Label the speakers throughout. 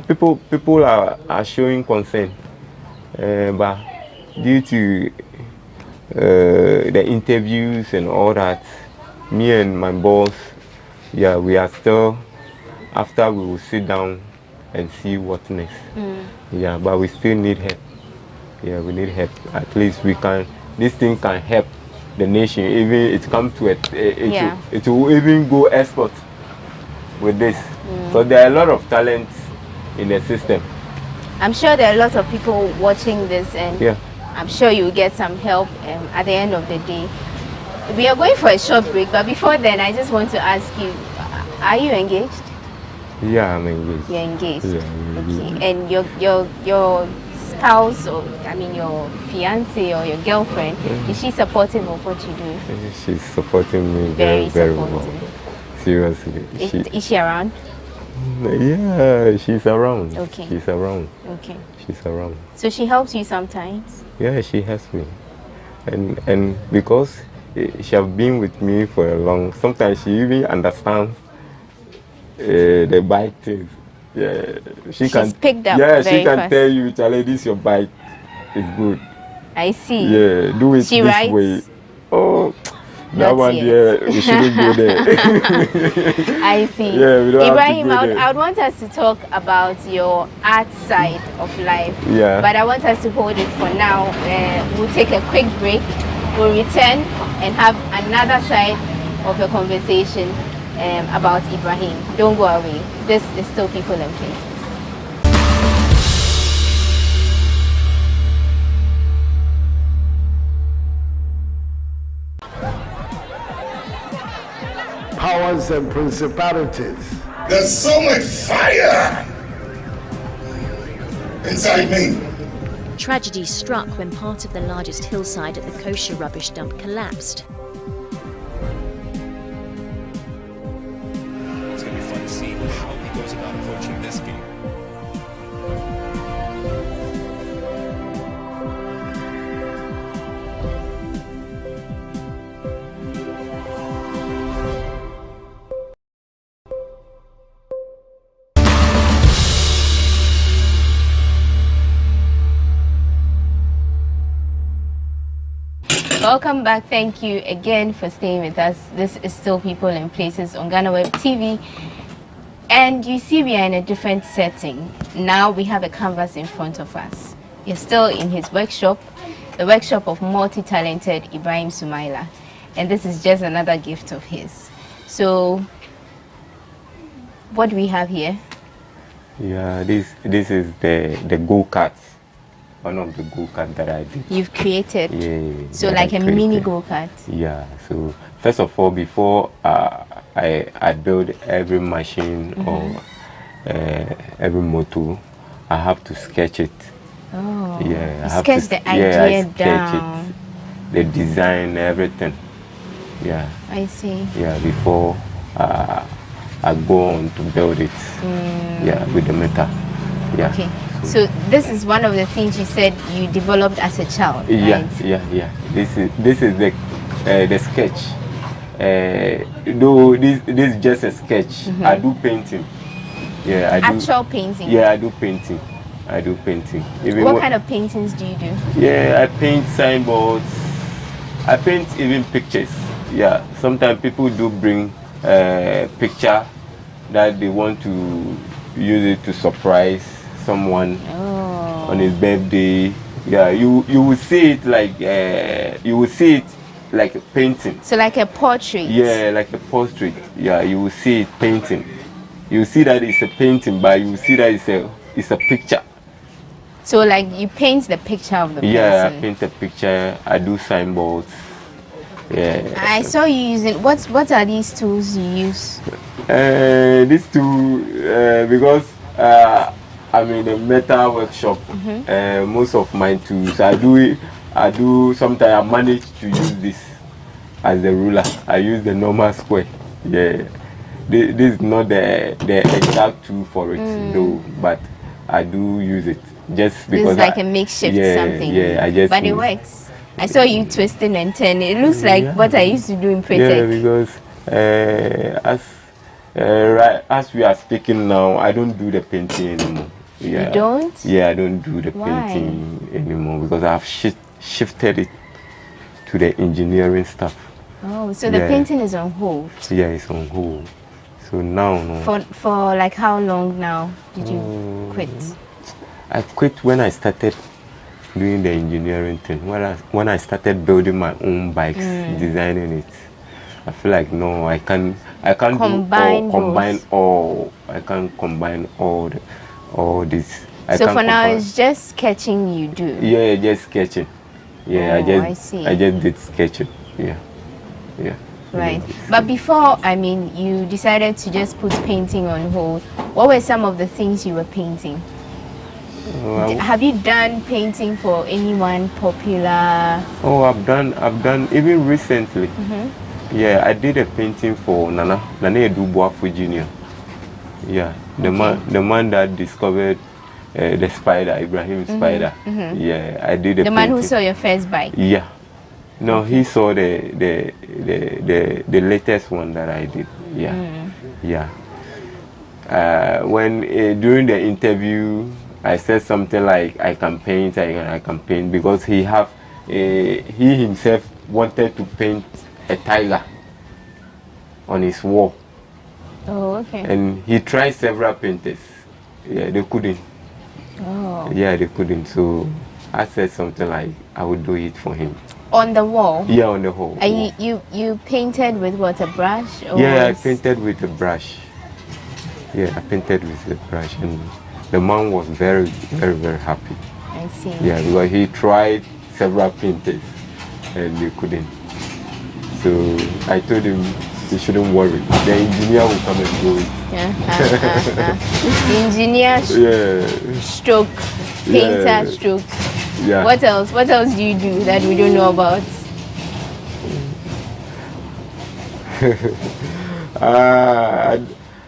Speaker 1: People are showing concern, but due to the interviews and all that, me and my boss, yeah, we are still, after we will sit down and see what next. Yeah, but we still need help. Yeah, we need help. At least we can, this thing can help the nation. Even it come to it, it will even go export with this. So there are a lot of talents in the system.
Speaker 2: I'm sure there are lots of people watching this, and I'm sure you'll get some help at the end of the day. We are going for a short break, but before then, I just want to ask you, are you engaged?
Speaker 1: Yeah, I'm engaged.
Speaker 2: You're engaged?
Speaker 1: Yeah, I'm engaged.
Speaker 2: Okay. And your spouse, or I mean your fiance or your girlfriend, is she supportive of what you do?
Speaker 1: She's supporting me very well. Seriously.
Speaker 2: Is she around?
Speaker 1: Yeah, she's around.
Speaker 2: Okay.
Speaker 1: She's around.
Speaker 2: Okay.
Speaker 1: She's around.
Speaker 2: So she helps you sometimes?
Speaker 1: Yeah, she helps me. And because she has been with me for a long, sometimes she even understands the bike things. Yeah, she's
Speaker 2: picked up.
Speaker 1: Yeah, she can
Speaker 2: fast.
Speaker 1: tell you, Charlie, this your bike is good.
Speaker 2: I see.
Speaker 1: Yeah, do it
Speaker 2: she
Speaker 1: this
Speaker 2: writes,
Speaker 1: way. Oh, that
Speaker 2: not
Speaker 1: one,
Speaker 2: yet.
Speaker 1: yeah, we shouldn't go there.
Speaker 2: I see.
Speaker 1: Yeah, we don't
Speaker 2: Ibrahim,
Speaker 1: have to go
Speaker 2: I would want us to talk about your art side of life.
Speaker 1: Yeah.
Speaker 2: But I want us to hold it for now. We'll take a quick break. We'll return and have another side of the conversation about Ibrahim. Don't go away. This is Still People and Places.
Speaker 3: Powers and principalities.
Speaker 4: There's so much fire inside me.
Speaker 5: Tragedy struck when part of the largest hillside at the kosher rubbish dump collapsed.
Speaker 6: It's going to be fun to see how he goes about approaching this game.
Speaker 2: Welcome back. Thank you again for staying with us. This is Still People and Places on GhanaWeb TV. And you see we are in a different setting. Now we have a canvas in front of us. You're still in his workshop, the workshop of multi-talented Ibrahim Sumaila. And this is just another gift of his. So, what do we have here?
Speaker 1: Yeah, this is the go-kart. One of the go-kart that I did.
Speaker 2: You've created?
Speaker 1: Yeah.
Speaker 2: So like a mini go-kart?
Speaker 1: Yeah. So first of all, before I build every machine or every motor, I have to sketch it.
Speaker 2: Oh.
Speaker 1: Yeah. I have
Speaker 2: sketch
Speaker 1: to,
Speaker 2: the idea down.
Speaker 1: It, the design, everything. Yeah.
Speaker 2: I see.
Speaker 1: Yeah. Before I go on to build it. Yeah, with the metal. Yeah.
Speaker 2: Okay. So this is one of the things you said you developed as a child, right?
Speaker 1: Yeah. This is the sketch. Though this is just a sketch. I do painting. Yeah, I do.
Speaker 2: Actual painting.
Speaker 1: Yeah, I do painting. Even
Speaker 2: what kind of paintings do you do?
Speaker 1: Yeah, I paint signboards. I paint even pictures. Yeah, sometimes people do bring picture that they want to use it to surprise someone on his birthday. Yeah, you will see it like a painting.
Speaker 2: So like a portrait.
Speaker 1: Yeah, like a portrait. Yeah, you will see it painting. You see that it's a painting, but you will see that it's a picture.
Speaker 2: So like you paint the picture of the person.
Speaker 1: Yeah, I paint a picture. I do signboards. Yeah.
Speaker 2: I saw you using what are these tools you use?
Speaker 1: These two because I'm in a metal workshop. Most of my tools I do sometimes I manage to use this as the ruler. I use the normal square. Yeah. This is not the exact tool for it though, but I do use it just because
Speaker 2: it's like a makeshift something.
Speaker 1: Yeah,
Speaker 2: but it works. I saw you twisting and turning. It looks like what I used to do in Pretec.
Speaker 1: Yeah, because as Right, as we are speaking now, I don't do the painting anymore. Yeah.
Speaker 2: You don't?
Speaker 1: Yeah, I don't do the
Speaker 2: Why?
Speaker 1: painting anymore because I've shifted it to the engineering stuff.
Speaker 2: Oh, so the painting is on hold?
Speaker 1: Yeah, it's on hold. So now, no.
Speaker 2: For like how long now did you quit?
Speaker 1: I quit when I started doing the engineering thing. When I started building my own bikes, designing it, I feel like no, I can't combine all. I can't combine all this.
Speaker 2: So for now, it's just sketching you do.
Speaker 1: Yeah, just sketching. Yeah,
Speaker 2: I see.
Speaker 1: I just did sketching. Yeah.
Speaker 2: Right. But before, I mean, you decided to just put painting on hold. What were some of the things you were painting? Have you done painting for anyone popular?
Speaker 1: Oh, I've done even recently. Yeah, I did a painting for Nana Edubuafu Jr. Yeah, the man that discovered the spider, Ibrahim spider. Yeah, I did a
Speaker 2: the man who saw your first bike.
Speaker 1: Yeah. No, he saw the latest one that I did. Yeah. When during the interview, I said something like I can paint because he himself wanted to paint a tiger on his wall.
Speaker 2: Oh, okay.
Speaker 1: And he tried several painters. Yeah, they couldn't.
Speaker 2: Oh.
Speaker 1: Yeah, they couldn't. So I said something like I would do it for him.
Speaker 2: On the wall?
Speaker 1: Yeah, on the wall.
Speaker 2: And you painted with what, a brush? Or
Speaker 1: yeah, I painted with a brush. Yeah, I painted with a brush, and the man was very, very, very happy.
Speaker 2: I see.
Speaker 1: Yeah, because he tried several painters and they couldn't. So I told him he shouldn't worry. The engineer will come and do it.
Speaker 2: Engineer stroke, painter stroke.
Speaker 1: Yeah.
Speaker 2: What else? What else do you do that we don't know about?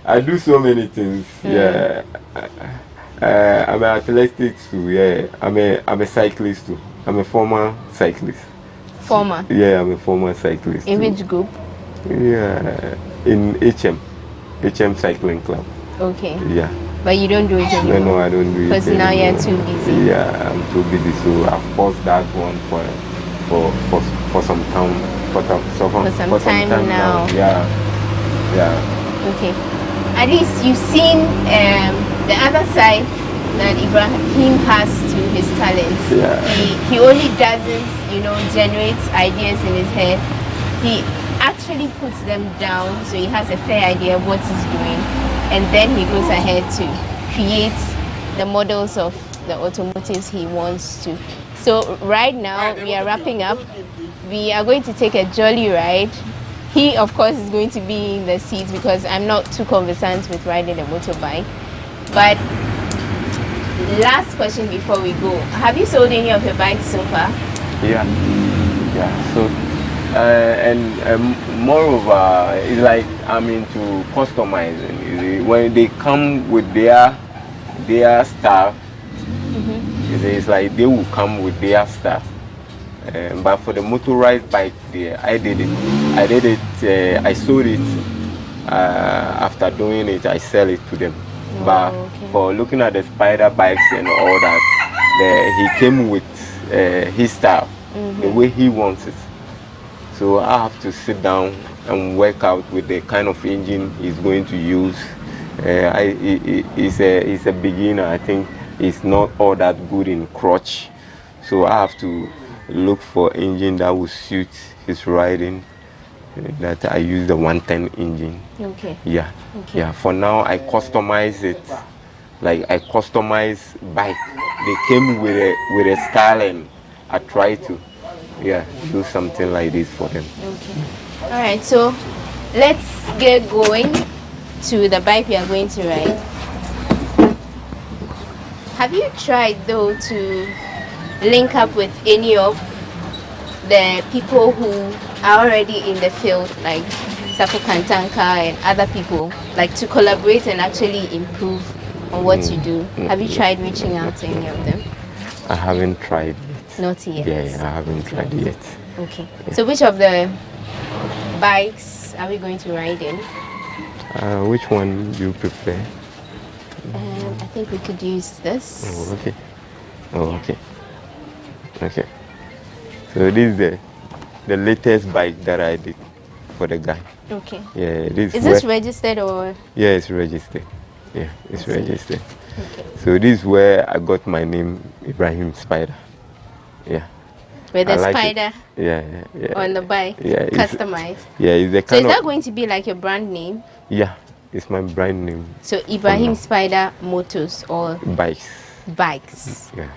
Speaker 1: I do so many things. Yeah. I'm an athletics too. Yeah. I'm a cyclist too. I'm a former cyclist.
Speaker 2: Former?
Speaker 1: Yeah, I'm a former cyclist.
Speaker 2: In which group?
Speaker 1: Yeah, in HM Cycling Club.
Speaker 2: Okay.
Speaker 1: Yeah.
Speaker 2: But you don't do it anymore?
Speaker 1: No, I don't do it
Speaker 2: because now you're too busy.
Speaker 1: Yeah, I'm too busy, so I've paused that one for some time. For some time now. Yeah.
Speaker 2: Okay. At least you've seen the other side that Ibrahim has to his talents.
Speaker 1: Yeah.
Speaker 2: He only doesn't, generate ideas in his head. He actually puts them down so he has a fair idea of what he's doing, and then he goes ahead to create the models of the automotives he wants to. So right now we are wrapping up. We are going to take a jolly ride. He of course is going to be in the seats because I'm not too conversant with riding a motorbike. But last question before we go, have you sold any of your bikes so far?
Speaker 1: Yeah. So and moreover, it's like I'm into customizing. When they come with their stuff, it's like they will come with their stuff. But for the motorized bike, I did it. I sold it. After doing it, I sell it to them. But for looking at the spider bikes and all that, he came with his style, the way he wants it. So I have to sit down and work out with the kind of engine he's going to use. He's a beginner. I think he's not all that good in crutch. So I have to look for engine that will suit his riding. That I use the 110 engine. Okay. Yeah. Okay. Yeah. For now, I customize it. Like I customize bike. They came with a style, and I try to, do something like this for them.
Speaker 2: Okay. All right. So let's get going to the bike we are going to ride. Have you tried though to link up with any of the people who are already in the field, like Sapo Kantanka and other people, like to collaborate and actually improve on what you do? Have you tried reaching out to any of them?
Speaker 1: I haven't tried yet.
Speaker 2: Not yet?
Speaker 1: Yeah, I haven't tried yet.
Speaker 2: Okay. Yeah. So which of the bikes are we going to ride in?
Speaker 1: Which one do you prefer?
Speaker 2: I think we could use this.
Speaker 1: Oh, okay. Oh, okay. Okay. So this is the latest bike that I did for the guy.
Speaker 2: Okay.
Speaker 1: Yeah, this
Speaker 2: is this registered or?
Speaker 1: Yeah, it's registered. Yeah, it's registered.
Speaker 2: Okay.
Speaker 1: So this is where I got my name, Ibrahim Spider. Yeah.
Speaker 2: With the spider
Speaker 1: yeah.
Speaker 2: on the bike, customized.
Speaker 1: Yeah, it's the
Speaker 2: so
Speaker 1: kind
Speaker 2: is that going to be like your brand name?
Speaker 1: Yeah, it's my brand name.
Speaker 2: So Ibrahim Spider Motors or
Speaker 1: Bikes.
Speaker 2: Bikes.
Speaker 1: Yeah.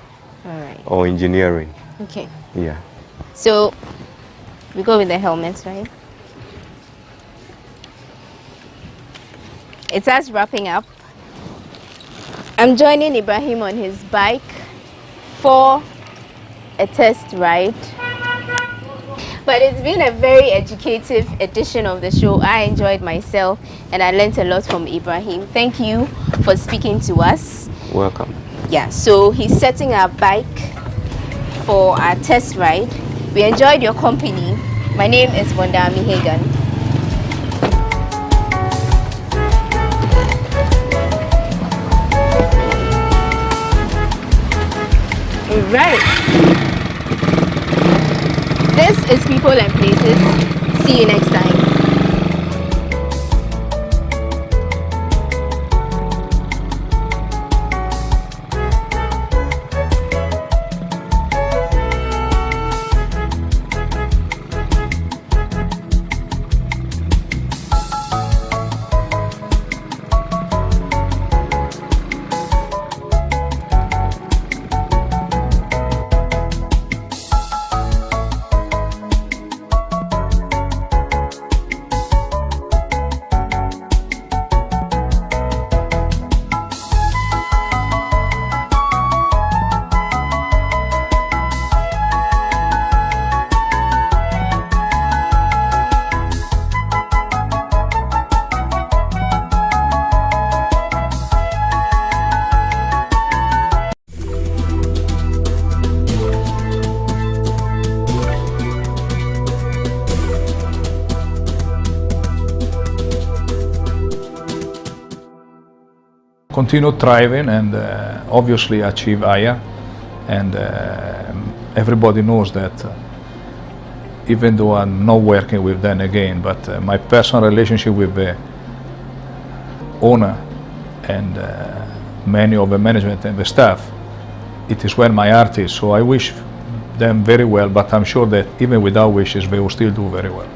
Speaker 2: All right.
Speaker 1: Or engineering.
Speaker 2: Okay.
Speaker 1: Yeah.
Speaker 2: So we go with the helmets, right? It's us wrapping up. I'm joining Ibrahim on his bike for a test ride. But it's been a very educative edition of the show. I enjoyed myself and I learned a lot from Ibrahim. Thank you for speaking to us.
Speaker 1: Welcome.
Speaker 2: Yeah, so he's setting our bike for our test ride. We enjoyed your company. My name is Wondami Hagan. Right. This is People and Places. See you next time.
Speaker 7: Continue thriving and obviously achieve higher, and everybody knows that even though I'm not working with them again, but my personal relationship with the owner and many of the management and the staff, it is where my heart is. So I wish them very well, but I'm sure that even without wishes they will still do very well.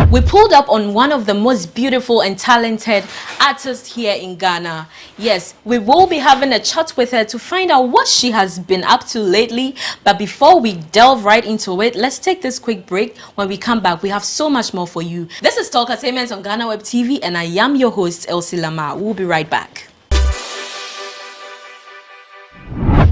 Speaker 8: We pulled up on one of the most beautiful and talented artists here in Ghana. Yes, we will be having a chat with her to find out what she has been up to lately. But before we delve right into it, let's take this quick break. When we come back, we have so much more for you. This is Talkatainment on GhanaWeb TV, and I am your host, Elsie Lamar. We'll be right back.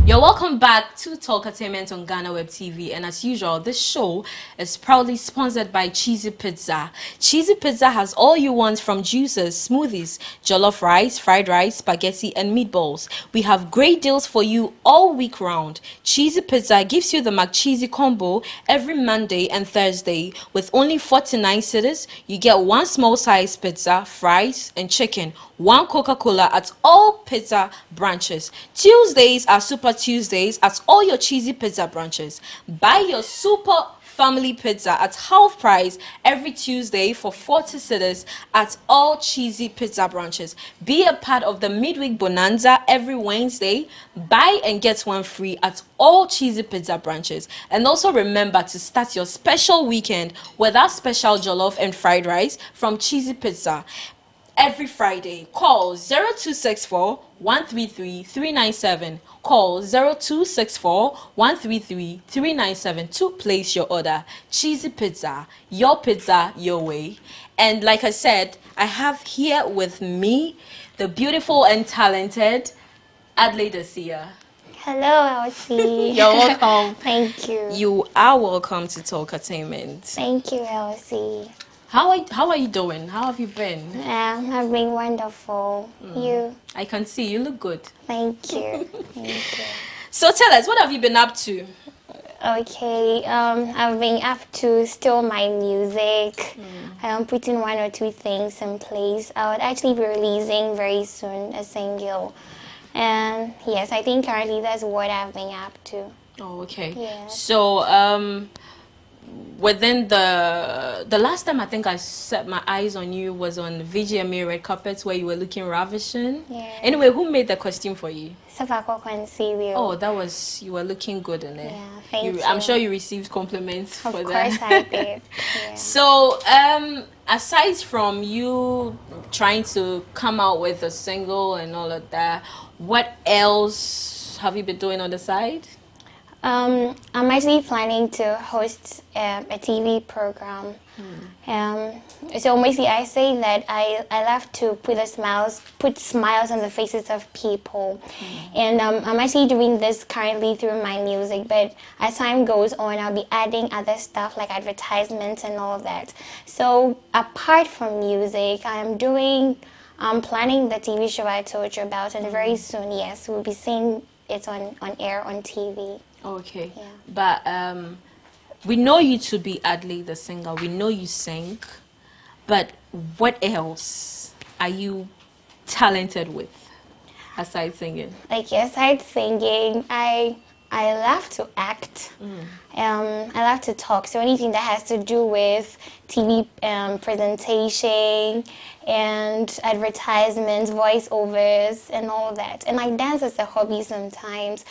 Speaker 8: You're welcome back to Talkatainment on GhanaWeb TV, and as usual, this show is proudly sponsored by Cheesy Pizza. Cheesy Pizza has all you want from juices, smoothies, jollof rice, fried rice, spaghetti, and meatballs. We have great deals for you all week round. Cheesy Pizza gives you the McCheesy combo every Monday and Thursday. With only 49 cedis, you get one small size pizza, fries, and chicken. One Coca-Cola at all pizza branches. Tuesdays are Super Tuesdays at all your Cheesy Pizza branches. Buy your Super Family Pizza at half price every Tuesday for 40 cedis at all Cheesy Pizza branches. Be a part of the midweek bonanza every Wednesday. Buy and get one free at all Cheesy Pizza branches. And also remember to start your special weekend with our special jollof and fried rice from Cheesy Pizza. Every Friday, call 0264 133 397. Call 0264 133 397 to place your order. Cheesy Pizza, your way. And like I said, I have here with me the beautiful and talented Adelaide the Seer.
Speaker 9: Hello, Elsie.
Speaker 8: You're welcome.
Speaker 9: Thank you.
Speaker 8: You are welcome to Talkatainment.
Speaker 9: Thank you, Elsie.
Speaker 8: How are you doing? How have you been?
Speaker 9: I've been wonderful. You?
Speaker 8: I can see you look good.
Speaker 9: Thank you. Thank you.
Speaker 8: So tell us, what have you been up to?
Speaker 9: Okay, I've been up to still my music. I'm putting 1 or 2 things in place. I would actually be releasing very soon a single. And yes, I think currently that's what I've been up to.
Speaker 8: Oh, okay.
Speaker 9: Yeah.
Speaker 8: So, within the last time I think I set my eyes on you was on VGMA Red Carpets where you were looking ravishing.
Speaker 9: Yeah.
Speaker 8: Anyway, who made the costume for you?
Speaker 9: Oh,
Speaker 8: that was, you were looking good in it.
Speaker 9: Yeah, thank you.
Speaker 8: I'm sure you received compliments for that.
Speaker 9: Of course I did. Yeah.
Speaker 8: So, aside from you trying to come out with a single and all of that, what else have you been doing on the side?
Speaker 9: I'm actually planning to host a TV program. So mostly I say that I love to put smiles on the faces of people. And I'm actually doing this currently through my music, but as time goes on, I'll be adding other stuff like advertisements and all of that. So apart from music, I'm planning the TV show I told you about, and very soon, yes, we'll be seeing it on air on TV.
Speaker 8: Okay.
Speaker 9: Yeah.
Speaker 8: But we know you to be Adelaide the singer. We know you sing. But what else are you talented with aside singing?
Speaker 9: Like aside singing, I love to act. I love to talk. So anything that has to do with TV presentation and advertisements, voiceovers, and all that. And I dance as a hobby sometimes.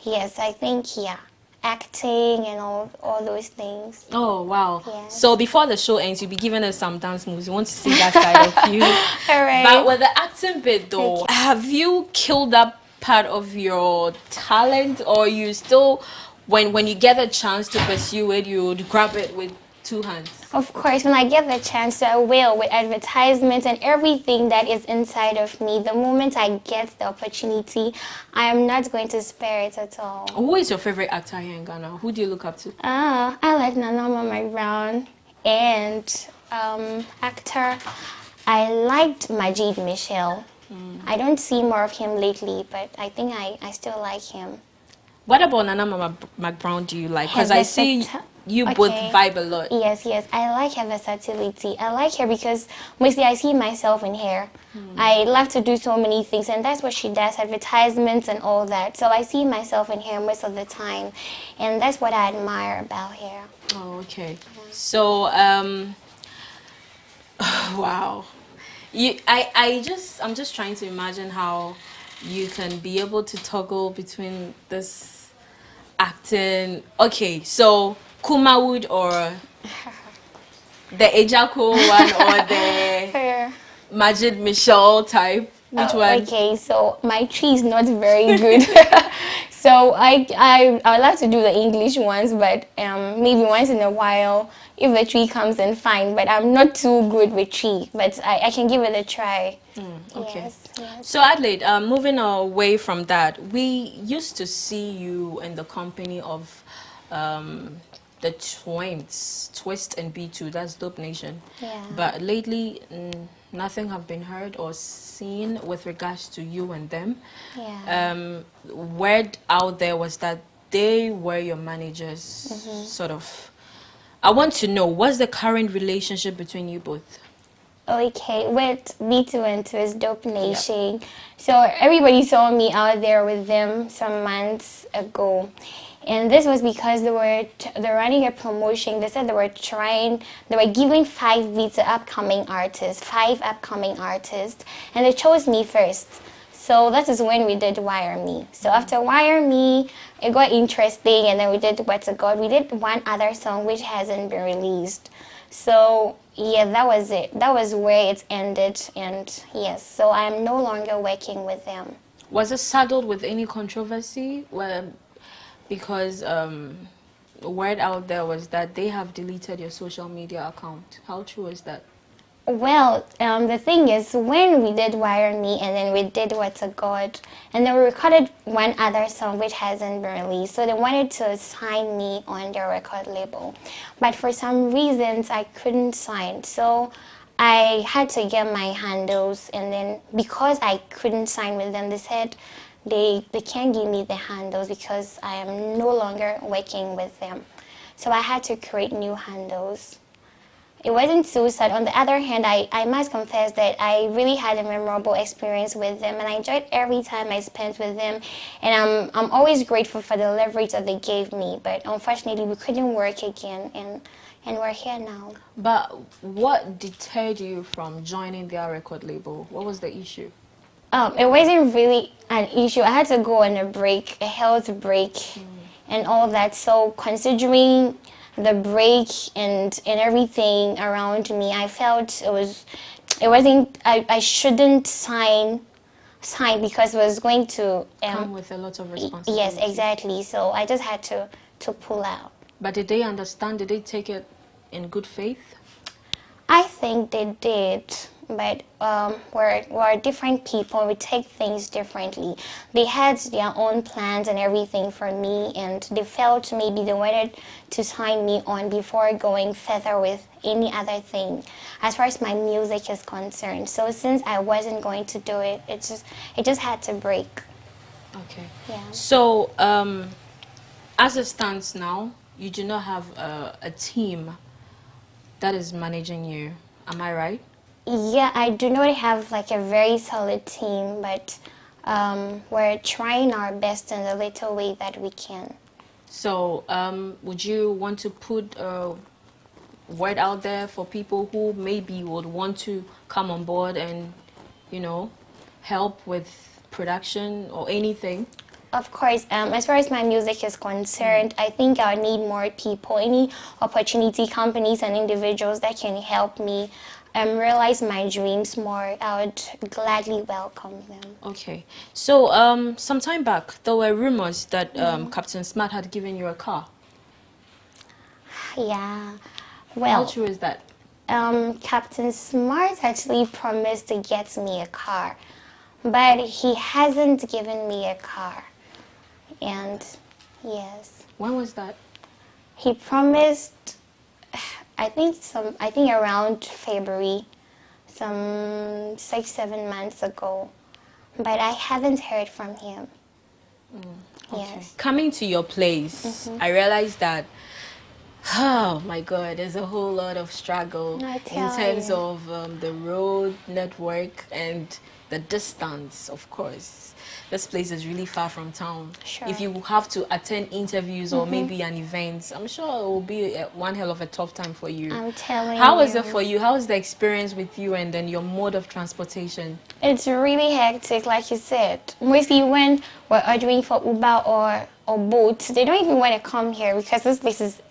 Speaker 9: Yes, I think, yeah, acting and all those things.
Speaker 8: Oh, wow.
Speaker 9: Yeah.
Speaker 8: So before the show ends, you'll be giving us some dance moves. We want to see that side of you.
Speaker 9: All right.
Speaker 8: But with the acting bit, though, have you killed that part of your talent, or you still, when you get a chance to pursue it, you would grab it with 2 hands?
Speaker 9: Of course, when I get the chance, I will, with advertisements and everything that is inside of me. The moment I get the opportunity, I am not going to spare it at all.
Speaker 8: Who is your favorite actor here in Ghana? Who do you look up to?
Speaker 9: I like Nana Brown, and actor, I liked Majid Michel. I don't see more of him lately, but I think I still like him.
Speaker 8: What about Nana McBrown do you like? Because I see you both vibe a lot.
Speaker 9: Yes, I like her versatility. I like her because mostly I see myself in her. I love to do so many things, and that's what she does, advertisements and all that. So I see myself in her most of the time, and that's what I admire about her.
Speaker 8: Oh, okay. So, wow. I'm just trying to imagine how you can be able to toggle between this acting. Okay, so Kumawood or the Ejako one or the Majid Michel type? Which one?
Speaker 9: Okay, so my tree is not very good. So I would like to do the English ones, but maybe once in a while, if the tree comes in, fine. But I'm not too good with tree, but I can give it a try.
Speaker 8: Okay.
Speaker 9: Yes.
Speaker 8: So Adelaide, moving away from that, we used to see you in the company of the twins, Twist and B2, that's Dope Nation.
Speaker 9: Yeah.
Speaker 8: But lately, nothing have been heard or seen with regards to you and them.
Speaker 9: Yeah.
Speaker 8: Word out there was that they were your managers, sort of. I want to know, what's the current relationship between you both?
Speaker 9: Okay, with B2 and Twist, Dope Nation. Yeah. So everybody saw me out there with them some months ago. And this was because they're running a promotion. They said they were giving 5 beats to upcoming artists, 5 upcoming artists, and they chose me first. So that is when we did Wire Me. So after Wire Me, it got interesting, and then we did What's a God. We did one other song which hasn't been released. So yeah, that was it. That was where it ended, and yes, so I am no longer working with them.
Speaker 8: Was it saddled with any controversy? Because word out there was that they have deleted your social media account. How true is that?
Speaker 9: Well, the thing is, when we did Wire Me and then we did What's a God, and then we recorded one other song which hasn't been released, so they wanted to sign me on their record label. But for some reasons, I couldn't sign, so I had to get my handles, and then because I couldn't sign with them, they said they can't give me the handles because I am no longer working with them. So I had to create new handles. It wasn't so sad. On the other hand, I must confess that I really had a memorable experience with them, and I enjoyed every time I spent with them, and I'm always grateful for the leverage that they gave me. But unfortunately, we couldn't work again, and we're here now.
Speaker 8: But what deterred you from joining their record label? What was the issue?
Speaker 9: It wasn't really an issue. I had to go on a break, a health break, and all of that. So considering the break and everything around me, I felt I shouldn't sign because it was going to
Speaker 8: come with a lot of responsibility.
Speaker 9: Yes, exactly. So I just had to pull out.
Speaker 8: But did they understand? Did they take it in good faith?
Speaker 9: I think they did, but we're different people. We take things differently. They had their own plans and everything for me, and they felt maybe they wanted to sign me on before going further with any other thing as far as my music is concerned. So since I wasn't going to do it, it just had to break.
Speaker 8: Okay.
Speaker 9: Yeah.
Speaker 8: So as it stands now, you do not have a team that is managing you. Am I right?
Speaker 9: Yeah, I do not have like a very solid team, but we're trying our best in the little way that we can.
Speaker 8: So would you want to put a word out there for people who maybe would want to come on board and, you know, help with production or anything?
Speaker 9: Of course, as far as my music is concerned, I think I need more people, any opportunity, companies and individuals that can help me realize my dreams more. I would gladly welcome them.
Speaker 8: Okay. So some time back, there were rumors that Captain Smart had given you a car.
Speaker 9: Yeah. Well,
Speaker 8: how true is that?
Speaker 9: Captain Smart actually promised to get me a car, but he hasn't given me a car. And yes.
Speaker 8: When was that?
Speaker 9: He promised, I think around February, some 6-7 months ago, but I haven't heard from him.
Speaker 8: Okay.
Speaker 9: Yes.
Speaker 8: Coming to your place, I realized that, oh my God, there's a whole lot of struggle in terms of the road network and the distance, of course. This place is really far from town.
Speaker 9: Sure.
Speaker 8: If you have to attend interviews or maybe an event, I'm sure it will be one hell of a tough time for you.
Speaker 9: I'm telling you.
Speaker 8: How is it for you? How is the experience with you and then your mode of transportation?
Speaker 9: It's really hectic, like you said. Mostly when we're ordering for Uber or Bolt, they don't even want to come here because this place is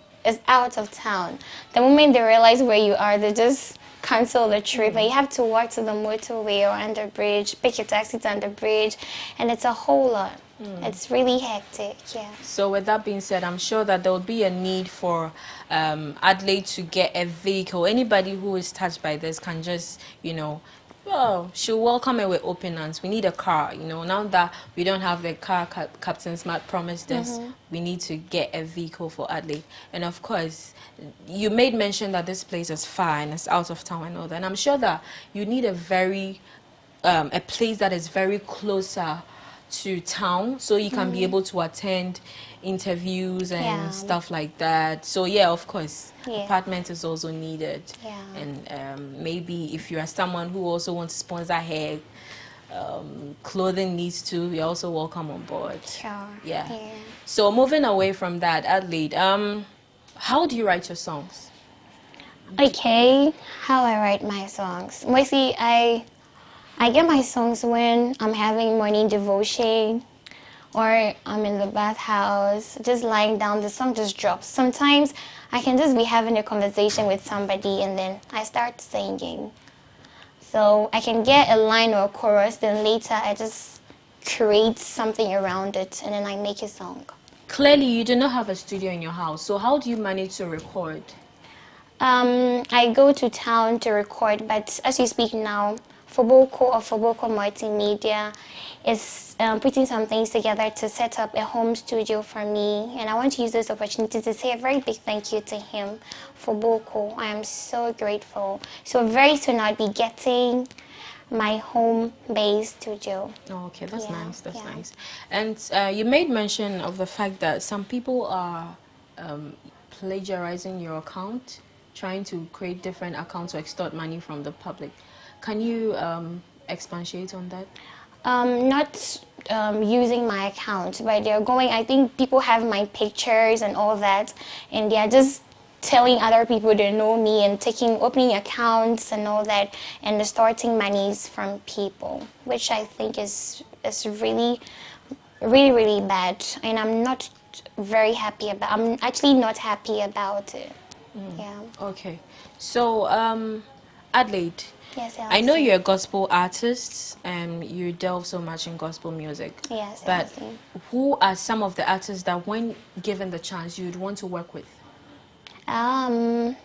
Speaker 9: out of town. The moment they realize where you are, they just cancel the trip. And you have to walk to the motorway or under bridge, pick your taxi to under bridge, and it's a whole lot. It's really hectic, yeah.
Speaker 8: So with that being said, I'm sure that there will be a need for Adelaide to get a vehicle. Anybody who is touched by this can just, you know, well, she'll welcome it with open arms. We need a car, you know. Now that we don't have the car, Captain Smart promised us, we need to get a vehicle for Adelaide. And of course, you made mention that this place is far and it's out of town and all that. And I'm sure that you need a place that is very closer to town, so you can be able to attend interviews and stuff like that. So yeah, of course, apartment is also needed. And maybe if you are someone who also wants to sponsor hair, clothing needs to, you're also welcome on board.
Speaker 9: Sure.
Speaker 8: Yeah. So moving away from that, Adelaide, how do you write your songs?
Speaker 9: Okay, how I write my songs. Mostly I get my songs when I'm having morning devotion or I'm in the bathhouse, just lying down, the song just drops. Sometimes I can just be having a conversation with somebody and then I start singing. So I can get a line or a chorus, then later I just create something around it and then I make a song.
Speaker 8: Clearly you do not have a studio in your house, so how do you manage to record?
Speaker 9: I go to town to record, but as you speak now, Foboko Multimedia is putting some things together to set up a home studio for me, and I want to use this opportunity to say a very big thank you to him, Foboko. I am so grateful. So very soon I'll be getting my home-based studio.
Speaker 8: Oh, okay, that's nice. That's nice. And you made mention of the fact that some people are plagiarizing your account, trying to create different accounts to extort money from the public. Can you expatiate on that?
Speaker 9: Not using my account, but they're going, I think people have my pictures and all that, and they're just telling other people they know me and opening accounts and all that, and distorting monies from people, which I think is really bad, and I'm not very happy about. I'm actually not happy about it. Yeah. Okay.
Speaker 8: So, Adelaide.
Speaker 9: Yes,
Speaker 8: I know you're a gospel artist and you delve so much in gospel music.
Speaker 9: Yes.
Speaker 8: But who are some of the artists that, when given the chance, you'd want to work with?
Speaker 9: The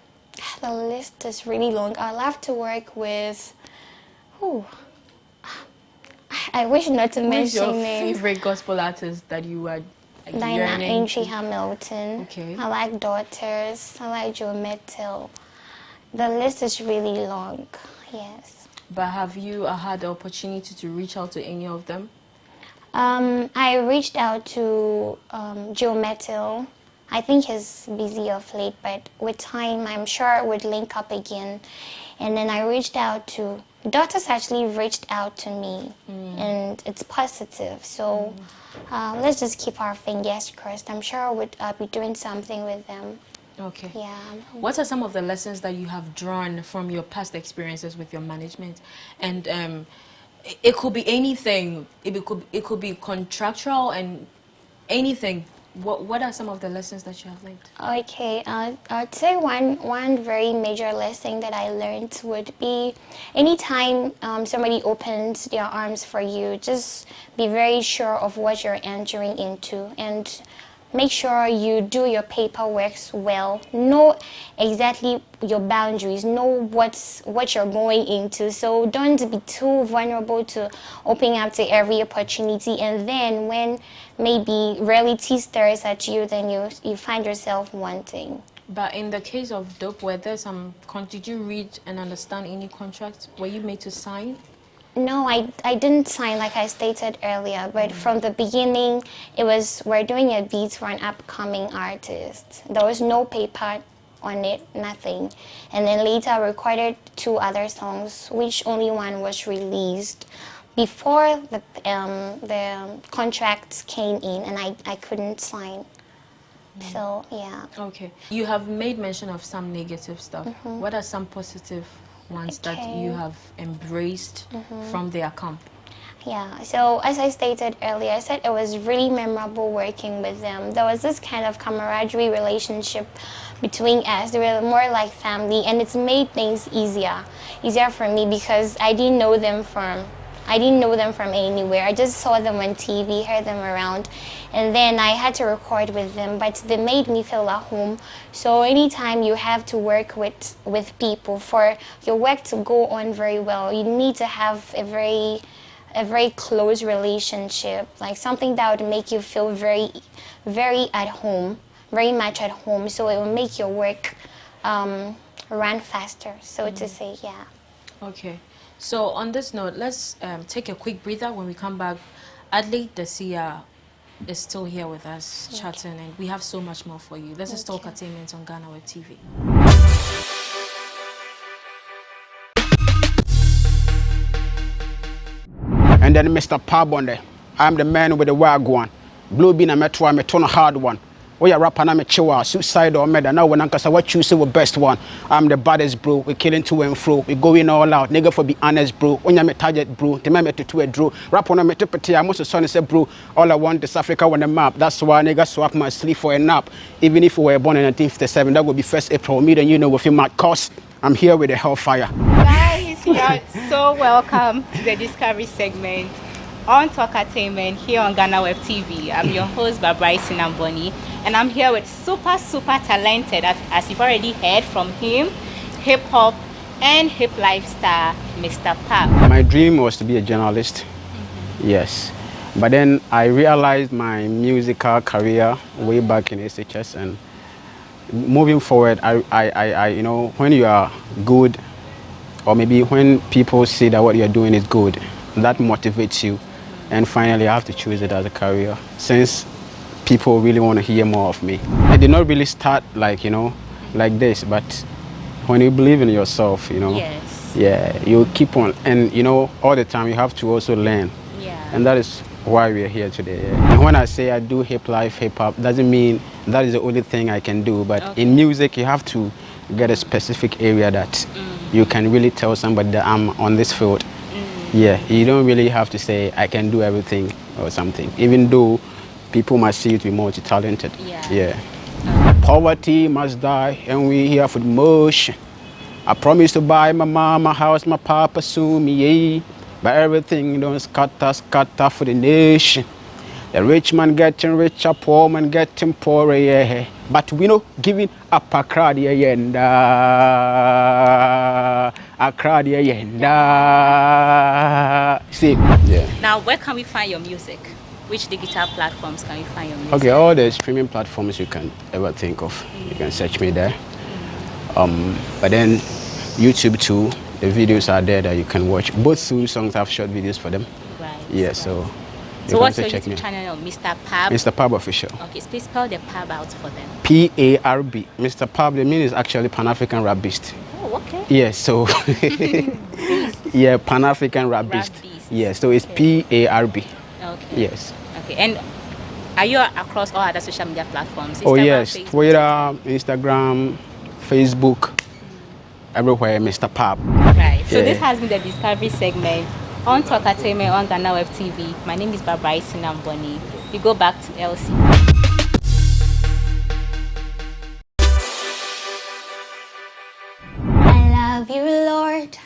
Speaker 9: list is really long. I'd love to work with. I wish not to mention names.
Speaker 8: Who's your favorite gospel artist that you are
Speaker 9: yearning? Hamilton.
Speaker 8: Okay.
Speaker 9: I like Daughters. I like Joe Mettel. The list is really long. Yes.
Speaker 8: But have you had the opportunity to reach out to any of them?
Speaker 9: I reached out to Joe Mettel. I think he's busy of late, but with time, I'm sure it would link up again. And then I reached out to Daughters. Actually reached out to me, and it's positive. So let's just keep our fingers crossed. I'm sure I would be doing something with them.
Speaker 8: Okay.
Speaker 9: Yeah.
Speaker 8: What are some of the lessons that you have drawn from your past experiences with your management? And it could be anything. It could be contractual and anything. What are some of the lessons that you have learned?
Speaker 9: Okay, I'd say one very major lesson that I learned would be anytime somebody opens their arms for you, just be very sure of what you're entering into, and make sure you do your paperwork well. Know exactly your boundaries. Know what you're going into. So don't be too vulnerable to opening up to every opportunity. And then when maybe reality stares at you, then you find yourself wanting.
Speaker 8: But in the case of Dope, were there did you read and understand any contracts? Were you made to sign?
Speaker 9: No, I didn't sign like I stated earlier, but from the beginning, we're doing a beat for an upcoming artist. There was no paper on it, nothing. And then later I recorded 2 other songs, which only one was released before the contracts came in, and I couldn't sign. So, yeah.
Speaker 8: Okay. You have made mention of some negative stuff. What are some positive ones that you have embraced from their camp?
Speaker 9: Yeah, so as I stated earlier, I said it was really memorable working with them. There was this kind of camaraderie relationship between us. They were more like family, and it's made things easier for me because I didn't know them from anywhere. I just saw them on TV, heard them around, and then I had to record with them, but they made me feel at home. So anytime you have to work with people, for your work to go on very well, you need to have a very close relationship, like something that would make you feel very, very at home, very much at home, so it will make your work run faster, so to say, yeah.
Speaker 8: Okay. So on this note, let's take a quick breather. When we come back, Adelaide the Seer is still here with us, chatting, and we have so much more for you. This is Talk Attainment on GhanaWeb TV.
Speaker 10: And then Mr. Pabonde, I'm the man with the wagwan. Blue bean and metro, I'm a ton of hard one. We are rapping, I'm a chihuahua, suicide or murder. Now when I'm what you say the best one. I'm the baddest bro, we killing to and fro. We going all out, nigga for be honest bro. When I'm a target bro, the man to a draw. Rap on a metapati, I'm also son say bro. All I want is Africa on the map. That's why nigga swap my sleep for a nap. Even if we were born in 1957, that would be 1st April. Me then you know with him mad cause I'm here with the hellfire.
Speaker 11: Guys, you are so welcome to the Discovery segment. Entertainment here on GhanaWeb TV. I'm your host, Ibrahim, and I'm here with super talented, as you've already heard from him, hip hop and hip lifestyle, Mr. Pap.
Speaker 10: My dream was to be a journalist. Yes, but then I realized my musical career way back in SHS, and moving forward, I you know, when you are good, or maybe when people see that what you're doing is good, that motivates you, and finally I have to choose it as a career since people really want to hear more of me. I did not really start like, you know, like this, but when you believe in yourself, you know,
Speaker 11: yes,
Speaker 10: yeah, you keep on, and you know, all the time you have to also learn, and that is why we are here today. Yeah. And when I say I do hip hop, doesn't mean that is the only thing I can do, but in music you have to get a specific area that you can really tell somebody that I'm on this field. Yeah, you don't really have to say I can do everything or something, even though people must see you to be multi-talented. Yeah. Poverty must die, and we here for the motion. I promise to buy my mama house, my papa soon me, yeah. But everything don't scatter for the nation. The rich man getting richer, poor man getting poorer, yeah. But we know giving up a crowd, yeah, and a crowd, yeah, and see, yeah.
Speaker 11: Now, where can we find your music? Which digital platforms can we find your music?
Speaker 10: Okay, all the streaming platforms you can ever think of. You can search me there. But then YouTube too. The videos are there that you can watch. Both songs have short videos for them.
Speaker 11: Right.
Speaker 10: Yeah,
Speaker 11: right.
Speaker 10: so
Speaker 11: what's your YouTube channel? Mr. Pab?
Speaker 10: Mr. Pab Official.
Speaker 11: Okay, please spell the Pab out for them.
Speaker 10: P-A-R-B. Mr. Pab, the meaning is actually Pan-African Rap Beast.
Speaker 11: Oh, okay.
Speaker 10: Yeah, so yeah, Pan-African Rap Beast. Yeah, so it's P-A-R-B.
Speaker 11: Okay.
Speaker 10: Yes.
Speaker 11: Okay, and are you across all other social media platforms?
Speaker 10: Instagram, oh yes, Facebook, Twitter, Instagram, Facebook, everywhere, Mr. Pab.
Speaker 11: Right, so this has been the Discovery segment on Entertainment on GhanaWeb TV. My name is Ibrahim. We go back to Elsie.
Speaker 9: I love you, Lord,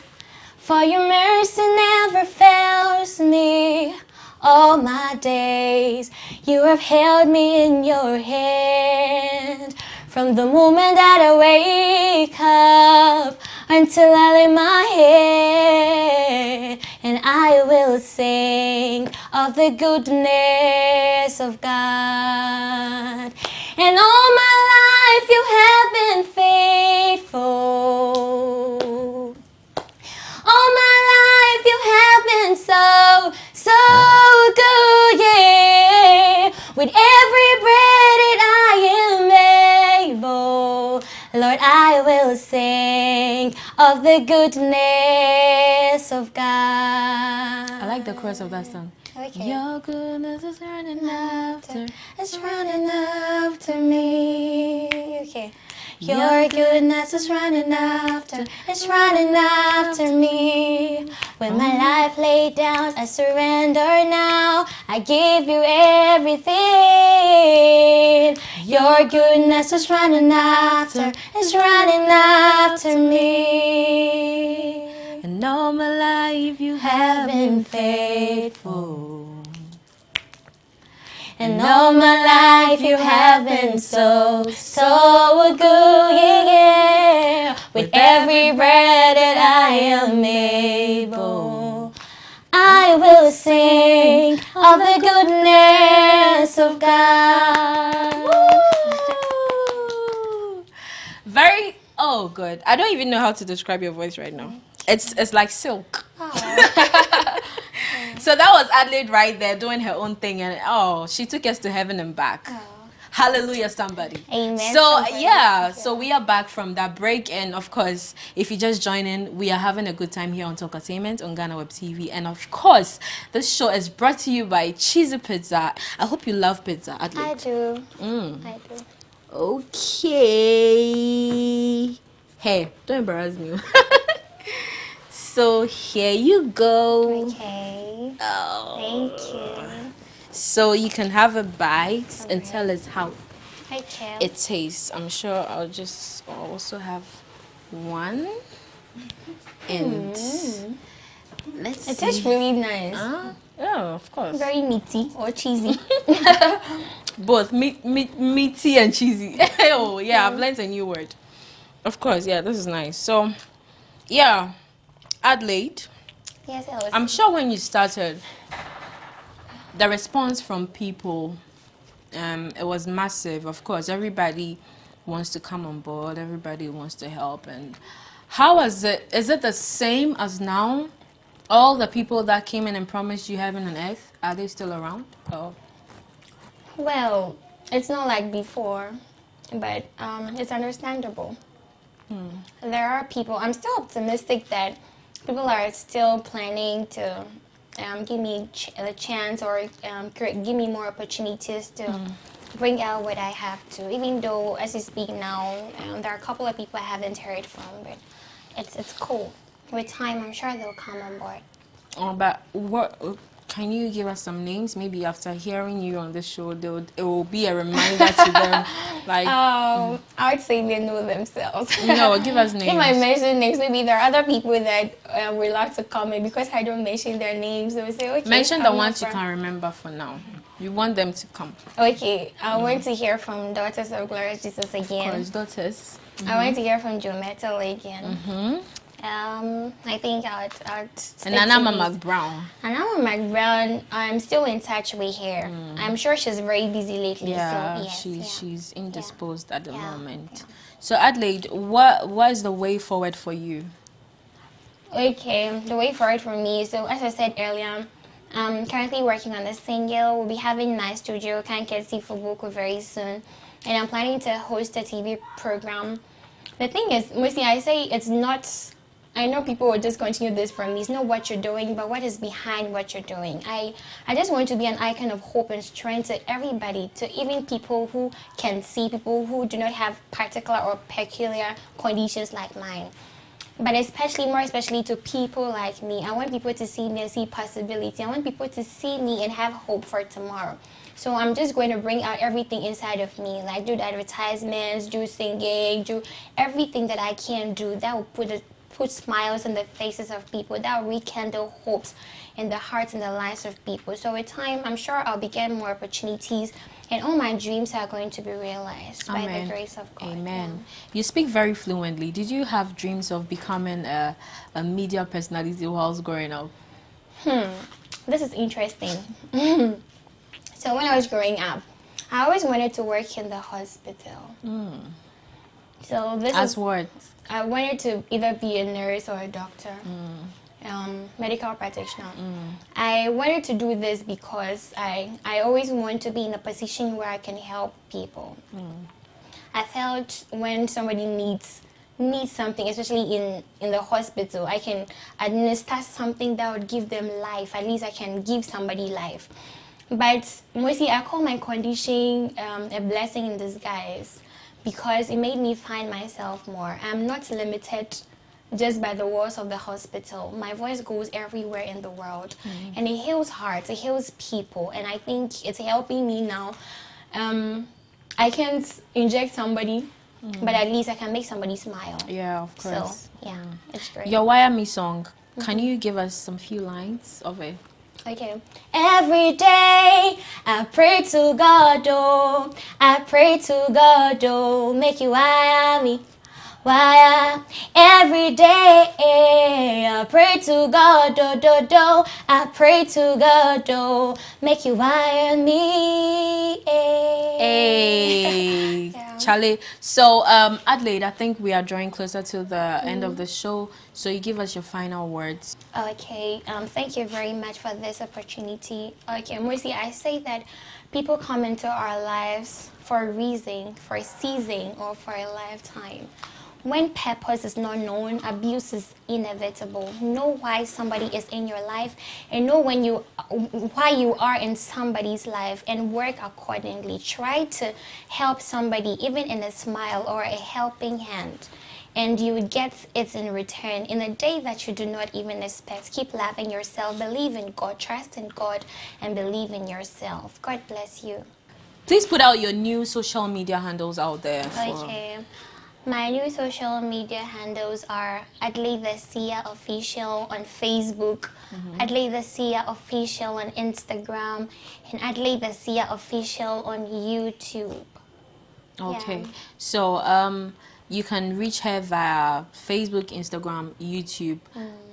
Speaker 9: for your mercy never fails me. All my days you have held me in your hand. From the moment that I wake up until I lay my head, and I will sing of the goodness of God. And all my life you have been faithful. All my life you have been so good, yeah. With every breath that I am able, Lord, I will sing of the goodness of God.
Speaker 8: I like the chorus of that song.
Speaker 9: Okay.
Speaker 8: Your goodness is running after.
Speaker 9: It's running after me. Okay. Your goodness is running after. It's running after me. With my life laid down, I surrender now. I give you everything. Your goodness is running after. It's running after me.
Speaker 8: And all my life you
Speaker 9: have been faithful. And all my life you have been so good, yeah. With every breath that I am able, I will sing of the goodness of God.
Speaker 8: Very, oh good. I don't even know how to describe your voice right now. It's like silk. So that was Adelaide right there doing her own thing, and oh, she took us to heaven and back. Hallelujah, somebody.
Speaker 9: Amen.
Speaker 8: So yeah, so we are back from that break, and of course, if you just join in, we are having a good time here on Entertainment on GhanaWeb TV, and of course, this show is brought to you by Cheesy Pizza. I hope you love pizza, Adelaide.
Speaker 9: I do. I do.
Speaker 8: Okay. Hey, don't embarrass me. So here you go.
Speaker 9: Okay.
Speaker 8: Oh.
Speaker 9: Thank you.
Speaker 8: So you can have a bite and tell us how it tastes. I'm sure I'll also have one. And Let's
Speaker 9: It
Speaker 8: see.
Speaker 9: tastes really nice.
Speaker 8: Yeah, of course.
Speaker 9: Very meaty or cheesy.
Speaker 8: Both meaty and cheesy. Oh, yeah, I've learned a new word. Of course, yeah, this is nice. So, yeah, Adelaide.
Speaker 9: Yes, it was.
Speaker 8: I'm sure when you started, the response from people, it was massive. Of course, everybody wants to come on board. Everybody wants to help. And how is it? Is it the same as now? All the people that came in and promised you heaven and earth, are they still around? Oh.
Speaker 9: Well, it's not like before, but it's understandable. There are people, I'm still optimistic that people are still planning to give me the chance or give me more opportunities to bring out what I have to. Even though, as you speak now, there are a couple of people I haven't heard from, but it's cool. With time, I'm sure they'll come on board.
Speaker 8: Oh, but what can you give us some names? Maybe after hearing you on the show, it will be a reminder to them. Like,
Speaker 9: I would say they know themselves.
Speaker 8: No, give us names.
Speaker 9: If I mention names, maybe there are other people that would like to comment because I don't mention their names. They will say, okay.
Speaker 8: Mention the ones you can remember for now. You want them to come.
Speaker 9: Okay, I want to hear from Daughters of Glorious Jesus again.
Speaker 8: Of course, Daughters.
Speaker 9: I want to hear from Joe Metal again. I think I'd
Speaker 8: and Anama McBrown.
Speaker 9: Anama McBrown, I'm still in touch with her. I'm sure she's very busy lately.
Speaker 8: Yeah,
Speaker 9: so yes,
Speaker 8: she's indisposed at the moment. So Adelaide, what is the way forward for you?
Speaker 9: Okay, the way forward for me. So as I said earlier, I'm currently working on the single. We'll be having my studio, Can't Get See for Book very soon, and I'm planning to host a TV program. The thing is, mostly I say it's not. I know people will just continue this from me. It's not what you're doing, but what is behind what you're doing. I just want to be an icon of hope and strength to everybody, to even people who can see, people who do not have particular or peculiar conditions like mine. But more especially to people like me. I want people to see me and see possibility. I want people to see me and have hope for tomorrow. So I'm just going to bring out everything inside of me, like do the advertisements, do singing, do everything that I can do that will put smiles on the faces of people, that will rekindle hopes in the hearts and the lives of people. So with time, I'm sure I'll be getting more opportunities and all my dreams are going to be realized by the grace of God.
Speaker 8: Amen.
Speaker 9: Yeah.
Speaker 8: You speak very fluently. Did you have dreams of becoming a media personality whilst growing up?
Speaker 9: This is interesting. So when I was growing up, I always wanted to work in the hospital. So this
Speaker 8: As what?
Speaker 9: I wanted to either be a nurse or a doctor, medical practitioner. I wanted to do this because I always want to be in a position where I can help people. I felt when somebody needs something, especially in the hospital, I can administer something that would give them life. At least I can give somebody life. But mostly I call my condition a blessing in disguise because it made me find myself more. I'm not limited just by the walls of the hospital. My voice goes everywhere in the world. And it heals hearts, it heals people. And I think it's helping me now. I can't inject somebody, but at least I can make somebody smile.
Speaker 8: Yeah, of course.
Speaker 9: So, yeah, it's great.
Speaker 8: Your Wire Me song, can you give us some few lines of it?
Speaker 9: Okay. Every day I pray to God, oh, I pray to God, oh, make you wire me. Why every day I pray to God, I pray to God, make you wire me.
Speaker 8: Hey,
Speaker 9: Yeah.
Speaker 8: Charlie. So, Adelaide, I think we are drawing closer to the end of the show. So, you give us your final words.
Speaker 9: Okay, thank you very much for this opportunity. Okay, mostly I say that people come into our lives for a reason, for a season, or for a lifetime. When purpose is not known, abuse is inevitable. Know why somebody is in your life and know why you are in somebody's life and work accordingly. Try to help somebody even in a smile or a helping hand, and you will get it in return in a day that you do not even expect. Keep loving yourself, believe in God, trust in God, and believe in yourself. God bless you.
Speaker 8: Please put out your new social media handles out there.
Speaker 9: Okay. My new social media handles are Adelaide the Seer Official on Facebook, Adelaide the Seer Official on Instagram, and Adelaide the Seer Official on YouTube.
Speaker 8: Okay,
Speaker 9: Yeah.
Speaker 8: so you can reach her via Facebook, Instagram, YouTube.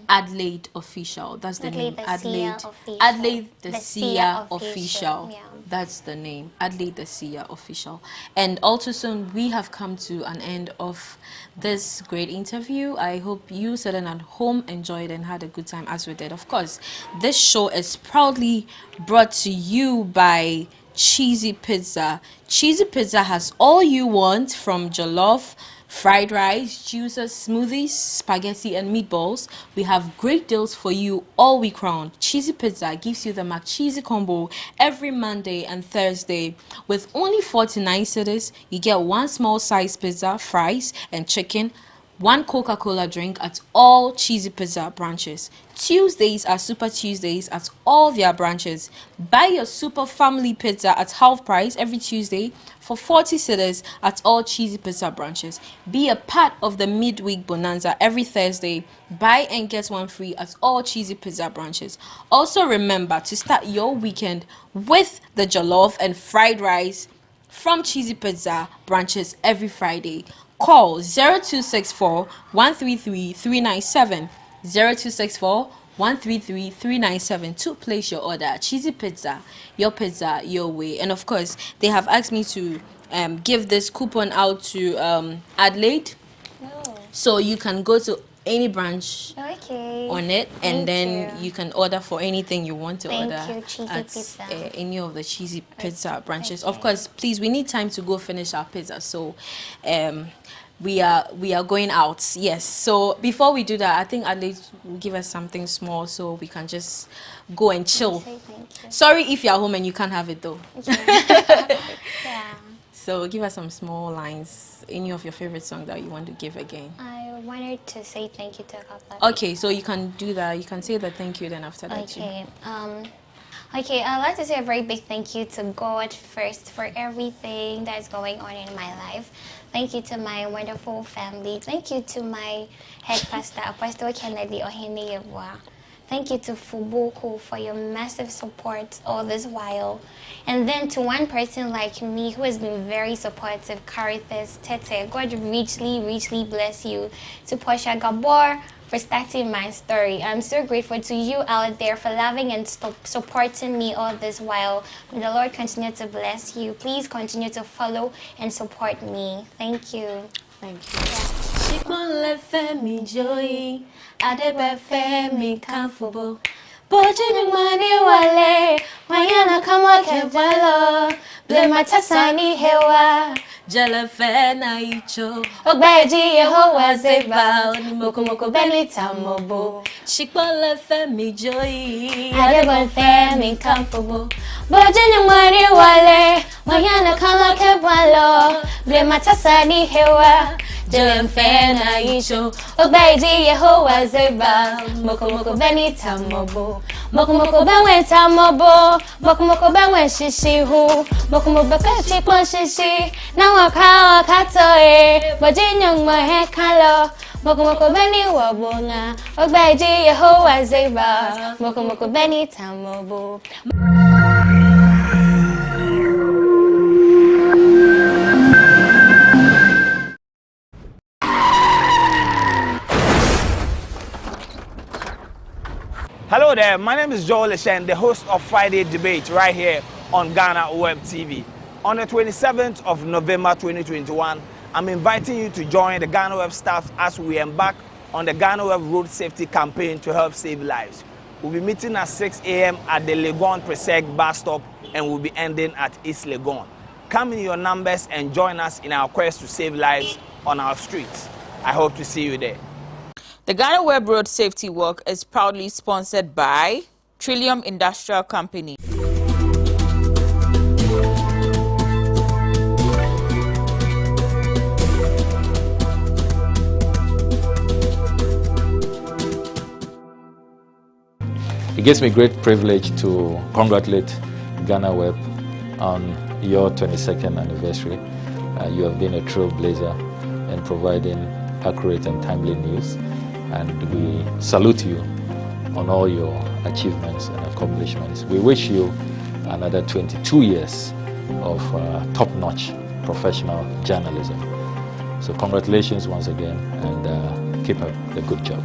Speaker 8: Adelaide Official. That's the name. Adelaide the Seer Official.
Speaker 9: Yeah.
Speaker 8: That's the name. Adelaide the Seer Official. And also soon we have come to an end of this great interview. I hope you sitting at home enjoyed and had a good time as we did. Of course, this show is proudly brought to you by Cheesy Pizza. Cheesy Pizza has all you want from jollof, fried rice, juices, smoothies, spaghetti and meatballs. We have great deals for you all week round. Cheesy Pizza gives you the McCheesy combo every Monday and Thursday. With only 49 cedis, you get one small size pizza, fries and chicken, one Coca-Cola drink at all Cheesy Pizza branches. Tuesdays are Super Tuesdays at all their branches. Buy your Super Family Pizza at half price every Tuesday for 40 cedis at all Cheesy Pizza branches. Be a part of the midweek bonanza every Thursday. Buy and get one free at all Cheesy Pizza branches. Also remember to start your weekend with the jollof and fried rice from Cheesy Pizza branches every Friday. Call 0264 133 397 0264 133 397 to place your order. Cheesy Pizza, your way. And of course, they have asked me to give this coupon out to Adelaide, so you can go to any branch on it, and then you can order for anything you want to order at any of the Cheesy Pizza branches. Of course, please, we need time to go finish our pizza, so we are going out. Yes, so before we do that, I think Adelaide will give us something small so we can just go and chill. Sorry if you're home and you can't have it though.
Speaker 9: Yeah.
Speaker 8: So give us some small lines, any of your favorite songs that you want to give again.
Speaker 9: I wanted to say thank you to Papa.
Speaker 8: Okay, so you can do that. You can say the thank you, then after that.
Speaker 9: Okay. Okay, I'd like to say a very big thank you to God first for everything that's going on in my life. Thank you to my wonderful family. Thank you to my head pastor, Apostle Kennedy Oheneyebwa. Thank you to Fuboko for your massive support all this while. And then to one person like me who has been very supportive, Caritas Tete, God richly bless you. To Portia Gabor for starting my story. I'm so grateful to you out there for loving and supporting me all this while. May the Lord continue to bless you. Please continue to follow and support me. Thank you.
Speaker 8: Thank you. Shikon Femi Joy, Adebe Femi comfortable. Bojini Mani Wale, Mayana Kama Kevalo, Blematasani Hewa. Jalafena icho Ogbeji Yehowa Zeba Moko moko beni tamobo Shikbola femi joy Adebon femi comfortable Bojini mwani wale Mayana kala kebwalo Blematasani hewa Jalafena icho Ogbeji Yehowa Zeba Moko moko beni tamobo Moko moko benwe tamobo Moko moko benwe shishihu Moko moko bekashi pon shishi Na wakawa katoe Bojinyo mwe kalo Moko moko beni wabonga Ogbeji Yehowa Zeba Moko moko beni tamobo.
Speaker 12: Hello there, my name is Joel Leshen, the host of Friday Debate right here on GhanaWeb TV. On the 27th of November 2021, I'm inviting you to join the GhanaWeb staff as we embark on the GhanaWeb Road Safety Campaign to help save lives. We'll be meeting at 6 a.m. at the Legon Preseg bus stop and we'll be ending at East Legon. Come in your numbers and join us in our quest to save lives on our streets. I hope to see you there.
Speaker 13: The GhanaWeb Road Safety Walk is proudly sponsored by Trillium Industrial Company.
Speaker 7: It gives me great privilege to congratulate GhanaWeb on your 22nd anniversary. You have been a trailblazer
Speaker 14: and providing accurate and timely news. And we salute you on all your achievements and accomplishments. We wish you another 22 years of top-notch professional journalism. So congratulations once again, and keep up the good job.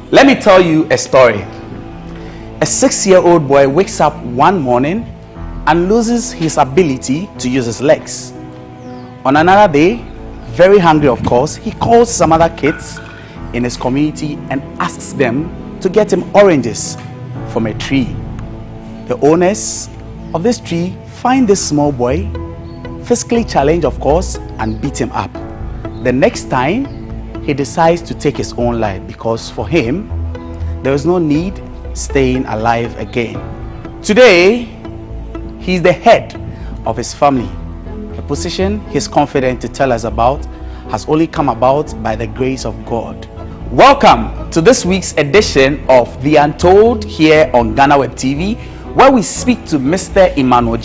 Speaker 15: Let me tell you a story. A 6-year-old boy wakes up one morning and loses his ability to use his legs. On another day, very hungry of course, he calls some other kids in his community and asks them to get him oranges from a tree. The owners of this tree find this small boy, physically challenged of course, and beat him up. The next time, he decides to take his own life because for him, there is no need staying alive again. Today, he is the head of his family. A position he's confident to tell us about has only come about by the grace of God. Welcome to this week's edition of The Untold here on GhanaWeb TV, where we speak to Mr. Emmanuel,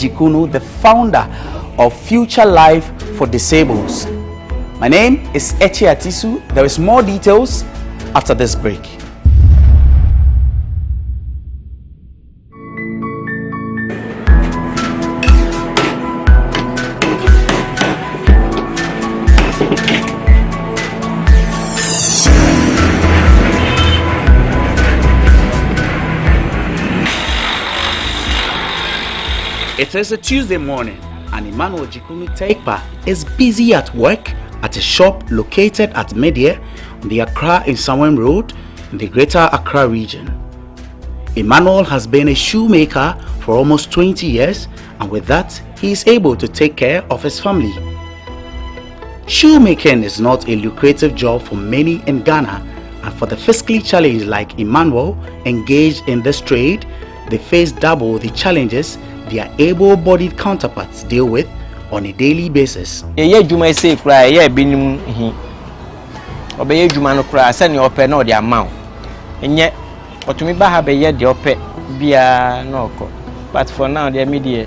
Speaker 15: the founder of Future Life for Disabled. My name is Echi Atisu. There is more details after this break. It is a Tuesday morning and Emmanuel is busy at work at a shop located at Media on the Accra Nsawam Road in the Greater Accra region. Emmanuel has been a shoemaker for almost 20 years, and with that, he is able to take care of his family. Shoemaking is not a lucrative job for many in Ghana, and for the physically challenged like Emmanuel engaged in this trade, they face double the challenges their able-bodied counterparts deal with on a daily basis.
Speaker 16: Ye juma say cry ye binim hi obeye juma no cry say ne ope na odi amount enye otumi ba ha be ye de ope bia na oko but for now the media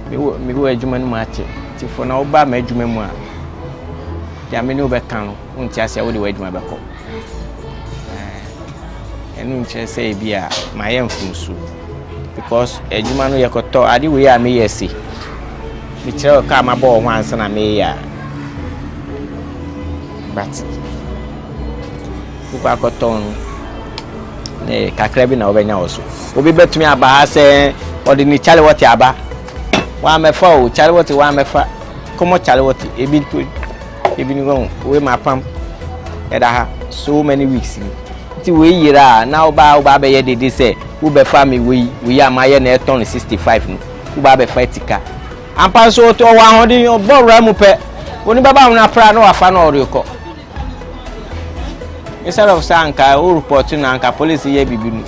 Speaker 16: me wo juma no mache ti for now ba ma juma mu a ya me ne obe kan no unti ase wo de wa juma be ko enu nche say bia ma ye mfunsu because juma no ye koto ade we ya me yesi Michel kama bo once na me ya but ukwa koton ne kakra bi na obenya oso obi betumi aba ha se odi ni chale what aba wa mefa o chale what wa mefa komo chale what ebi ni gon we mapam eda ha so many weeks ti we yira na oba be ye dede se u be fa me we ya ma ye na eton 65 no u ba be fightika ampa so to wa hodi obora mu pe oni baba na pra na wafa na orioko instead of sanka o report na anka police ye bibinu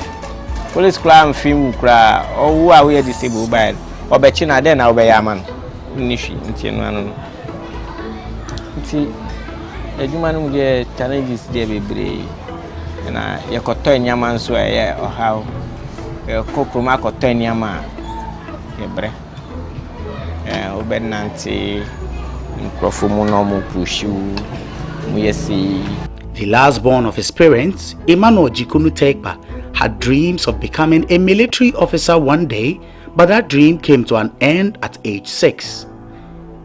Speaker 16: police crime film kra o wa we disable by obechi na den na obeya man nishi nti no anu nti ejuma no de challenges de bebre na yekoto nyama nso ye ohaw kokroma koto nyama yebre
Speaker 15: the last born of his parents, Emmanuel Jikunu Tekpa, had dreams of becoming a military officer one day, but that dream came to an end at age 6.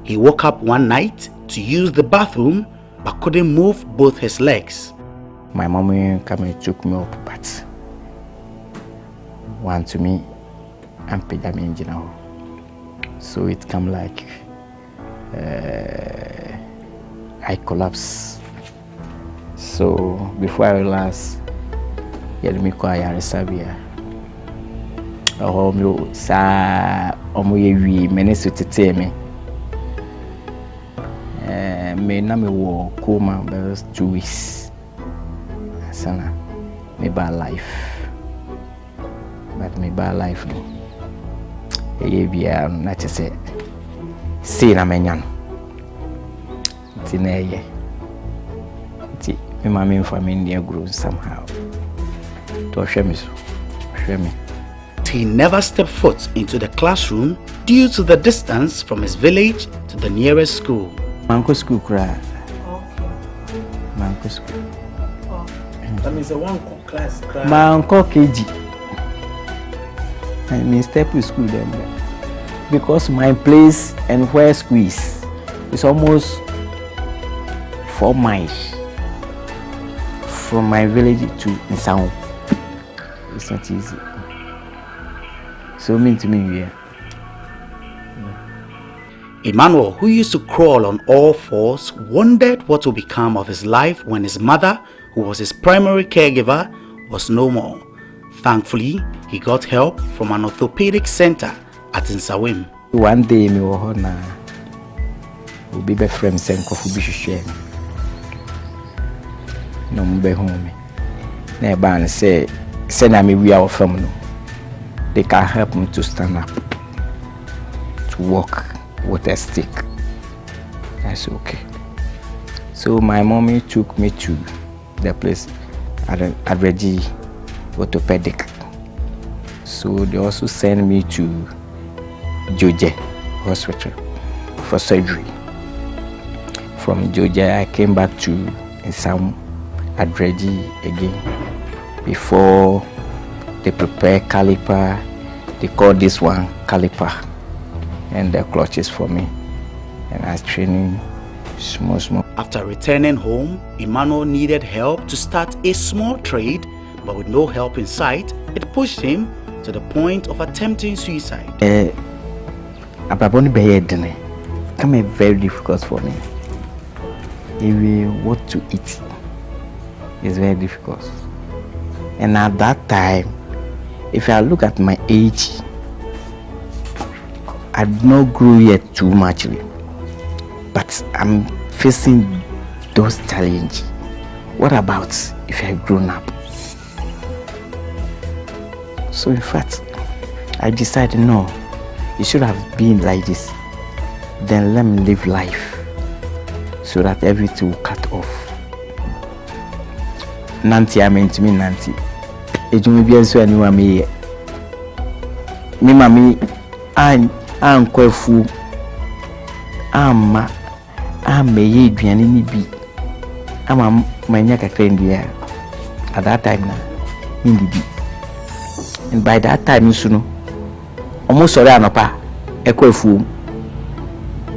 Speaker 15: He woke up one night to use the bathroom but couldn't move both his legs.
Speaker 16: My mom came and took me up, but one to me and paid me in general. So it come like I collapse. So before I realized, me cry Sabia. Oh, me sa omoyewi menesu tete me. Me na me wo coma 2 weeks. answer me bad life. But me bad life no. Not to say see na menyan. Tineye. Ti me mama from India grew somehow. To show me.
Speaker 15: He never stepped foot into the classroom due to the distance from his village to the nearest school.
Speaker 16: Manko school cry. Manko school.
Speaker 15: That means a one class cry.
Speaker 16: Manko KG. I mean step to school then. Because my place and where school is almost 4 miles from my village to Nsao. It's not easy. So mean to me, yeah.
Speaker 15: Emmanuel, who used to crawl on all fours, wondered what would become of his life when his mother, who was his primary caregiver, was no more. Thankfully, he got help from an orthopedic center at Nsawim.
Speaker 16: One day, me will be best friends and coffee be sharing. No be home. Never say me we are from no. They can help me to stand up, to walk with a stick. That's okay. So my mommy took me to the place at Adelaide orthopedic. So they also sent me to Georgia hospital for surgery. From Georgia, I came back to some Adelaide again. Before they prepare caliper, they call this one caliper, and the clutches for me. And I was training small.
Speaker 15: After returning home, Emmanuel needed help to start a small trade, but with no help in sight, it pushed him to the point of attempting suicide.
Speaker 16: Ababoni beyedene come very difficult for me. Even what to eat is very difficult. And at that time, if I look at my age, I did not grow yet too much, but I'm facing those challenges. What about if I grown up? So in fact, I decided no, it should have been like this. Then let me live life so that everything will cut off. Nanti I meant to me Nanti. It will be so anyone me. Me mami I'm quite full. I'm me Adrian ni bi. I'm my nyaka trendia. At that time na in the bi. And by that time you know almost sorry anopa e quite full.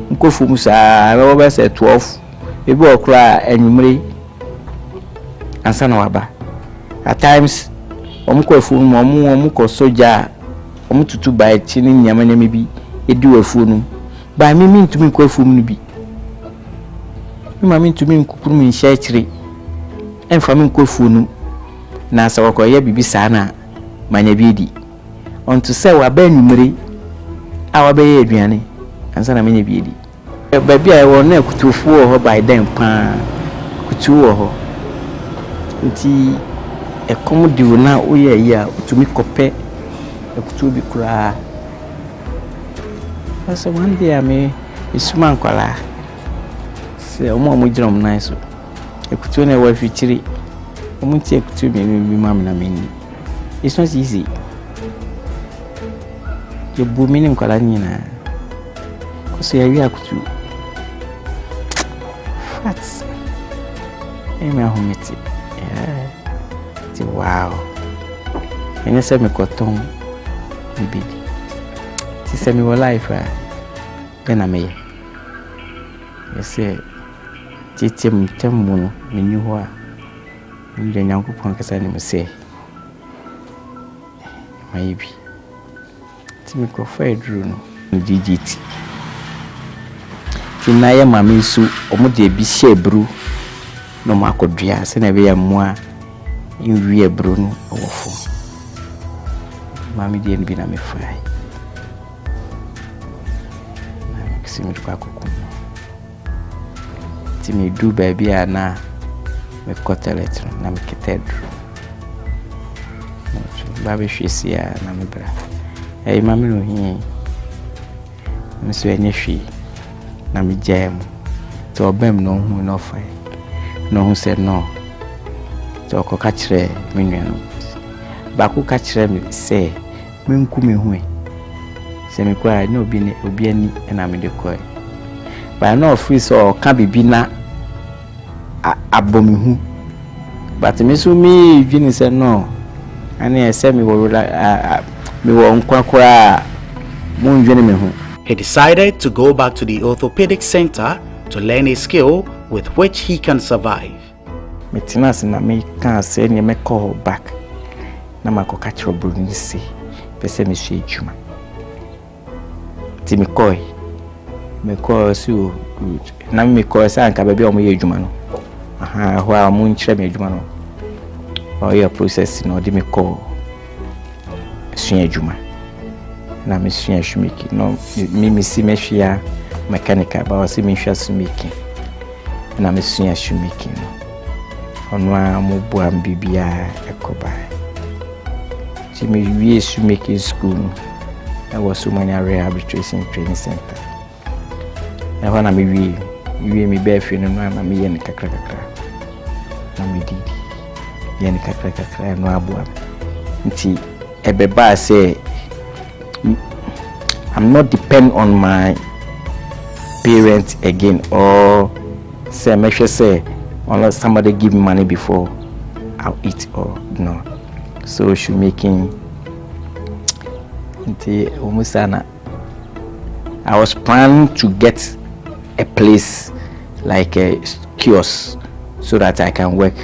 Speaker 16: Nkofu musa I say 12. Ebi okra enyumre ansa na waba. At times omukwefu omuko soja omututu ba chini nyama nyama bi edi wefu no ba me ntumi kwefu mu bi me ntumi nkukuru mu nhya chire emfa me kwefu no na sa wakoye bibi saa na manya bi edi onto say waba enyumre a waba ye aduane ansa na manya bi edi ba bia wo na kutufu ho by then pa kutu ho nti e komo diwo na oye ya utumi kope e kutu bi kura asa one day me isuma nkwala se omo amugira mo nice e kutu na wa fichiri omo ti e kutu bi mam na meni. It's not easy. You bu mini nkwala nyina ko se ya wi akutu fat eme ahometi. Wow. And you say me cotton baby. She say me life then I may. You say teaching temu me knew what me the Nyankopon kasa ni me say maybe ti me ko fa edru no DGT tinaya mama su omo de bi shebru no makodua se na be ya moa in we Bruno awful. Mammy didn't be na me fry. See me to Timmy do baby na me kotelet na me ketedro babe hwesia na me bra mami no hi me so enye hwe na me jam to obem no hu no fai no hu se no to ko ka kire me nuano ba ko ka kire me se me nku me hu se me kwa na obi ani na me de ko ba na free so ka bibi na abomi hu but me so me dwini se no ani ese me wo me wo nkwa mun dwini me hu.
Speaker 15: He decided to go back to the orthopedic center to learn a skill with which he can survive.
Speaker 16: Metinas na me kan se ni me call back na makoka chiro bruni se pese me hwe adwuma ti me call so na me call sa anka ba bia o mo ye adwuma no ho a mo nkyere me adwuma no o ye process no di me call hwe adwuma na me hwe shumiki no me si me hwe mechanical ba o si me hwe shumiki na me hwe shumiki no ono a mo bo am bibia ekoba ti me wie shumiki school no I was Sumania Rehabilitation Training Center. I want to be me bear no na me yen kakra na me didi yen kakra no aboa nti ebeba say I'm not depend on my parents again or say make sure say unless somebody give me money before I'll eat or no. So she making I was planning to get a place like a kiosk so that I can work.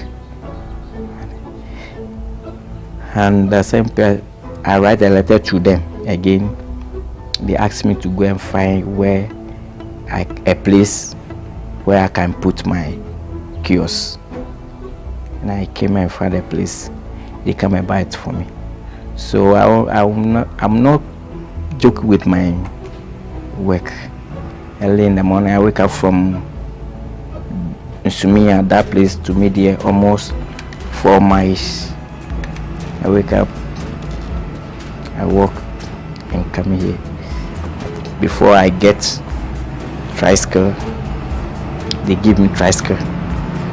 Speaker 16: And the same period, I write a letter to them again. They asked me to go and find a place where I can put my kiosk. And I came and found a place. They come and buy it for me. So I'm not joking with my work. Early in the morning, I wake up from Sumia, that place to Media, almost 4 miles. I wake up, I walk and come here. Before I get tricycle, they give me tricycle.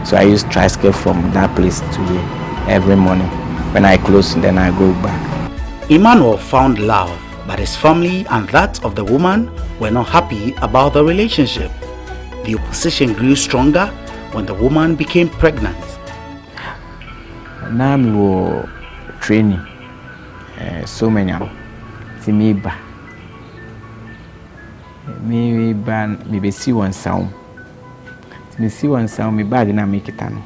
Speaker 16: So I use tricycle from that place to here every morning. When I close, then I go back.
Speaker 15: Emmanuel found love, but his family and that of the woman were not happy about the relationship. The opposition grew stronger when the woman became pregnant.
Speaker 16: Now we were training so many me be see one sound. Me see one sound me bag na make it an.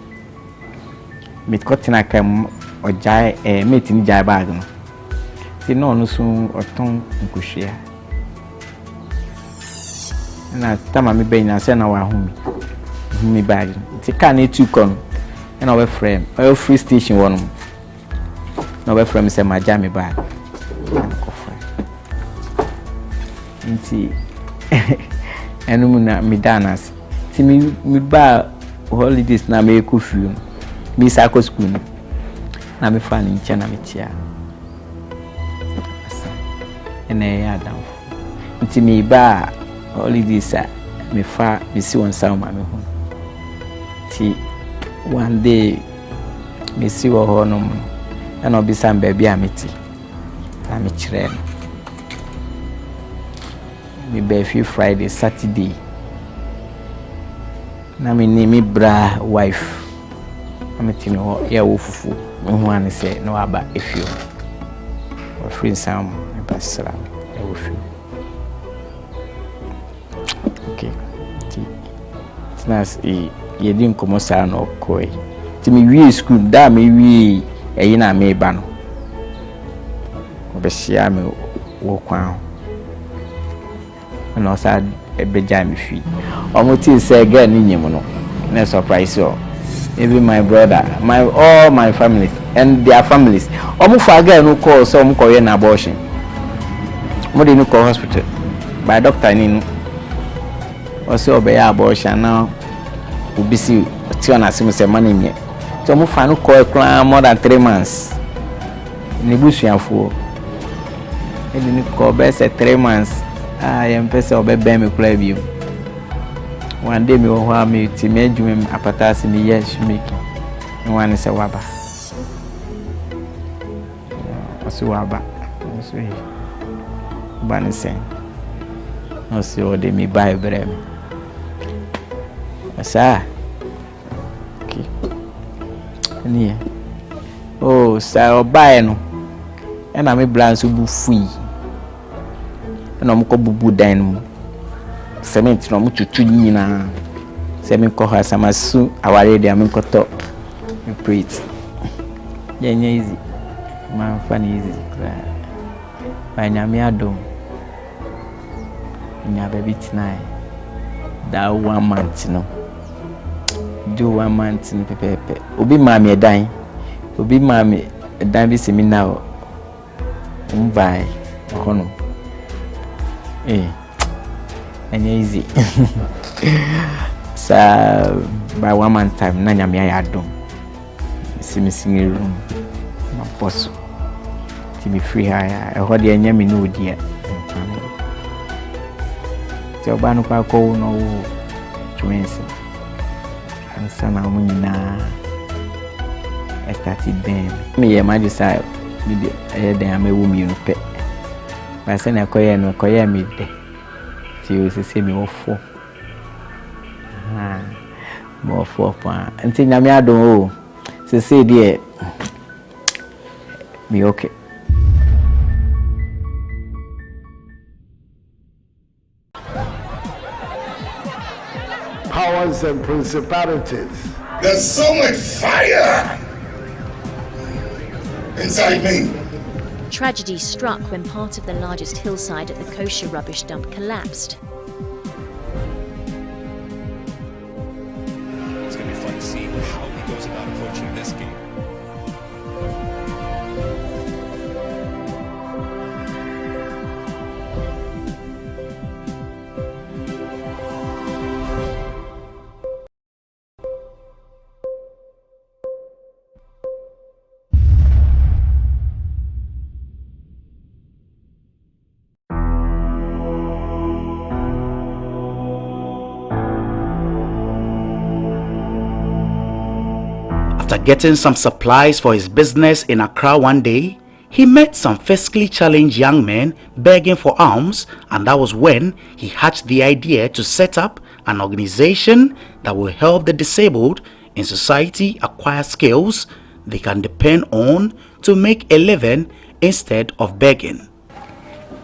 Speaker 16: Me cut in a cam or jai mate in jai bag no. No soon or tongue nkushia. Na tama me be na say na wa humi me bag. Ti can e 2 con. Na we frame. O free station one. Na we frame say ma jam me bag. Nti enu na me danas. Ti me ba holidays na me ku fiu. Me sa ko school. Na me fa ni nche na me tia. And I down. Until me ba holidays me see one sound my home. Ti one day me see what honum and I'll be some baby amity. I'm a children. Me be few Friday, Saturday. Na me name me bra wife. I'm a tino ya wufufu. Me one say no aba if you. Or free some. Okay. Tinas ye din komo sa na okoi. Ti mi wi school da mi wi eyi na me ba no. Obehia me wo kwan. Na osa ebeja mi fi. Omo ti say girl ni nyim no. Na surprise you. Even my brother, all my families and their families. Omo fa girl no call so omo koye na abortion. Mo dey no call hospital by doctor ni also obey abortion now obisi ti on asim say money me So mo fa no call more than 3 months. Ni busuafo. E ni call be say 3 months. Yam pese obebe me kula biom. One day me wo ho am ti me adwuma apatase me yes make. No one say waba. Aso waba. So he. Bani say. No see o de me buy Ibrahim. Asa. Okay. Ni. Oh, sa buy no. E na me blanso bu fui. E na mo ko bubu dan mu. Cement no mo tutu nyina. Se me ko ha samasu aware de am ko to. Me preach. Yenye easy. Man fan easy. Ba nyame adom. Nya baby tonight. That 1 month no. Do 1 month no pepepe. Obi mami edan. Obi mami edan bi seminar. Mbai. Kono. Anya easy. Sa by 1 month time na nyame ayadom. Simi room. Ma poso. Ti be free hire. E ho de anya me no dia. Ti oba no kwa ko no twins. Ansa na mo nyina. I started them. Me ye ma decide me de dem amewu mi no pe. Ba se na koye no koye mi de. Ti o se mi ofo. Mo ofo pa. Nti nyame adon o. Se de me okay.
Speaker 3: Powers and principalities.
Speaker 4: There's so much fire inside me.
Speaker 5: Tragedy struck when part of the largest hillside at the kosher rubbish dump collapsed.
Speaker 6: It's going to be fun to see how he goes about approaching this game.
Speaker 15: After getting some supplies for his business in Accra one day, he met some physically challenged young men begging for alms, and that was when he hatched the idea to set up an organization that will help the disabled in society acquire skills they can depend on to make a living instead of begging.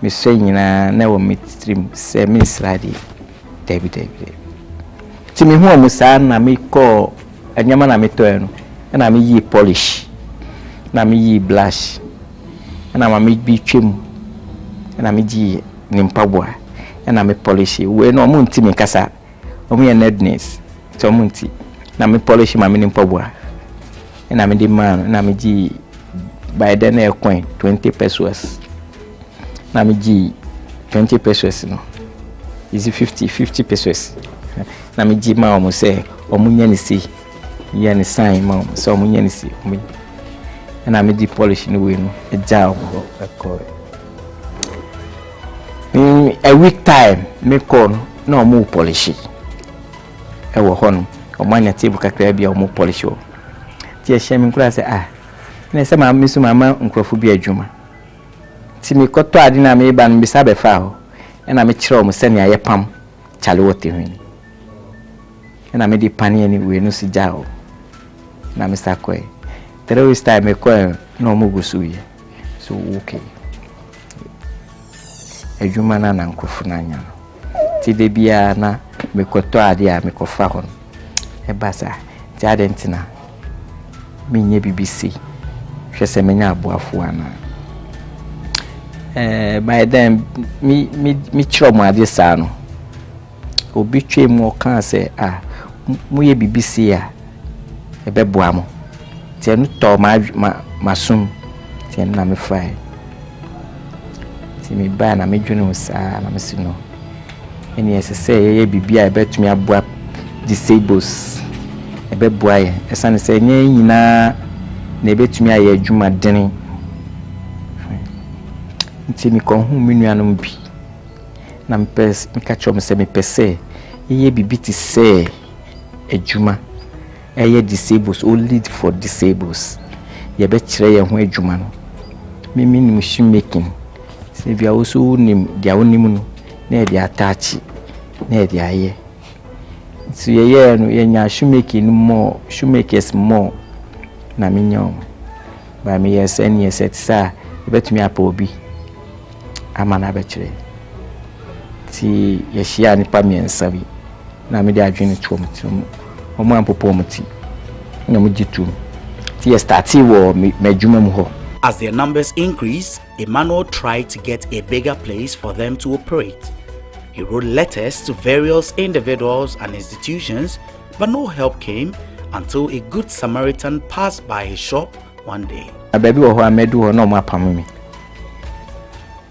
Speaker 16: Missenyina na wo mitrim se ministradi David. Ti me hu musa na me ko anyama na me to eno. Na me yi polish. Na me yi blush. Na me bi twem. Na me gi nimpaboa. Na me polish. We no mo nti me kasa. O me nedness. So mo nti. Na me polish ma me nimpaboa. Na me di man na me gi by then e coin 20 pesos. Na me gi 20 pesos no. Is 50 pesos. Na me gi ma o mo say o mo nya ni si. Yani sign mom so mo nya ni si. Na me di polish ni we no. E ja o ko. A week time me call no mo polish. E wo hon o manya table kakra bia o mo polish o. Ti e hye me kura say na se ma misu mama nkrofo bi adwuma. Ti me koto ade na me ba no bi sa be fa ho. E na me kire o mo se ne aye pam chale wote hwini. E na me di pani ni we no si ja o. Na me sakwe. 3 weeks time me ko no mo gusuye. So okay. Adwuma na nkrofo na anya. Ti de bia na me koto ade a me kofa ho. E basa ti adentina. Minye BBC. Hwese menya aboafo ana. By then mi chiro mo ade sa no. Obi twe mu kan se mu ye BBC a ebeboa mo. Ti enu to masum. Ti enu na me fai. Ti mi ba na me dwunu sa na me sino. Eni ese se ye bibia ebetumi aboa disables. ɛbɛboa yɛ ɛsane sɛ nyɛ nyinaa na ɛbɛtumi ayɛ adwuma dene nti mekɔhu me nuanom bi na meka kyerɛ m sɛ mepɛ sɛ ɛyɛ bibi te sɛ adwuma ɛyɛ disables only for disables yɛbɛkyerɛ yɛn ho adwuma no mimi nim shoemaking sɛ bia wo so nim dia wonim no na yɛde ataakye na yɛde ayɛ nti yɛyɛ no yɛnya shoemaking more shoemakers more na menya ba me yɛ sɛ ne yɛ sɛ tsa yɛbɛtumi apa obi ama na bɛkyerɛ ti yɛhyia nipa miɛnsa bi na me de adwene to mu ti omo ampopo mu ti na mu gitu ti yɛ starti wɔ madwuma mu hɔ.
Speaker 15: As their numbers increased, Emmanuel tried to get a bigger place for them to operate. He wrote letters to various individuals and institutions, but no help came until a good Samaritan passed by his shop one day.
Speaker 16: Baby oho amedu ho no mapam me.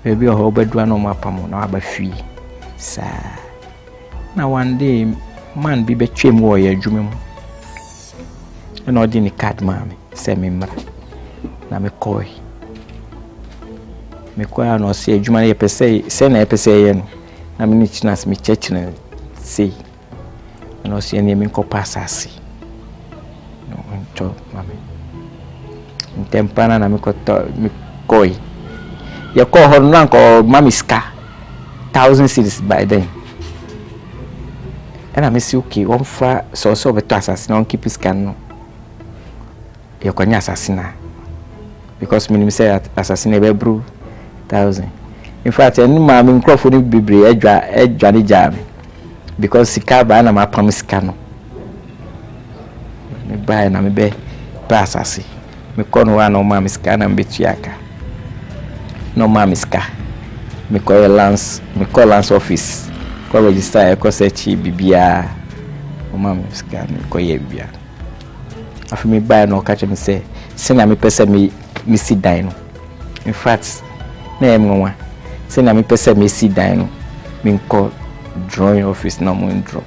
Speaker 16: Baby oho bedu no mapam na aba fi. Sa. Na one day man bi betwem wo ye adwuma mu. Na odi ni card ma me, se me mra. Na me koi. Me kwa no se adwuma ye pese, se na pese ye no. Na me ni chinas me church na sei. Na se ne me nkopa asase. No nto mame. Ntempana na me koi. Ye ko ho no anko mamiska 1,000 cedis by then. And I miss okay, one for so beto assassin on keep his can no. You can assassin because minimum say assassin every 1,000. In fact, any man in Crawford be edge jam because sika ba na ma promise can me buy na me be assassin. Me kon one no ma miska na mbetiaka. No ma miska. Me call Lance office. Ko register e ko search bibia o ma me scan ko ye bibia afi me buy no catch me say na me pese me si dan no in fact na em nwa say na me pese me si dan no me call drawing office na mo draw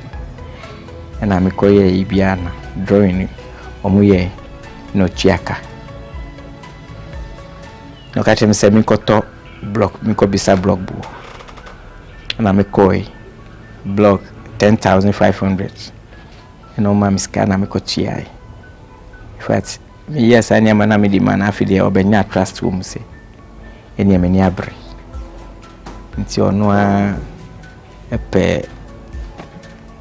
Speaker 16: na me ko ye bibia na drawing o mo ye no chiaka no catch me say me ko to block me ko bisa block bu na me ko block 10,500 and on my scan na me ko chia in fact yes anya mana me di mana afide obenya trust wo mu se eni me ni abre nti ono a epe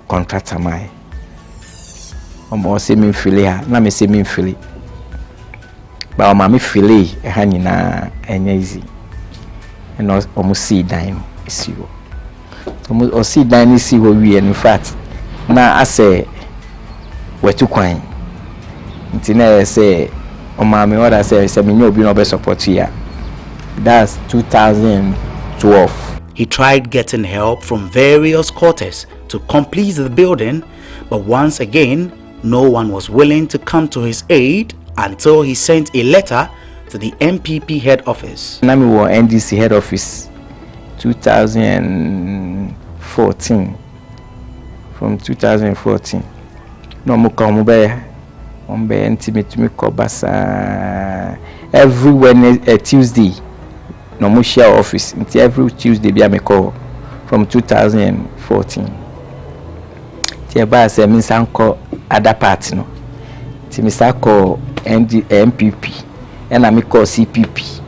Speaker 16: contractor mai omo se me fili ha na me se me fili ba o ma me fili e ha nyina enya easy and omo see dime isiwo o see dine see wo we in fact na ase wetu kwan nti na say o ma me order say me nyo obi no be support here. That's 2012.
Speaker 15: He tried getting help from various quarters to complete the building, but once again no one was willing to come to his aid until he sent a letter to the MPP head office.
Speaker 16: Na me wo NDC head office 2014. From 2014 no mo come be on be intimate me ko basa every Wednesday Tuesday no mo share office until every Tuesday be me call from 2014 tie ba say me san ko other party no ti me sa ko MPP and me call CPP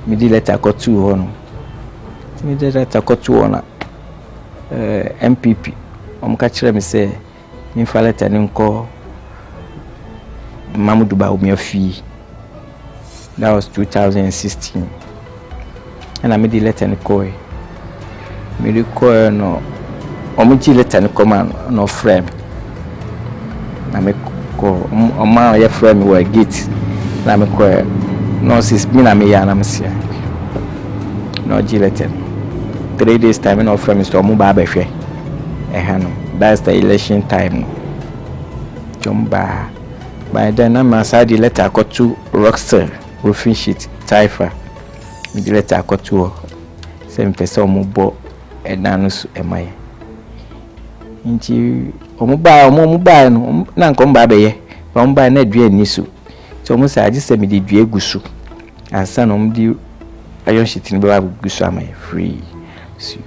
Speaker 16: me di letter ko 2 ho no ti me di letter ko 2 ho na MPP omka kire me say me fa letter ni nko Mamudu ba omiafi. That was 2016 and I made the letter ni ko me di ko no omuji letter ni ko man no frame na me ko o ma ya frame we gate na me ko no sis me na me ya na me sia no ji letter 3 days time no frame so mu ba ba hwe that's the election time jomba by then I'm aside the letter got to Rockstar roofing sheet Taifa the letter got to same person mu bo enanus emai Inti omuba no na nkomba beye. Omba na dua ni so. So mo say agise me de dua gusu. Ansa no mdi ayon shitin be gusu am free. So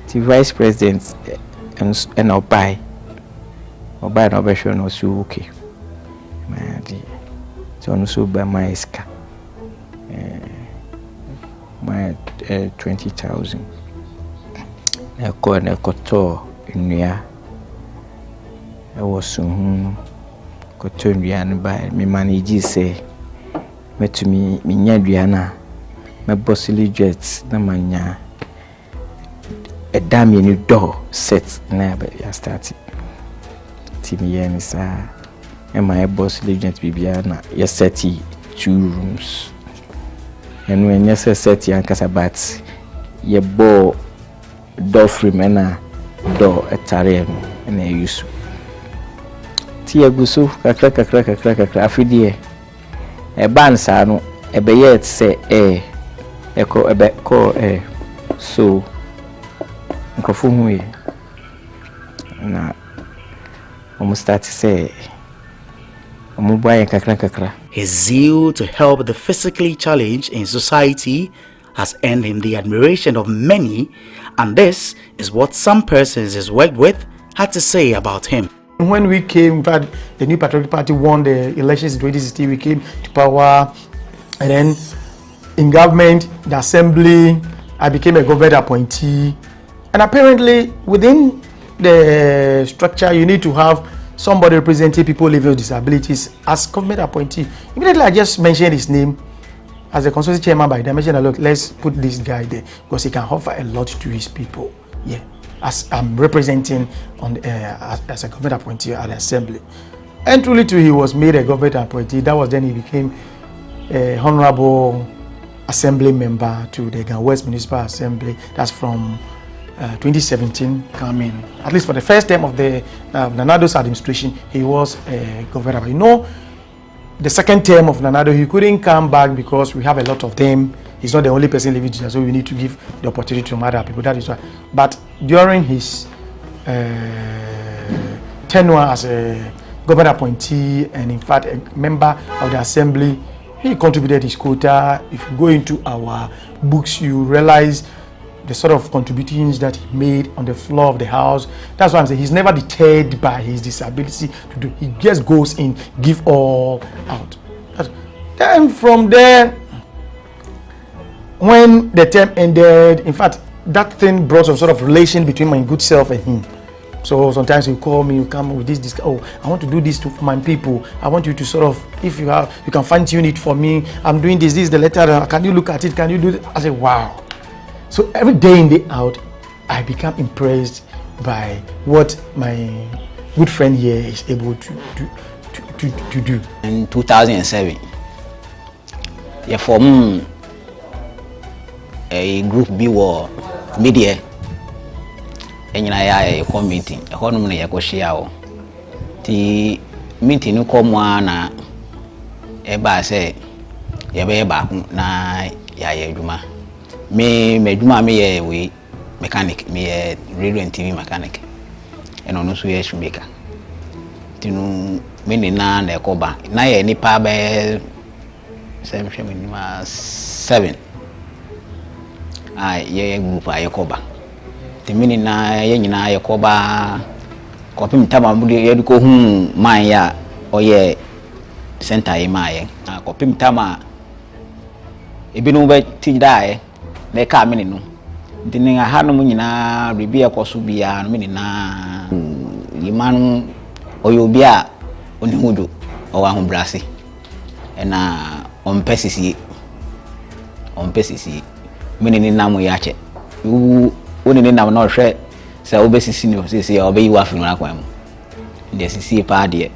Speaker 16: the vice president and obai no be sure no so okay. Man di. So no so by my iska. My 20,000. Na koto nnua. I was koto nnua by me manage say me to me nya duana me bossily jet na manya a damn new door set na be ya start team yen sa and my bossily jet bibia na ya set 2 rooms and when you set yan kasabat ye bo door frame na door etare na use tia gusu kakra afidie e ban sa no e be yet say eko ebe ko so nkofu hu na almost start to say
Speaker 15: his zeal to help the physically challenged in society has earned him the admiration of many, and this is what some persons he's worked with had to say about him.
Speaker 17: When we came, the New Patriotic Party won the elections in 2016, we came to power, and then in government, the assembly, I became a government appointee, and apparently within the structure, you need to have somebody representing people living with disabilities as government appointee. Immediately, I just mentioned his name as a consulting chairman by dimension. Look, let's put this guy there because he can offer a lot to his people. Yeah. As I'm representing on as a government appointee at the assembly, and truly too, he was made a government appointee. That was then he became a honorable assembly member to the West Municipal Assembly. That's from 2017 coming. At least for the first term of the Nanado's administration, he was a governor. You know, the second term of Nanado, he couldn't come back because we have a lot of them. He's not the only person living there, so we need to give the opportunity to other people. That is why. But during his tenure as a government appointee and in fact a member of the assembly, he contributed his quota. If you go into our books, you realize the sort of contributions that he made on the floor of the house. That's why I'm saying he's never deterred by his disability to do. He just goes in, give all out. Then from there, when the term ended, in fact, that thing brought some sort of relation between my good self and him. So sometimes he call me, you come with this. Oh, I want to do this for my people. I want you to sort of, if you have, you can fine tune it for me. I'm doing this. This is the letter. Can you look at it? Can you do it? I say, wow. So every day in, day out, I become impressed by what my good friend here is able to do.
Speaker 16: In 2007, you formed a group B war media, and you know a meeting. A whole number of share. The meeting you come one eba say you be back na ya juma. Me juma me we mechanic, me radio and TV mechanic, and on also a shoemaker. Tinu me ni na ekoba na ye nipa be 7 ye group ayekoba temini na ye nyina ayekoba kopim tama mu ye duko hu man ya oye center ye maye kopim tama ebinu be tidai na ka mini no dini ha no mu nyina bibi ekoso bia no mini na limanu oyobi a onihudo owa hu brase na ompesisi mini ni namu yache woni ni nam na ohwe se obesisi ni sisi obeyi wa finu akwan mu de sisi pa de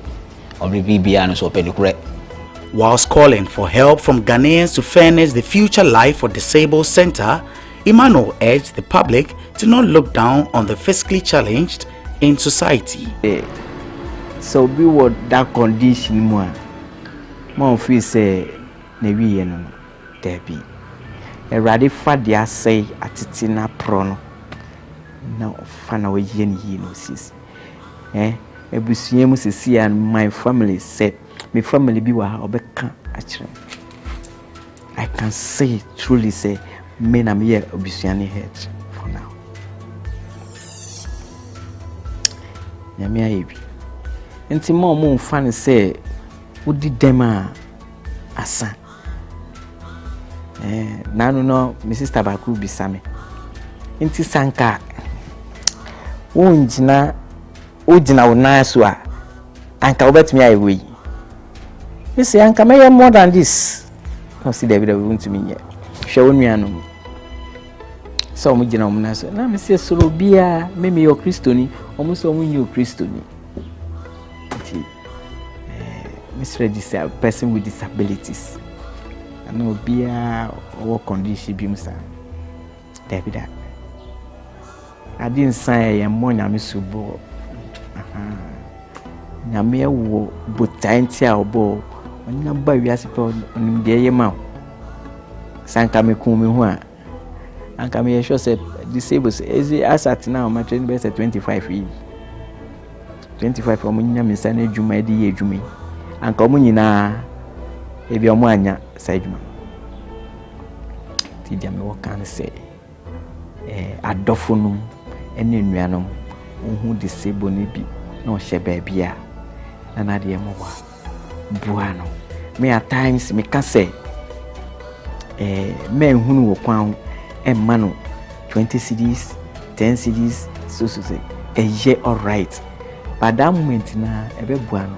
Speaker 16: obibia no so pedikure.
Speaker 15: Whilst calling for help from Ghanaians to furnish the future life for disabled center, Emmanuel urged the public to not look down on the physically challenged in society.
Speaker 16: So be what that condition more feel say nebi ye no debi erade fa dia say atitina pro no na fana we yen yi no sis ebusua mu sisi and my family said my family bi wa obeka akire I can say truly say me na me ebusua ne head for now nyame ayebi enti mo fan say udi dem a asa nanu no my sister baku bisame enti sanka ujina unaso a anka obetumi ayewe me say anka me more than this no see David we want to me hwe wonuanu so mo gina omunaso na me say soro bia me yo kristoni omo so omo nyo kristoni enti Mr. Disable person with disabilities no bia or condition bi musa David I didn't say I'm more than subo. Nyame wo botanti a obo onyamba wiase pe onim de yema sanka me kun me ho a anka me sure say disabled as at now my training base 25 years 25 omo nya me sana adwuma de ye adwuma anka omo nyina ebi omo anya sa adwuma ti dia me wo kan say adofo ene nuanom ohu disabled ne bi na o hye baabia na de mo wa buano me at times me can say men hunu wo kwan emma no 20 cedis 10 cedis so say ye all right but that moment na ebe buano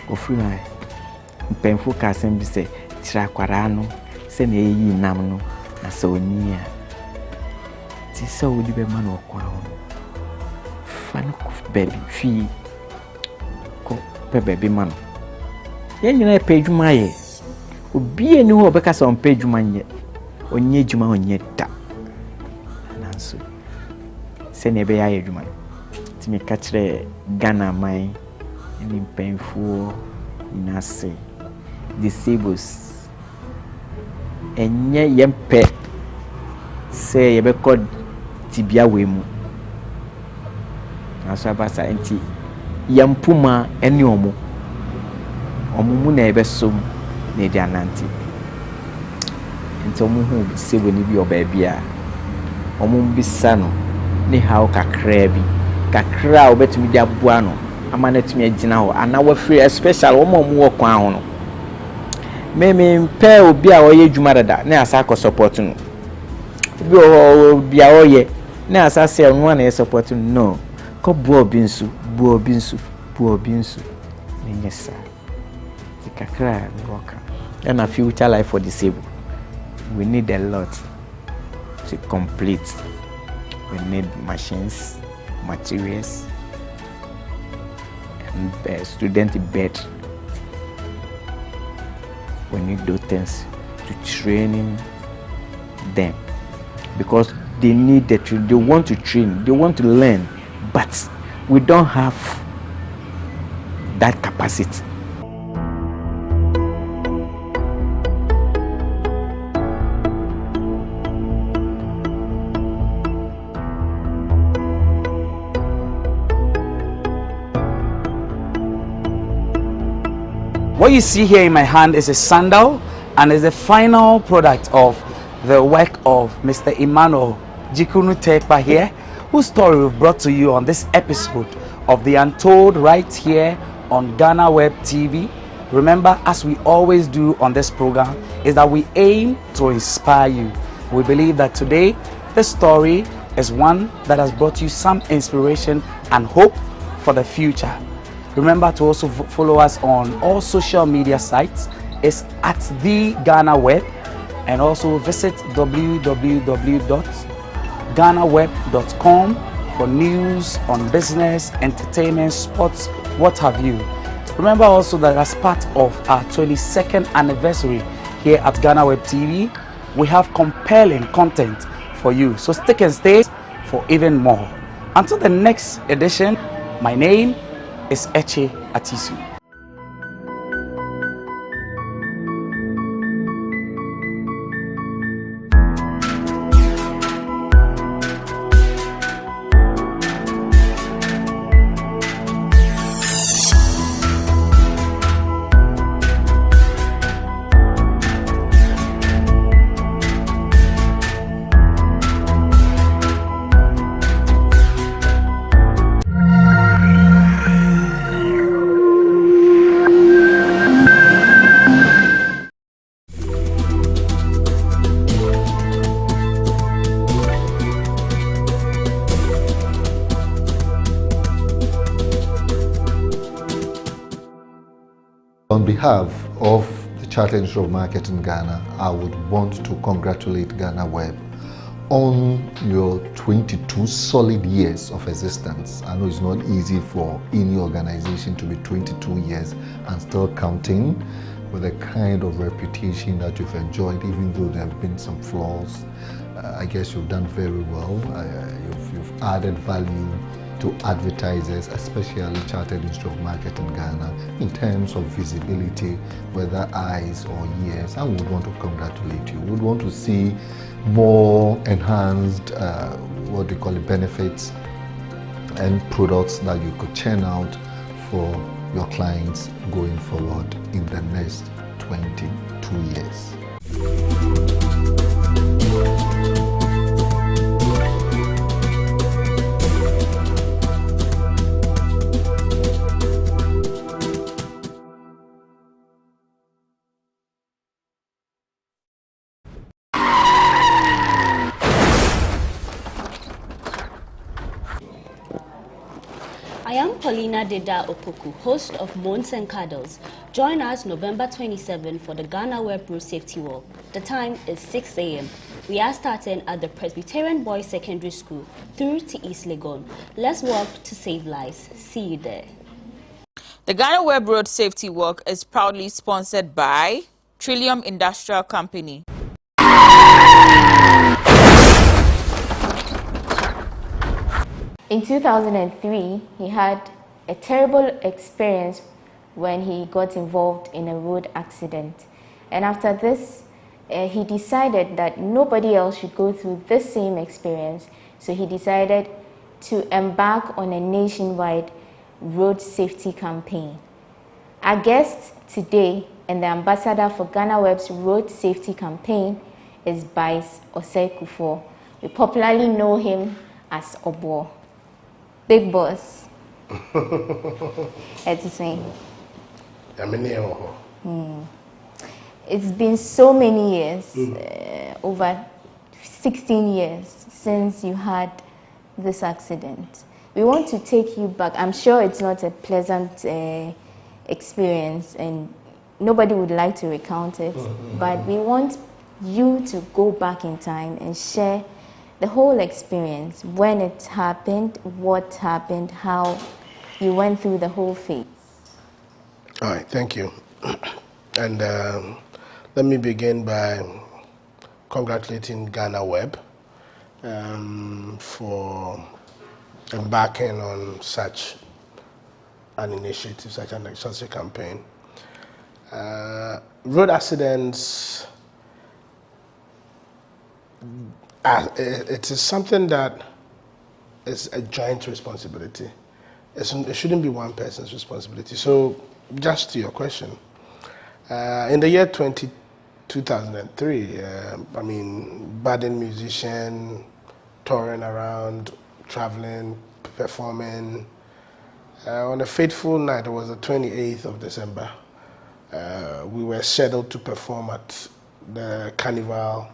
Speaker 16: ofri na mpemfo ka sem bi say tira kwara no se na eyi nam no na so nia ti so wodi be man wo kwan fan ko baby fi ko baby man yen nyina pejuma ye obi eni ho beka so pejuma nye onye juma onye da nanso se ne be ya yeduma ti me ka kire Ghana mai eni penfuo inase disables enye yempe se yebe kod tibia wemu aso abasa enti yampuma eni omo mu na ebe som na di ananti enti omo hu se woni bi obabia omo mbisa no ni how kakra obetumi di aboa no ama na tumi agina ho ana wa free especially omo wo kwan ho no me mpe obi a oye dwuma dada na asa ko support no bi a oye na asa se no na support no ko buo binsu nyesa kakra work and a future life for disabled we need a lot to complete. We need machines, materials, and student bed. We need those things to training them because they need the they want to train, they want to learn, but we don't have that capacity.
Speaker 15: What you see here in my hand is a sandal and is the final product of the work of Mr. Emmanuel Tekpa here, whose story we've brought to you on this episode of The Untold right here on GhanaWeb TV. Remember, as we always do on this program, is that we aim to inspire you. We believe that today, this story is one that has brought you some inspiration and hope for the future. Remember to also follow us on all social media sites. It's at The GhanaWeb, and also visit www.ghanaweb.com for news on business, entertainment, sports, what have you. Remember also that as part of our 22nd anniversary here at GhanaWeb TV, we have compelling content for you. So stick and stay for even more. Until the next edition, my name is Eche Atisu.
Speaker 18: On behalf of the Chartered Institute of Marketing in Ghana, I would want to congratulate GhanaWeb on your 22 solid years of existence. I know it's not easy for any organization to be 22 years and still counting, with the kind of reputation that you've enjoyed, even though there have been some flaws. I guess you've done very well. You've added value to advertisers, especially Chartered Institute of Marketing in Ghana, in terms of visibility, whether eyes or ears. And we would want to congratulate you. We would want to see more enhanced, what do you call it, benefits and products that you could churn out for your clients going forward in the next 22 years.
Speaker 19: I am Paulina Deda Opoku, host of Moans and Cuddles. Join us November 27 for the GhanaWeb Road Safety Walk. The time is 6 a.m. We are starting at the Presbyterian Boys Secondary School through to East Legon. Let's walk to save lives. See you there.
Speaker 13: The GhanaWeb Road Safety Walk is proudly sponsored by Trillium Industrial Company.
Speaker 2: In 2003, he had a terrible experience when he got involved in a road accident. And after this, he decided that nobody else should go through this same experience. So he decided to embark on a nationwide road safety campaign. Our guest today and the ambassador for GhanaWeb's road safety campaign is Vice Osei Kufuor. We popularly know him as Obo. Big boss. It's me. It's been so many years, over 16 years since you had this accident. We want to take you back. I'm sure it's not a pleasant experience and nobody would like to recount it, but we want you to go back in time and share the whole experience, when it happened, what happened, how you went through the whole phase.
Speaker 3: All right, thank you. And let me begin by congratulating GhanaWeb for embarking on such an initiative, such a campaign. Road accidents, it is something that is a joint responsibility. It shouldn't be one person's responsibility. So, just to your question, in the year 2003, I mean, budding musician, touring around, traveling, performing. On a fateful night, it was the 28th of December, we were scheduled to perform at the carnival,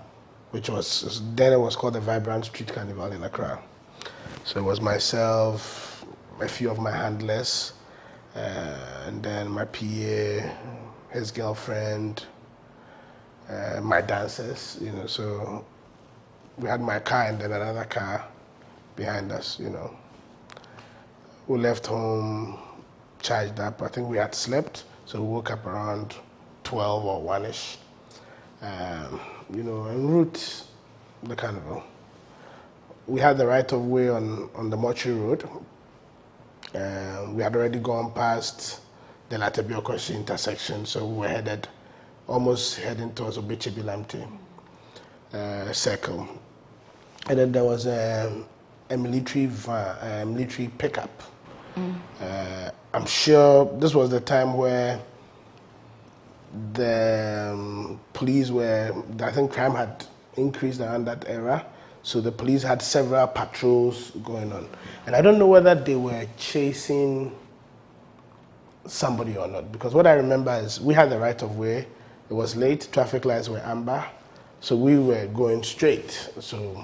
Speaker 3: which was, then it was called the Vibrant Street Carnival in Accra. So it was myself, a few of my handlers, and then my PA, his girlfriend, my dancers, you know. So we had my car and then another car behind us, you know. We left home, charged up. I think we had slept, so we woke up around 12 or 1-ish. You know, en route, the carnival. We had the right of way on the Mortuary Road. We had already gone past the Latebiokoshi intersection, so we were almost heading towards Obechebilamte circle. And then there was a military van, a military pickup. I'm sure this was the time where the police were, I think crime had increased around that era, so the police had several patrols going on. And I don't know whether they were chasing somebody or not, because what I remember is we had the right of way, it was late, traffic lights were amber, so we were going straight. So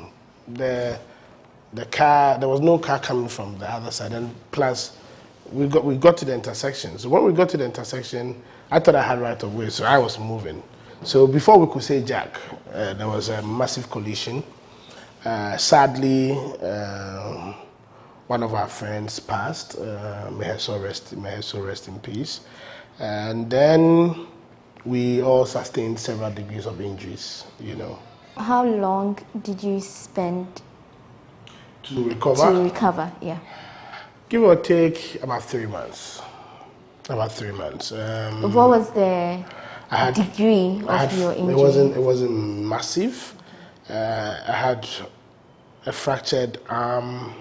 Speaker 3: the car, there was no car coming from the other side, and plus we got to the intersection. So when we got to the intersection, I thought I had right of way, so I was moving. So before we could say jack, there was a massive collision. Sadly, one of our friends passed. May her soul rest in peace. And then we all sustained several degrees of injuries, you know.
Speaker 2: How long did you spend
Speaker 3: to recover?
Speaker 2: To recover, yeah.
Speaker 3: Give or take about 3 months. About 3 months.
Speaker 2: What was the degree of your injury?
Speaker 3: It wasn't massive. I had a fractured arm.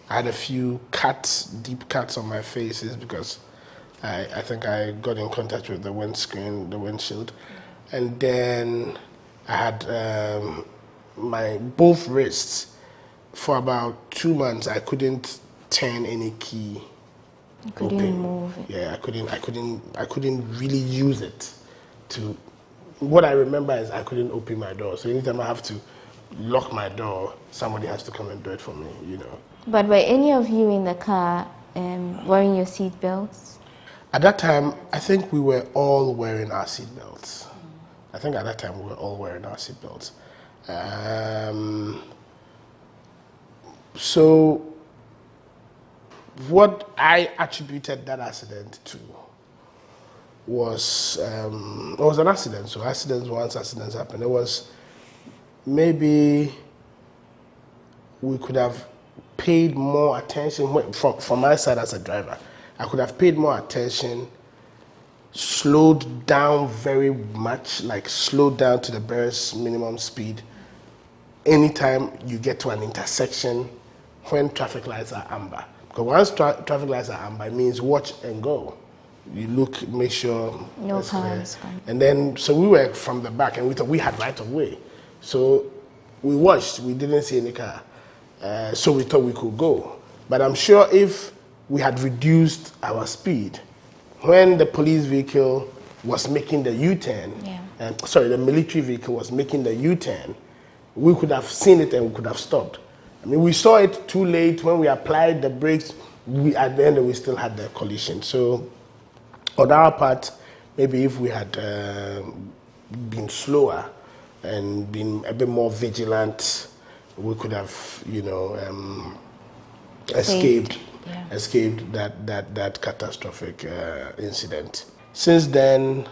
Speaker 3: I had a few cuts, deep cuts on my faces because I think I got in contact with the windscreen, the windshield. And then I had my both wrists for about 2 months. I couldn't turn any key.
Speaker 2: You couldn't move it.
Speaker 3: Yeah, I couldn't really use it to. What I remember is I couldn't open my door. So anytime I have to lock my door, somebody has to come and do it for me, you know.
Speaker 2: But were any of you in the car wearing your seat belts?
Speaker 3: At that time, I think we were all wearing our seat belts. I think at that time we were all wearing our seat belts. So what I attributed that accident to was it was an accident. So once accidents happen, it was maybe we could have paid more attention from my side as a driver. I could have paid more attention, slowed down very much, like slowed down to the barest minimum speed. Anytime you get to an intersection when traffic lights are amber. Because once traffic lights are amber, it means watch and go. You look, make sure
Speaker 2: no cars.
Speaker 3: And then, so we were from the back and we thought we had right of way. So we watched, we didn't see any car. So we thought we could go. But I'm sure if we had reduced our speed, when the police vehicle was making the U-turn, the military vehicle was making the U-turn, we could have seen it and we could have stopped. I mean, we saw it too late when we applied the brakes. At the end, we still had the collision. So on our part, maybe if we had been slower and been a bit more vigilant, we could have, you know, escaped that catastrophic incident. Since then,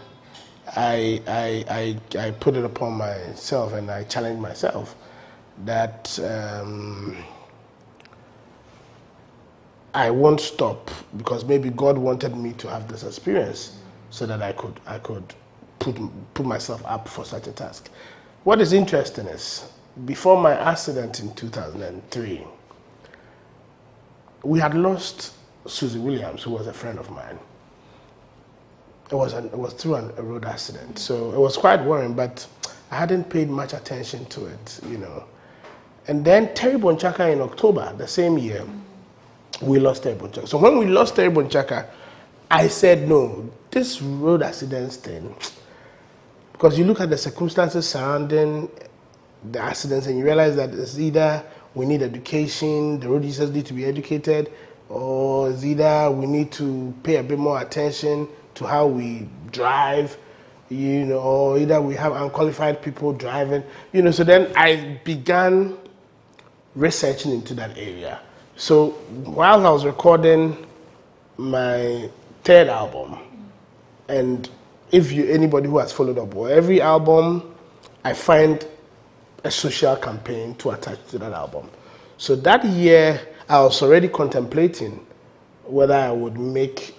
Speaker 3: I put it upon myself and I challenged myself that I won't stop because maybe God wanted me to have this experience so that I could put myself up for such a task. What is interesting is, before my accident in 2003, we had lost Susie Williams, who was a friend of mine. It was through a road accident, so it was quite worrying, but I hadn't paid much attention to it, you know. And then Terry Bonchaka in October, the same year, we lost Terry Bonchaka. So when we lost Terry Bonchaka, I said, no, this road accidents thing, because you look at the circumstances surrounding the accidents and you realize that it's either we need education, the road users need to be educated, or it's either we need to pay a bit more attention to how we drive, you know, or either we have unqualified people driving, you know. So then I began researching into that area. So while I was recording my third album, and if anybody who has followed up, or every album, I find a social campaign to attach to that album. So that year, I was already contemplating whether I would make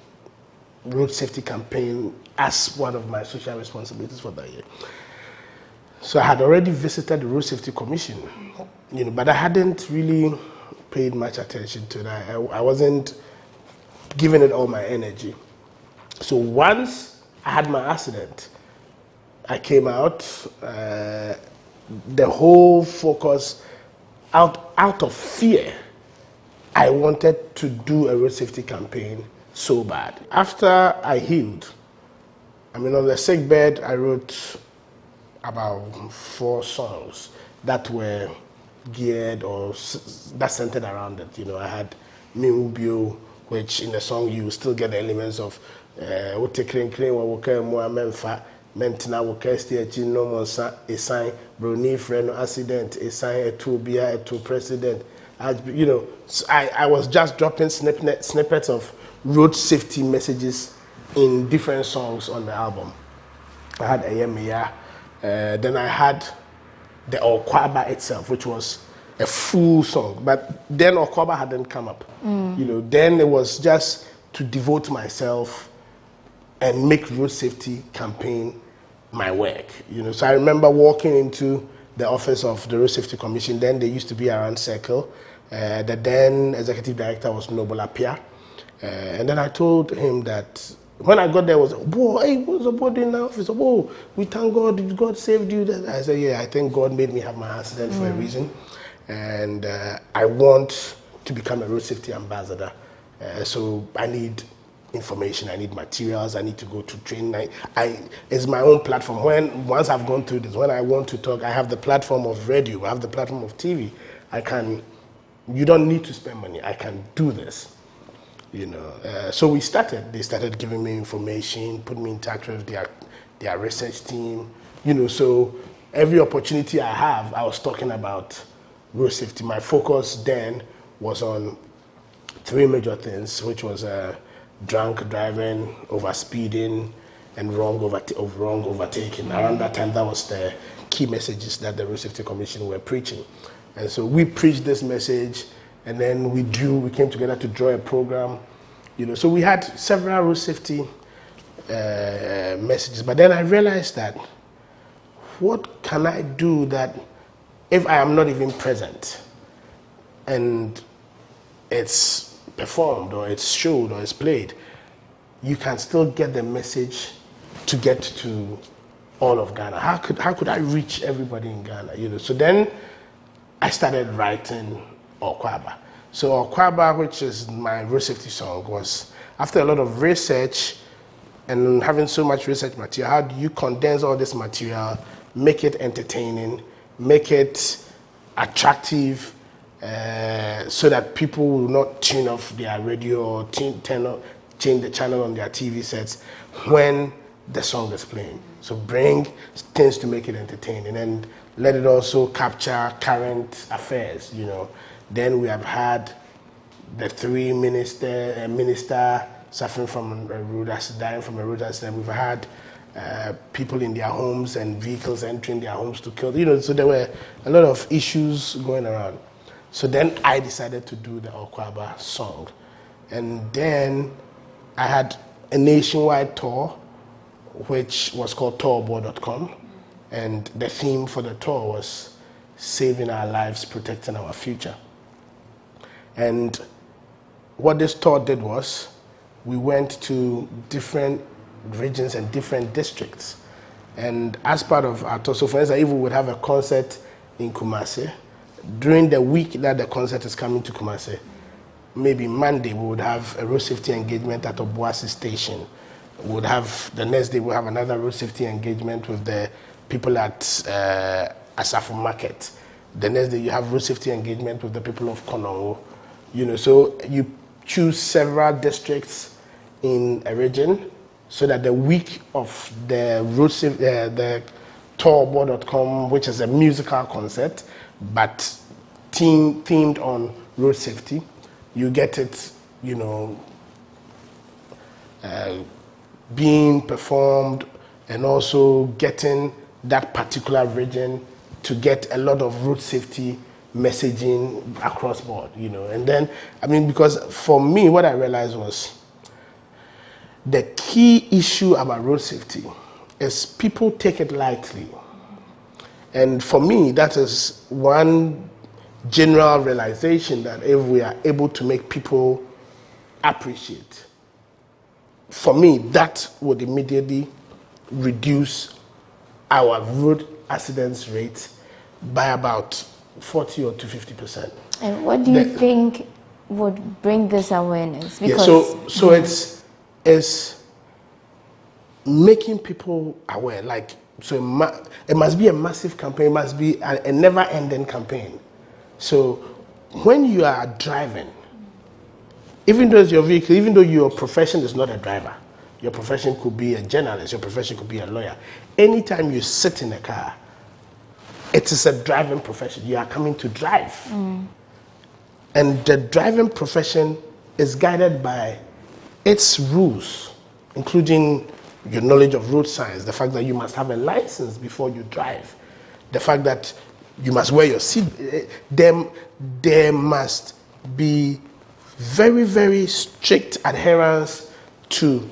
Speaker 3: road safety campaign as one of my social responsibilities for that year. So I had already visited the Road Safety Commission, you know, but I hadn't really paid much attention to that. I wasn't giving it all my energy. So once I had my accident, I came out, the whole focus, out of fear, I wanted to do a road safety campaign so bad. After I healed, I mean, on the sick bed, I wrote about 4 songs that were geared or that centered around it. You know, I had Miubio, which in the song you still get the elements of What taking clean what worker more menfa mentina worker stay no monsa a sign brony friend accident a sign a two beer a two president. You know, I was just dropping snippets of road safety messages in different songs on the album. I had Ayemiya, then I had the Okwaba itself, which was a full song, but then Okwaba hadn't come up. You know, then it was just to devote myself and make road safety campaign my work. You know, so I remember walking into the office of the Road Safety Commission. Then they used to be around Circle. The then executive director was Noble Apia, and then I told him that when I got there was, whoa, hey, what's the body in the office? Oh, we thank God, God saved you. I said, yeah, I think God made me have my accident for a reason, and I want to become a road safety ambassador. So I need information, I need materials, I need to go to training. It's my own platform. Once I've gone through this, when I want to talk, I have the platform of radio, I have the platform of TV. You don't need to spend money. I can do this, you know. So we started. They started giving me information, put me in touch with their research team, you know. So every opportunity I have, I was talking about road safety. My focus then was on 3 major things, which was drunk driving, overspeeding, and wrong overtaking. Around that time, that was the key messages that the Road Safety Commission were preaching. And so we preached this message, and then we came together to draw a program, you know. So we had several road safety messages, but then I realized that what can I do that if I am not even present and it's performed or it's showed or it's played, you can still get the message to get to all of Ghana. How could I reach everybody in Ghana, you know? So then I started writing Okwaba. So Okwaba, which is my road safety song, was after a lot of research and having so much research material, how do you condense all this material, make it entertaining, make it attractive, so that people will not tune off their radio or change the channel on their TV sets when the song is playing. So bring things to make it entertaining and let it also capture current affairs, you know. Then we have had the 3 minister suffering from a road accident, dying from a road accident. We've had people in their homes and vehicles entering their homes to kill, you know. So there were a lot of issues going around. So then I decided to do the Okwaba song. And then I had a nationwide tour, which was called tourboard.com. And the theme for the tour was saving our lives, protecting our future. And what this tour did was we went to different regions and different districts. And as part of our tour, so for instance, if we would have a concert in Kumasi, during the week that the concert is coming to Kumasi, maybe Monday we would have a road safety engagement at Obuasi station. We would have, the next day we'll have another road safety engagement with the people at Asafo Market. The next day you have road safety engagement with the people of Konongo. You know, so you choose several districts in a region so that the week of the road safety, the tourboard.com, which is a musical concert, but themed on road safety, you get it, you know, being performed and also getting that particular region to get a lot of road safety messaging across board, you know. And then, I mean, because for me, what I realized was the key issue about road safety is people take it lightly. And for me, that is one general realization, that if we are able to make people appreciate, for me, that would immediately reduce our road accidents rate by about 40 or to 50%.
Speaker 2: And what do you think would bring this awareness? Because
Speaker 3: so it's making people aware, like, so it must be a massive campaign, it must be a never-ending campaign. So when you are driving, even though it's your vehicle, even though your profession is not a driver, Your profession could be a journalist. Your profession could be a lawyer. Anytime you sit in a car, it is a driving profession. You are coming to drive. And the driving profession is guided by its rules, including your knowledge of road signs, the fact that you must have a license before you drive, the fact that you must wear your seat. There must be very, very strict adherence to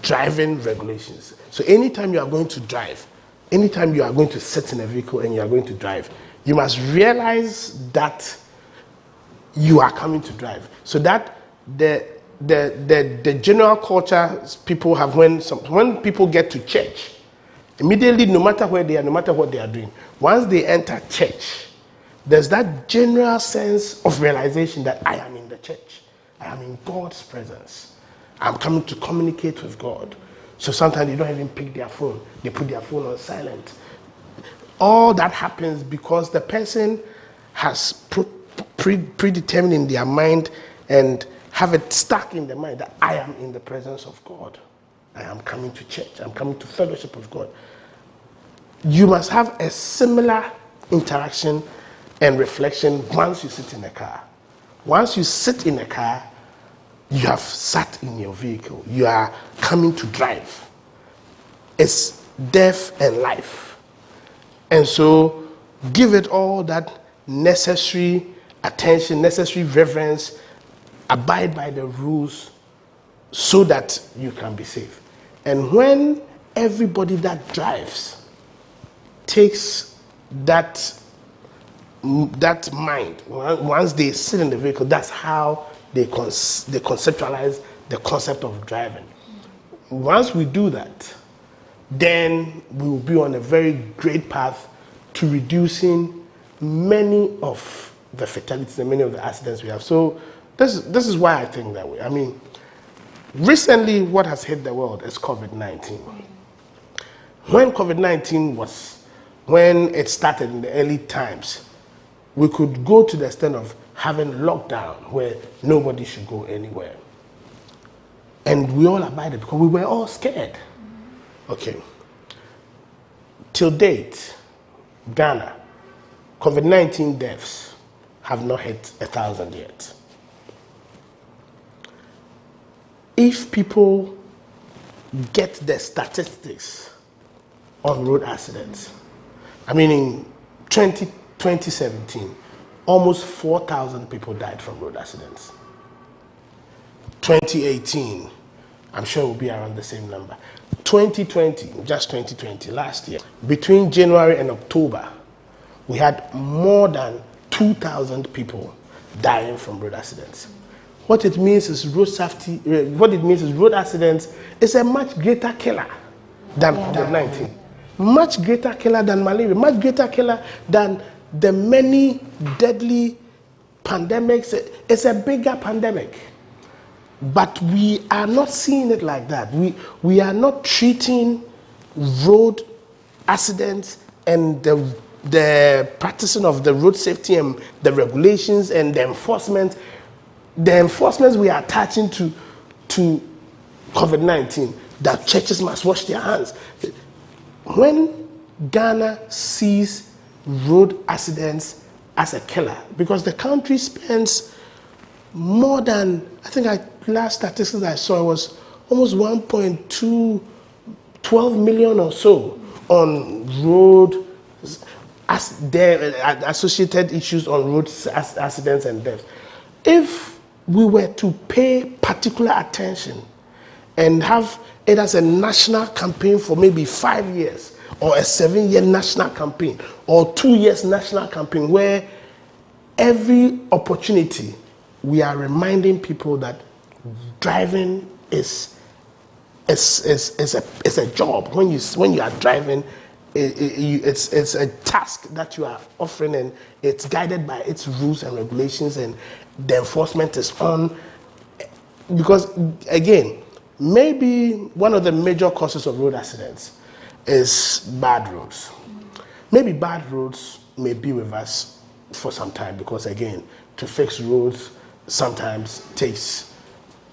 Speaker 3: driving regulations. So anytime you are going to drive, anytime you are going to sit in a vehicle and you are going to drive, you must realize that you are coming to drive. So that the general culture people have when people get to church, immediately, no matter where they are, no matter what they are doing, once they enter church, there's that general sense of realization that I am in the church. I am in God's presence. I'm coming to communicate with God. So sometimes they don't even pick their phone. They put their phone on silent. All that happens because the person has predetermined in their mind and have it stuck in their mind that I am in the presence of God. I am coming to church. I'm coming to fellowship with God. You must have a similar interaction and reflection once you sit in a car. Once you sit in a car, you have sat in your vehicle. You are coming to drive. It's death and life. And so give it all that necessary attention, necessary reverence, abide by the rules so that you can be safe. And when everybody that drives takes that mind, once they sit in the vehicle, that's how they conceptualize the concept of driving. Once we do that, then we will be on a very great path to reducing many of the fatalities and many of the accidents we have. So this is why I think that way. I mean, recently what has hit the world is COVID-19. When COVID-19 when it started in the early times, we could go to the extent of having lockdown where nobody should go anywhere. And we all abided because we were all scared. Okay. Till date, Ghana, COVID-19 deaths have not hit 1,000 yet. If people get the statistics on road accidents, I mean in 2017, almost 4,000 people died from road accidents. 2018, I'm sure it will be around the same number. 2020, just 2020, last year, between January and October, we had more than 2,000 people dying from road accidents. What it means is road safety. What it means is road accidents is a much greater killer than COVID-19, much greater killer than malaria, much greater killer than the many deadly pandemics. It's a bigger pandemic, but we are not seeing it like that. We are not treating road accidents and the practicing of the road safety and the regulations and the enforcement. The enforcements we are attaching to COVID-19, that churches must wash their hands. When Ghana sees road accidents as a killer, because the country spends more than, I think last statistics I saw was almost 1.12 million or so on road as their associated issues on road accidents and deaths. If we were to pay particular attention and have it as a national campaign for maybe 5 years, or a 7-year national campaign, or 2 years national campaign, where every opportunity we are reminding people that driving is a job. When you are driving, it's a task that you are offering, and it's guided by its rules and regulations, and the enforcement is on. Because again, maybe one of the major causes of road accidents is bad roads. Maybe bad roads may be with us for some time, because again, to fix roads sometimes takes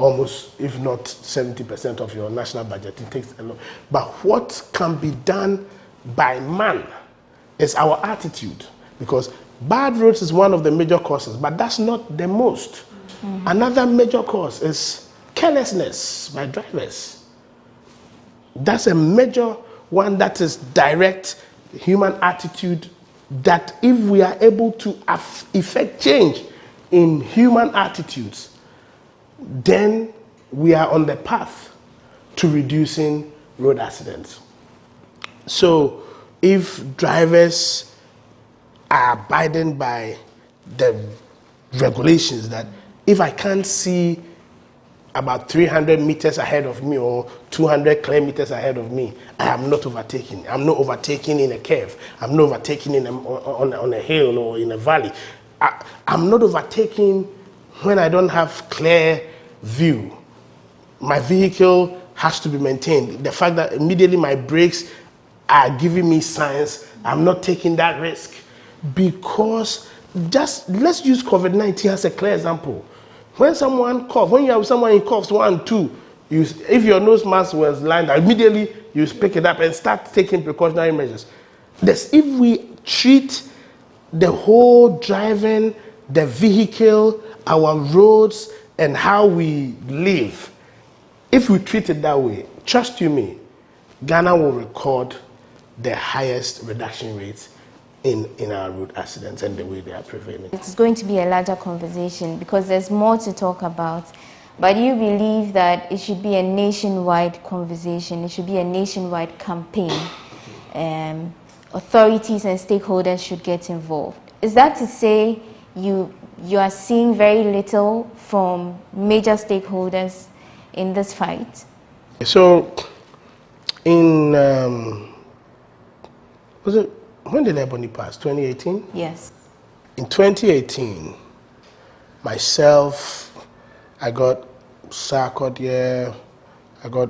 Speaker 3: almost, if not 70% of your national budget. It takes a lot. But what can be done by man is our attitude, because bad roads is one of the major causes, but that's not the most. Another major cause is carelessness by drivers. That's a major one, that is direct human attitude, that if we are able to effect change in human attitudes, then we are on the path to reducing road accidents. So if drivers are abiding by the regulations, that if I can't see about 300 meters ahead of me or 200 kilometers ahead of me, I am not overtaking. I'm not overtaking in a curve. I'm not overtaking on a hill or in a valley. I'm not overtaking when I don't have clear view. My vehicle has to be maintained. The fact that immediately my brakes are giving me signs, I'm not taking that risk. Because just let's use COVID-19 as a clear example. When someone coughs, when you have someone who coughs 1, 2, if your nose mask was lined, immediately you pick it up and start taking precautionary measures. If we treat the whole driving, the vehicle, our roads, and how we live, if we treat it that way, trust you me, Ghana will record the highest reduction rates in our road accidents and the way they are prevailing.
Speaker 2: It's going to be a larger conversation because there's more to talk about. But you believe that it should be a nationwide conversation, it should be a nationwide campaign. Authorities and stakeholders should get involved. Is that to say you are seeing very little from major stakeholders in this fight?
Speaker 3: So, when did Ebony pass? 2018?
Speaker 2: Yes.
Speaker 3: In 2018, myself, I got Sarkodie, I got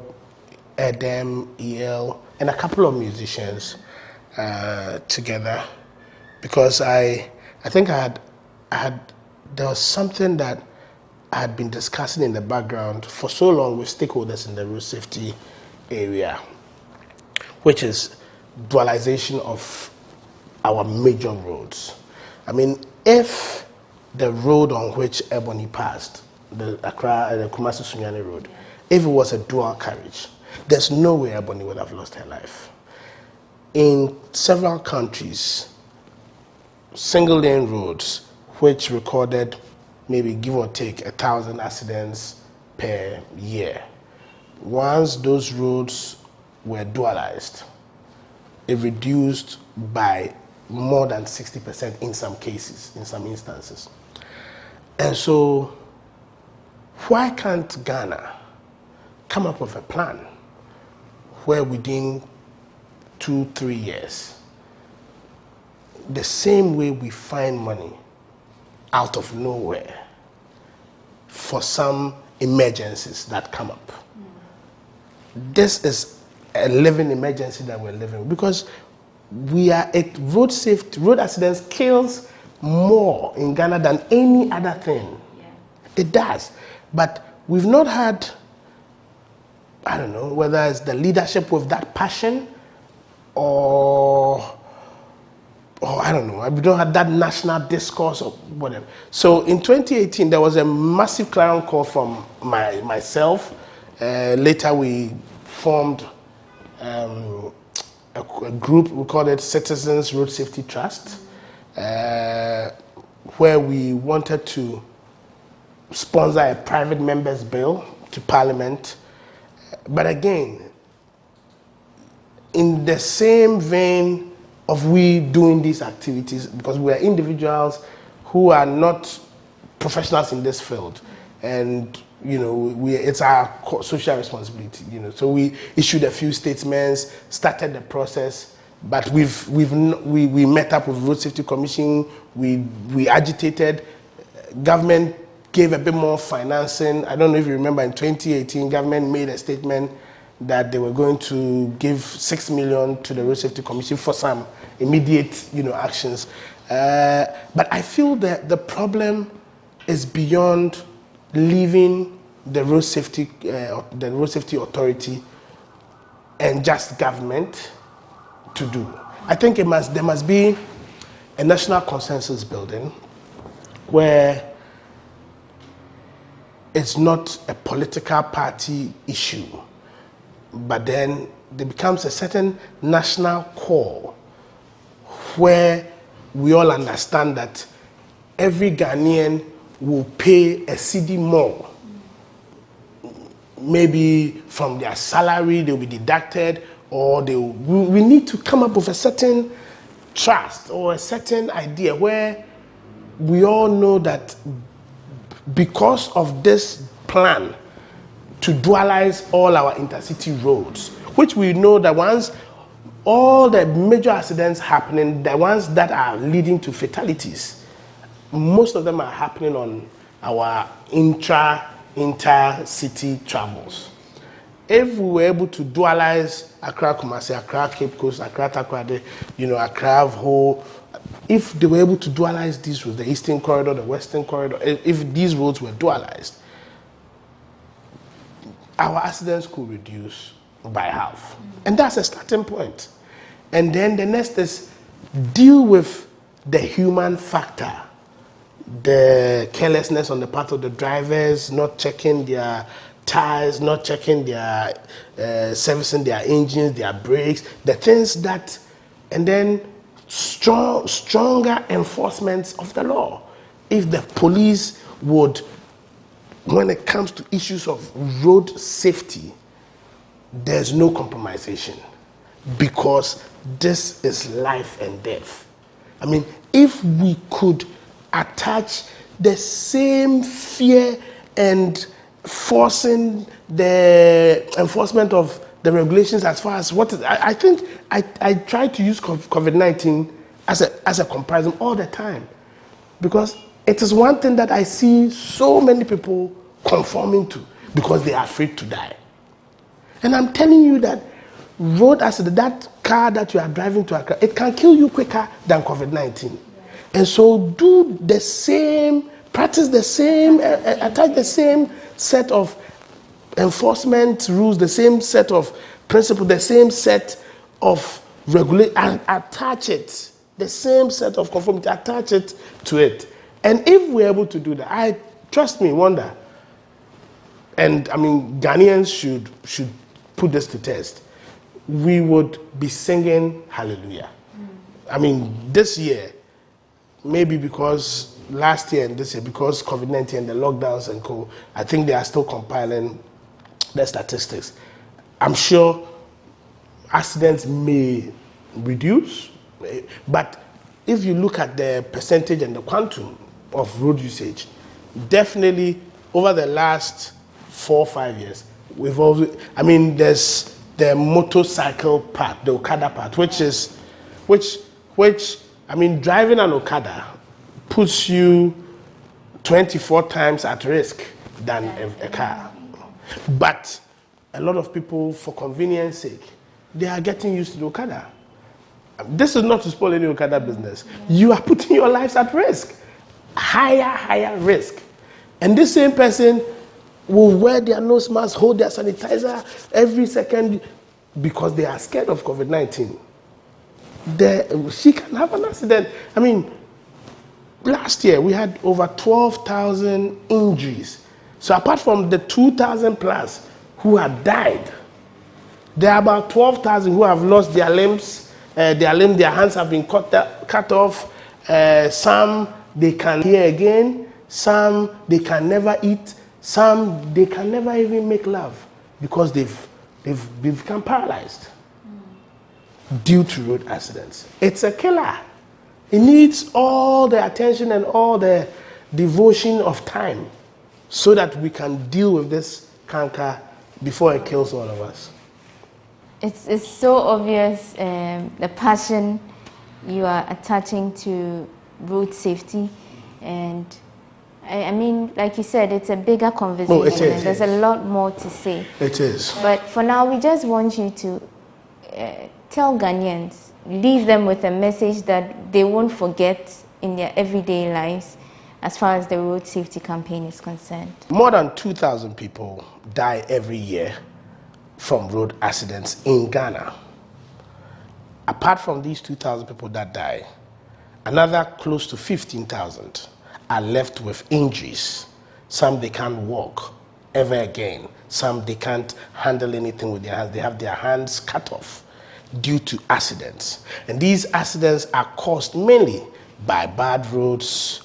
Speaker 3: Edem, EL, and a couple of musicians together, because I think there was something that I had been discussing in the background for so long with stakeholders in the road safety area, which is dualization of our major roads. I mean, if the road on which Ebony passed, the Accra and the Kumasi-Sunyani road, if it was a dual carriage, there's no way Ebony would have lost her life. In several countries, single lane roads, which recorded maybe give or take 1,000 accidents per year, once those roads were dualized, it reduced by more than 60% in some cases, in some instances. And so, why can't Ghana come up with a plan where within 2-3 years, the same way we find money out of nowhere for some emergencies that come up? This is a living emergency that we're living with, because road accidents kills more in Ghana than any other thing. Yeah. It does. But we've not had, I don't know, whether it's the leadership with that passion or I don't know, we don't have that national discourse or whatever. So in 2018, there was a massive clarion call from myself. Later we formed a group, we called it Citizens Road Safety Trust, where we wanted to sponsor a private member's bill to Parliament. But again, in the same vein of we doing these activities, because we are individuals who are not professionals in this field, and it's our social responsibility. So we issued a few statements, started the process, but we met up with Road Safety Commission. We agitated. Government gave a bit more financing. I don't know if you remember, in 2018, government made a statement that they were going to give 6 million to the Road Safety Commission for some immediate, actions. But I feel that the problem is beyond leaving the road safety authority and just government to do. I think there must be a national consensus building where it's not a political party issue, but then there becomes a certain national call where we all understand that every Ghanaian will pay a cedi more. Maybe from their salary they'll be deducted, or we need to come up with a certain trust or a certain idea where we all know that because of this plan to dualize all our intercity roads, which we know that once all the major accidents happening, the ones that are leading to fatalities, most of them are happening on our intercity travels. If we were able to dualize Accra Kumasi, Accra Cape Coast, Accra Takoradi, Accra Ho, if they were able to dualize these roads, the Eastern Corridor, the Western Corridor, if these roads were dualized, our accidents could reduce by half. And that's a starting point. And then the next is deal with the human factor, the carelessness on the part of the drivers, not checking their tires, not checking their, servicing their engines, their brakes, the things that, and then stronger enforcement of the law. If the police would, when it comes to issues of road safety, there's no compromisation, because this is life and death. I mean, if we could attach the same fear and forcing the enforcement of the regulations as far as what is, I think I try to use COVID-19 as a comparison all the time, because it is one thing that I see so many people conforming to because they are afraid to die. And I'm telling you that road accident, that car that you are driving to Accra, it can kill you quicker than COVID-19. And so do the same, practice the same, attach the same set of enforcement rules, the same set of principles, the same set of regulation, and attach it, the same set of conformity, attach it to it. And if we're able to do that, trust me, wonder, and I mean, Ghanaians should put this to test, we would be singing hallelujah. I mean, this year, maybe because last year and this year, because COVID-19 and the lockdowns and co, I think they are still compiling the statistics. I'm sure accidents may reduce, but if you look at the percentage and the quantum of road usage, definitely over the last 4 or 5 years, we've always, I mean, there's the motorcycle part, the Okada part, which I mean, driving an Okada puts you 24 times at risk than a car. But a lot of people, for convenience sake, they are getting used to the Okada. This is not to spoil any Okada business. You are putting your lives at risk, higher risk. And this same person will wear their nose mask, hold their sanitizer every second because they are scared of COVID-19. She can have an accident. I mean, last year we had over 12,000 injuries. So apart from the 2,000 plus who had died, there are about 12,000 who have lost their limbs, their hands have been cut off. Some they can hear again, some they can never eat, some they can never even make love because they've become paralyzed due to road accidents. It's a killer. It needs all the attention and all the devotion of time so that we can deal with this canker before it kills all of us.
Speaker 2: It's so obvious, the passion you are attaching to road safety, and I mean, like you said, it's a bigger conversation.
Speaker 3: Oh, it is.
Speaker 2: And there's a lot more to say.
Speaker 3: It is.
Speaker 2: But for now, we just want you to tell Ghanaians, leave them with a message that they won't forget in their everyday lives, as far as the road safety campaign is concerned?
Speaker 3: More than 2,000 people die every year from road accidents in Ghana. Apart from these 2,000 people that die, another close to 15,000 are left with injuries. Some they can't walk ever again. Some they can't handle anything with their hands. They have their hands cut off due to accidents. And these accidents are caused mainly by bad roads,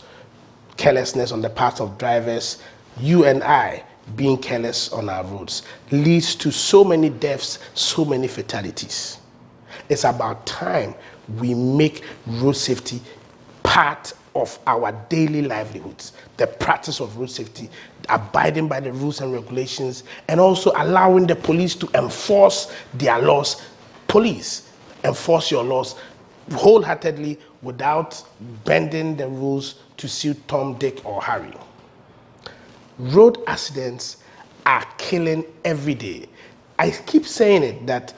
Speaker 3: carelessness on the part of drivers. You and I being careless on our roads leads to so many deaths, so many fatalities. It's about time we make road safety part of our daily livelihoods. The practice of road safety, abiding by the rules and regulations, and also allowing the police to enforce their laws. Police, enforce your laws wholeheartedly without bending the rules to suit Tom, Dick, or Harry. Road accidents are killing every day. I keep saying it, that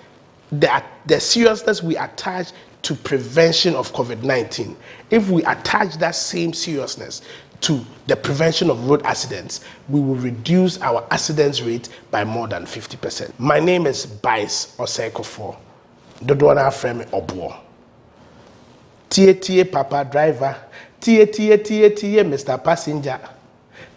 Speaker 3: the seriousness we attach to prevention of COVID-19, if we attach that same seriousness to the prevention of road accidents, we will reduce our accidents rate by more than 50%. My name is Bice Osekofo. Dodona Freme Obuo. Tie Papa Driver. Tie Mr. Passenger.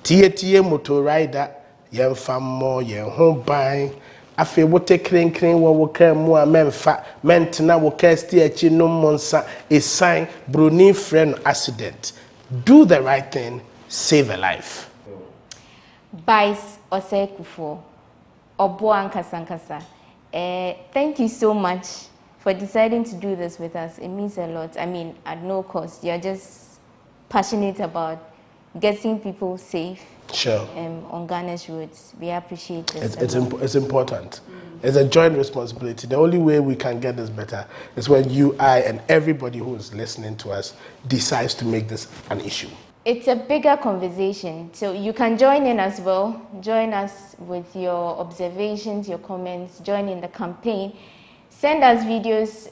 Speaker 3: Tie Motor Rider. Yen famo yen home buying. Afe wote kren wo woka mu a memfa mentena woka sti achi no monsa a sign bruni friend accident. Do the right thing, save a life.
Speaker 2: Bice Osekufo Obo Ankasa. Thank you so much for deciding to do this with us. It means a lot. I mean, at no cost. You're just passionate about getting people safe.
Speaker 3: Sure.
Speaker 2: On Ghana's roads. We appreciate this.
Speaker 3: It's important. It's a joint responsibility. The only way we can get this better is when you, I, and everybody who is listening to us decides to make this an issue.
Speaker 2: It's a bigger conversation, so you can join in as well. Join us with your observations, your comments, join in the campaign. Send us videos,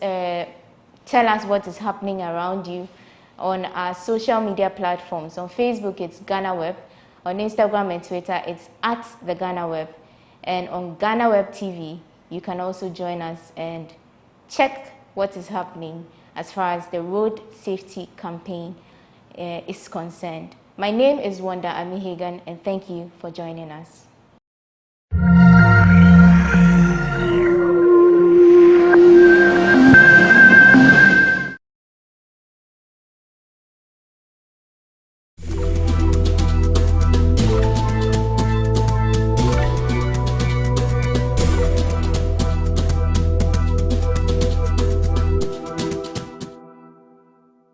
Speaker 2: tell us what is happening around you on our social media platforms. On Facebook, it's GhanaWeb. On Instagram and Twitter, it's @the GhanaWeb. And on GhanaWeb TV, you can also join us and check what is happening as far as the road safety campaign is concerned. My name is Wanda Amihagan, and thank you for joining us.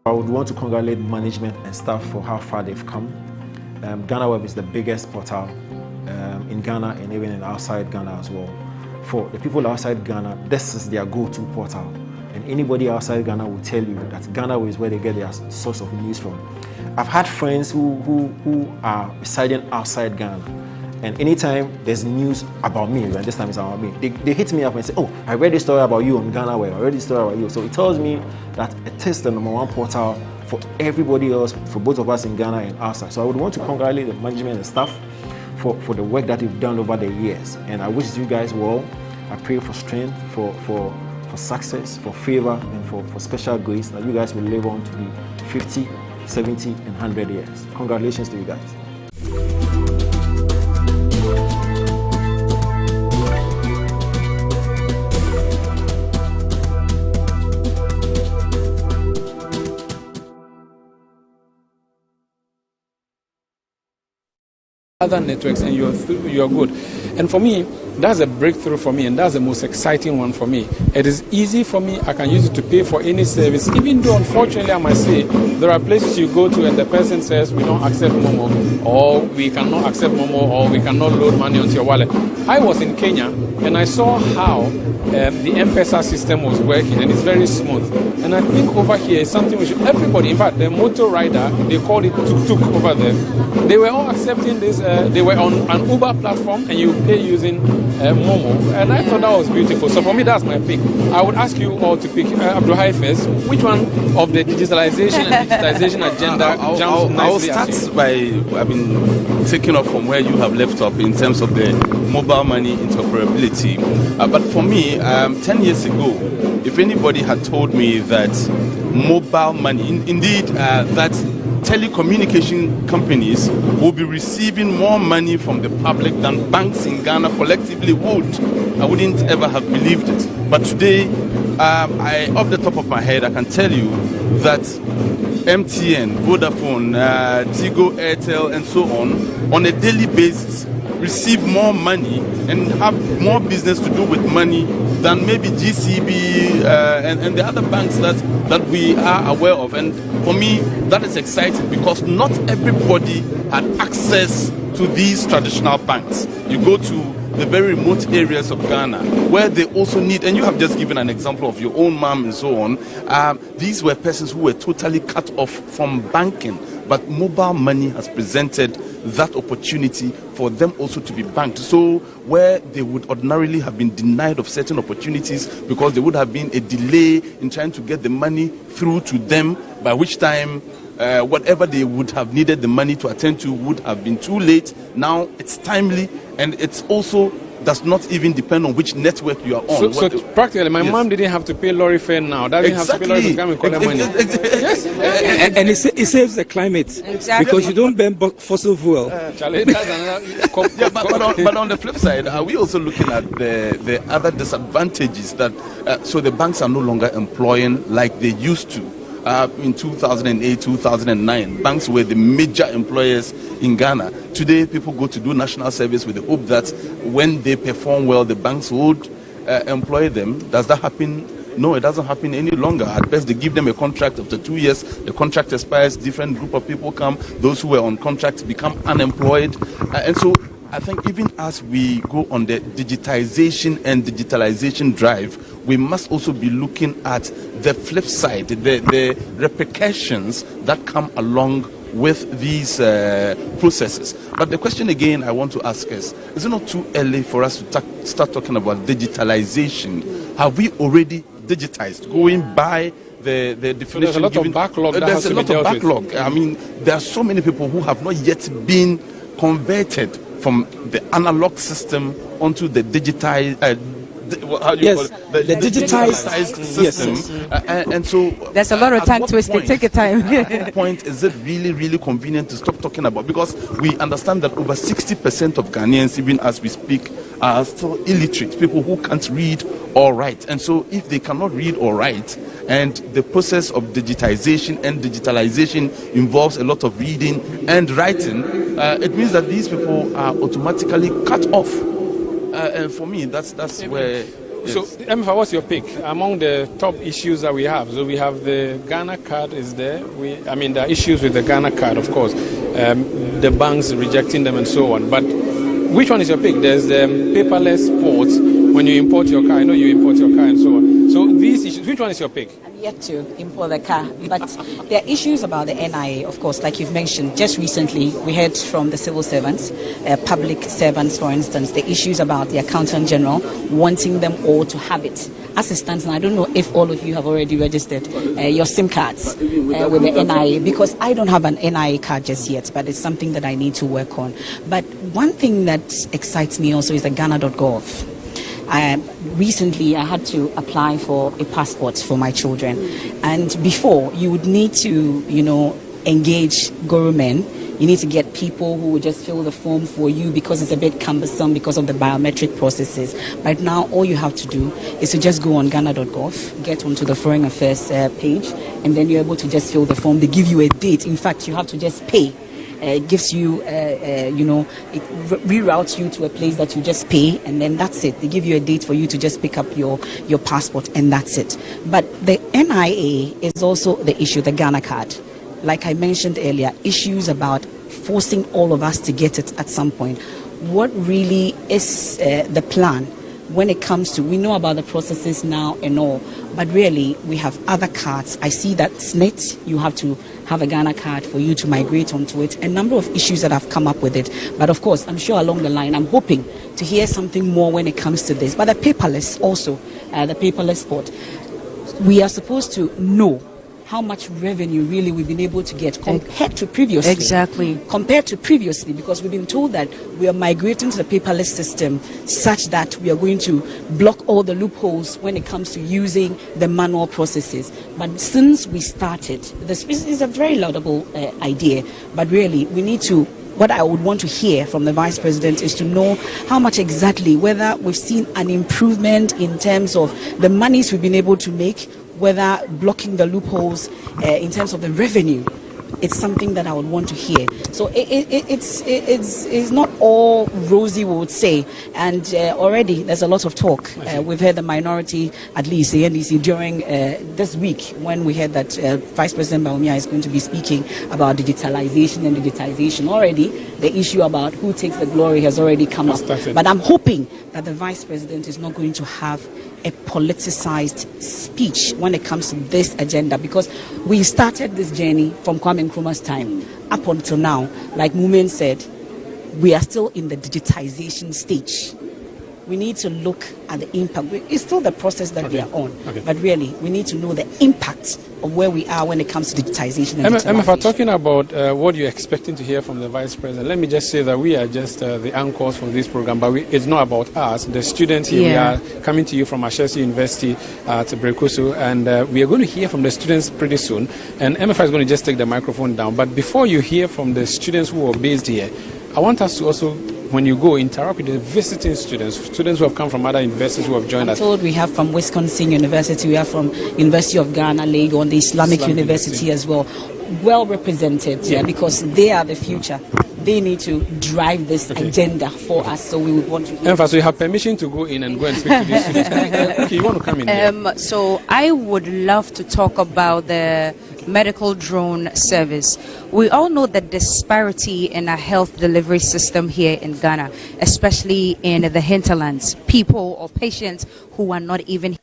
Speaker 20: I would want to congratulate management and staff for how far they've come. GhanaWeb is the biggest portal in Ghana and even in outside Ghana as well. For the people outside Ghana, this is their go-to portal. And anybody outside Ghana will tell you that GhanaWeb is where they get their source of news from. I've had friends who are residing outside Ghana, and anytime there's news about me, and this time it's about me, they hit me up and say, oh, I read this story about you on GhanaWeb, I read this story about you. So it tells me that it is the #1 portal for everybody else, for both of us in Ghana and outside. So I would want to congratulate the management and staff for the work that you've done over the years. And I wish you guys well. I pray for strength, for success, for favor, and for special grace, that you guys will live on to be 50, 70, and 100 years. Congratulations to you guys.
Speaker 21: Other networks, and you're good. And for me, that's a breakthrough for me, and that's the most exciting one for me. It is easy for me. I can use it to pay for any service, even though unfortunately I must say there are places you go to and the person says we don't accept Momo, or we cannot accept Momo, or we cannot load money onto your wallet. I was in Kenya and I saw how the M-Pesa system was working, and it's very smooth. And I think over here is something which everybody, in fact the motor rider, they called it tuk-tuk over there, they were all accepting this they were on an Uber platform and you pay using Momo. And I thought that was beautiful. So for me, that's my pick. I would ask you all to pick Ibrahim first. Which one of the digitalization and digitization agenda jumps nicely?
Speaker 1: I'll start by, taking off from where you have left off in terms of the mobile money interoperability. But for me, 10 years ago, if anybody had told me that mobile money, indeed, that telecommunication companies will be receiving more money from the public than banks in Ghana collectively would, I wouldn't ever have believed it. But today, off the top of my head, I can tell you that MTN, Vodafone, Tigo, Airtel, and so on a daily basis, receive more money and have more business to do with money than maybe GCB and the other banks that we are aware of. And for me, that is exciting because not everybody had access to these traditional banks. You go to the very remote areas of Ghana where they also need, and you have just given an example of your own mom and so on. These were persons who were totally cut off from banking, but mobile money has presented that opportunity for them also to be banked. So where they would ordinarily have been denied of certain opportunities because there would have been a delay in trying to get the money through to them, by which time whatever they would have needed the money to attend to would have been too late. Now it's timely, and it's also does not even depend on which network you are on.
Speaker 21: So practically, my mom didn't have to pay lorry fare now. Doesn't have to pay lorry to come and collect money.
Speaker 22: Yes. And it saves the climate.
Speaker 21: Exactly.
Speaker 22: Because you don't burn fossil fuel.
Speaker 1: But on the flip side, are we also looking at the other disadvantages that so the banks are no longer employing like they used to? In 2008, 2009, banks were the major employers in Ghana. Today, people go to do national service with the hope that when they perform well, the banks would employ them. Does that happen? No, it doesn't happen any longer. At best, they give them a contract. After 2 years, the contract expires, different group of people come. Those who were on contracts become unemployed. And so I think even as we go on the digitization and digitalization drive, we must also be looking at the flip side, the repercussions that come along with these processes. But the question again I want to ask is it not too early for us to start talking about digitalization? Have we already digitized, going by the definition?
Speaker 21: So there's a lot of backlog.
Speaker 1: There's a lot of backlog. I mean, there are so many people who have not yet been converted from the analog system onto the digitized the digitized system. Yes. And so
Speaker 23: there's a lot of time twisted. Take your time.
Speaker 1: At what point is it really convenient to stop talking about? Because we understand that over 60% of Ghanaians, even as we speak, are still illiterate, people who can't read or write. And so if they cannot read or write, and the process of digitization and digitalization involves a lot of reading and writing, it means that these people are automatically cut off. And for me, that's where.
Speaker 21: So, Emma, what's your pick among the top issues that we have? So we have the Ghana card is there. There are issues with the Ghana card, of course. The banks rejecting them and so on. But which one is your pick? There's the paperless ports when you import your car. I know you import your car and so on. So these issues, which one is your pick?
Speaker 23: I'm yet to import the car, but there are issues about the NIA, of course, like you've mentioned. Just recently, we heard from the civil servants, public servants, for instance, the issues about the Accountant General wanting them all to have it. As it stands now, I don't know if all of you have already registered your SIM cards with the NIA, because I don't have an NIA card just yet, but it's something that I need to work on. But one thing that excites me also is the Ghana.gov. Recently, I had to apply for a passport for my children. And before, you would need to, engage government. You need to get people who would just fill the form for you because it's a bit cumbersome because of the biometric processes. But now, all you have to do is to just go on Ghana.gov, get onto the Foreign Affairs page, and then you're able to just fill the form. They give you a date. In fact, you have to just pay. Gives you, it reroutes you to a place that you just pay, and then that's it. They give you a date for you to just pick up your passport, and that's it. But the NIA is also the issue, the Ghana card. Like I mentioned earlier, issues about forcing all of us to get it at some point. What really is the plan when it comes to, we know about the processes now and all, but really we have other cards. I see that SNIT, you have to have a Ghana card for you to migrate onto it. A number of issues that have come up with it. But of course, I'm sure along the line, I'm hoping to hear something more when it comes to this. But the paperless also, the paperless spot, we are supposed to know how much revenue really we've been able to get compared to previously.
Speaker 9: Exactly.
Speaker 23: Compared to previously, because we've been told that we are migrating to the paperless system such that we are going to block all the loopholes when it comes to using the manual processes. But since we started, this is a very laudable idea, but really we need to, what I would want to hear from the Vice President is to know how much exactly, whether we've seen an improvement in terms of the monies we've been able to make, whether blocking the loopholes in terms of the revenue. It's something that I would want to hear. So it's not all rosy, we would say. And already there's a lot of talk. We've heard the minority, at least the NDC, during this week when we heard that Vice President Bawumia is going to be speaking about digitalization and digitization. Already the issue about who takes the glory has already come up. But I'm hoping that the Vice President is not going to have a politicized speech when it comes to this agenda, because we started this journey from Kwame Nkrumah's time up until now. Like Mumen said, we are still in the digitization stage. We need to look at the impact. It's still the process that we are on, but really we need to know the impact of where we are when it comes to digitization and digitalization.
Speaker 21: If we're talking about what you're expecting to hear from the Vice President, let me just say that we are just the anchors for this program, but it's not about us. The students here, we are coming to you from Ashesi University at Brekusu, and we are going to hear from the students pretty soon. And MFI is going to just take the microphone down. But before you hear from the students who are based here, I want us to also, when you go, interact with the visiting students who have come from other universities who have joined us.
Speaker 23: We have from Wisconsin University, we have from University of Ghana, Legon, the Islamic University as well. Well represented, because they are the future. They need to drive this agenda for us, so we would want to...
Speaker 21: So you have permission to go in and go and speak to these students. Okay, you want to come in here?
Speaker 9: So I would love to talk about the medical drone service. We all know the disparity in our health delivery system here in Ghana, especially in the hinterlands. People or patients who are not even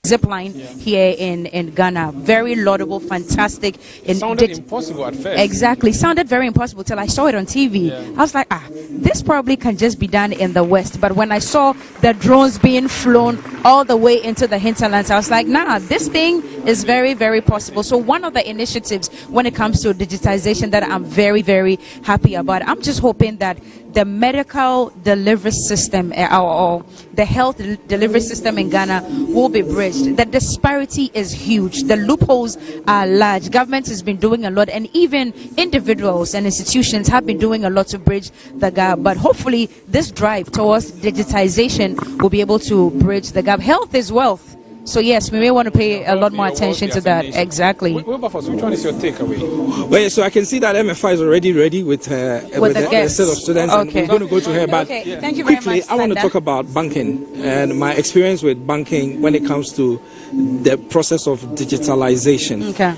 Speaker 9: zipline here in Ghana. Very laudable, fantastic.
Speaker 21: It sounded impossible at first.
Speaker 9: Exactly. Sounded very impossible till I saw it on TV. I was like, this probably can just be done in the West. But when I saw the drones being flown all the way into the hinterlands, I was like, nah, this thing is very, very possible. So one of the initiatives when it comes to digitization that I'm very, very happy about, I'm just hoping that the medical delivery system or the health delivery system in Ghana will be bridged. The disparity is huge. The loopholes are large. Government has been doing a lot, and even individuals and institutions have been doing a lot to bridge the gap. But hopefully this drive towards digitization will be able to bridge the gap. Health is wealth. So yes, we may want to pay a lot more attention to that. Exactly.
Speaker 21: Which one is your takeaway?
Speaker 22: Well, so I can see that MFI is already ready with the set of students.
Speaker 9: Okay.
Speaker 22: And we're going to go to her. But
Speaker 9: Thank you very
Speaker 22: quickly,
Speaker 9: much,
Speaker 22: I want to talk about banking and my experience with banking when it comes to the process of digitalization.
Speaker 9: Okay.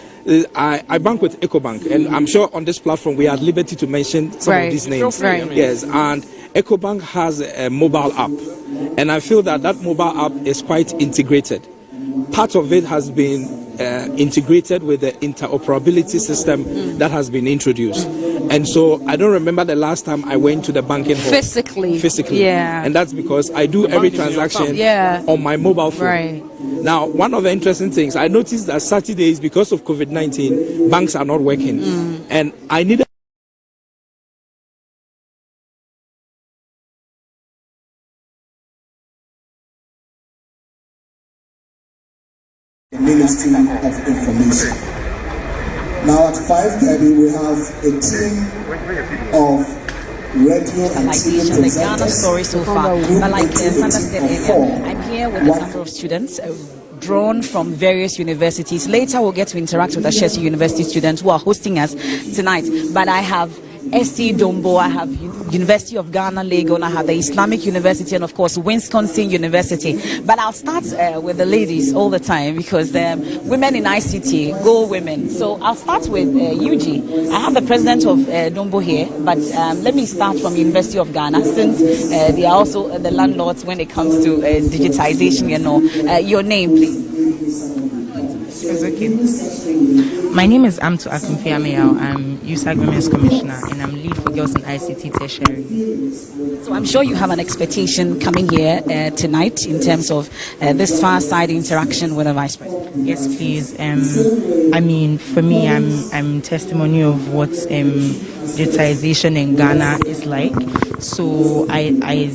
Speaker 22: I bank with EcoBank, and I'm sure on this platform we are at liberty to mention some of these names. Yes, and EcoBank has a mobile app, and I feel that mobile app is quite integrated. Part of it has been integrated with the interoperability system that has been introduced. And so I don't remember the last time I went to the banking hall.
Speaker 9: Physically.
Speaker 22: Yeah. And that's because I do every transaction on my mobile phone.
Speaker 9: Right.
Speaker 22: Now, one of the interesting things, I noticed that Saturdays, because of COVID-19, banks are not working. And I needed
Speaker 8: the Ministry of Information. Now at 5:30 we have a team of radio and TV
Speaker 23: The Ghana
Speaker 8: presenters.
Speaker 23: story so far. But like Sandra said earlier, I'm here with a number of students drawn from various universities. Later we'll get to interact with the Ashesi University students who are hosting us tonight. But I have SC Dombo, I have University of Ghana, Legon, I have the Islamic University, and of course Wisconsin University. But I'll start with the ladies all the time because women in ICT, go women. So I'll start with UG. I have the president of Dombo here, but let me start from University of Ghana since they are also the landlords when it comes to digitization, you know. Your name, please.
Speaker 10: It's okay. My name is Amtu Akumfiameyaw. I'm USAG Women's Commissioner and I'm lead for Girls in ICT Tertiary.
Speaker 23: So I'm sure you have an expectation coming here tonight in terms of this far-side interaction with the Vice President.
Speaker 10: Yes, please. I mean, for me, I'm testimony of what digitization in Ghana is like. So I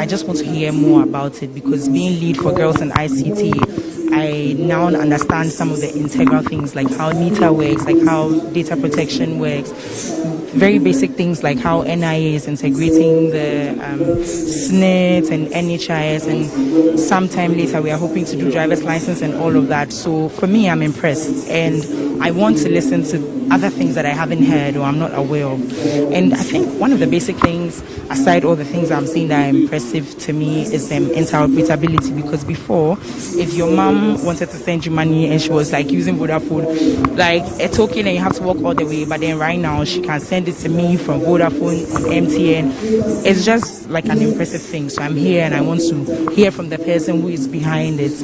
Speaker 10: just want to hear more about it because being lead for Girls in ICT, I now understand some of the integral things like how NITA works, like how data protection works, very basic things like how NIA is integrating the SNIT and NHIS, and sometime later we are hoping to do driver's license and all of that. So for me, I'm impressed and I want to listen to other things that I haven't heard or I'm not aware of. And I think one of the basic things, aside all the things I'm seeing that are impressive to me, is interoperability, because before, if your mom wanted to send you money and she was like using Vodafone, like a token and you have to walk all the way, but then right now she can send it to me from Vodafone on MTN. It's just like an impressive thing. So I'm here and I want to hear from the person who is behind it,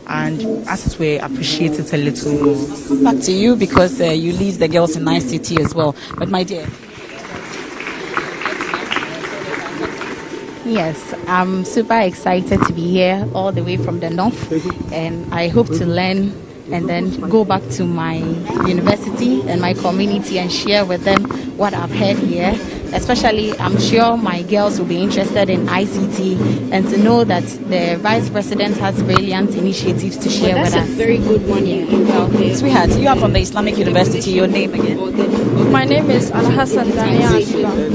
Speaker 10: and as it were, appreciate it a little more.
Speaker 23: Back to you because you lead the Girls in ICT as well. But my dear.
Speaker 11: Yes, I'm super excited to be here all the way from the north, and I hope to learn and then go back to my university and my community and share with them what I've heard here. Especially, I'm sure my girls will be interested in ICT and to know that the Vice President has brilliant initiatives to share with us.
Speaker 23: That's a very good one.
Speaker 11: Yeah.
Speaker 23: Sweetheart, you are from the Islamic University. Your name again?
Speaker 24: My name is Al-Hassan Dania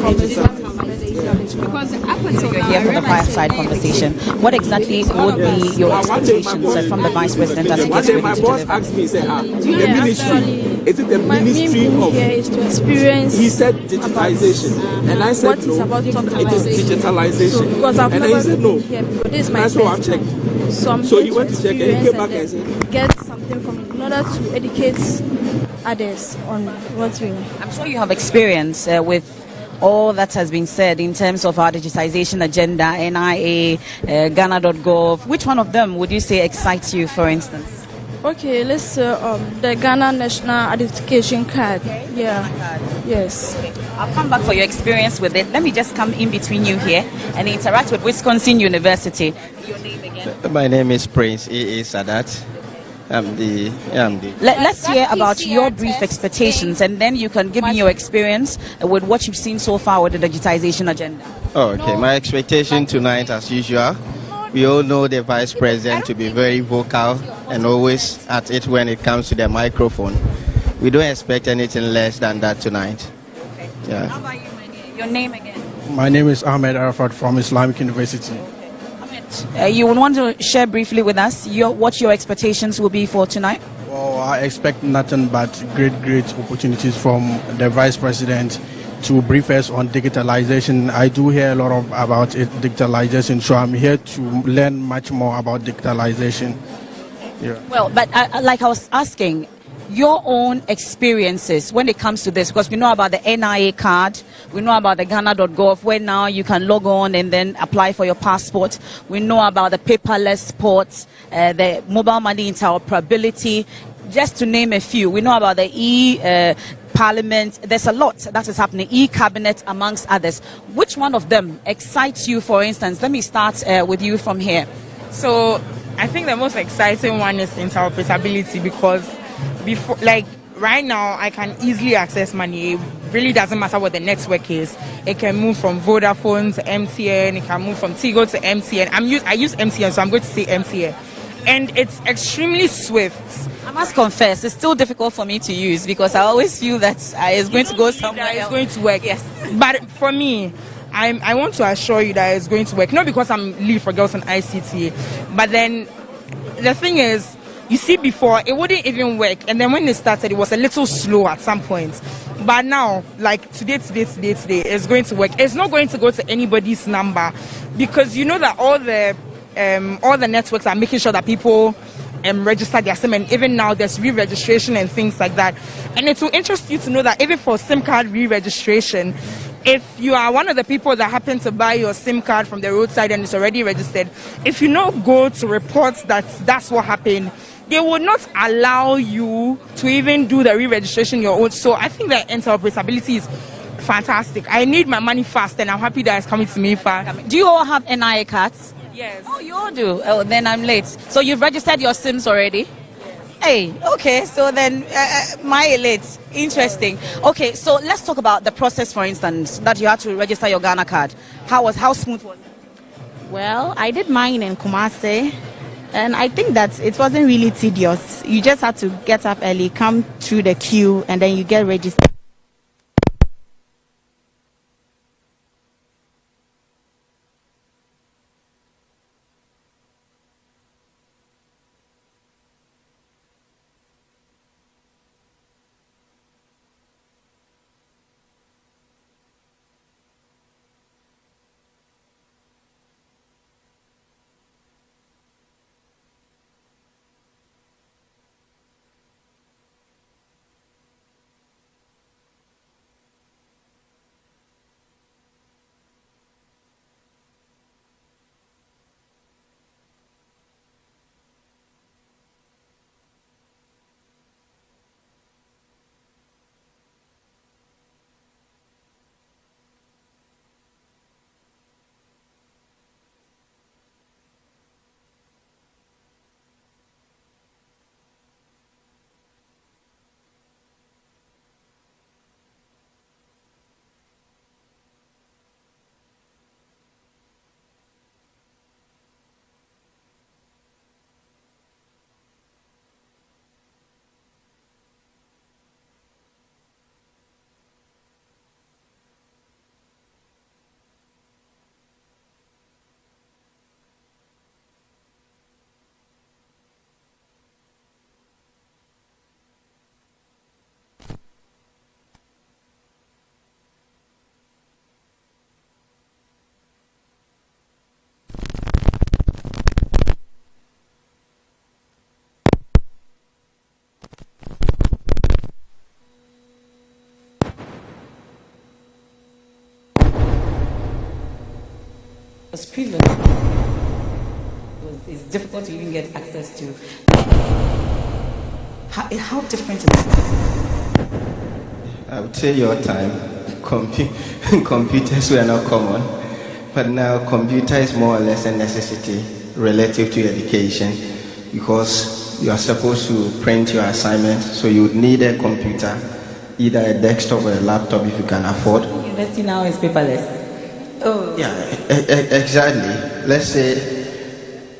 Speaker 24: from the Islamic University.
Speaker 23: Because you're here for the fireside conversation. What exactly would be your expectations from the Vice President as he gets ready to deliver?
Speaker 22: Asked me, say, the ministry, is it the Ministry of...
Speaker 24: Here is to experience.
Speaker 22: He said digitalization. And I said
Speaker 24: what
Speaker 22: no,
Speaker 24: is about
Speaker 22: it is digitalization.
Speaker 24: So, because I've
Speaker 22: and
Speaker 24: never
Speaker 22: he said no.
Speaker 24: Here before. This is my
Speaker 22: That's what I've
Speaker 24: first
Speaker 22: checked.
Speaker 24: time. So I'm
Speaker 22: So
Speaker 24: here
Speaker 22: you
Speaker 24: to
Speaker 22: went to check and you
Speaker 24: experience
Speaker 22: came back and said...
Speaker 24: get something from it in order to educate others on what we know.
Speaker 23: I'm sure you have experience with all that has been said in terms of our digitization agenda, NIA, Ghana.gov. Which one of them would you say excites you, for instance?
Speaker 24: Okay, let's say the Ghana National Identification Card. Yeah. Yes.
Speaker 23: I'll come back for your experience with it. Let me just come in between you here and interact with Wisconsin University. Your name again?
Speaker 16: My name is Prince A.A. Sadat.
Speaker 23: Let's hear about your brief expectations and then you can give me your experience with what you've seen so far with the digitization agenda.
Speaker 16: Okay, my expectation tonight, as usual, we all know the Vice President to be very vocal and always at it when it comes to the microphone. We don't expect anything less than that tonight.
Speaker 23: Okay.
Speaker 16: Yeah.
Speaker 23: How about you, my dear? Your name again?
Speaker 25: My name is Ahmed Arafat from Islamic University.
Speaker 23: You would want to share briefly with us what your expectations will be for tonight?
Speaker 25: Well, I expect nothing but great opportunities from the Vice President to brief us on digitalization. I do hear a lot about digitalization, so I'm here to learn much more about digitalization. Yeah.
Speaker 23: Well, but like I was asking, your own experiences when it comes to this, because we know about the NIA card, we know about the Ghana.gov, where now you can log on and then apply for your passport. We know about the paperless ports, the mobile money interoperability, just to name a few. We know about the
Speaker 9: Parliament. There's a lot that is happening, e-cabinet amongst others. Which one of them excites you, for instance? Let me start with you from here.
Speaker 4: So I think the most exciting one is interoperability, because before, like right now, I can easily access money. It really doesn't matter what the network is. It can move from Vodafone to MTN. It can move from Tigo to MTN. I use MTN, so I'm going to say MTN. And it's extremely swift.
Speaker 9: I must confess, it's still difficult for me to use because I always feel that it's going to go somewhere else.
Speaker 4: It's going to work. Yes. But for me, I want to assure you that it's going to work. Not because I'm lead for girls on ICT, but then the thing is, you see, before it wouldn't even work, and then when it started, it was a little slow at some point. But now, like today, it's going to work. It's not going to go to anybody's number, because you know that all the networks are making sure that people register their SIM, and even now there's re-registration and things like that. And it will interest you to know that even for SIM card re-registration, if you are one of the people that happen to buy your SIM card from the roadside and it's already registered, if you not go to report that that's what happened, they will not allow you to even do the re-registration your own. So I think that interoperability is fantastic. I need my money fast, and I'm happy that it's coming to me fast.
Speaker 9: Do you all have NIA cards?
Speaker 4: Yes.
Speaker 9: Oh, you all do? Oh, then I'm late. So you've registered your SIMs already? Hey, okay, so then my late. Interesting. Okay, so let's talk about the process, for instance, that you had to register your Ghana card. How smooth was it?
Speaker 11: Well, I did mine in Kumasi, and I think that it wasn't really tedious. You just had to get up early, come through the queue, and then you get registered.
Speaker 9: Was previous. It's difficult to even get access to. How different is it?
Speaker 5: I would say your time, computers were not common, but now computer is more or less a necessity relative to education, because you are supposed to print your assignment, so you would need a computer, either a desktop or a laptop if you can afford.
Speaker 9: University now is paperless. Oh.
Speaker 5: Yeah, exactly. Let's say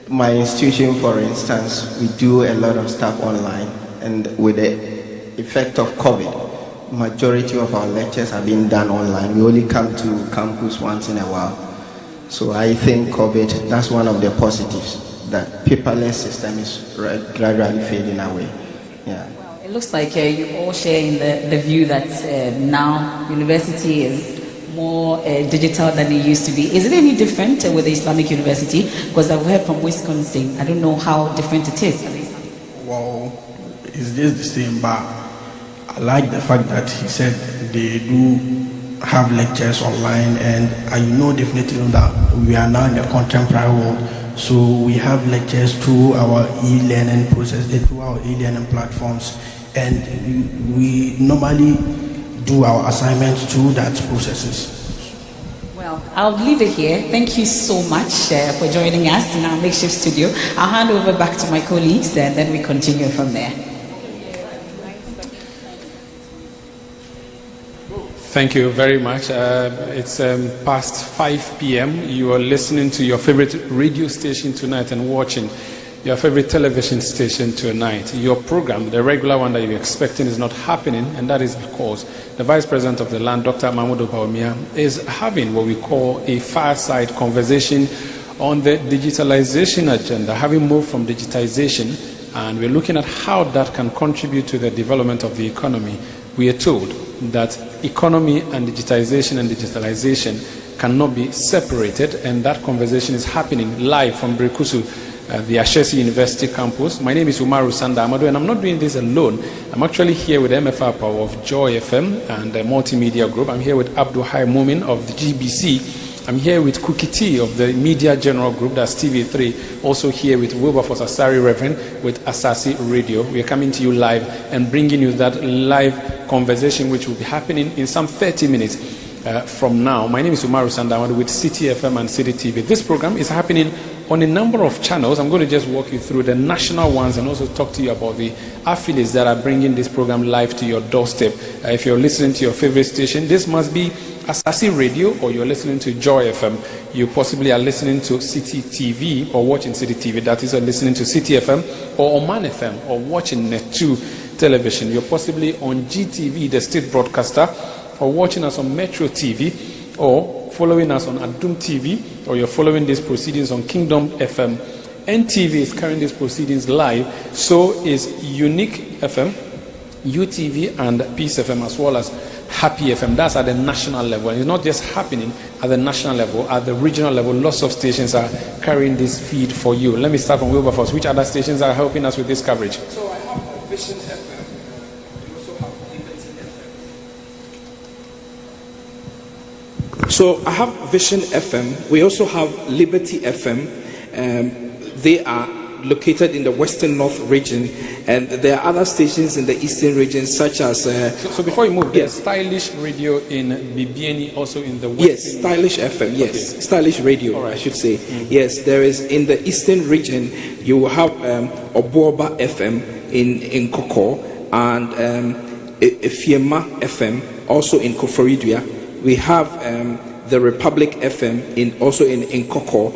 Speaker 5: my institution, for instance, we do a lot of stuff online, and with the effect of COVID, majority of our lectures are being done online. We only come to campus once in a while. So I think COVID, that's one of the positives, that paperless system is gradually fading away. Yeah.
Speaker 9: Well, it looks like you all share in the view that now university is more digital than it used to be. Is it any different with the Islamic University? Because I've heard from Wisconsin. I don't know how different it is.
Speaker 25: Well, it's just the same, but I like the fact that he said they do have lectures online, and definitely know that we are now in the contemporary world. So we have lectures through our e-learning process, through our e-learning platforms, and we normally do our assignments through that processes.
Speaker 23: Well, I'll leave it here. Thank you so much for joining us in our makeshift studio. I'll hand over back to my colleagues and then we continue from there.
Speaker 21: Thank you very much. It's past 5 p.m. You are listening to your favorite radio station tonight and watching your favorite television station tonight. Your program, the regular one that you're expecting, is not happening, and that is because the Vice President of the land, Dr. Mahmoud Bawumia, is having what we call a fireside conversation on the digitalization agenda, having moved from digitization, and we're looking at how that can contribute to the development of the economy. We are told that economy and digitalization cannot be separated, and that conversation is happening live from Brekusu, the Ashesi University campus. My name is Umaru Sanda Amado, and I'm not doing this alone. I'm actually here with MFR Power of Joy FM and the Multimedia Group. I'm here with Abdul Hai Mumin of the GBC. I'm here with Kukiti of the Media General Group, that's TV3. Also here with Wilberforce Asari Reverend with Asasi Radio. We are coming to you live and bringing you that live conversation which will be happening in some 30 minutes from now. My name is Umaru Sanda Amado with City FM and City TV. This program is happening on a number of channels. I'm going to just walk you through the national ones and also talk to you about the affiliates that are bringing this program live to your doorstep. If you're listening to your favorite station, this must be Asasi Radio, or you're listening to Joy FM. You possibly are listening to City TV or watching City TV, that is, or listening to City FM or Oman FM or watching Net2 television. You're possibly on GTV, the state broadcaster, or watching us on Metro TV, or following us on Adum TV, or you're following these proceedings on Kingdom FM. NTV is carrying these proceedings live, so is Unique FM, UTV, and Peace FM, as well as Happy FM. That's at the national level. And it's not just happening at the national level, at the regional level. Lots of stations are carrying this feed for you. Let me start from Wilberforce. Which other stations are helping us with this coverage?
Speaker 22: So I have Vision FM. We also have Liberty FM. So I have Vision FM. We also have Liberty FM. They are located in the Western North region, and there are other stations in the Eastern region, such as...
Speaker 21: So before you move, there's Stylish Radio in Bibiani, also in the Western...
Speaker 22: Yes, Stylish FM, yes. Okay. Stylish Radio, right. I should say. Yes, there is in the Eastern region, you will have Obuoba FM in Koko, and Efiema FM, also in Koforidua. We have the Republic FM also in Koko.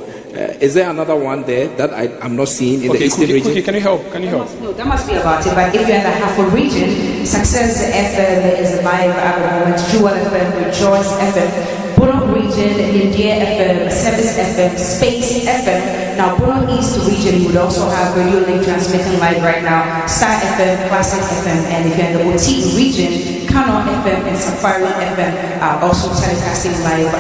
Speaker 22: Is there another one there that I'm not seeing in the Eastern region?
Speaker 21: Can you help?
Speaker 9: That must be about it. But if you're in the Hafo region, Success FM is live at the moment. Jewel FM, Rejoice FM, Bono region, India FM, Service FM, Space FM. Now, Bono East region, you would also have Radio Link transmitting live right now. Star FM, Classic FM, and if you're in the OT region, Canon FM and Safari FM are also telecasting live.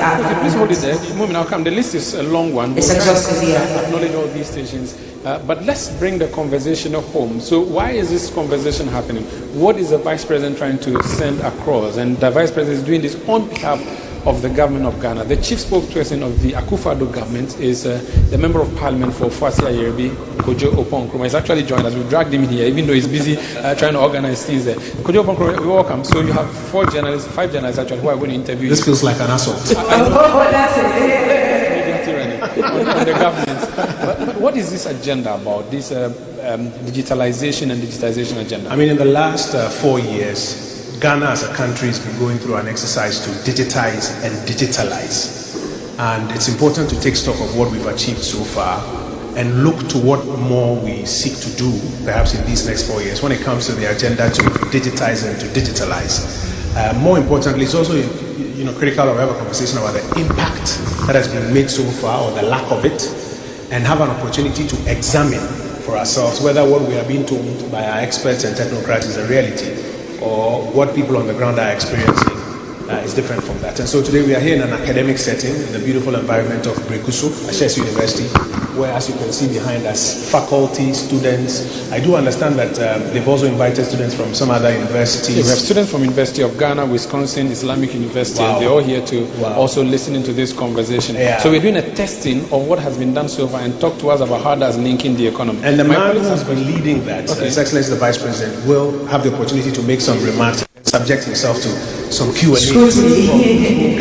Speaker 21: Please hold it there. Moving, I'll come. The list is a long one.
Speaker 9: It's exhaustive, yeah.
Speaker 21: Acknowledge all these stations. But let's bring the conversation home. So why is this conversation happening? What is the Vice President trying to send across? And the Vice President is doing this on behalf of the government of Ghana. The chief spokesperson of the Akufo-Addo government is the Member of Parliament for Fasi Ayerbi, Kojo Opon-Nkrumah. He's actually joined us. We dragged him here, even though he's busy trying to organize things there. Kojo Opon-Nkrumah, you're welcome. So you have 5 journalists actually who are going to interview
Speaker 6: This feels like an assault.
Speaker 9: That's it.
Speaker 21: On the government. But what is this agenda about, this digitalization and digitization agenda?
Speaker 6: I mean, in the last 4 years, Ghana as a country has been going through an exercise to digitize and digitalize. And it's important to take stock of what we've achieved so far and look to what more we seek to do, perhaps in these next 4 years, when it comes to the agenda to digitize and to digitalize. More importantly, it's also critical to have a conversation about the impact that has been made so far, or the lack of it, and have an opportunity to examine for ourselves whether what we are being told by our experts and technocrats is a reality, or what people on the ground are experiencing is different from that. And so today we are here in an academic setting in the beautiful environment of Brekusu, Ashesi University, where, as you can see behind us, faculty, students. I do understand that they've also invited students from some other universities.
Speaker 21: Yeah, we have students from University of Ghana, Wisconsin, Islamic University, and they're all here to also listening to this conversation.
Speaker 6: Yeah.
Speaker 21: So we're doing a testing of what has been done so far and talk to us about how that's linking the economy.
Speaker 6: And the man who has been leading that, His Excellency the Vice President, will have the opportunity to make some remarks, subject himself to some Q&A.
Speaker 9: Okay.
Speaker 21: You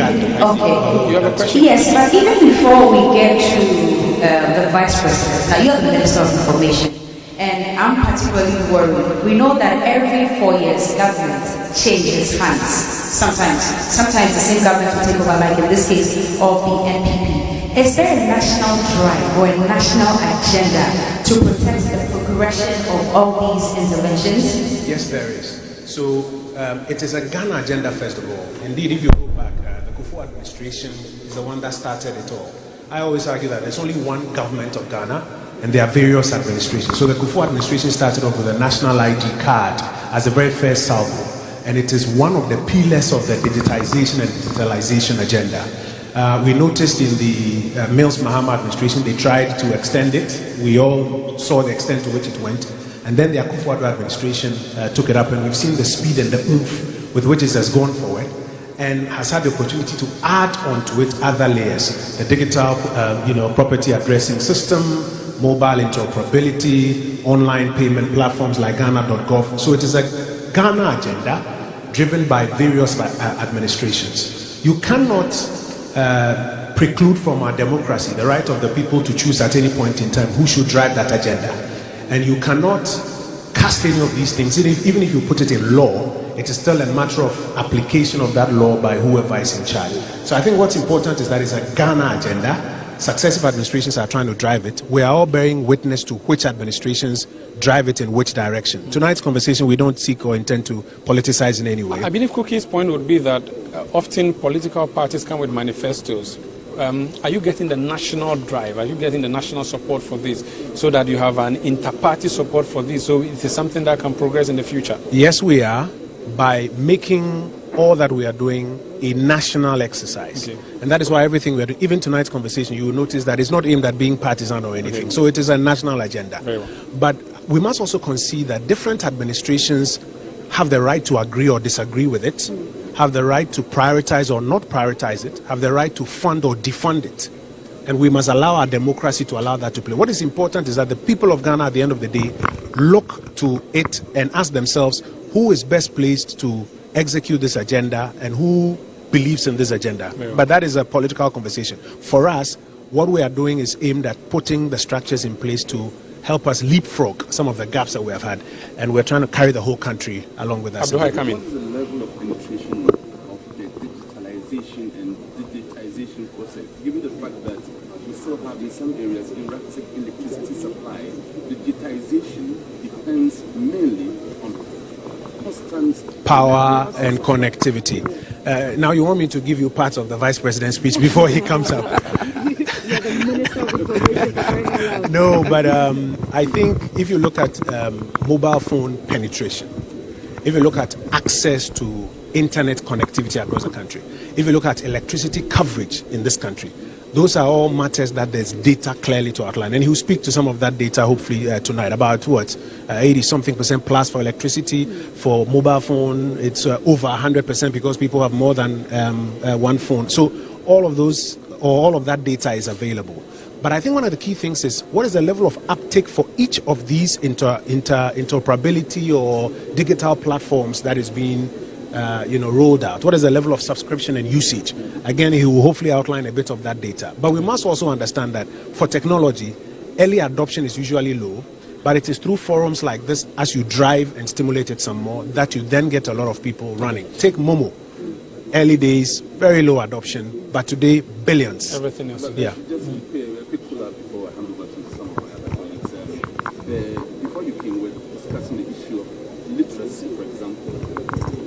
Speaker 21: have a question?
Speaker 9: Yes, but even before we get to the Vice President, now you're the Minister of Information, and I'm particularly worried. We know that every 4 years, government changes hands. Sometimes the same government will take over, like in this case of the NPP. Is there a national drive or a national agenda to protect the progression of all these interventions?
Speaker 6: Yes, there is. So it is a Ghana agenda, first of all. Indeed, if you go back, the Kufuor administration is the one that started it all. I always argue that there's only one government of Ghana, and there are various administrations. So the Kufuor administration started off with a national ID card as the very first salvo, and it is one of the pillars of the digitization and digitalization agenda. We noticed in the Mills Mahama administration, they tried to extend it. We all saw the extent to which it went. And then the Akufo-Addo administration took it up, and we've seen the speed and the oomph with which it has gone forward, and has had the opportunity to add onto it other layers: the digital, property addressing system, mobile interoperability, online payment platforms like Ghana.gov. So it is a Ghana agenda driven by various administrations. You cannot preclude from our democracy the right of the people to choose at any point in time who should drive that agenda. And you cannot cast any of these things, even if you put it in law, it is still a matter of application of that law by whoever is in charge. So I think what's important is that it's a Ghana agenda. Successive administrations are trying to drive it. We are all bearing witness to which administrations drive it in which direction. Tonight's conversation, we don't seek or intend to politicize in any way.
Speaker 21: I believe Cookie's point would be that often political parties come with manifestos. Are you getting the national drive? Are you getting the national support for this so that you have an inter-party support for this, so it is something that can progress in the future?
Speaker 6: Yes, we are, by making all that we are doing a national exercise. Okay. And that is why everything we are doing, even tonight's conversation, you will notice that it's not aimed at being partisan or anything. Okay. So it is a national agenda.
Speaker 21: Very well.
Speaker 6: But we must also concede that different administrations have the right to agree or disagree with it, have the right to prioritize or not prioritize it, have the right to fund or defund it. And we must allow our democracy to allow that to play. What is important is that the people of Ghana, at the end of the day, look to it and ask themselves who is best placed to execute this agenda and who believes in this agenda. But that is a political conversation. For us, what we are doing is aimed at putting the structures in place to help us leapfrog some of the gaps that we have had, and we're trying to carry the whole country along with us.
Speaker 1: What is the level of penetration of the digitalization and digitization process, given the fact that we still have in some areas erratic electricity supply? Digitization depends mainly on constant
Speaker 6: power and connectivity. Now you want me to give you parts of the Vice President's speech before he comes up? No, but I think if you look at mobile phone penetration, if you look at access to internet connectivity across the country, if you look at electricity coverage in this country, those are all matters that there's data clearly to outline. And he'll speak to some of that data hopefully tonight about 80-something% plus for electricity. For mobile phone, it's over 100% because people have more than one phone. So all of those, or all of that data is available. But I think one of the key things is what is the level of uptake for each of these interoperability or digital platforms that is being rolled out? What is the level of subscription and usage? Again, he will hopefully outline a bit of that data. But we must also understand that for technology, early adoption is usually low, but it is through forums like this, as you drive and stimulate it some more, that you then get a lot of people running. Take Momo. Early days, very low adoption, but today, billions.
Speaker 21: Everything else.
Speaker 6: Yeah.
Speaker 1: Just to pay a quick follow-up before I hand over to some of my other colleagues. Before you came, we were discussing the issue of literacy, for example.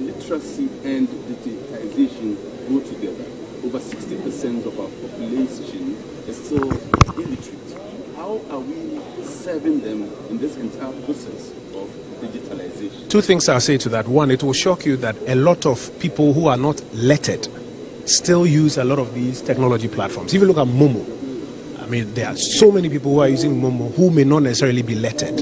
Speaker 1: Literacy and digitization go together. Over 60% of our population is still illiterate. how are we serving them in this entire process of digitalization?
Speaker 6: Two things I'll say to that. One, it will shock you that a lot of people who are not lettered still use a lot of these technology platforms. If you look at Momo, I mean, there are so many people who are using Momo who may not necessarily be lettered.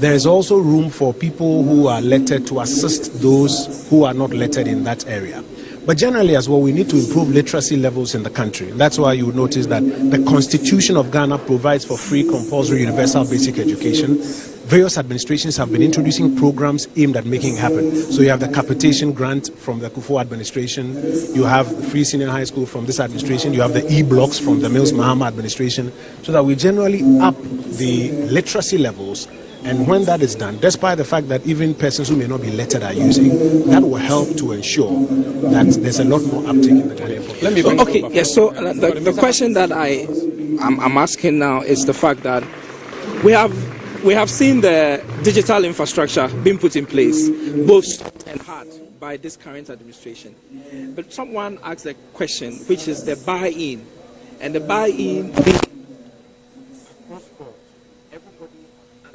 Speaker 6: There is also room for people who are lettered to assist those who are not lettered in that area. But generally as well, we need to improve literacy levels in the country. That's why you notice that the Constitution of Ghana provides for free, compulsory, universal basic education. Various administrations have been introducing programs aimed at making it happen. So you have the capitation grant from the Kufuor administration, you have the free senior high school from this administration, you have the e-blocks from the Mills Mahama administration, so that we generally up the literacy levels. And when that is done, despite the fact that even persons who may not be lettered are using, that will help to ensure that there's a lot more uptake in the Ghanaian.
Speaker 22: Let me okay, yes, so the question that I'm asking now is the fact that we have seen the digital infrastructure being put in place, both soft and hard, by this current administration. But someone asked a question, which is the buy-in. And the buy-in,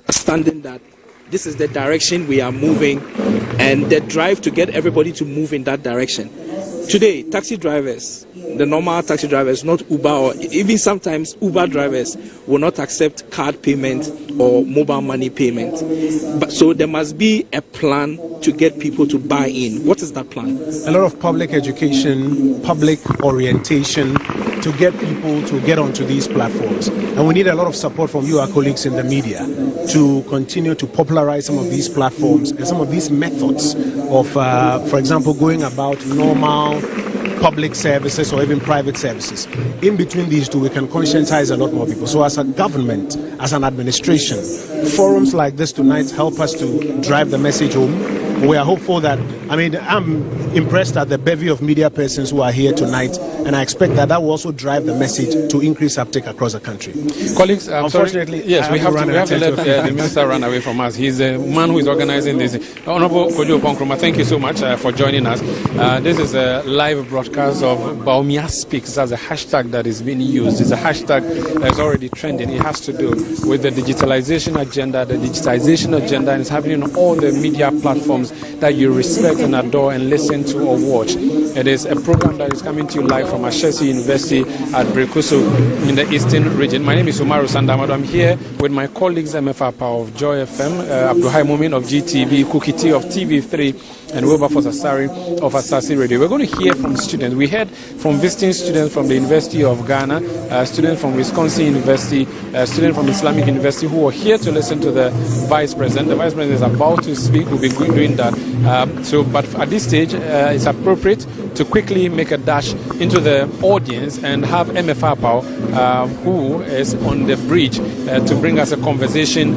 Speaker 22: understanding that this is the direction we are moving and the drive to get everybody to move in that direction. Today, taxi drivers, the normal taxi drivers, not Uber, or even sometimes Uber drivers will not accept card payment or mobile money payment. But so there must be a plan to get people to buy in. What is that plan?
Speaker 6: A lot of public education, public orientation to get people to get onto these platforms. And we need a lot of support from you, our colleagues in the media, to continue to popularize some of these platforms and some of these methods of, for example, going about normal public services or even private services. In between these two, we can conscientize a lot more people. So as a government, as an administration, forums like this tonight help us to drive the message home. We are hopeful that, I mean, I'm impressed at the bevy of media persons who are here tonight, and I expect that will also drive the message to increase uptake across the country.
Speaker 21: Colleagues,
Speaker 6: unfortunately,
Speaker 21: yes, we have to let the minister run away from us. He's a man who is organizing this. Honorable Kojo Ponkroma, thank you so much for joining us. This is a live broadcast of Baumia Speaks. That's a hashtag that is being used. It's a hashtag that's already trending. It has to do with the digitalization agenda, and it's happening on all the media platforms that you respect and adore and listen to or watch. It is a program that is coming to you live from Ashesi University at Brekuso in the Eastern region. My name is Umaru Sandamado. I'm here with my colleagues MFR Power of Joy FM, Abduhai Mumin of GTV, Kukiti of TV3, and Wilberforce Asari of Asasi Radio. We're going to hear from students. We heard from visiting students from the University of Ghana, students from Wisconsin University, students from Islamic University who are here to listen to the Vice President. The Vice President is about to speak. We'll be doing that. But at this stage, it's appropriate to quickly make a dash into the audience and have MFR Pao, who is on the bridge to bring us a conversation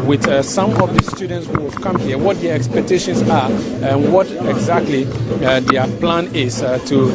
Speaker 21: with some of the students who have come here, what their expectations are and what exactly their plan is to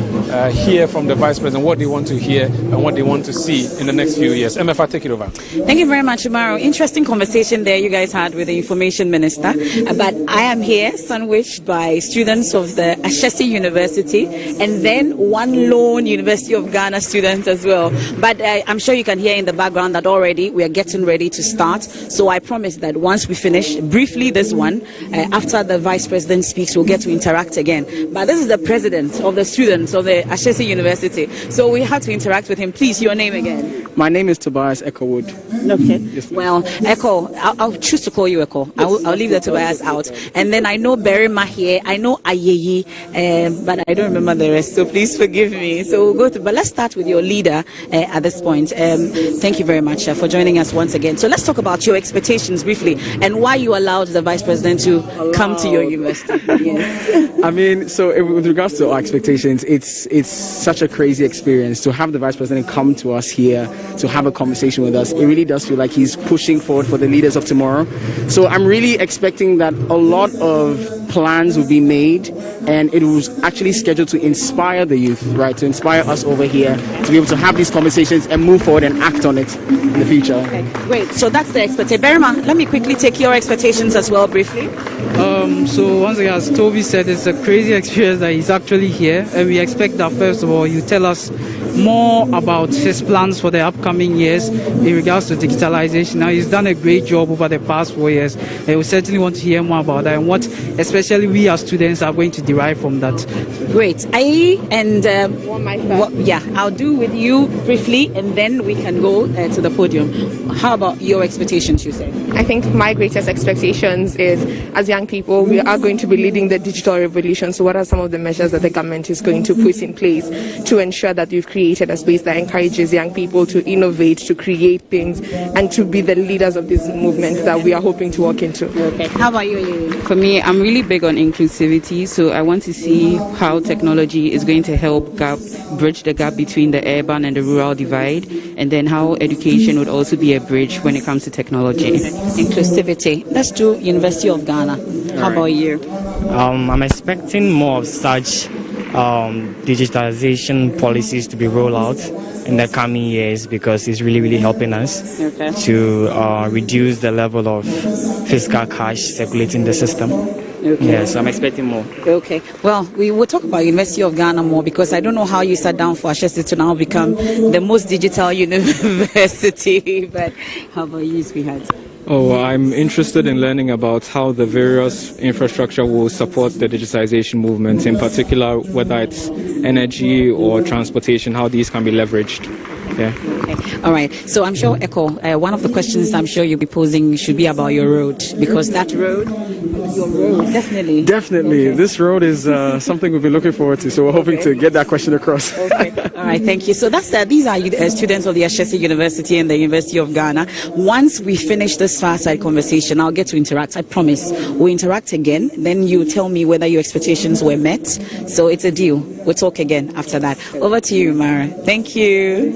Speaker 21: hear from the Vice President, what they want to hear and what they want to see in the next few years. MFR, take it over.
Speaker 23: Thank you very much, Umaru. Interesting conversation there you guys had with the Information Minister. But I am here, sandwiched by students of the Ashesi University and then one lone University of Ghana student as well. But I'm sure you can hear in the background that already we are getting ready to start. So I promise that once we finish briefly this one, after the Vice President speaks, we'll get to interact again. But this is the president of the students of the Ashesi University. So we have to interact with him. Please, your name again.
Speaker 7: My name is Tobias Echowood.
Speaker 23: Okay.
Speaker 7: Yes,
Speaker 23: well, Echo, I'll choose to call you Echo. I'll leave the Tobias out. And then I know Berima here. I know Ayeyi, but I don't remember the rest. So please forgive me. So we'll go to, but let's start with your leader at this point. Thank you very much for joining us once again. So let's talk about your expectations briefly and why you allowed the Vice President to come to your university. Yes.
Speaker 7: I mean, so with regards to our expectations, it's such a crazy experience to have the Vice President come to us here to have a conversation with us. It really does feel like he's pushing forward for the leaders of tomorrow. So I'm really expecting that a lot of plans will be made, and it was actually scheduled to inspire the youth, right? To inspire us over here to be able to have these conversations and move forward and act on it in the future.
Speaker 23: Okay, great. So that's the expectation. Berima, let me quickly take your expectations as well, briefly.
Speaker 12: So once again, as Toby said, it's a crazy experience that he's actually here, and we expect that first of all, you tell us more about his plans for the upcoming years in regards to digitalization. Now, he's done a great job over the past 4 years. We certainly want to hear more about that and what especially we as students are going to derive from that.
Speaker 23: Great. I'll do with you briefly and then we can go to the podium. How about your expectations, you say?
Speaker 14: I think my greatest expectations is, as young people, we are going to be leading the digital revolution. So what are some of the measures that the government is going to put in place to ensure that we've created a space that encourages young people to innovate, to create things, and to be the leaders of this movement that we are hoping to walk into?
Speaker 23: Okay. How about you?
Speaker 15: For me, I'm really big on inclusivity, so I want to see how technology is going to help bridge the gap between the urban and the rural divide, and then how education would also be a bridge when it comes to technology.
Speaker 23: Inclusivity. Let's do University of Ghana. How about you?
Speaker 17: I'm expecting more of such digitalization policies to be rolled out in the coming years, because it's really helping us to reduce the level of fiscal cash circulating the system.
Speaker 23: Okay.
Speaker 17: Yes, I'm expecting more.
Speaker 23: Okay. Well, we will talk about University of Ghana more, because I don't know how you sat down for Ashesi to now become the most digital university. But how about you, sweetheart?
Speaker 21: Oh, I'm interested in learning about how the various infrastructure will support the digitization movement, in particular whether it's energy or transportation, how these can be leveraged. Yeah.
Speaker 23: Okay. All right. So I'm sure, Echo, one of the questions I'm sure you'll be posing should be about your road, because that road, your road, definitely.
Speaker 7: Definitely.
Speaker 23: Okay.
Speaker 7: This road is something we've been looking forward to, so we're hoping to get that question across.
Speaker 23: Okay. All right. Thank you. So these are students of the Ashesi University and the University of Ghana. Once we finish this fireside conversation, I'll get to interact. I promise. We'll interact again. Then you tell me whether your expectations were met. So it's a deal. We'll talk again after that. Over to you, Mara. Thank you.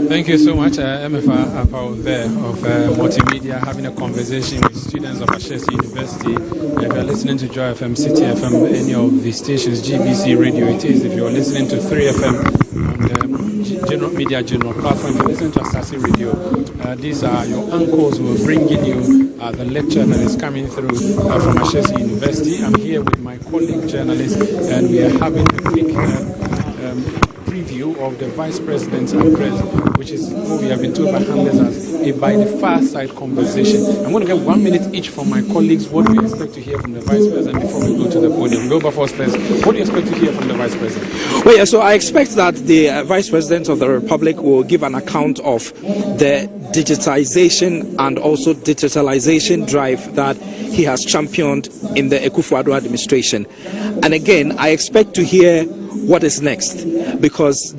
Speaker 21: Thank you so much, MFA Apau there of Multimedia, having a conversation with students of Ashesi University. If you're listening to Joy FM, City FM, any of the stations, GBC Radio it is. If you're listening to 3FM on the general platform, if you're listening to Asasi Radio, these are your uncles who are bringing you the lecture that is coming through from Ashesi University. I'm here with my colleague journalist, and we are having a quick preview of the Vice President's address, which is what we have been told by handlers as a by the far side conversation. I'm going to get 1 minute each from my colleagues what we expect to hear from the Vice President before we go to the podium. Go before first. What do you expect to hear from the Vice President?
Speaker 22: Well, yeah, so I expect that the Vice President of the Republic will give an account of the digitization and also digitalization drive that he has championed in the Akufo-Addo administration. And again, I expect to hear what is next, because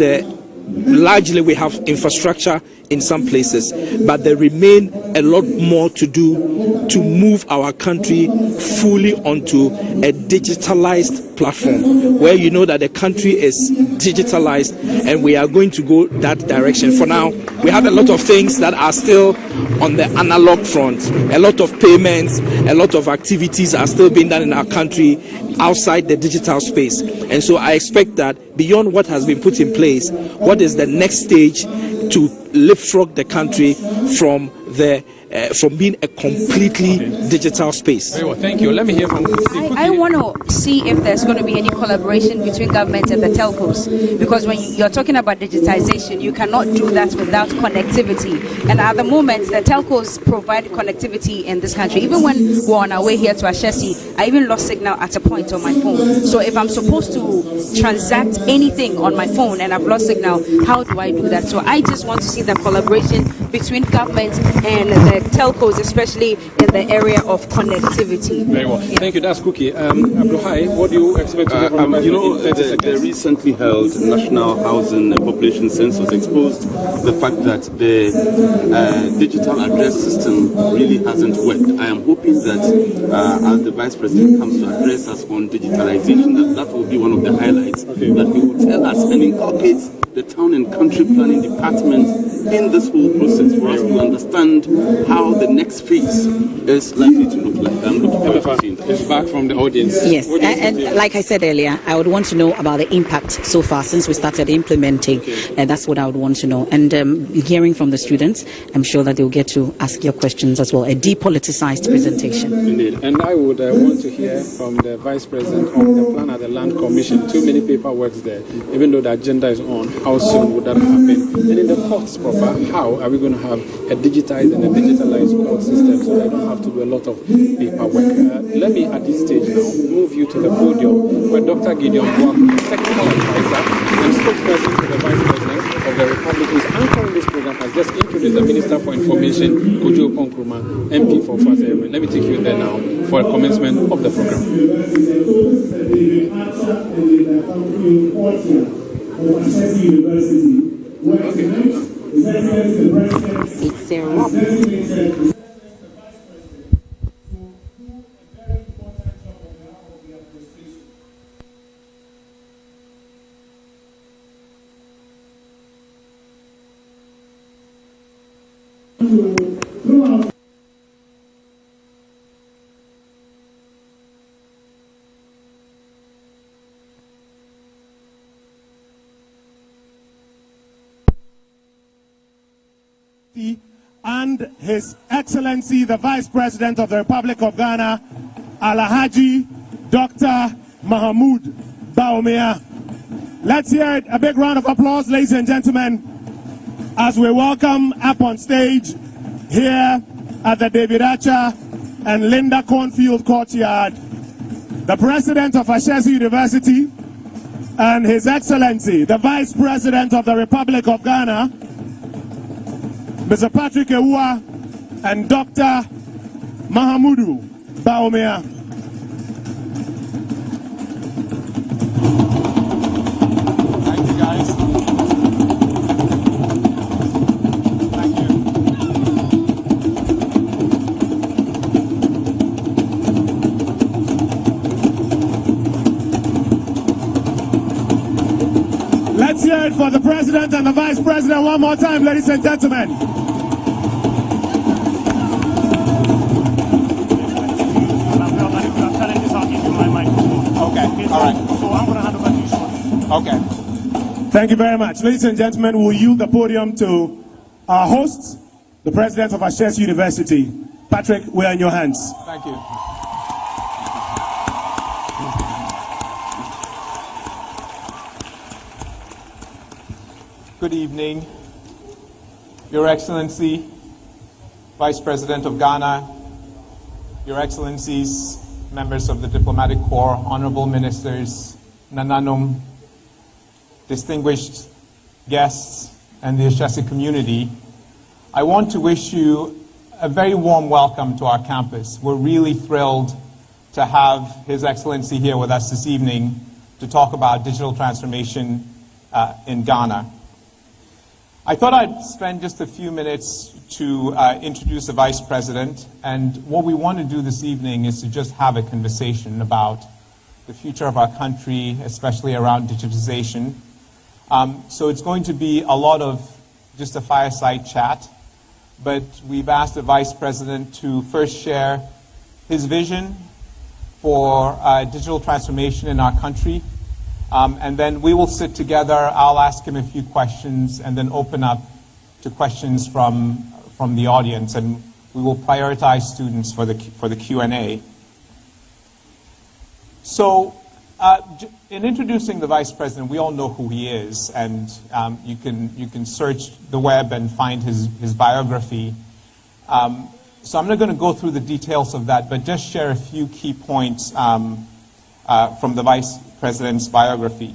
Speaker 22: largely we have infrastructure in some places, but there remain a lot more to do to move our country fully onto a digitalized platform, where you know that the country is digitalized, and we are going to go that direction. For now, we have a lot of things that are still on the analog front. A lot of payments, a lot of activities are still being done in our country outside the digital space. And so I expect that beyond what has been put in place, what is the next stage to leapfrog the country from being a completely digital space.
Speaker 21: Very well, thank you. Let me hear from
Speaker 9: I want to see if there's going to be any collaboration between government and the telcos, because when you're talking about digitization, you cannot do that without connectivity. And at the moment, the telcos provide connectivity in this country. Even when we're on our way here to Ashesi, I even lost signal at a point on my phone. So if I'm supposed to transact anything on my phone and I've lost signal, how do I do that? So I just want to see the collaboration between government and the telcos, especially in the area of connectivity.
Speaker 21: Very well. Yeah. Thank you. That's Cookie. Abdulhai, what do you expect to from
Speaker 1: the recently held National Housing and Population Census exposed the fact that the digital address system really hasn't worked. I am hoping that as the Vice President comes to address us on digitalization, that will be one of the highlights, that he will tell us and inculcate the town and country planning department in this whole process for us to understand how the next phase is likely to look like. I'm looking forward to seeing that.
Speaker 21: It's back from the audience.
Speaker 23: Yes, and like I said earlier, I would want to know about the impact so far since we started implementing, and that's what I would want to know. And hearing from the students, I'm sure that they'll get to ask your questions as well. A depoliticized presentation.
Speaker 21: Indeed, and I would want to hear from the Vice President on the plan at the Land Commission. Too many paperwork there, even though the agenda is on. how soon would that happen? And in the courts proper, how are we going to have a digitized and a digitalized court system so I don't have to do a lot of paperwork? Let me at this stage now move you to the podium where Dr. Gideon Buak, technical advisor and spokesperson to the Vice President of the Republic, who is anchoring this program, has just introduced the Minister for Information, Kojo Ponkruma, MP for Fasere. Let me take you there now for a commencement of the program.
Speaker 23: It's a rock.
Speaker 2: And His Excellency, the Vice President of the Republic of Ghana, Alhaji Dr. Mahamudu Bawumia. Let's hear it. A big round of applause, ladies and gentlemen, as we welcome up on stage here at the David Acha and Linda Cornfield Courtyard, the President of Ashesi University and His Excellency, the Vice President of the Republic of Ghana, Mr. Patrick Ewua, and Dr. Mahamudu Bawumia.
Speaker 3: Thank you, guys. Thank you.
Speaker 2: Let's hear it for the President and the Vice President one more time, ladies and gentlemen.
Speaker 3: Okay, all right.
Speaker 2: So I'm going to hand over to you shortly.
Speaker 3: Okay.
Speaker 2: Thank you very much. Ladies and gentlemen, we'll yield the podium to our host, the President of Ashesi University. Patrick, we're in your hands.
Speaker 3: Thank you. Good evening, Your Excellency, Vice President of Ghana, Your Excellencies, members of the Diplomatic Corps, honorable ministers, Nananum, distinguished guests, and the Ashesi community. I want to wish you a very warm welcome to our campus. We're really thrilled to have His Excellency here with us this evening to talk about digital transformation in Ghana. I thought I'd spend just a few minutes to introduce the Vice President, and what we want to do this evening is to just have a conversation about the future of our country, especially around digitization. So it's going to be a lot of just a fireside chat, but we've asked the Vice President to first share his vision for digital transformation in our country. And then we will sit together, I'll ask him a few questions, and then open up to questions from the audience, and we will prioritize students for the Q&A. So, in introducing the Vice President, we all know who he is, and you can search the web and find his biography. So I'm not going to go through the details of that, but just share a few key points from the Vice President's biography.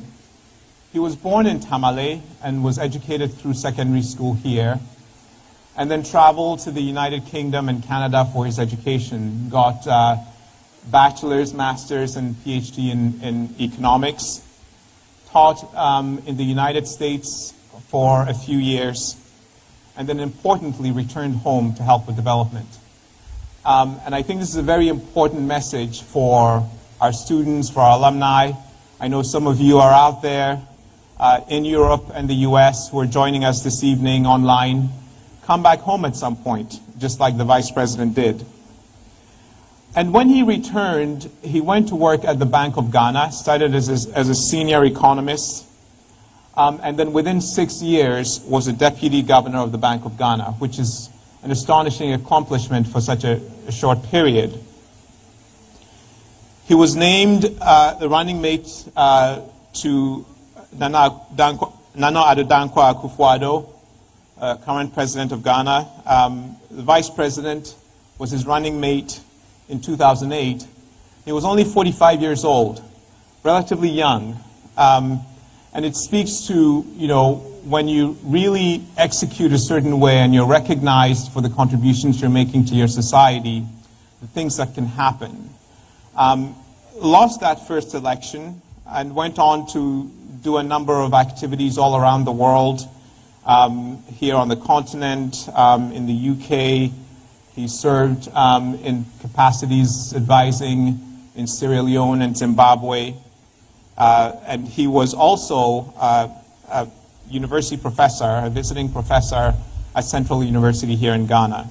Speaker 3: He was born in Tamale and was educated through secondary school here, and then traveled to the United Kingdom and Canada for his education. Got bachelor's, master's, and PhD in economics. Taught in the United States for a few years, and then importantly returned home to help with development. And I think this is a very important message for our students, for our alumni. I know some of you are out there in Europe and the US who are joining us this evening online. Come back home at some point, just like the Vice President did. And when he returned, he went to work at the Bank of Ghana, started as a senior economist, and then within 6 years was a deputy governor of the Bank of Ghana, which is an astonishing accomplishment for such a short period. He was named the running mate to Nana Nana Addo Dankwa Akufo-Addo, current president of Ghana. The vice president was his running mate in 2008. He was only 45 years old, relatively young. And it speaks to, when you really execute a certain way and you're recognized for the contributions you're making to your society, the things that can happen. Lost that first election and went on to do a number of activities all around the world, here on the continent, in the UK. He served in capacities advising in Sierra Leone and Zimbabwe. And he was also a university professor, a visiting professor at Central University here in Ghana.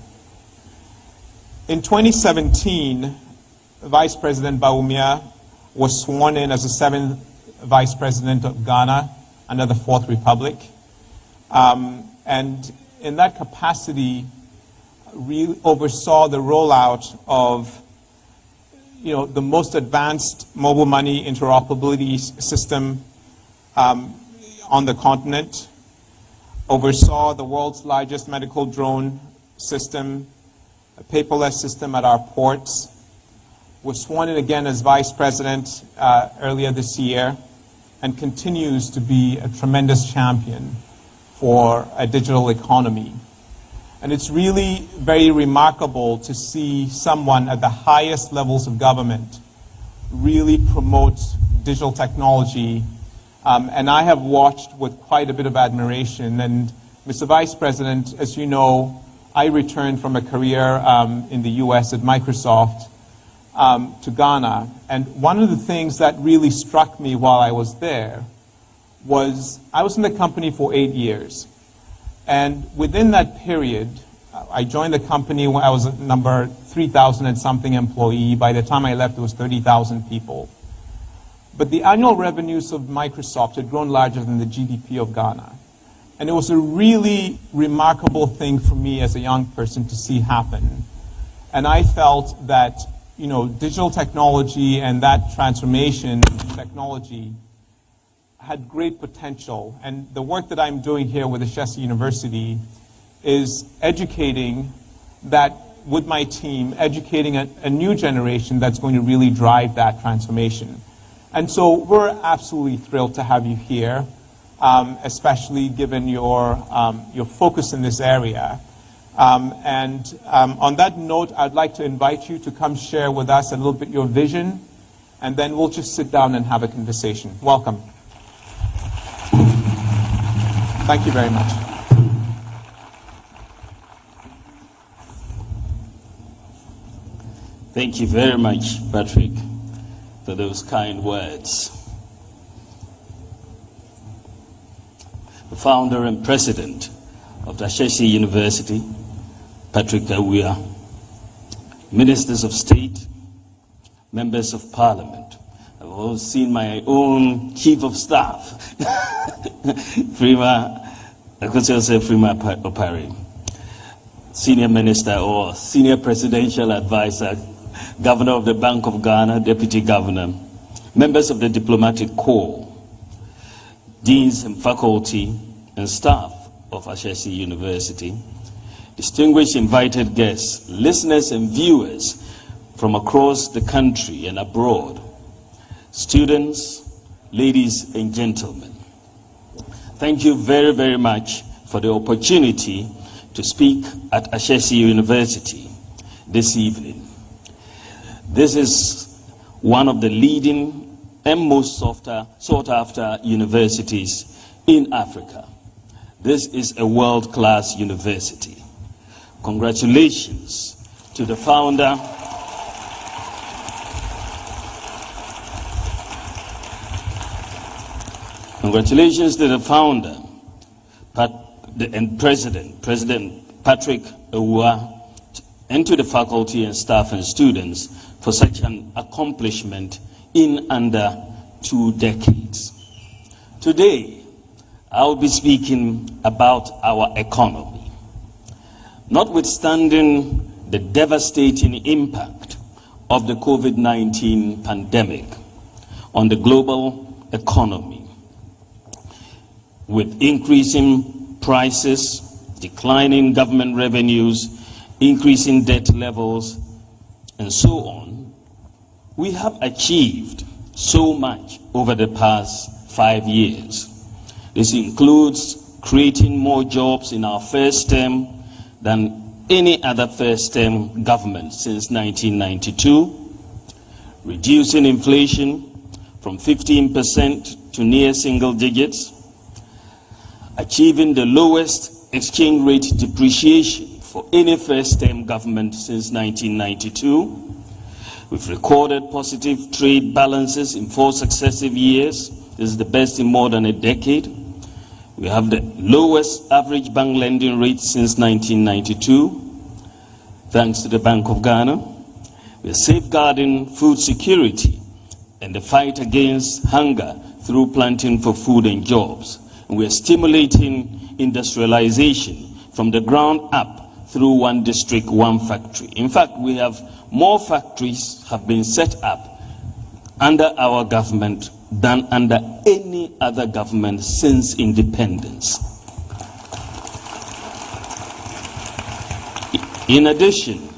Speaker 3: In 2017, Vice President Bawumia was sworn in as the 7th Vice President of Ghana under the Fourth Republic. And in that capacity, really oversaw the rollout of the most advanced mobile money interoperability system on the continent, oversaw the world's largest medical drone system, a paperless system at our ports, was sworn in again as vice president earlier this year, and continues to be a tremendous champion for a digital economy. And it's really very remarkable to see someone at the highest levels of government really promote digital technology. And I have watched with quite a bit of admiration. And Mr. Vice President, as you know, I returned from a career in the US at Microsoft to Ghana. And one of the things that really struck me while I was there was I was in the company for 8 years. And within that period, I joined the company when I was at number 3,000 and something employee. By the time I left, it was 30,000 people. But the annual revenues of Microsoft had grown larger than the GDP of Ghana. And it was a really remarkable thing for me as a young person to see happen. And I felt that, digital technology and that transformation in technology had great potential. And the work that I'm doing here with Ashesi University is educating that, with my team, educating a new generation that's going to really drive that transformation. And so we're absolutely thrilled to have you here, especially given your focus in this area. On that note, I'd like to invite you to come share with us a little bit your vision, and then we'll just sit down and have a conversation. Welcome. Thank you very much.
Speaker 8: Thank you very much, Patrick, for those kind words. The founder and president of Ashesi University, Patrick Awuya, ministers of state, members of parliament. I've also seen my own chief of staff, Frima Opari, senior minister or senior presidential advisor, governor of the Bank of Ghana, deputy governor, members of the diplomatic corps, deans and faculty and staff of Ashesi University, distinguished invited guests, listeners and viewers from across the country and abroad, students, ladies and gentlemen. Thank you very, very much for the opportunity to speak at Ashesi University this evening. This is one of the leading and most sought after universities in Africa. This is a world-class university. Congratulations to the founder, and President Patrick Awuya, and to the faculty and staff and students for such an accomplishment in under 2 decades. Today, I'll be speaking about our economy. Notwithstanding the devastating impact of the COVID-19 pandemic on the global economy, with increasing prices, declining government revenues, increasing debt levels, and so on, we have achieved so much over the past 5 years. This includes creating more jobs in our first term than any other first-term government since 1992, reducing inflation from 15% to near single digits, achieving the lowest exchange rate depreciation for any first-term government since 1992. We've recorded positive trade balances in 4 successive years. This is the best in more than a decade. We have the lowest average bank lending rate since 1992, thanks to the Bank of Ghana. We are safeguarding food security and the fight against hunger through planting for food and jobs. And we are stimulating industrialization from the ground up through one district, one factory. In fact, we have more factories have been set up under our government than under any other government since independence. In addition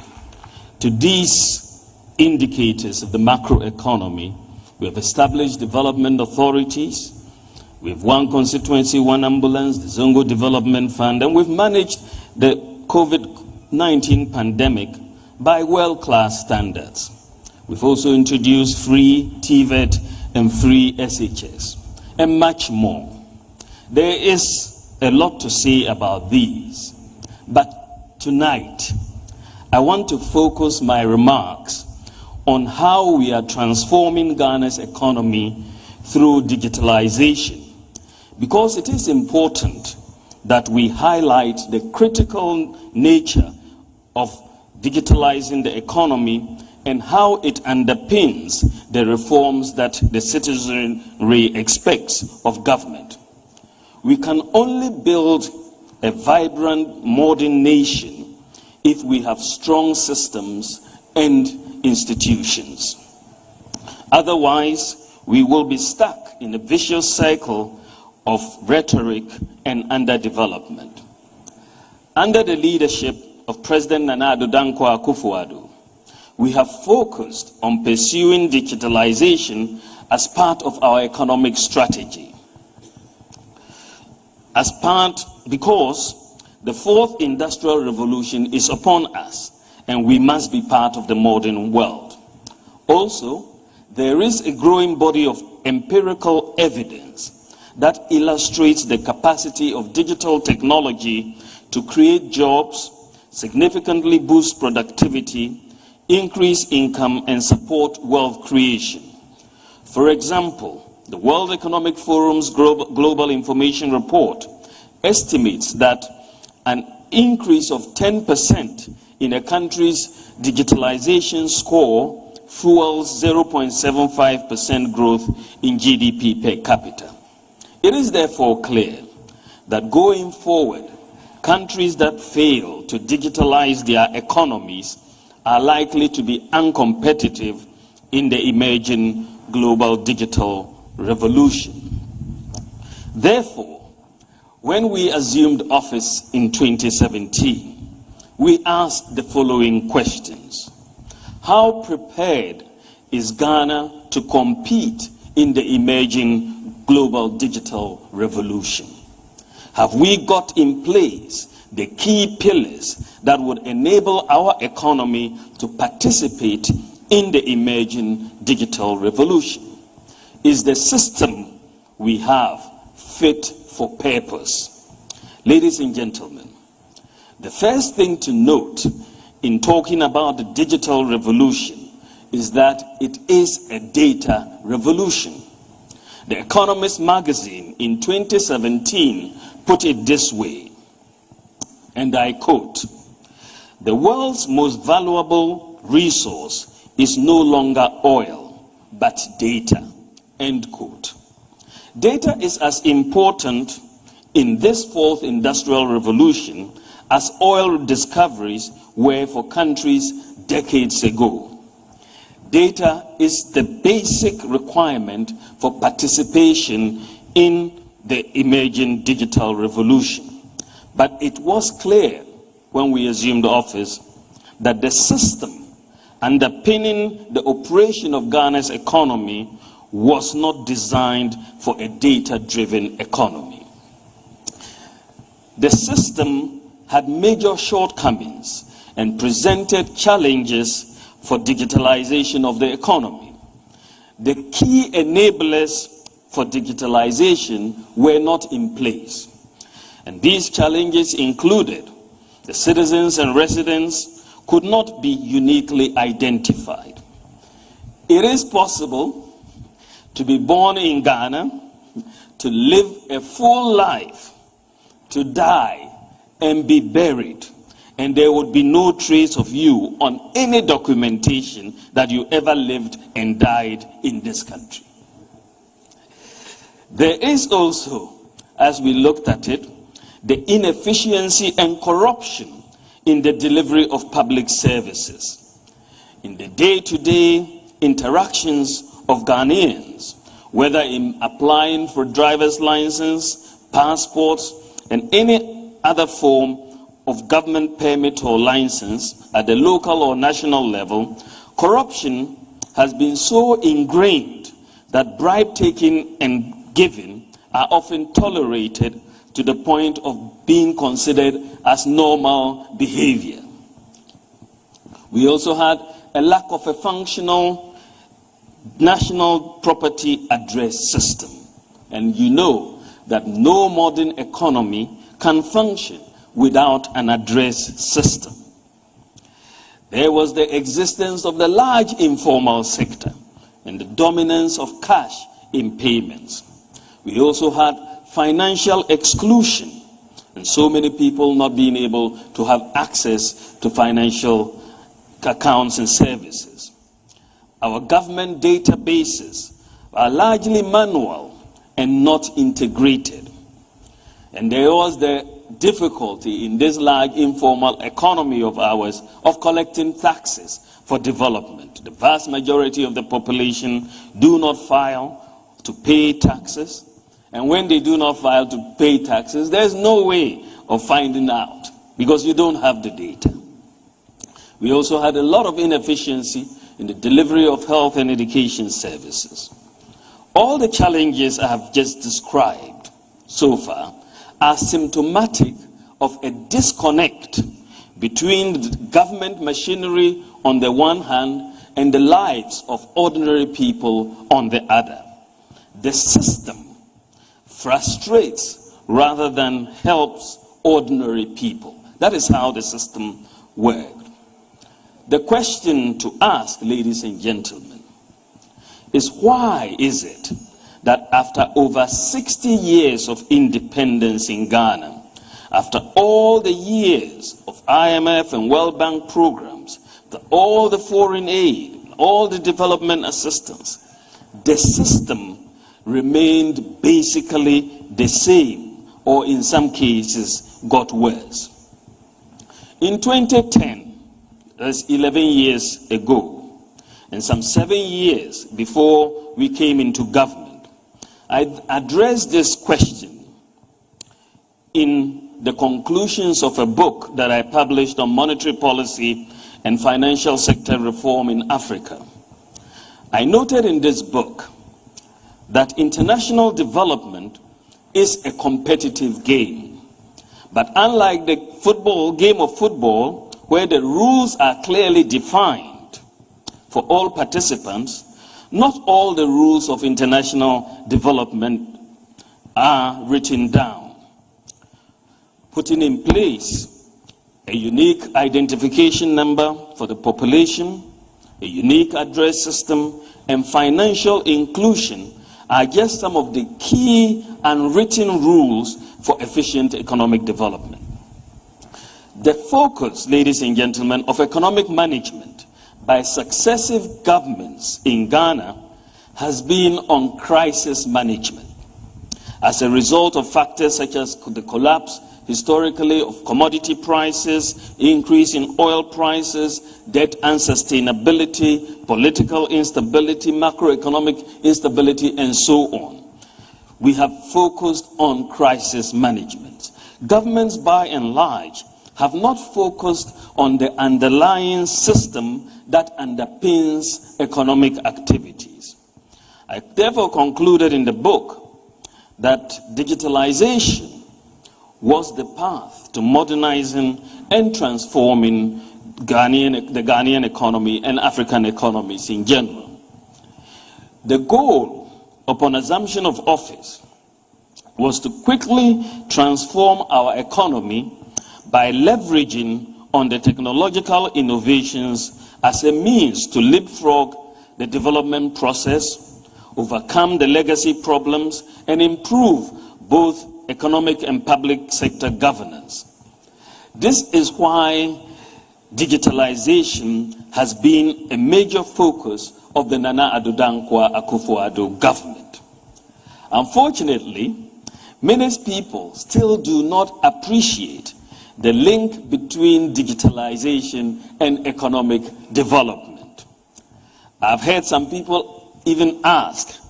Speaker 8: to these indicators of the macroeconomy, we have established development authorities. We have one constituency, one ambulance, the Zongo Development Fund, and we've managed the COVID-19 pandemic by world-class standards. We've also introduced free TVET and free SHS, and much more. There is a lot to say about these, but tonight I want to focus my remarks on how we are transforming Ghana's economy through digitalization, because it is important that we highlight the critical nature of digitalizing the economy and how it underpins the reforms that the citizenry expects of government. We can only build a vibrant modern nation if we have strong systems and institutions. Otherwise, we will be stuck in a vicious cycle of rhetoric and underdevelopment. Under the leadership of President Nana Addo Dankwa Akufo-Addo, we have focused on pursuing digitalization as part of our economic strategy. Because the 4th industrial revolution is upon us, and we must be part of the modern world. Also, there is a growing body of empirical evidence that illustrates the capacity of digital technology to create jobs, significantly boost productivity, increase income, and support wealth creation. For example, the World Economic Forum's Global Information Report estimates that an increase of 10% in a country's digitalization score fuels 0.75% growth in GDP per capita. It is therefore clear that going forward, countries that fail to digitalize their economies are likely to be uncompetitive in the emerging global digital revolution. Therefore, when we assumed office in 2017, we asked the following questions. How prepared is Ghana to compete in the emerging global digital revolution? Have we got in place the key pillars that would enable our economy to participate in the emerging digital revolution? Is the system we have fit for purpose? Ladies and gentlemen, the first thing to note in talking about the digital revolution is that it is a data revolution. The Economist magazine in 2017 put it this way, and I quote, "The world's most valuable resource is no longer oil, but data," end quote. Data is as important in this 4th industrial revolution as oil discoveries were for countries decades ago. Data is the basic requirement for participation in the emerging digital revolution. But it was clear when we assumed office that the system underpinning the operation of Ghana's economy was not designed for a data-driven economy. The system had major shortcomings and presented challenges for digitalization of the economy. The key enablers for digitalization were not in place. And these challenges included the citizens and residents could not be uniquely identified. It is possible to be born in Ghana, to live a full life, to die and be buried, and there would be no trace of you on any documentation that you ever lived and died in this country. There is also, as we looked at it, the inefficiency and corruption in the delivery of public services. In the day-to-day interactions of Ghanaians, whether in applying for driver's license, passports, and any other form of government permit or license at the local or national level, corruption has been so ingrained that bribe-taking and giving are often tolerated to the point of being considered as normal behavior. We also had a lack of a functional national property address system. And you know that no modern economy can function without an address system. There was the existence of the large informal sector and the dominance of cash in payments. We also had financial exclusion, and so many people not being able to have access to financial accounts and services. Our government databases are largely manual and not integrated. And there was the difficulty in this large informal economy of ours of collecting taxes for development. The vast majority of the population do not file to pay taxes. And when they do not file to pay taxes, there's no way of finding out because you don't have the data. We also had a lot of inefficiency in the delivery of health and education services. All the challenges I have just described so far are symptomatic of a disconnect between the government machinery on the one hand and the lives of ordinary people on the other. The system frustrates rather than helps ordinary people. That is how the system worked. The question to ask, ladies and gentlemen, is why is it that after over 60 years of independence in Ghana, after all the years of IMF and World Bank programs, all the foreign aid, all the development assistance, the system remained basically the same, or in some cases got worse. In 2010, that's 11 years ago, and some 7 years before we came into government, I addressed this question in the conclusions of a book that I published on monetary policy and financial sector reform in Africa. I noted in this book that international development is a competitive game. But unlike the game of football, where the rules are clearly defined for all participants, not all the rules of international development are written down. Putting in place a unique identification number for the population, a unique address system, and financial inclusion are just some of the key unwritten rules for efficient economic development. The focus, ladies and gentlemen, of economic management by successive governments in Ghana has been on crisis management. As a result of factors such as the collapse historically of commodity prices, increase in oil prices, debt unsustainability, political instability, macroeconomic instability, and so on. we have focused on crisis management. Governments, by and large, have not focused on the underlying system that underpins economic activities. I therefore concluded in the book that digitalization was the path to modernizing and transforming the Ghanaian economy and African economies in general. The goal, upon assumption of office, was to quickly transform our economy by leveraging on the technological innovations as a means to leapfrog the development process, overcome the legacy problems, and improve both economic and public sector governance. This is why digitalization has been a major focus of the Nana Addo Dankwa Akufo-Addo government. Unfortunately, many people still do not appreciate the link between digitalization and economic development. I've heard some people even ask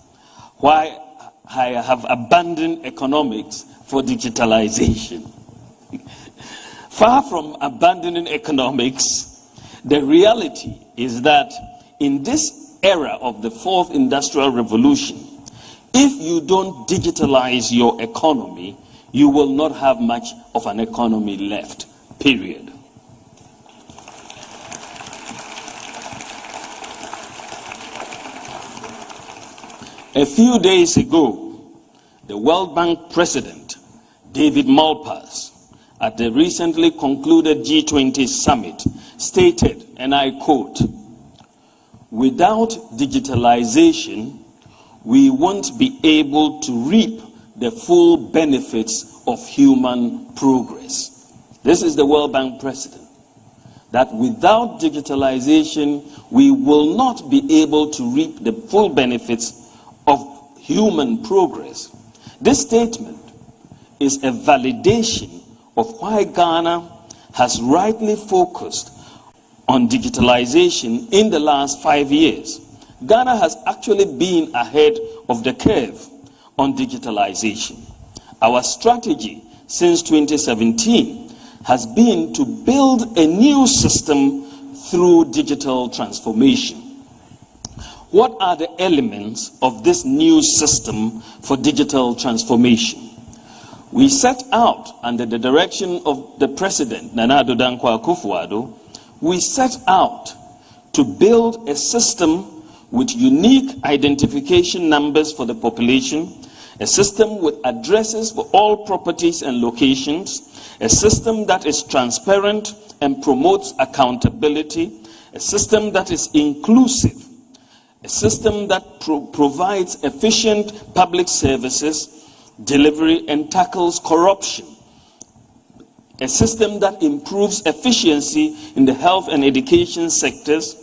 Speaker 8: why I have abandoned economics for digitalization. Far from abandoning economics, the reality is that in this era of the fourth industrial revolution, if you don't digitalize your economy, you will not have much of an economy left, period. A few days ago, the World Bank President, David Malpass, at the recently concluded G20 summit, stated, and I quote, "Without digitalization, we won't be able to reap the full benefits of human progress." This is the World Bank President. That without digitalization, we will not be able to reap the full benefits of human progress. This statement is a validation of why Ghana has rightly focused on digitalization in the last 5 years. Ghana has actually been ahead of the curve on digitalization. Our strategy since 2017 has been to build a new system through digital transformation. What are the elements of this new system for digital transformation? We set out, under the direction of the President, Nana Addo Dankwa Akufo-Addo, we set out to build a system with unique identification numbers for the population, a system with addresses for all properties and locations, a system that is transparent and promotes accountability, a system that is inclusive, a system that provides efficient public services delivery and tackles corruption, a system that improves efficiency in the health and education sectors,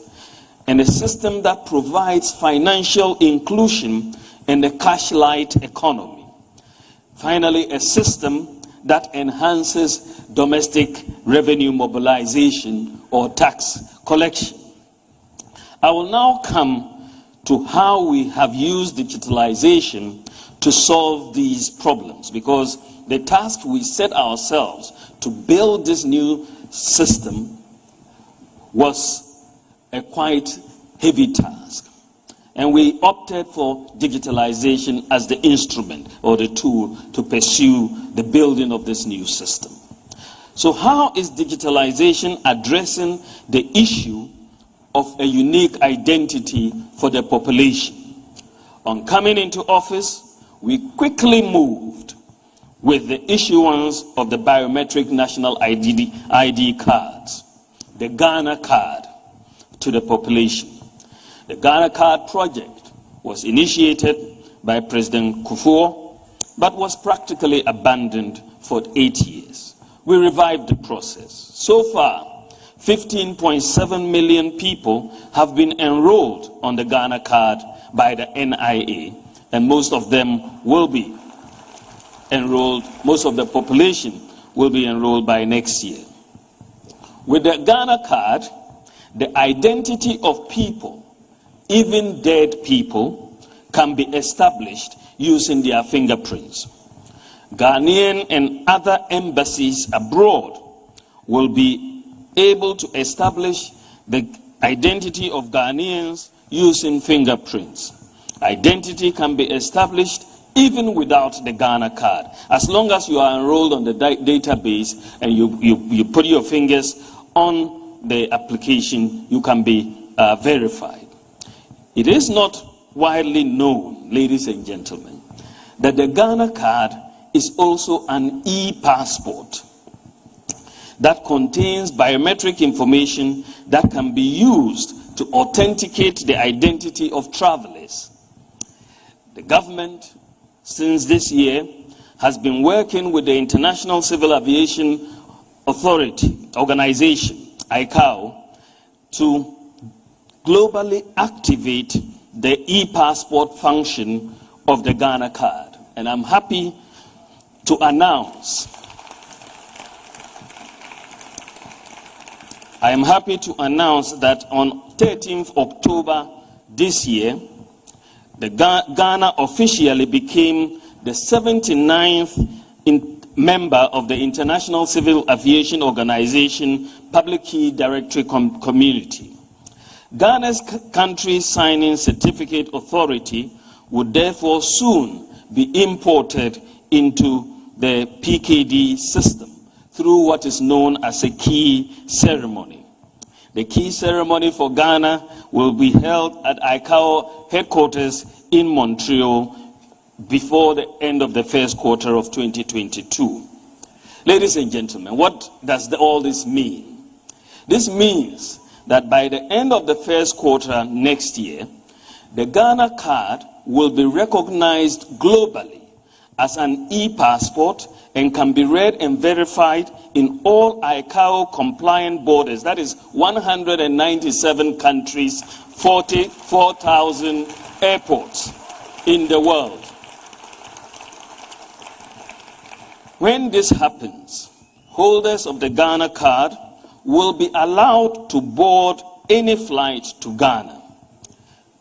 Speaker 8: and a system that provides financial inclusion in the cash-light economy. Finally, a system that enhances domestic revenue mobilization or tax collection. I will now come to how we have used digitalization to solve these problems, because the task we set ourselves to build this new system was a quite heavy task. And we opted for digitalization as the instrument or the tool to pursue the building of this new system. So how is digitalization addressing the issue of a unique identity for the population? On coming into office, we quickly moved with the issuance of the biometric national ID cards, the Ghana card, to the population. The Ghana card project was initiated by President Kufuor, but was practically abandoned for 8 years. We revived the process. So far, 15.7 million people have been enrolled on the Ghana card by the NIA, and most of them will be enrolled, most of the population will be enrolled by next year. With the Ghana card, the identity of people, even dead people, can be established using their fingerprints. Ghanaian and other embassies abroad will be able to establish the identity of Ghanaians using fingerprints. Identity can be established even without the Ghana card. As long as you are enrolled on the database and you put your fingers on the application, you can be verified. It is not widely known, ladies and gentlemen, that the Ghana card is also an e-passport that contains biometric information that can be used to authenticate the identity of travelers. The government, since this year, has been working with the International Civil Aviation Organization, ICAO, to globally activate the e-passport function of the Ghana card. And I'm happy to announce that on 13th October this year, the Ghana officially became the 79th member of the International Civil Aviation Organization Public Key Directory Community. Ghana's country signing certificate authority would therefore soon be imported into the PKD system through what is known as a key ceremony. The key ceremony for Ghana will be held at ICAO headquarters in Montreal before the end of the first quarter of 2022. Ladies and gentlemen, what does all this mean? This means that by the end of the first quarter next year, the Ghana card will be recognized globally as an e-passport and can be read and verified in all ICAO compliant borders. That is 197 countries, 44,000 airports in the world. When this happens, holders of the Ghana card will be allowed to board any flight to Ghana.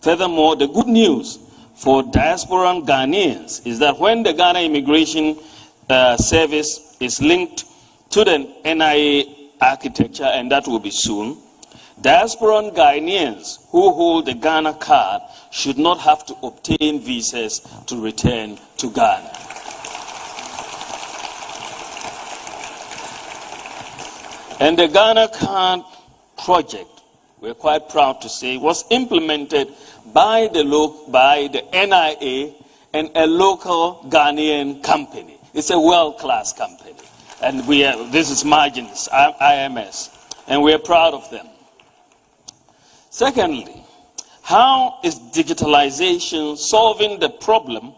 Speaker 8: Furthermore, the good news for diasporan Ghanaians is that when the Ghana Immigration Service is linked to the NIA architecture, and that will be soon, diasporan Ghanaians who hold the Ghana card should not have to obtain visas to return to Ghana. And the Ghana card project, we're quite proud to say, was implemented by the NIA and a local Ghanaian company. It's a world-class company. And this is Margins, IMS, and we're proud of them. Secondly, how is digitalization solving the problem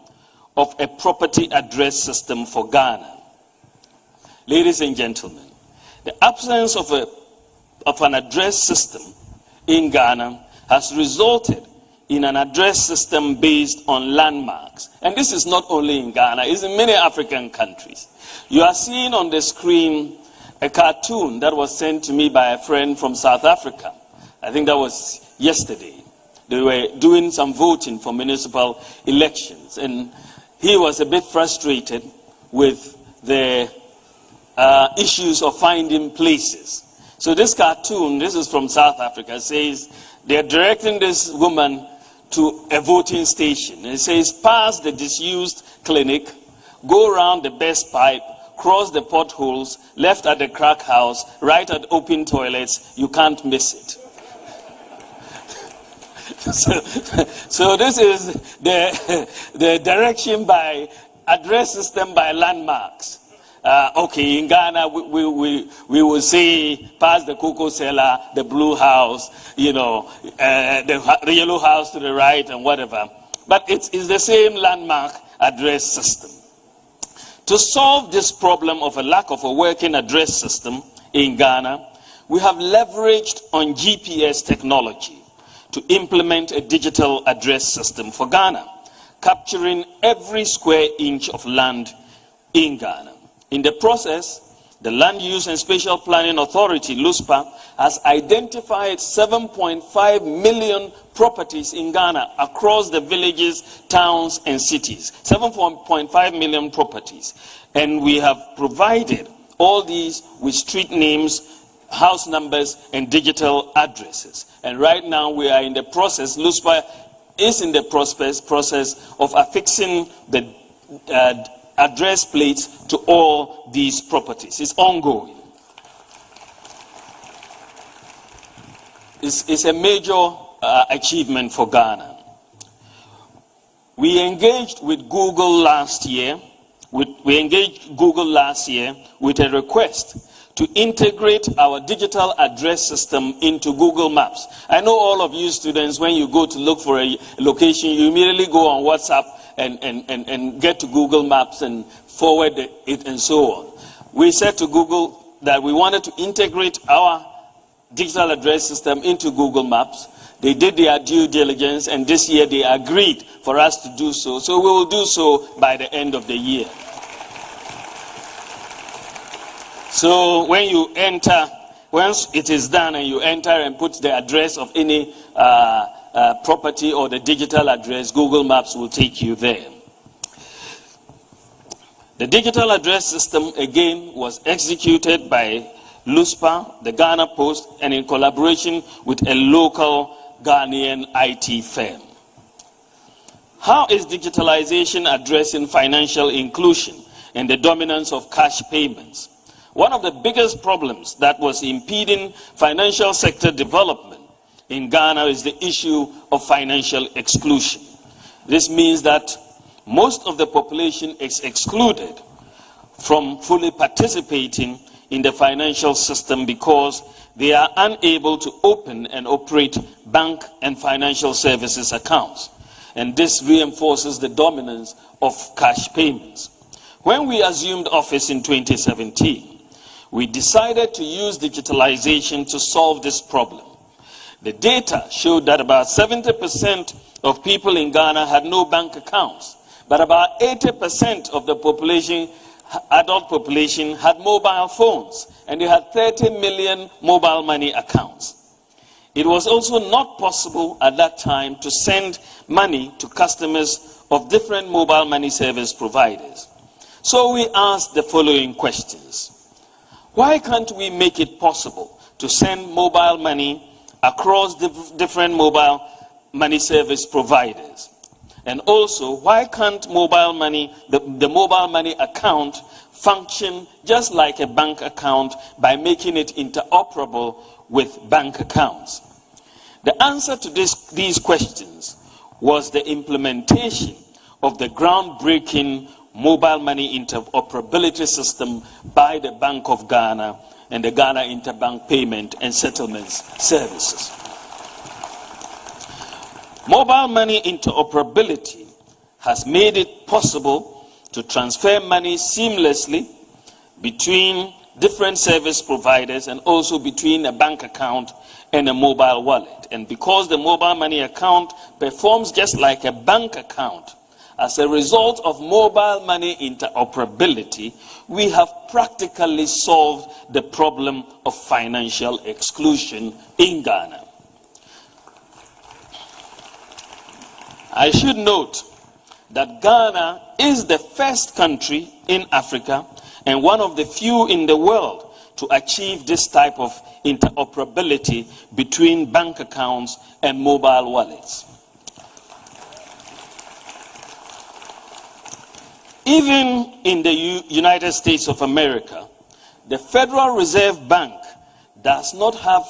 Speaker 8: of a property address system for Ghana? Ladies and gentlemen, the absence of an address system in Ghana has resulted in an address system based on landmarks. And this is not only in Ghana, it's in many African countries. You are seeing on the screen a cartoon that was sent to me by a friend from South Africa. I think that was yesterday. They were doing some voting for municipal elections, and he was a bit frustrated with the issues of finding places. So this cartoon, this is from South Africa, says they're directing this woman to a voting station. And it says, pass the disused clinic, go around the best pipe, cross the potholes, left at the crack house, right at open toilets, you can't miss it. So this is the direction by address system by landmarks. Okay, in Ghana, we will say, pass the cocoa cellar, the blue house, the yellow house to the right and whatever. But it's the same landmark address system. To solve this problem of a lack of a working address system in Ghana, we have leveraged on GPS technology to implement a digital address system for Ghana, capturing every square inch of land in Ghana. In the process, The Land Use and Spatial Planning Authority, LUSPA, has identified 7.5 million properties in Ghana across the villages, towns, and cities. 7.5 million properties. And we have provided all these with street names, house numbers, and digital addresses. And right now we are in the process, LUSPA is in the process of affixing the address plates to all these properties. It's ongoing. It's a major achievement for Ghana. We engaged with Google last year. We engaged Google last year with a request to integrate our digital address system into Google Maps. I know all of you students, when you go to look for a location, you immediately go on WhatsApp and get to Google Maps and forward it and so on. We said to Google that we wanted to integrate our digital address system into Google Maps. They did their due diligence, and this year they agreed for us to do so. So we will do so by the end of the year. So when you enter, once it is done and you enter and put the address of any property or the digital address, Google Maps will take you there. The digital address system, again, was executed by LUSPA, the Ghana Post, and in collaboration with a local Ghanaian IT firm. How is digitalization addressing financial inclusion and the dominance of cash payments? One of the biggest problems that was impeding financial sector development in Ghana is the issue of financial exclusion. This means that most of the population is excluded from fully participating in the financial system because they are unable to open and operate bank and financial services accounts. And this reinforces the dominance of cash payments. When we assumed office in 2017, we decided to use digitalization to solve this problem. The data showed that about 70% of people in Ghana had no bank accounts, but about 80% of the population, adult population, had mobile phones, and they had 30 million mobile money accounts. It was also not possible at that time to send money to customers of different mobile money service providers. So we asked the following questions. Why can't we make it possible to send mobile money across different mobile money service providers? And also, why can't mobile money, the mobile money account function just like a bank account by making it interoperable with bank accounts? The answer to these questions was the implementation of the groundbreaking mobile money interoperability system by the Bank of Ghana and the Ghana Interbank Payment and Settlements Services. Mobile money interoperability has made it possible to transfer money seamlessly between different service providers and also between a bank account and a mobile wallet. And because the mobile money account performs just like a bank account, as a result of mobile money interoperability, we have practically solved the problem of financial exclusion in Ghana. I should note that Ghana is the first country in Africa and one of the few in the world to achieve this type of interoperability between bank accounts and mobile wallets. Even in the United States of America, the Federal Reserve Bank does not have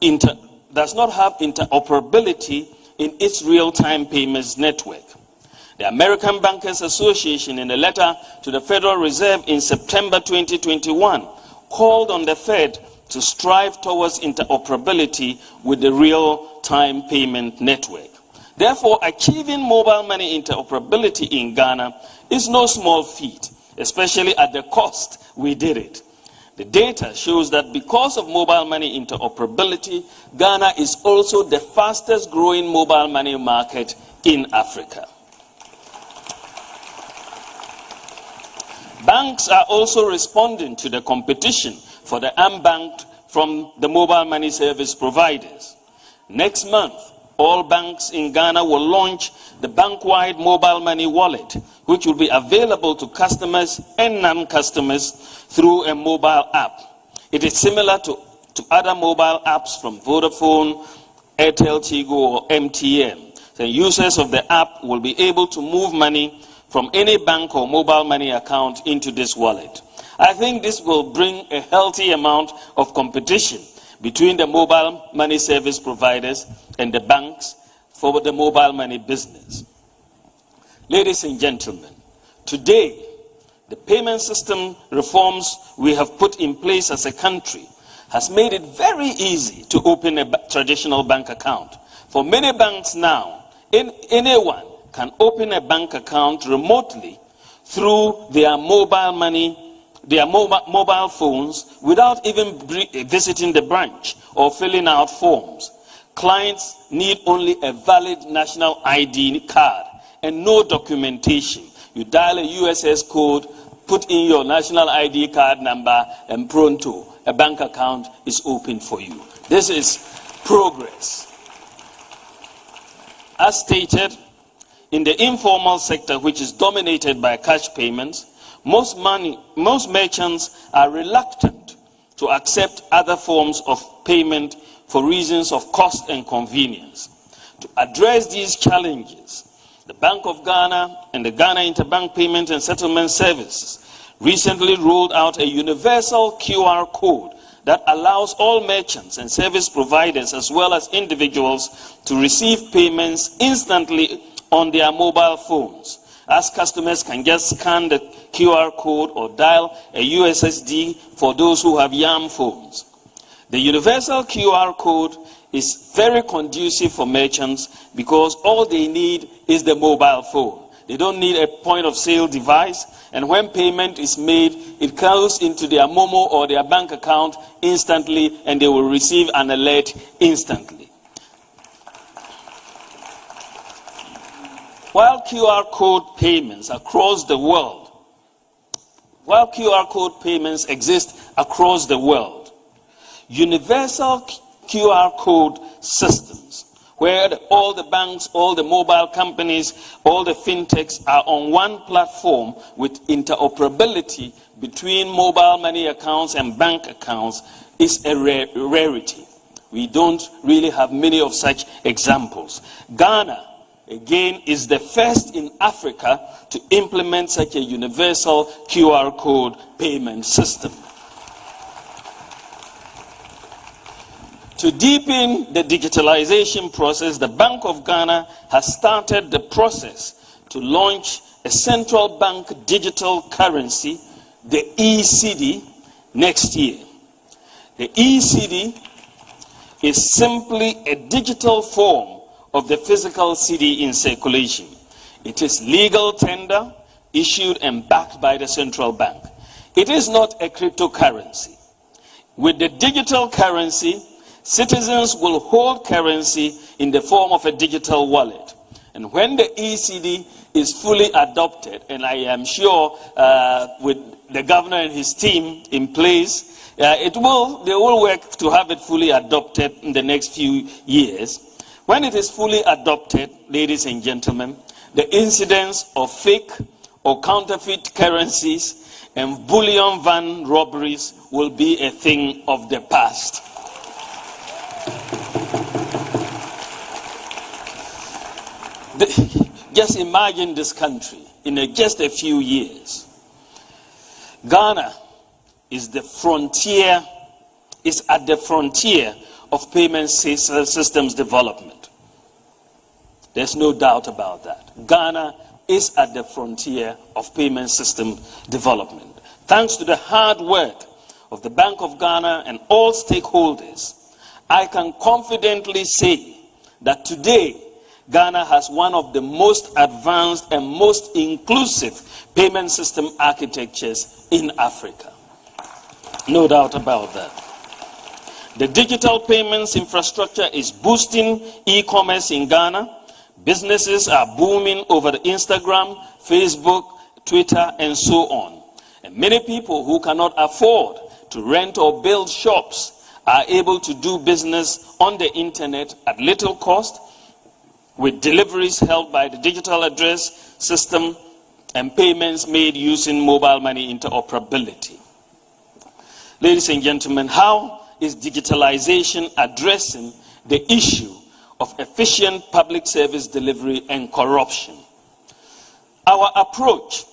Speaker 8: interoperability in its real-time payments network. The American Bankers Association, in a letter to the Federal Reserve in September 2021, called on the Fed to strive towards interoperability with the real-time payment network. Therefore, achieving mobile money interoperability in Ghana is no small feat, especially at the cost we did it. The data shows that because of mobile money interoperability, Ghana is also the fastest growing mobile money market in Africa. Banks are also responding to the competition for the unbanked from the mobile money service providers. Next month, all banks in Ghana will launch the bank-wide mobile money wallet, which will be available to customers and non-customers through a mobile app. It is similar to other mobile apps from Vodafone, Airtel, Tigo, or MTN. The users of the app will be able to move money from any bank or mobile money account into this wallet. I think this will bring a healthy amount of competition between the mobile money service providers and the banks for the mobile money business. Ladies and gentlemen, today, the payment system reforms we have put in place as a country has made it very easy to open a traditional bank account. For many banks now, anyone can open a bank account remotely through their mobile phones without even visiting the branch or filling out forms. Clients need only a valid national ID card and no documentation. You dial a USS code, put in your national ID card number, and pronto, a bank account is open for you. This is progress. As stated, in the informal sector, which is dominated by cash payments, most merchants are reluctant to accept other forms of payment for reasons of cost and convenience. To address these challenges, the Bank of Ghana and the Ghana Interbank Payment and Settlement Services recently rolled out a universal QR code that allows all merchants and service providers as well as individuals to receive payments instantly on their mobile phones, as customers can just scan the QR code or dial a USSD for those who have YAM phones. The universal QR code is very conducive for merchants because all they need is the mobile phone. They don't need a point of sale device, and when payment is made, it goes into their Momo or their bank account instantly, and they will receive an alert instantly. While QR code payments exist across the world, universal QR code systems, where all the banks, all the mobile companies, all the fintechs are on one platform with interoperability between mobile money accounts and bank accounts, is a rarity. We don't really have many of such examples. Ghana, again, is the first in Africa to implement such a universal QR code payment system. To deepen the digitalization process, the Bank of Ghana has started the process to launch a central bank digital currency, the ECD, next year. The ECD is simply a digital form of the physical CD in circulation. It is legal tender, issued and backed by the central bank. It is not a cryptocurrency. With the digital currency, citizens will hold currency in the form of a digital wallet. And when the ECD is fully adopted, and I am sure with the governor and his team in place, they will work to have it fully adopted in the next few years. When it is fully adopted, ladies and gentlemen, the incidence of fake or counterfeit currencies and bullion van robberies will be a thing of the past. Just imagine this country in just a few years. Ghana is at the frontier of payment systems development. There's no doubt about that. Ghana is at the frontier of payment system development. Thanks to the hard work of the Bank of Ghana and all stakeholders, I can confidently say that today, Ghana has one of the most advanced and most inclusive payment system architectures in Africa. No doubt about that. The digital payments infrastructure is boosting e-commerce in Ghana. Businesses are booming over the Instagram, Facebook, Twitter, and so on. And many people who cannot afford to rent or build shops are able to do business on the internet at little cost, with deliveries held by the digital address system and payments made using mobile money interoperability. Ladies and gentlemen, how is digitalization addressing the issue of efficient public service delivery and corruption? Our approach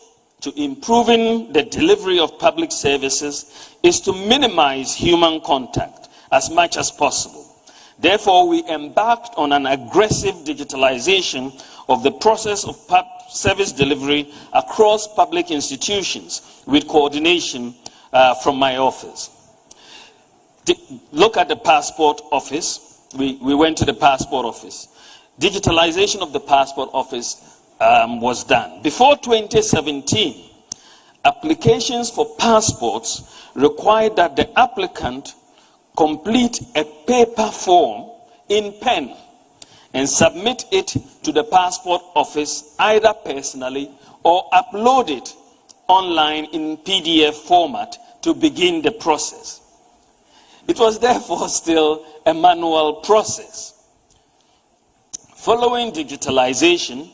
Speaker 8: to improving the delivery of public services is to minimize human contact as much as possible. Therefore, we embarked on an aggressive digitalization of the process of service delivery across public institutions with coordination from my office. Look at the passport office. We went to the passport office. Digitalization of the passport office was done. Before 2017, applications for passports required that the applicant complete a paper form in pen and submit it to the passport office either personally or upload it online in PDF format to begin the process. It was therefore still a manual process. Following digitalization,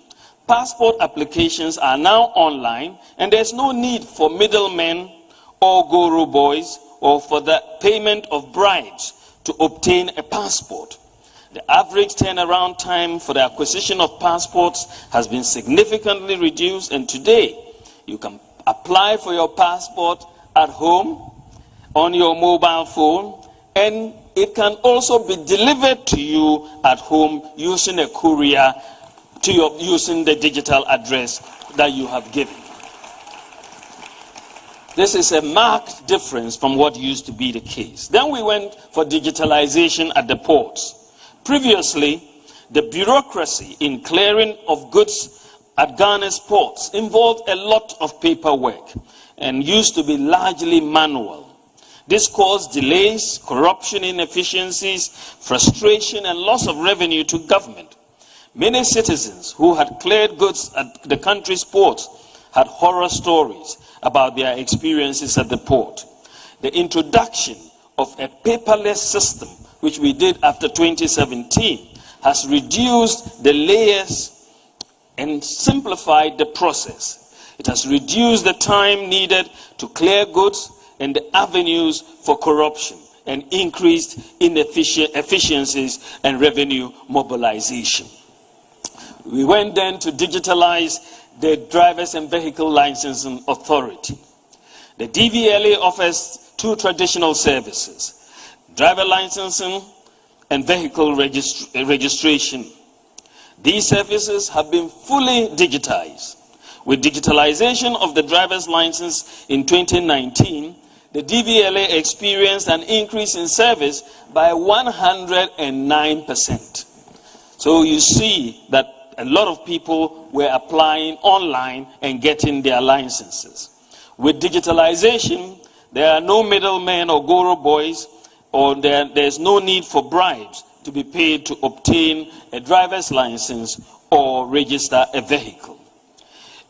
Speaker 8: passport applications are now online, and there's no need for middlemen or guru boys or for the payment of bribes to obtain a passport. The average turnaround time for the acquisition of passports has been significantly reduced, and today you can apply for your passport at home on your mobile phone, and it can also be delivered to you at home using a courier using the digital address that you have given. This is a marked difference from what used to be the case. Then we went for digitalization at the ports. Previously, the bureaucracy in clearing of goods at Ghana's ports involved a lot of paperwork and used to be largely manual. This caused delays, corruption, inefficiencies, frustration, and loss of revenue to government. Many citizens who had cleared goods at the country's ports had horror stories about their experiences at the port. The introduction of a paperless system, which we did after 2017, has reduced the layers and simplified the process. It has reduced the time needed to clear goods and the avenues for corruption, and increased efficiencies and revenue mobilization. We went then to digitalize the Drivers and Vehicle Licensing Authority. The DVLA offers two traditional services: driver licensing and vehicle registration. These services have been fully digitized. With digitalization of the driver's license in 2019, the DVLA experienced an increase in service by 109%. So you see that a lot of people were applying online and getting their licenses. With digitalization, there are no middlemen or guru boys, or there's no need for bribes to be paid to obtain a driver's license or register a vehicle.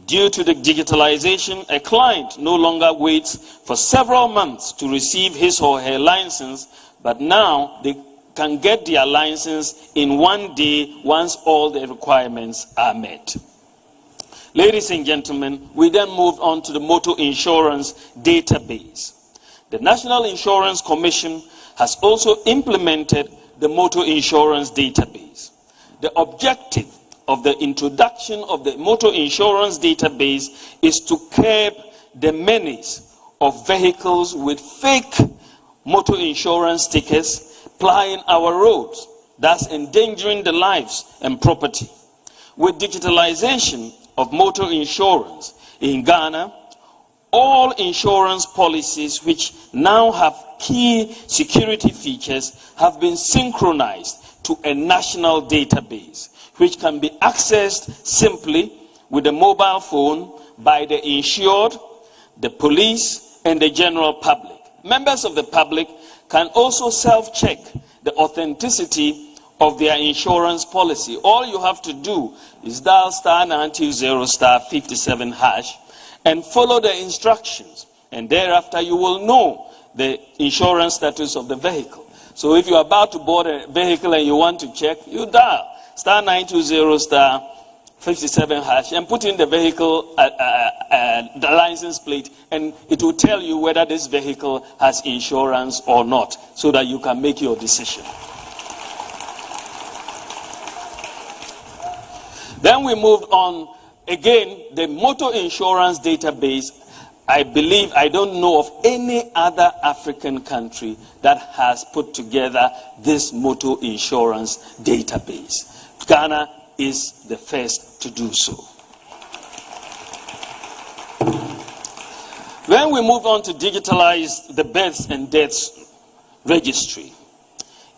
Speaker 8: Due to the digitalization, a client no longer waits for several months to receive his or her license, but now they can get their license in one day once all the requirements are met. Ladies and gentlemen, we then moved on to the motor insurance database. The National Insurance Commission has also implemented the motor insurance database. The objective of the introduction of the motor insurance database is to curb the menace of vehicles with fake motor insurance stickers plying our roads, thus endangering the lives and property. With digitalization of motor insurance in Ghana, all insurance policies which now have key security features have been synchronized to a national database, which can be accessed simply with a mobile phone by the insured, the police, and the general public. Members of the public can also self-check the authenticity of their insurance policy. All you have to do is dial *920*57# and follow the instructions And thereafter, you will know the insurance status of the vehicle. So if you're about to board a vehicle and you want to check, you dial *920 *57# and put in the vehicle, the license plate, and it will tell you whether this vehicle has insurance or not, so that you can make your decision. Then we moved on. Again, the motor insurance database, I believe, I don't know of any other African country that has put together this motor insurance database. Ghana is the first to do so. When we move on to digitalize the births and deaths registry,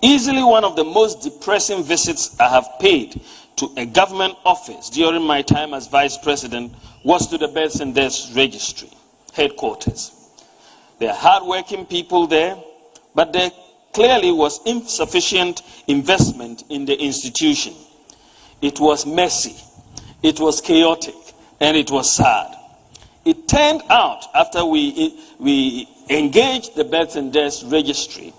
Speaker 8: easily one of the most depressing visits I have paid to a government office during my time as Vice President was to the births and deaths registry headquarters. There are hardworking people there, but there clearly was insufficient investment in the institution. It was messy, it was chaotic, and it was sad. It turned out, after we engaged the births and deaths registry,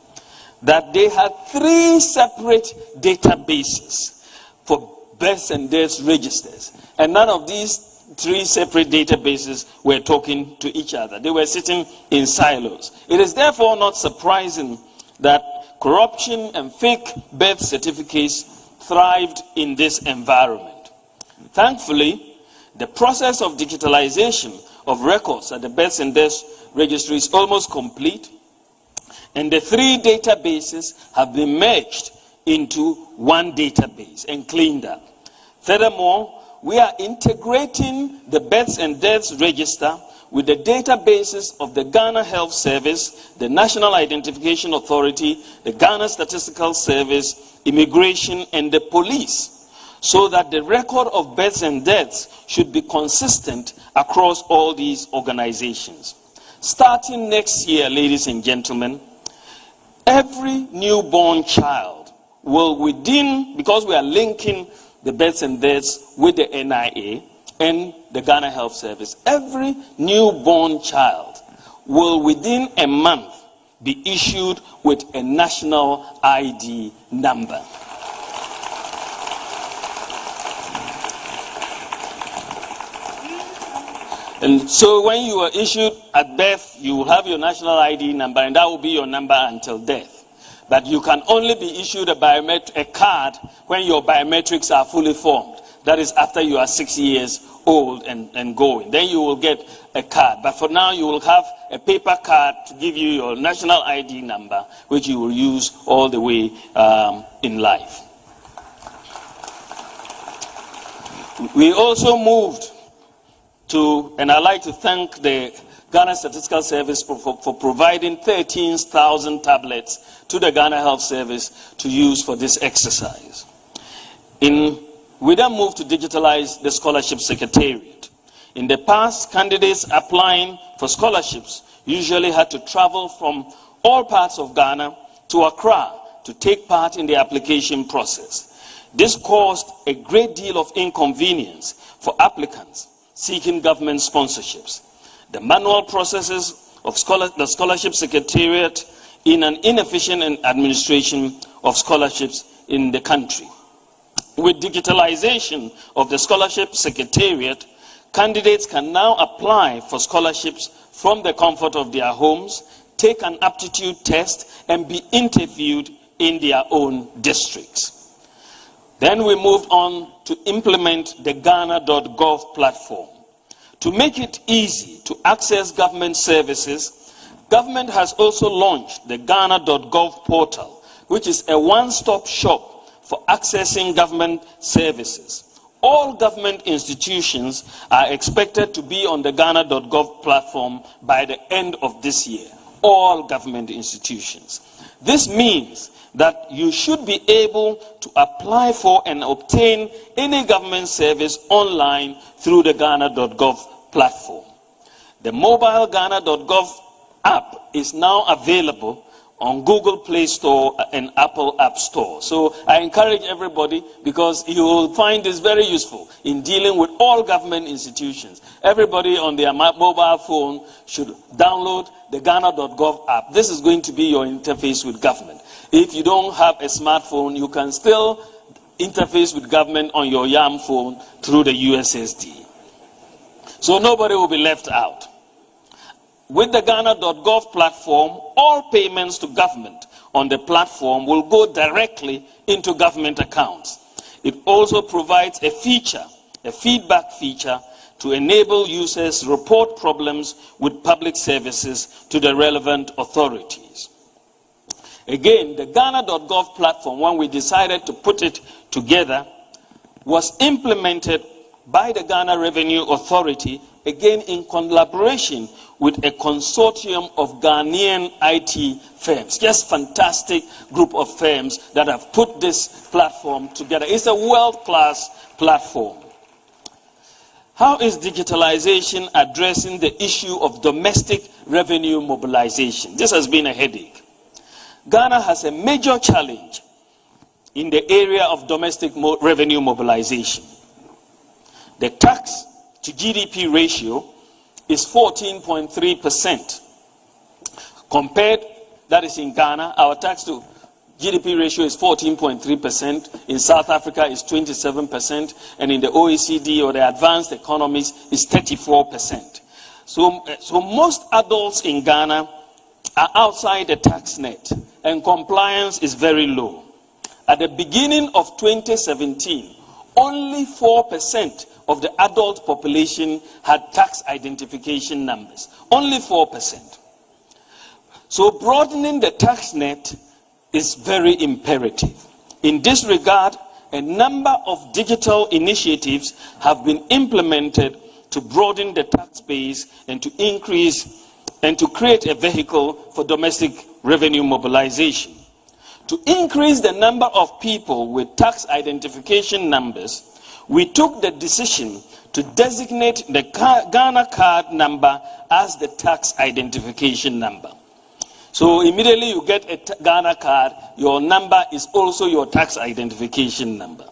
Speaker 8: that they had 3 separate databases for births and deaths registers, and none of these 3 separate databases were talking to each other. They were sitting in silos. It is therefore not surprising that corruption and fake birth certificates thrived in this environment. Thankfully, the process of digitalization of records at the births and deaths registry is almost complete, and the 3 databases have been merged into one database and cleaned up. Furthermore, we are integrating the births and deaths register with the databases of the Ghana Health Service, the National Identification Authority, the Ghana Statistical Service, Immigration, and the police, so that the record of births and deaths should be consistent across all these organizations. Starting next year, ladies and gentlemen, every newborn child will because we are linking the births and deaths with the NIA and the Ghana Health Service, every newborn child will within a month be issued with a national ID number. And so when you are issued at birth, you will have your national ID number, and that will be your number until death. But you can only be issued a card when your biometrics are fully formed. That is after you are 6 years old and going. Then you will get a card. But for now, you will have a paper card to give you your national ID number, which you will use all the way in life. We also moved to, and I'd like to thank the Ghana Statistical Service for providing 13,000 tablets to the Ghana Health Service to use for this exercise. We then moved to digitalize the Scholarship Secretariat. In the past, candidates applying for scholarships usually had to travel from all parts of Ghana to Accra to take part in the application process. This caused a great deal of inconvenience for applicants seeking government sponsorships. The manual processes of the Scholarship Secretariat in an inefficient administration of scholarships in the country. With digitalization of the Scholarship Secretariat, candidates can now apply for scholarships from the comfort of their homes, take an aptitude test, and be interviewed in their own districts. Then we moved on to implement the Ghana.gov platform. To make it easy to access government services, government has also launched the Ghana.gov portal, which is a one-stop shop for accessing government services. All government institutions are expected to be on the Ghana.gov platform by the end of this year. All government institutions. This means that you should be able to apply for and obtain any government service online through the Ghana.gov platform. The mobile Ghana.gov app is now available on Google Play Store and Apple App Store. So I encourage everybody, because you will find this very useful in dealing with all government institutions. Everybody on their mobile phone should download the Ghana.gov app. This is going to be your interface with government. If you don't have a smartphone, you can still interface with government on your YAM phone through the USSD. So nobody will be left out. With the Ghana.gov platform, all payments to government on the platform will go directly into government accounts. It also provides a feature, a feedback feature, to enable users to report problems with public services to the relevant authorities. Again, the Ghana.gov platform, when we decided to put it together, was implemented by the Ghana Revenue Authority, again in collaboration with a consortium of Ghanaian IT firms. Just fantastic group of firms that have put this platform together. It's a world-class platform. How is digitalization addressing the issue of domestic revenue mobilization? This has been a headache. Ghana has a major challenge in the area of domestic revenue mobilization. The tax to GDP ratio is 14.3%. Compared, that is in Ghana, our tax to GDP ratio is 14.3%. In South Africa is 27%, and in the OECD or the advanced economies is 34%. So most adults in Ghana are outside the tax net, and compliance is very low. At the beginning of 2017, only 4% of the adult population had tax identification numbers. Only 4%. So broadening the tax net is very imperative. In this regard, a number of digital initiatives have been implemented to broaden the tax base and to increase and to create a vehicle for domestic revenue mobilization. To increase the number of people with tax identification numbers, we took the decision to designate the Ghana card number as the tax identification number. So immediately you get a Ghana card, your number is also your tax identification number.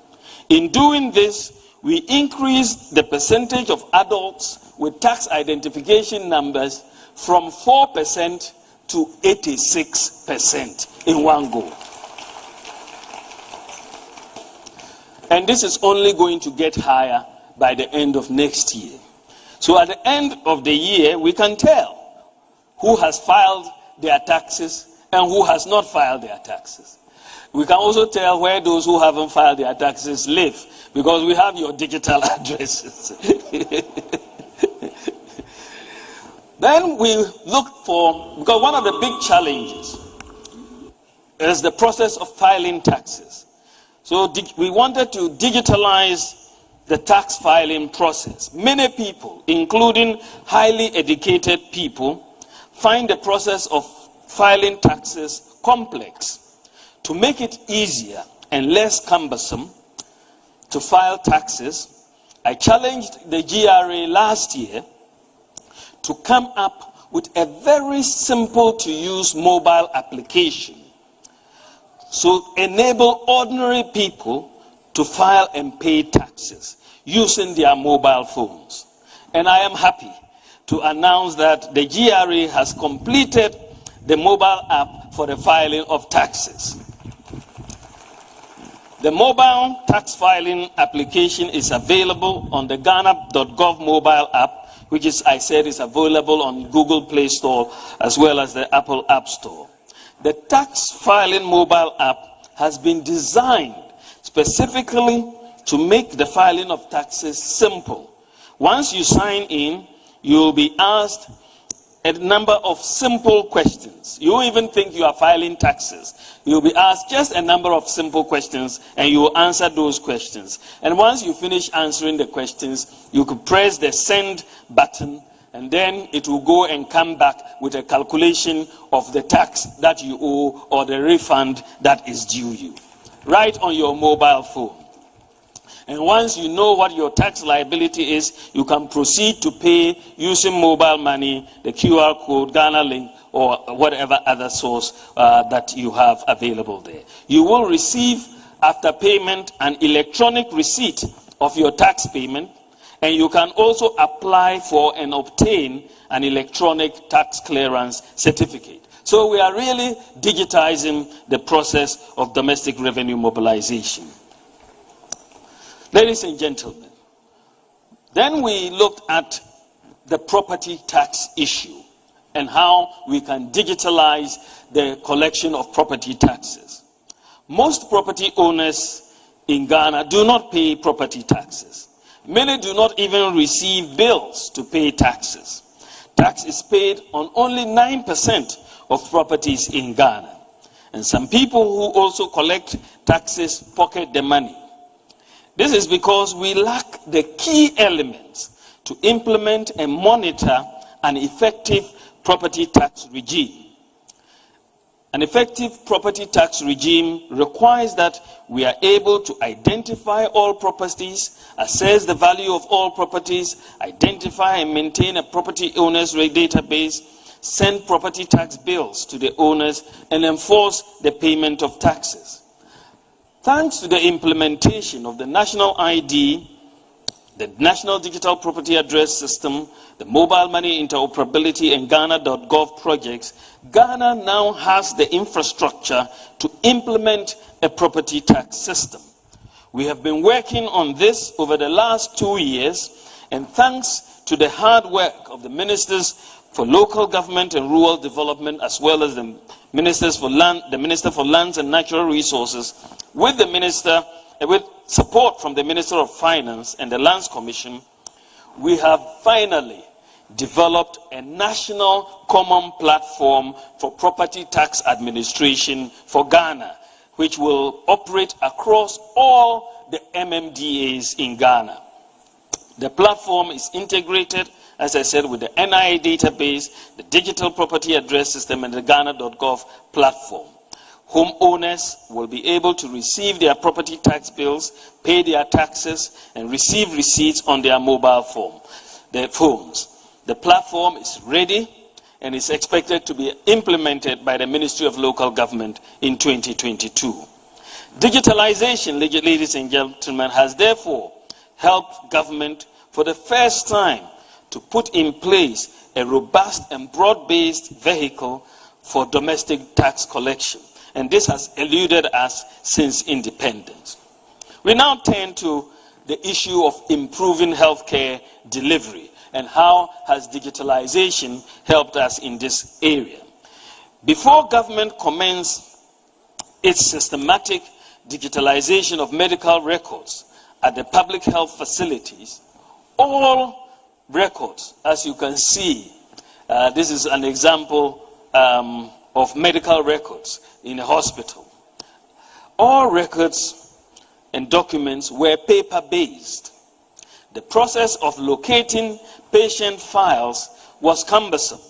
Speaker 8: In doing this, we increased the percentage of adults with tax identification numbers from 4% to 86% in one go. And this is only going to get higher by the end of next year. So at the end of the year, we can tell who has filed their taxes and who has not filed their taxes. We can also tell where those who haven't filed their taxes live, because we have your digital addresses. Then we look for, because one of the big challenges is the process of filing taxes. So we wanted to digitalize the tax filing process. Many people, including highly educated people, find the process of filing taxes complex. To make it easier and less cumbersome to file taxes, I challenged the GRA last year to come up with a very simple to use mobile application, so enable ordinary people to file and pay taxes using their mobile phones. And I am happy to announce that the GRA has completed the mobile app for the filing of taxes. The mobile tax filing application is available on the Ghana.gov mobile app, which is, I said, is available on Google Play Store as well as the Apple App Store. The tax filing mobile app has been designed specifically to make the filing of taxes simple. Once you sign in, you will be asked a number of simple questions. You won't even think you are filing taxes. You'll be asked just a number of simple questions, and you will answer those questions. And once you finish answering the questions, you could press the send button, and then it will go and come back with a calculation of the tax that you owe or the refund that is due you, right on your mobile phone. And once you know what your tax liability is, you can proceed to pay using mobile money, the QR code, Ghana Link, or whatever other source that you have available there. You will receive, after payment, an electronic receipt of your tax payment, and you can also apply for and obtain an electronic tax clearance certificate. So we are really digitizing the process of domestic revenue mobilization. Ladies and gentlemen, then we looked at the property tax issue and how we can digitalize the collection of property taxes. Most property owners in Ghana do not pay property taxes. Many do not even receive bills to pay taxes. Tax is paid on only 9% of properties in Ghana. And some people who also collect taxes pocket the money. This is because we lack the key elements to implement and monitor an effective property tax regime. An effective property tax regime requires that we are able to identify all properties, assess the value of all properties, identify and maintain a property owners database, send property tax bills to the owners, and enforce the payment of taxes. Thanks to the implementation of the National ID, the National Digital Property Address System, the Mobile Money Interoperability, and Ghana.gov projects, Ghana now has the infrastructure to implement a property tax system. We have been working on this over the last 2 years, and thanks to the hard work of the ministers for local government and rural development, as well as the Minister for Lands and Natural Resources, with support from the Minister of Finance and the Lands Commission, we have finally developed a national common platform for property tax administration for Ghana, which will operate across all the MMDAs in Ghana. The platform is integrated, as I said, with the NIA database, the Digital Property Address System, and the Ghana.gov platform. Homeowners will be able to receive their property tax bills, pay their taxes, and receive receipts on their mobile phones. The platform is ready and is expected to be implemented by the Ministry of Local Government in 2022. Digitalization, ladies and gentlemen, has therefore helped government for the first time to put in place a robust and broad-based vehicle for domestic tax collection. And this has eluded us since independence. We now turn to the issue of improving healthcare delivery and how has digitalization helped us in this area. Before government commenced its systematic digitalization of medical records at the public health facilities, all records, as you can see, this is an example of medical records in a hospital. All records and documents were paper-based. The process of locating patient files was cumbersome,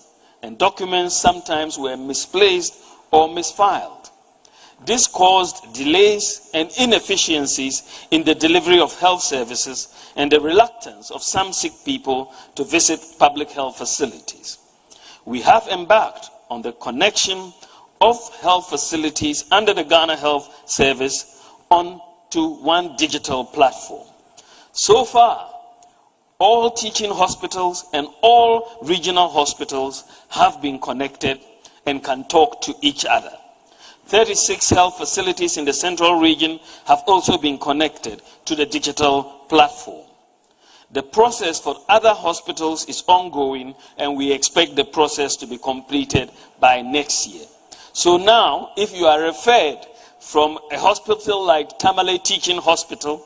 Speaker 8: and documents sometimes were misplaced or misfiled. This caused delays and inefficiencies in the delivery of health services and the reluctance of some sick people to visit public health facilities. We have embarked on the connection of health facilities under the Ghana Health Service onto one digital platform. So far, all teaching hospitals and all regional hospitals have been connected and can talk to each other. 36 health facilities in the central region have also been connected to the digital platform. The process for other hospitals is ongoing, and we expect the process to be completed by next year. So now, if you are referred from a hospital like Tamale Teaching Hospital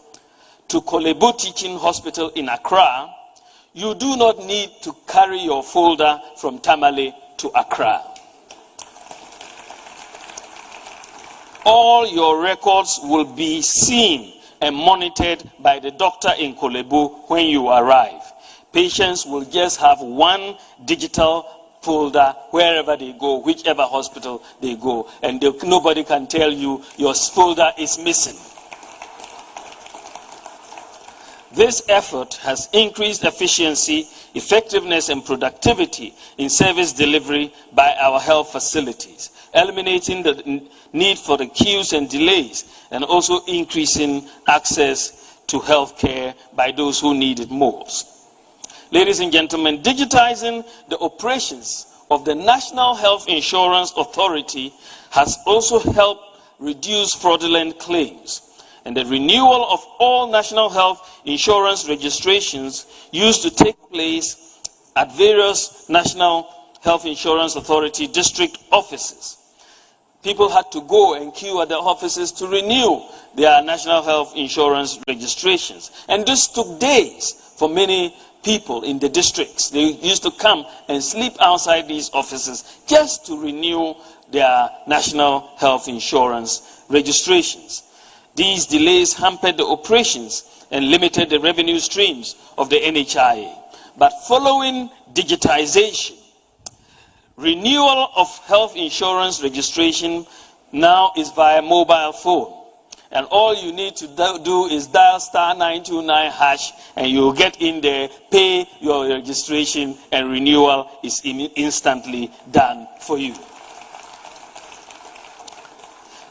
Speaker 8: to Kolebu Teaching Hospital in Accra, you do not need to carry your folder from Tamale to Accra. All your records will be seen and monitored by the doctor in Kolebu when you arrive. Patients will just have one digital folder wherever they go, whichever hospital they go, and nobody can tell you your folder is missing. This effort has increased efficiency, effectiveness, and productivity in service delivery by our health facilities, eliminating the need for the queues and delays, and also increasing access to health care by those who need it most. Ladies and gentlemen, digitizing the operations of the National Health Insurance Authority has also helped reduce fraudulent claims, and the renewal of all national health insurance registrations used to take place at various National Health Insurance Authority district offices. People had to go and queue at the offices to renew their national health insurance registrations, and this took days for many people in the districts. They used to come and sleep outside these offices just to renew their national health insurance registrations. These delays hampered the operations and limited the revenue streams of the NHIA. But following digitization, renewal of health insurance registration now is via mobile phone. And all you need to do is dial *929# and you'll get in there, pay your registration, and renewal is instantly done for you.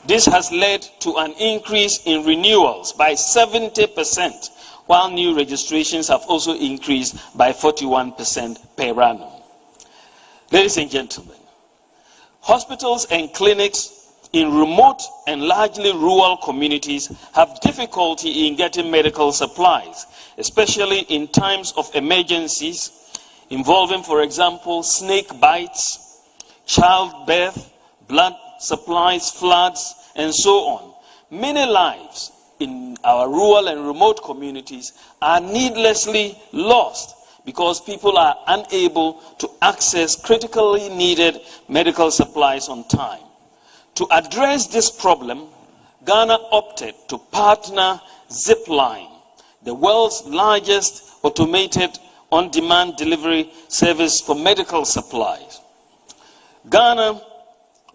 Speaker 8: This has led to an increase in renewals by 70%, while new registrations have also increased by 41% per annum. Ladies and gentlemen, hospitals and clinics in remote and largely rural communities have difficulty in getting medical supplies, especially in times of emergencies involving, for example, snake bites, childbirth, blood supplies, floods, and so on. Many lives in our rural and remote communities are needlessly lost because people are unable to access critically needed medical supplies on time. To address this problem, Ghana opted to partner Zipline, the world's largest automated on-demand delivery service for medical supplies. Ghana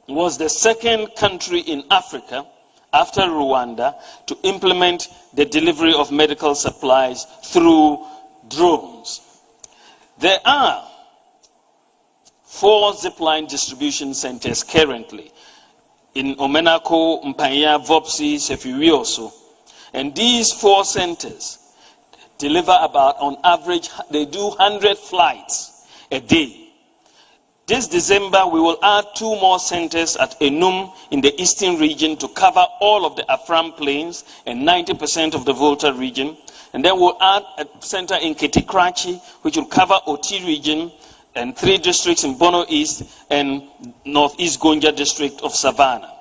Speaker 8: was the second country in Africa, after Rwanda, to implement the delivery of medical supplies through drones. There are 4 Zipline distribution centers currently in Omenako, Mpanya, Vopsi, Sefiwioso. And these 4 centers deliver about, on average, they do 100 flights a day. This December, we will add 2 more centers at Enum in the eastern region to cover all of the Afram Plains and 90% of the Volta region. And then we'll add a center in Ketikrachi, which will cover Oti region and 3 districts in Bono East and Northeast Gonja district of Savannah.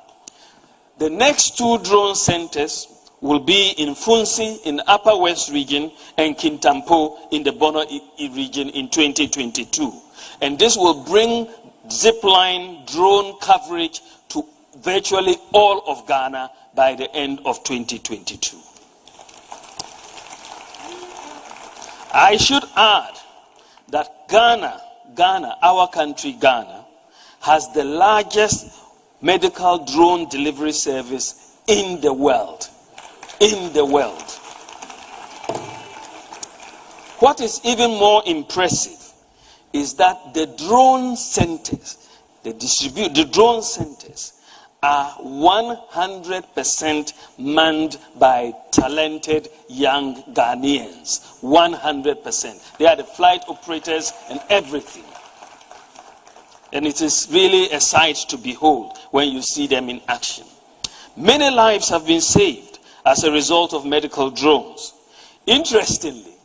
Speaker 8: The next 2 drone centers will be in Funsi in the Upper West region and Kintampo in the Bono region in 2022. And this will bring Zipline drone coverage to virtually all of Ghana by the end of 2022. I should add that Ghana, our country Ghana, has the largest medical drone delivery service in the world. In the world. What is even more impressive is that the drone centers, the drone centers are 100% manned by talented young Ghanaians. 100%. They are the flight operators and everything. And it is really a sight to behold when you see them in action. Many lives have been saved as a result of medical drones. Interestingly,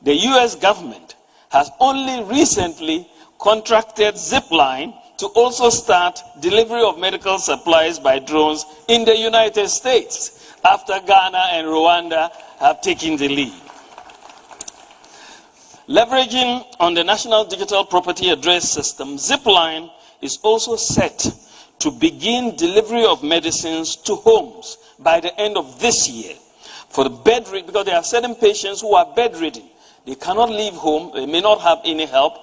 Speaker 8: the US government has only recently contracted Zipline to also start delivery of medical supplies by drones in the United States, after Ghana and Rwanda have taken the lead. Leveraging on the National Digital Property Address System, Zipline is also set to begin delivery of medicines to homes by the end of this year. For the bedridden, because there are certain patients who are bedridden. They cannot leave home, they may not have any help.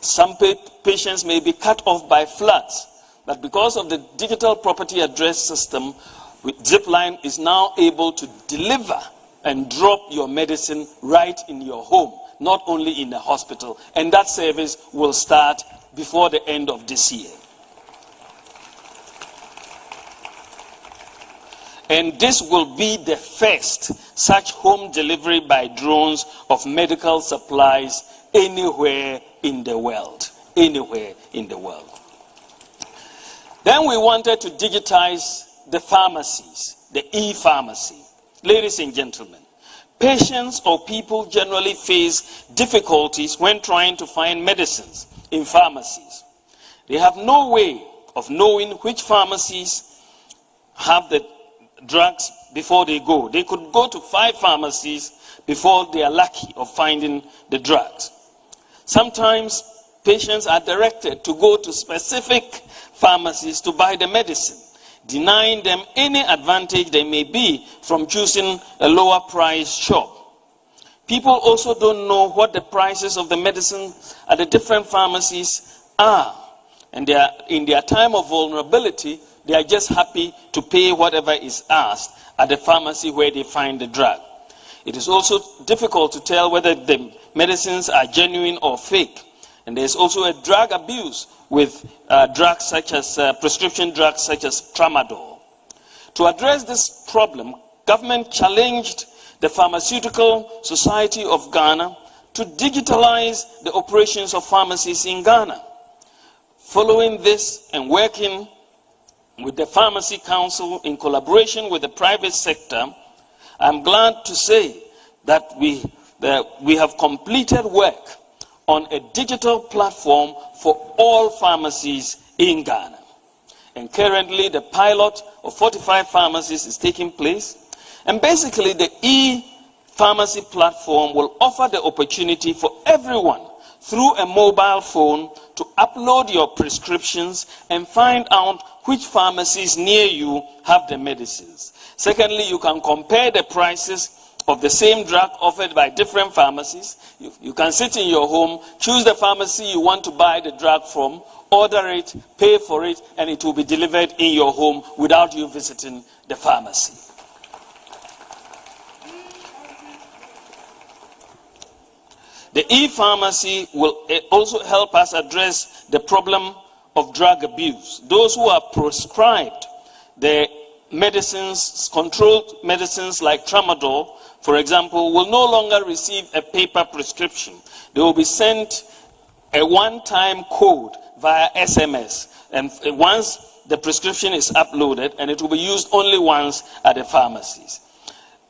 Speaker 8: Some patients may be cut off by floods. But because of the Digital Property Address System, Zipline is now able to deliver and drop your medicine right in your home, not only in the hospital. And that service will start before the end of this year. And this will be the first such home delivery by drones of medical supplies anywhere in the world. Anywhere in the world. Then we wanted to digitize the pharmacies, the e-pharmacy. Ladies and gentlemen, patients or people generally face difficulties when trying to find medicines in pharmacies. They have no way of knowing which pharmacies have the drugs before they go. They could go to 5 pharmacies before they are lucky of finding the drugs. Sometimes patients are directed to go to specific pharmacies to buy the medicine, denying them any advantage there may be from choosing a lower price shop. People also don't know what the prices of the medicine at the different pharmacies are. And they are, in their time of vulnerability, they are just happy to pay whatever is asked at the pharmacy where they find the drug. It is also difficult to tell whether the medicines are genuine or fake. And there's also a drug abuse with drugs such as prescription drugs such as tramadol. To address this problem, government challenged the Pharmaceutical Society of Ghana to digitalize the operations of pharmacies in Ghana. Following this and working with the Pharmacy Council in collaboration with the private sector, I'm glad to say that we have completed work on a digital platform for all pharmacies in Ghana. And currently the pilot of 45 pharmacies is taking place. And basically the e-pharmacy platform will offer the opportunity for everyone through a mobile phone to upload your prescriptions and find out which pharmacies near you have the medicines. Secondly, you can compare the prices of the same drug offered by different pharmacies. You can sit in your home, choose the pharmacy you want to buy the drug from, order it, pay for it, and it will be delivered in your home without you visiting the pharmacy. The e-pharmacy will also help us address the problem of drug abuse. Those who are prescribed the medicines, controlled medicines like tramadol, for example, will no longer receive a paper prescription. They will be sent a one-time code via SMS. And once the prescription is uploaded, and it will be used only once at the pharmacies.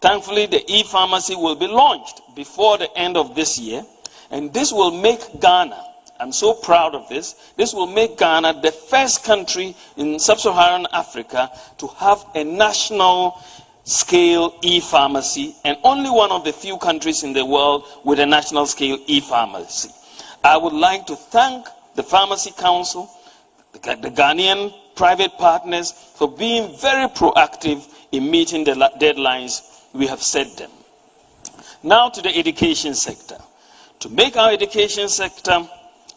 Speaker 8: Thankfully, the e-pharmacy will be launched before the end of this year. And this will make Ghana, I'm so proud of this will make Ghana the first country in sub-Saharan Africa to have a national scale e-pharmacy, and only one of the few countries in the world with a national scale e-pharmacy. I would like to thank the Pharmacy Council, the Ghanaian private partners for being very proactive in meeting the deadlines we have set them. Now to the education sector. To make our education sector,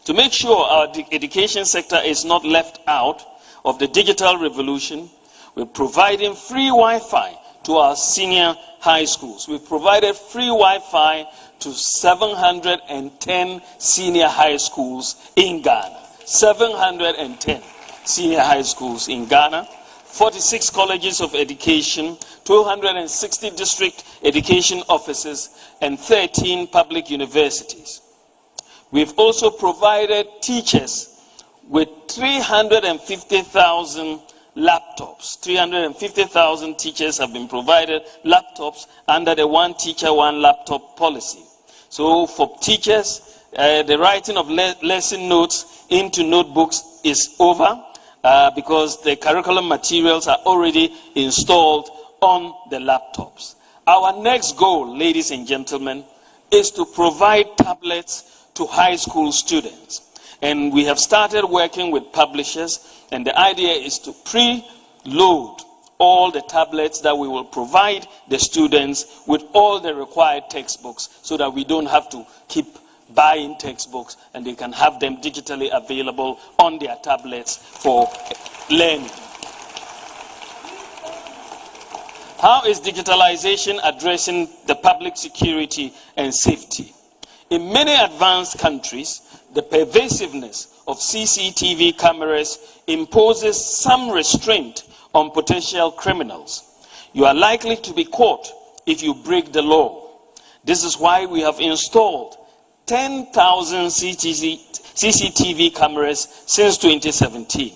Speaker 8: to make sure our education sector is not left out of the digital revolution, we're providing free Wi-Fi to our senior high schools. We've provided free Wi-Fi to 710 senior high schools in Ghana. 710 senior high schools in Ghana, 46 colleges of education, 260 district education offices, and 13 public universities. We've also provided teachers with 350,000 laptops. 350,000 teachers have been provided laptops under the one teacher, one laptop policy. So for teachers, the writing of lesson notes into notebooks is over because the curriculum materials are already installed on the laptops. Our next goal, ladies and gentlemen, is to provide tablets to high school students. And we have started working with publishers, and the idea is to pre-load all the tablets that we will provide the students with all the required textbooks so that we don't have to keep buying textbooks, and they can have them digitally available on their tablets for learning. How is digitalization addressing the public security and safety? In many advanced countries, the pervasiveness of CCTV cameras imposes some restraint on potential criminals. You are likely to be caught if you break the law. This is why we have installed 10,000 CCTV cameras since 2017.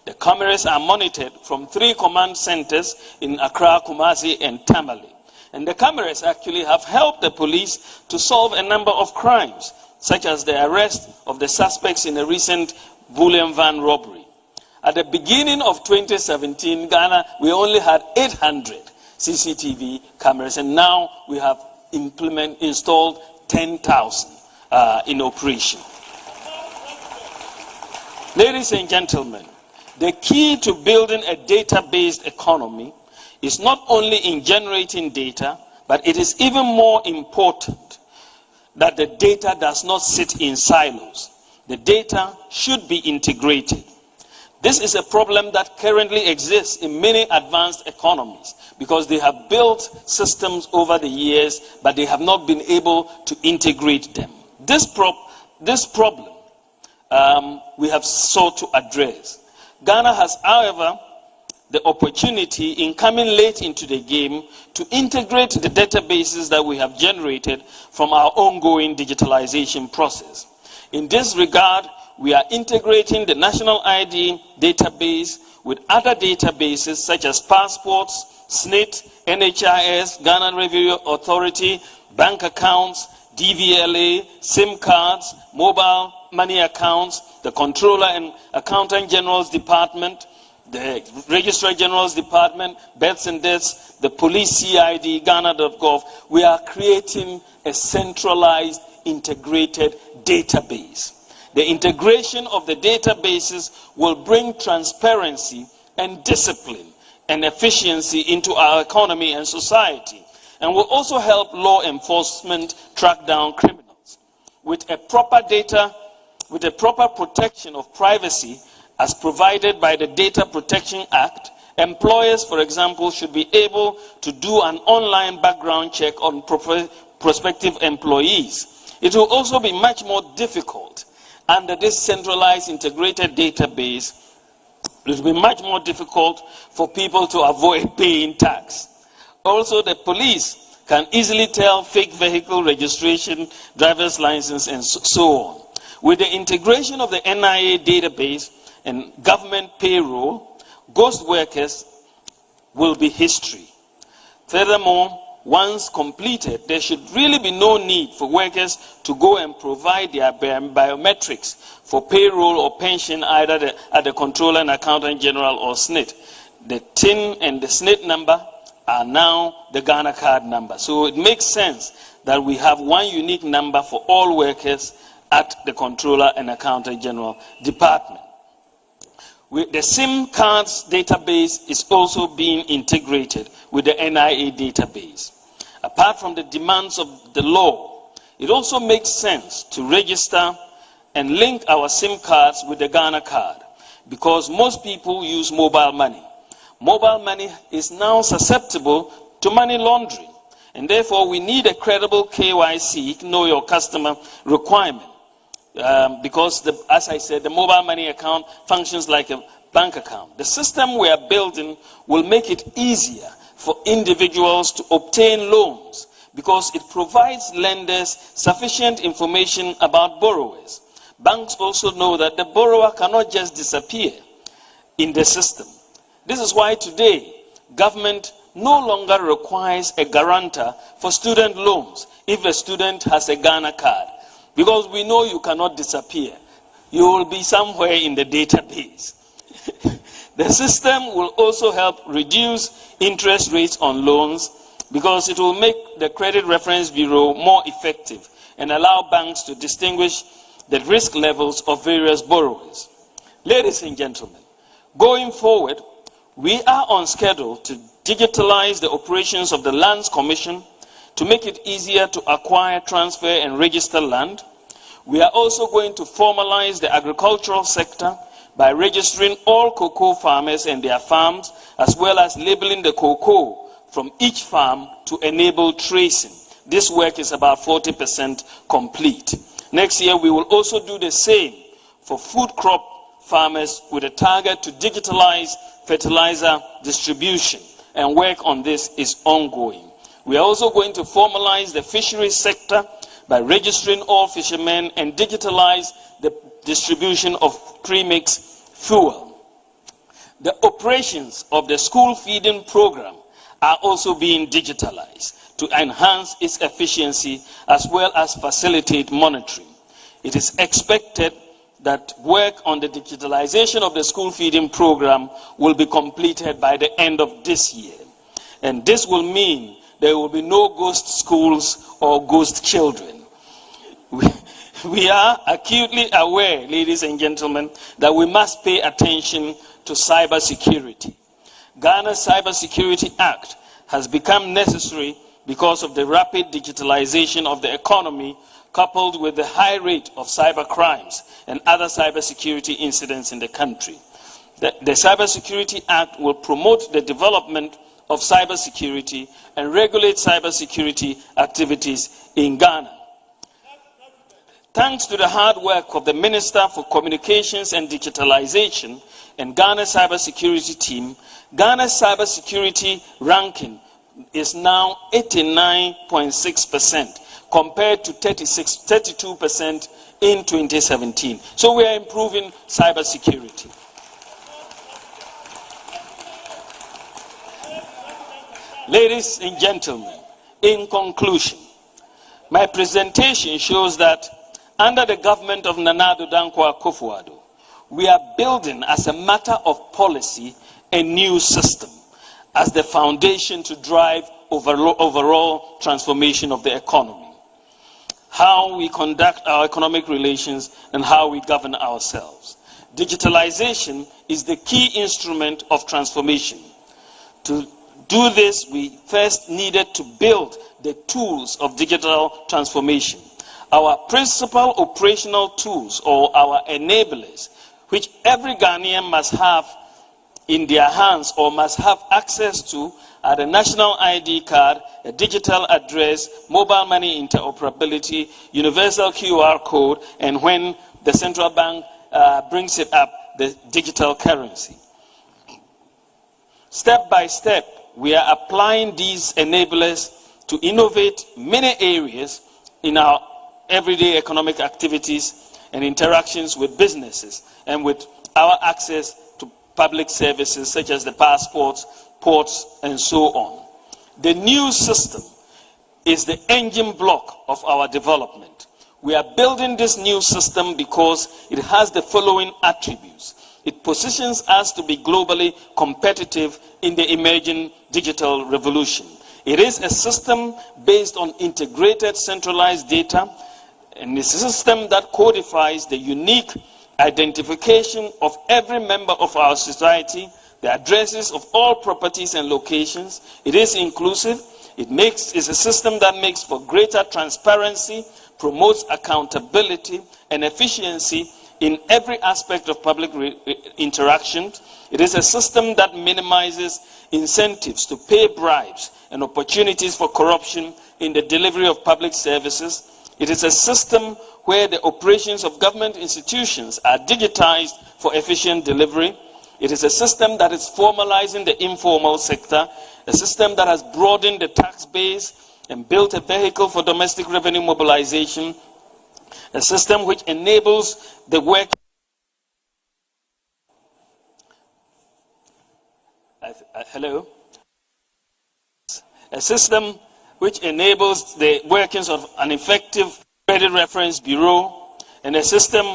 Speaker 8: The cameras are monitored from 3 command centers in Accra, Kumasi, and Tamale. And the cameras actually have helped the police to solve a number of crimes, such as the arrest of the suspects in a recent bullion van robbery. At the beginning of 2017, Ghana, we only had 800 CCTV cameras, and now we have installed 10,000 in operation. Ladies and gentlemen, the key to building a data-based economy is not only in generating data, but it is even more important that the data does not sit in silos. The data should be integrated. This is a problem that currently exists in many advanced economies because they have built systems over the years, but they have not been able to integrate them. This problem we have sought to address. Ghana has, however, the opportunity in coming late into the game to integrate the databases that we have generated from our ongoing digitalization process. In this regard, we are integrating the National ID database with other databases such as passports, SNIT, NHIS, Ghana Revenue Authority, bank accounts, DVLA, SIM cards, mobile money accounts, the Controller and Accountant General's Department, the Registrar General's Department, Births and Deaths, the Police CID, Ghana.gov. We are creating a centralized, integrated database. The integration of the databases will bring transparency and discipline and efficiency into our economy and society, and will also help law enforcement track down criminals. With a proper protection of privacy as provided by the Data Protection Act, employers, for example, should be able to do an online background check on prospective employees. It will also be much more difficult under this centralized integrated database. It will be much more difficult for people to avoid paying tax. Also, the police can easily tell fake vehicle registration, driver's license, and so on. With the integration of the NIA database and government payroll, ghost workers will be history. Furthermore, once completed, there should really be no need for workers to go and provide their biometrics for payroll or pension either at the Controller and Accountant General or SNIT. The TIN and the SNIT number are now the Ghana card number. So it makes sense that we have one unique number for all workers at the Controller and Accountant General Department. The SIM cards database is also being integrated with the NIA database. Apart from the demands of the law, it also makes sense to register and link our SIM cards with the Ghana card because most people use mobile money. Mobile money is now susceptible to money laundering, and therefore we need a credible KYC, know your customer requirement. Because, as I said, the mobile money account functions like a bank account. The system we are building will make it easier for individuals to obtain loans because it provides lenders sufficient information about borrowers. Banks also know that the borrower cannot just disappear in the system. This is why today, government no longer requires a guarantor for student loans if a student has a Ghana card. Because we know you cannot disappear. You will be somewhere in the database. The system will also help reduce interest rates on loans because it will make the Credit Reference Bureau more effective and allow banks to distinguish the risk levels of various borrowers. Ladies and gentlemen, going forward, we are on schedule to digitalize the operations of the Lands Commission to make it easier to acquire, transfer, and register land. We are also going to formalize the agricultural sector by registering all cocoa farmers and their farms, as well as labeling the cocoa from each farm to enable tracing. This work is about 40% complete. Next year, we will also do the same for food crop farmers with a target to digitalize fertilizer distribution, and work on this is ongoing. We are also going to formalize the fisheries sector by registering all fishermen and digitalize the distribution of premix fuel. The operations of the school feeding program are also being digitalized to enhance its efficiency as well as facilitate monitoring. It is expected that work on the digitalization of the school feeding program will be completed by the end of this year. And this will mean there will be no ghost schools or ghost children. We are acutely aware, ladies and gentlemen, that we must pay attention to cybersecurity. Ghana's Cybersecurity Act has become necessary because of the rapid digitalization of the economy, coupled with the high rate of cyber crimes and other cybersecurity incidents in the country. The Cybersecurity Act will promote the development of cybersecurity and regulate cybersecurity activities in Ghana. Thanks to the hard work of the Minister for Communications and Digitalization and Ghana's cybersecurity team, Ghana's cybersecurity ranking is now 89.6% compared to 32% in 2017. So we are improving cybersecurity. Ladies and gentlemen, in conclusion, my presentation shows that under the government of Nana Addo Dankwa Akufo-Addo, we are building, as a matter of policy, a new system as the foundation to drive overall transformation of the economy. How we conduct our economic relations and how we govern ourselves. Digitalization is the key instrument of transformation. To do this, we first needed to build the tools of digital transformation. Our principal operational tools, or our enablers, which every Ghanaian must have in their hands or must have access to, are the national ID card, a digital address, mobile money interoperability, universal QR code, and when the central bank brings it up, the digital currency. Step by step, we are applying these enablers to innovate many areas in our everyday economic activities and interactions with businesses and with our access to public services such as the passports, ports, and so on. The new system is the engine block of our development. We are building this new system because it has the following attributes. It positions us to be globally competitive in the emerging digital revolution. It is a system based on integrated centralized data, and it's a system that codifies the unique identification of every member of our society, the addresses of all properties and locations. It is inclusive. It's a system that makes for greater transparency, promotes accountability and efficiency in every aspect of public interaction. It is a system that minimizes incentives to pay bribes and opportunities for corruption in the delivery of public services. It is a system where the operations of government institutions are digitized for efficient delivery. It is a system that is formalizing the informal sector, a system that has broadened the tax base and built a vehicle for domestic revenue mobilization, a system which enables the work. Hello? A system which enables the workings of an effective credit reference bureau, and a system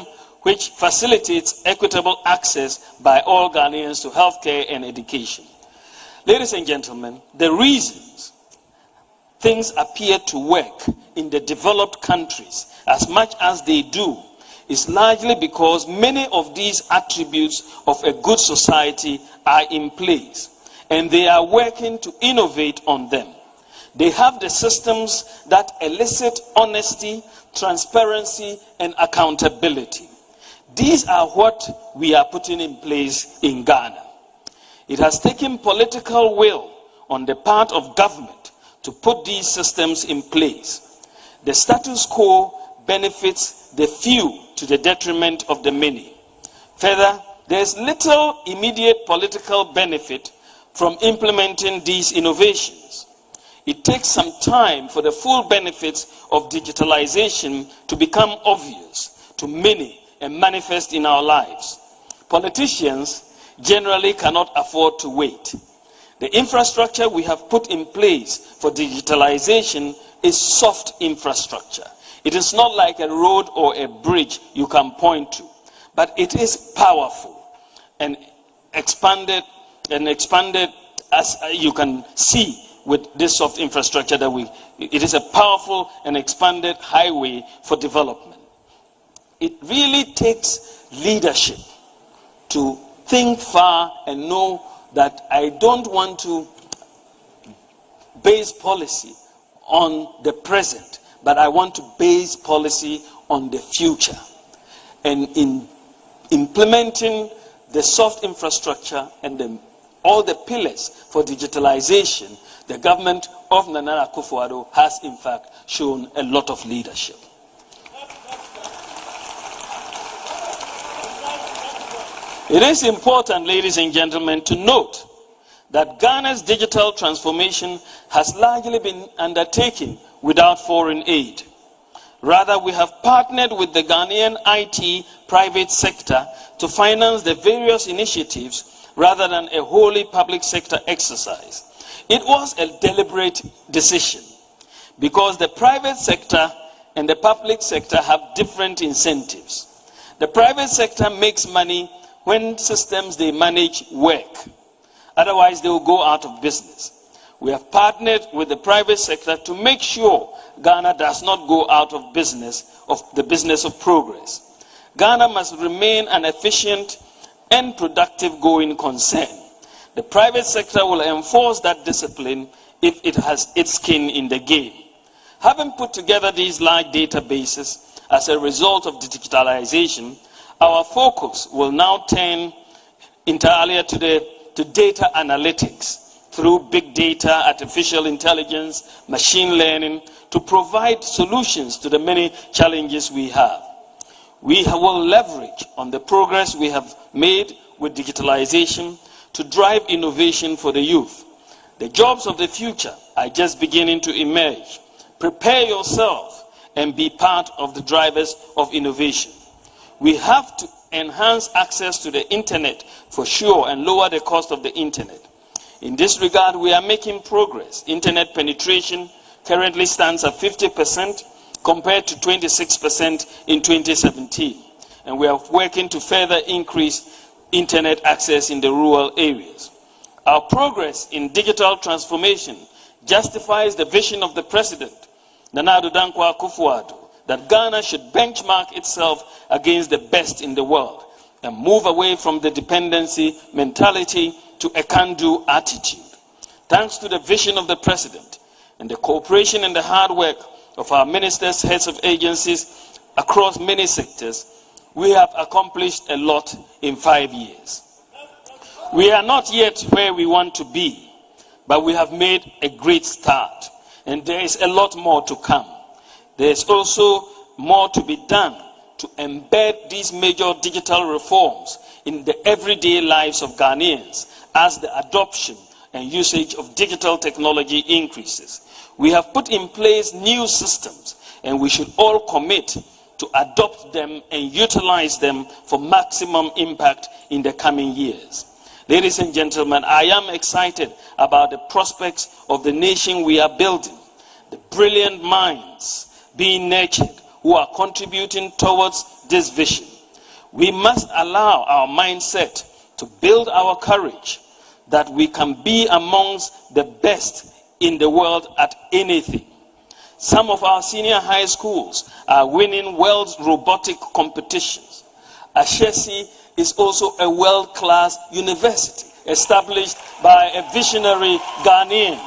Speaker 8: which facilitates equitable access by all Ghanaians to healthcare and education. Ladies and gentlemen, the reasons things appear to work in the developed countries as much as they do is largely because many of these attributes of a good society are in place, and they are working to innovate on them. They have the systems that elicit honesty, transparency, and accountability. These are what we are putting in place in Ghana. It has taken political will on the part of government to put these systems in place. The status quo benefits the few to the detriment of the many. Further, there is little immediate political benefit from implementing these innovations. It takes some time for the full benefits of digitalization to become obvious to many and manifest in our lives. Politicians generally cannot afford to wait. The infrastructure we have put in place for digitalization is soft infrastructure. It is not like a road or a bridge you can point to, but it is powerful and expanded as you can see with this soft infrastructure that it is a powerful and expanded highway for development. It really takes leadership to think far and know that I don't want to base policy on the present, but I want to base policy on the future. And in implementing the soft infrastructure and all the pillars for digitalization, the government of Nana Akufo-Addo has in fact shown a lot of leadership. It is important, ladies and gentlemen, to note that Ghana's digital transformation has largely been undertaken without foreign aid. Rather, we have partnered with the Ghanaian IT private sector to finance the various initiatives rather than a wholly public sector exercise. It was a deliberate decision because the private sector and the public sector have different incentives. The private sector makes money when systems they manage work. Otherwise, they will go out of business. We have partnered with the private sector to make sure Ghana does not go out of business, of the business of progress. Ghana must remain an efficient and productive going concern. The private sector will enforce that discipline if it has its skin in the game. Having put together these large databases as a result of digitalization, our focus will now turn entirely to data analytics through big data, artificial intelligence, machine learning, to provide solutions to the many challenges we have. We will leverage on the progress we have made with digitalization to drive innovation for the youth. The jobs of the future are just beginning to emerge. Prepare yourself and be part of the drivers of innovation. We have to enhance access to the internet for sure and lower the cost of the internet. In this regard, we are making progress. Internet penetration currently stands at 50% compared to 26% in 2017. And we are working to further increase internet access in the rural areas. Our progress in digital transformation justifies the vision of the President, Nana Addo Akufo-Addo, that Ghana should benchmark itself against the best in the world and move away from the dependency mentality to a can-do attitude. Thanks to the vision of the President and the cooperation and the hard work of our ministers, heads of agencies across many sectors, we have accomplished a lot in 5 years. We are not yet where we want to be, but we have made a great start, and there is a lot more to come. There is also more to be done to embed these major digital reforms in the everyday lives of Ghanaians as the adoption and usage of digital technology increases. We have put in place new systems, and we should all commit to adopt them and utilize them for maximum impact in the coming years. Ladies and gentlemen, I am excited about the prospects of the nation we are building, the brilliant minds being nurtured who are contributing towards this vision. We must allow our mindset to build our courage that we can be amongst the best in the world at anything. Some of our senior high schools are winning world robotic competitions. Ashesi is also a world-class university established by a visionary Ghanaian.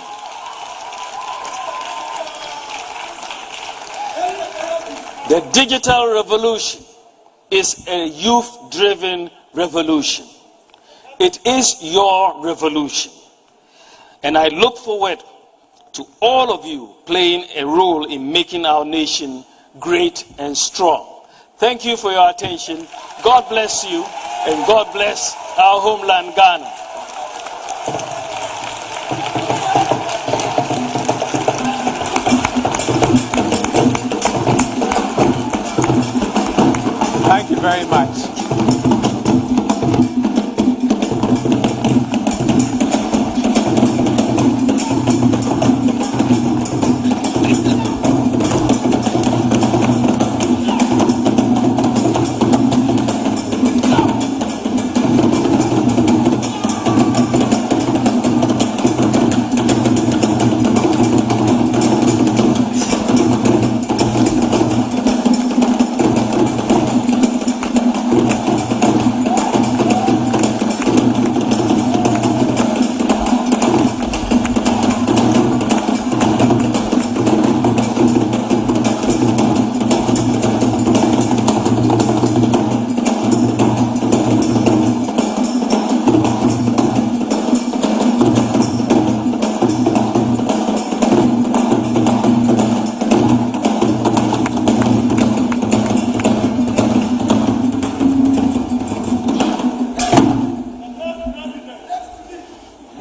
Speaker 8: The digital revolution is a youth-driven revolution. It is your revolution. And I look forward to all of you playing a role in making our nation great and strong. Thank you for your attention. God bless you, and God bless our homeland, Ghana.
Speaker 3: Thank you very much.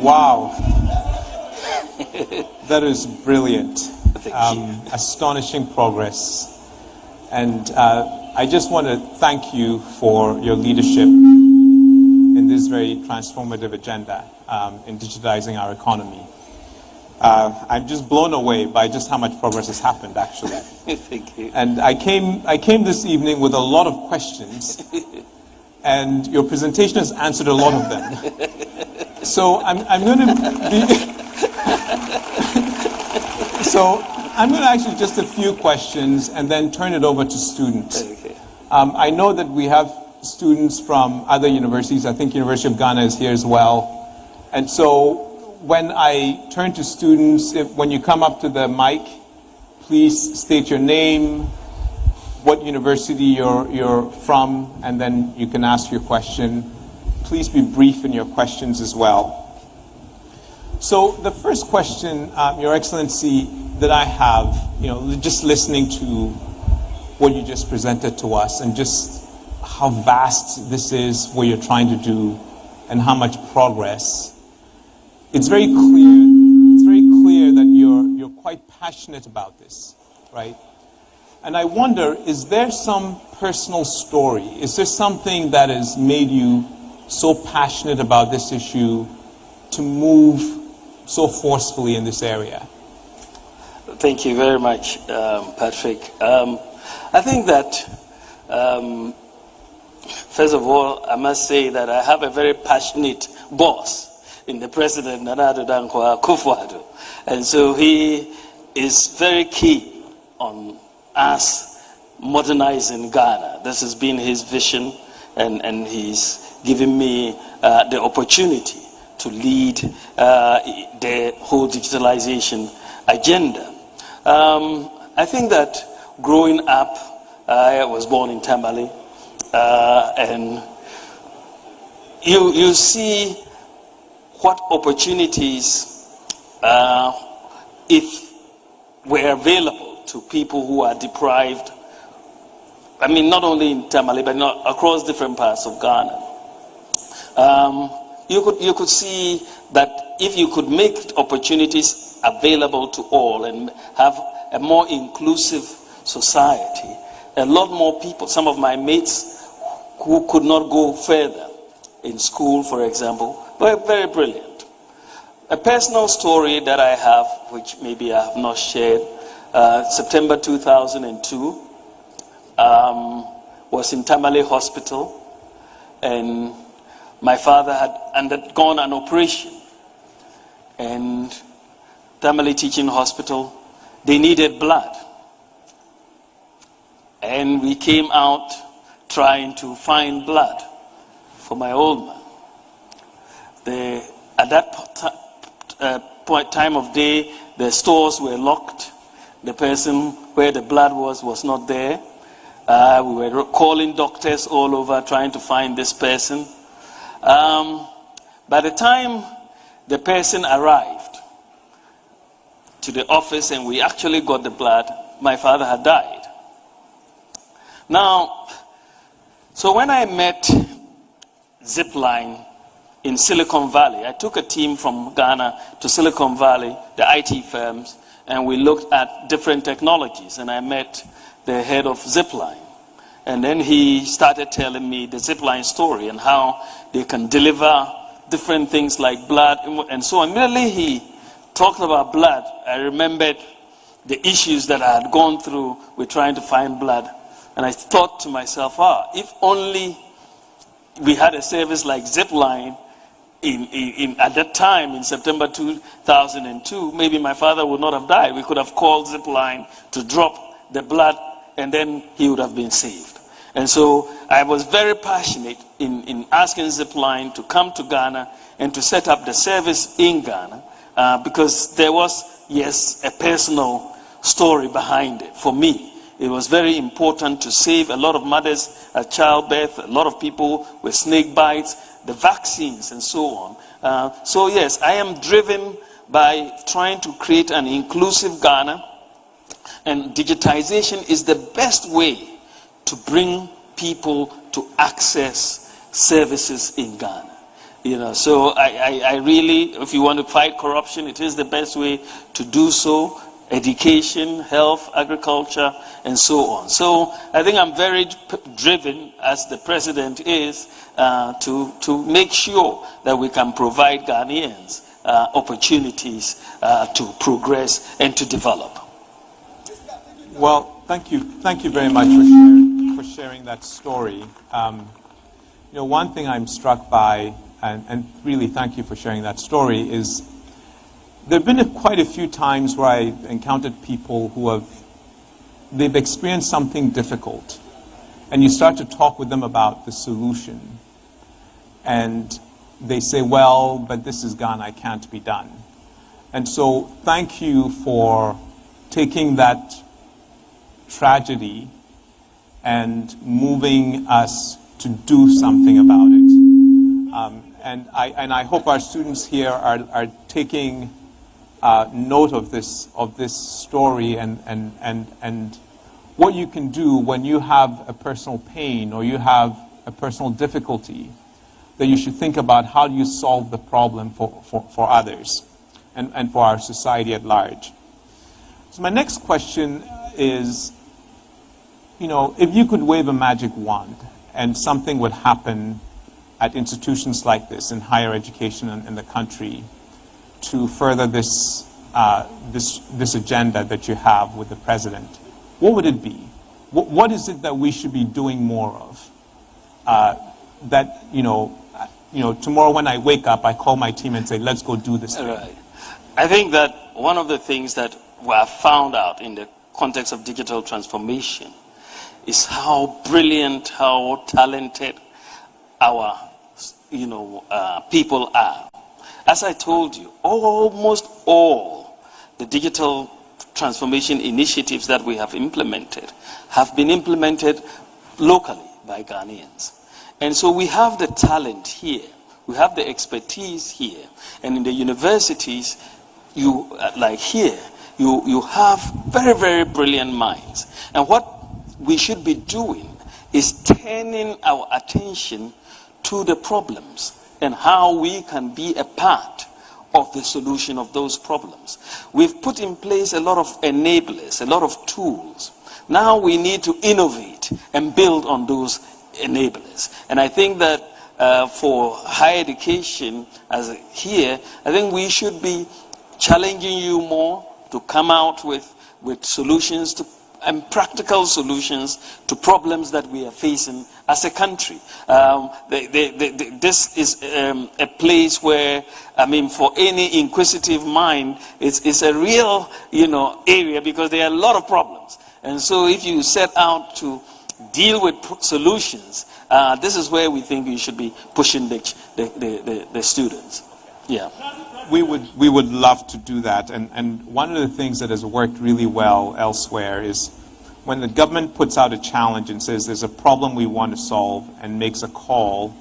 Speaker 3: Wow. That is brilliant. Astonishing progress. And I just want to thank you for your leadership in this very transformative agenda in digitizing our economy. I'm just blown away by just how much progress has happened, actually.
Speaker 8: Thank you.
Speaker 3: And I came this evening with a lot of questions, and your presentation has answered a lot of them. So I'm going to ask you just a few questions and then turn it over to students.
Speaker 8: Okay.
Speaker 3: I know that we have students from other universities. I think University of Ghana is here as well. And so when I turn to students, when you come up to the mic, please state your name, what university you're from, and then you can ask your question. Please be brief in your questions as well. So the first question, Your Excellency, that I have, just listening to what you just presented to us and just how vast this is, what you're trying to do, and how much progress. It's very clear that you're quite passionate about this, right? And I wonder, is there some personal story? Is there something that has made you so passionate about this issue to move so forcefully in this area?
Speaker 8: Thank you very much, Patrick. I think that, first of all, I must say that I have a very passionate boss in the President, Nana Addo Dankwa Akufo-Addo. And so he is very keen on us modernizing Ghana. This has been his vision, and he's given me the opportunity to lead the whole digitalization agenda. I think that growing up, I was born in Tamale, and you see what opportunities, if were available to people who are deprived. I mean, not only in Tamale, but across different parts of Ghana. You could see that if you could make opportunities available to all and have a more inclusive society, a lot more people, some of my mates who could not go further in school, for example, were very brilliant. A personal story that I have, which maybe I have not shared, September 2002, was in Tamale Hospital, and my father had undergone an operation, and Tamale Teaching Hospital, they needed blood. And we came out trying to find blood for my old man. At that time of day, the stores were locked. The person where the blood was not there. We were calling doctors all over trying to find this person. By the time the person arrived, to the office and we actually got the blood, my father had died. Now, so when I met Zipline in Silicon Valley, I took a team from Ghana to Silicon Valley, the IT firms, and we looked at different technologies, and I met the head of Zipline. And then he started telling me the Zipline story and how they can deliver different things like blood and so on. Immediately he talked about blood, I remembered the issues that I had gone through with trying to find blood. And I thought to myself, if only we had a service like Zipline at that time in September 2002, maybe my father would not have died. We could have called Zipline to drop the blood and then he would have been saved. And so I was very passionate in asking Zipline to come to Ghana and to set up the service in Ghana because there was, yes, a personal story behind it. For me, it was very important to save a lot of mothers at childbirth, a lot of people with snake bites, the vaccines and so on. So yes, I am driven by trying to create an inclusive Ghana, and digitization is the best way to bring people to access services in Ghana. So I really, if you want to fight corruption, it is the best way to do so. Education, health, agriculture, and so on. So I think I'm very driven, as the president is, to make sure that we can provide Ghanaians opportunities to progress and to develop.
Speaker 3: Well, thank you very much for sharing that story. One thing I'm struck by, and really thank you for sharing that story, is there have been quite a few times where I encountered people who they've experienced something difficult, and you start to talk with them about the solution, and they say, well, but this is Ghana, it can't be done. And so thank you for taking that tragedy and moving us to do something about it. And I hope our students here are taking note of this story and what you can do when you have a personal pain or you have a personal difficulty, that you should think about how do you solve the problem for others and for our society at large. So my next question is, if you could wave a magic wand and something would happen at institutions like this in higher education in the country to further this agenda that you have with the president, what would it be? What is it that we should be doing more of? Tomorrow when I wake up, I call my team and say, let's go do this thing.
Speaker 8: Right. I think that one of the things that we have found out in the context of digital transformation is how brilliant, how talented our people are. As I told you, almost all the digital transformation initiatives that we have implemented have been implemented locally by Ghanaians. And so we have the talent here, we have the expertise here, and in the universities, you have very, very brilliant minds. And what we should be doing is turning our attention to the problems and how we can be a part of the solution of those problems. We've put in place a lot of enablers, a lot of tools. Now we need to innovate and build on those enablers. And I think that for higher education here, I think we should be challenging you more to come out with solutions and practical solutions to problems that we are facing as a country. This is a place where, for any inquisitive mind, it's a real, area, because there are a lot of problems. And so if you set out to deal with solutions, this is where we think you should be pushing the students. Yeah.
Speaker 3: We would love to do that, and one of the things that has worked really well elsewhere is when the government puts out a challenge and says there's a problem we want to solve and makes a call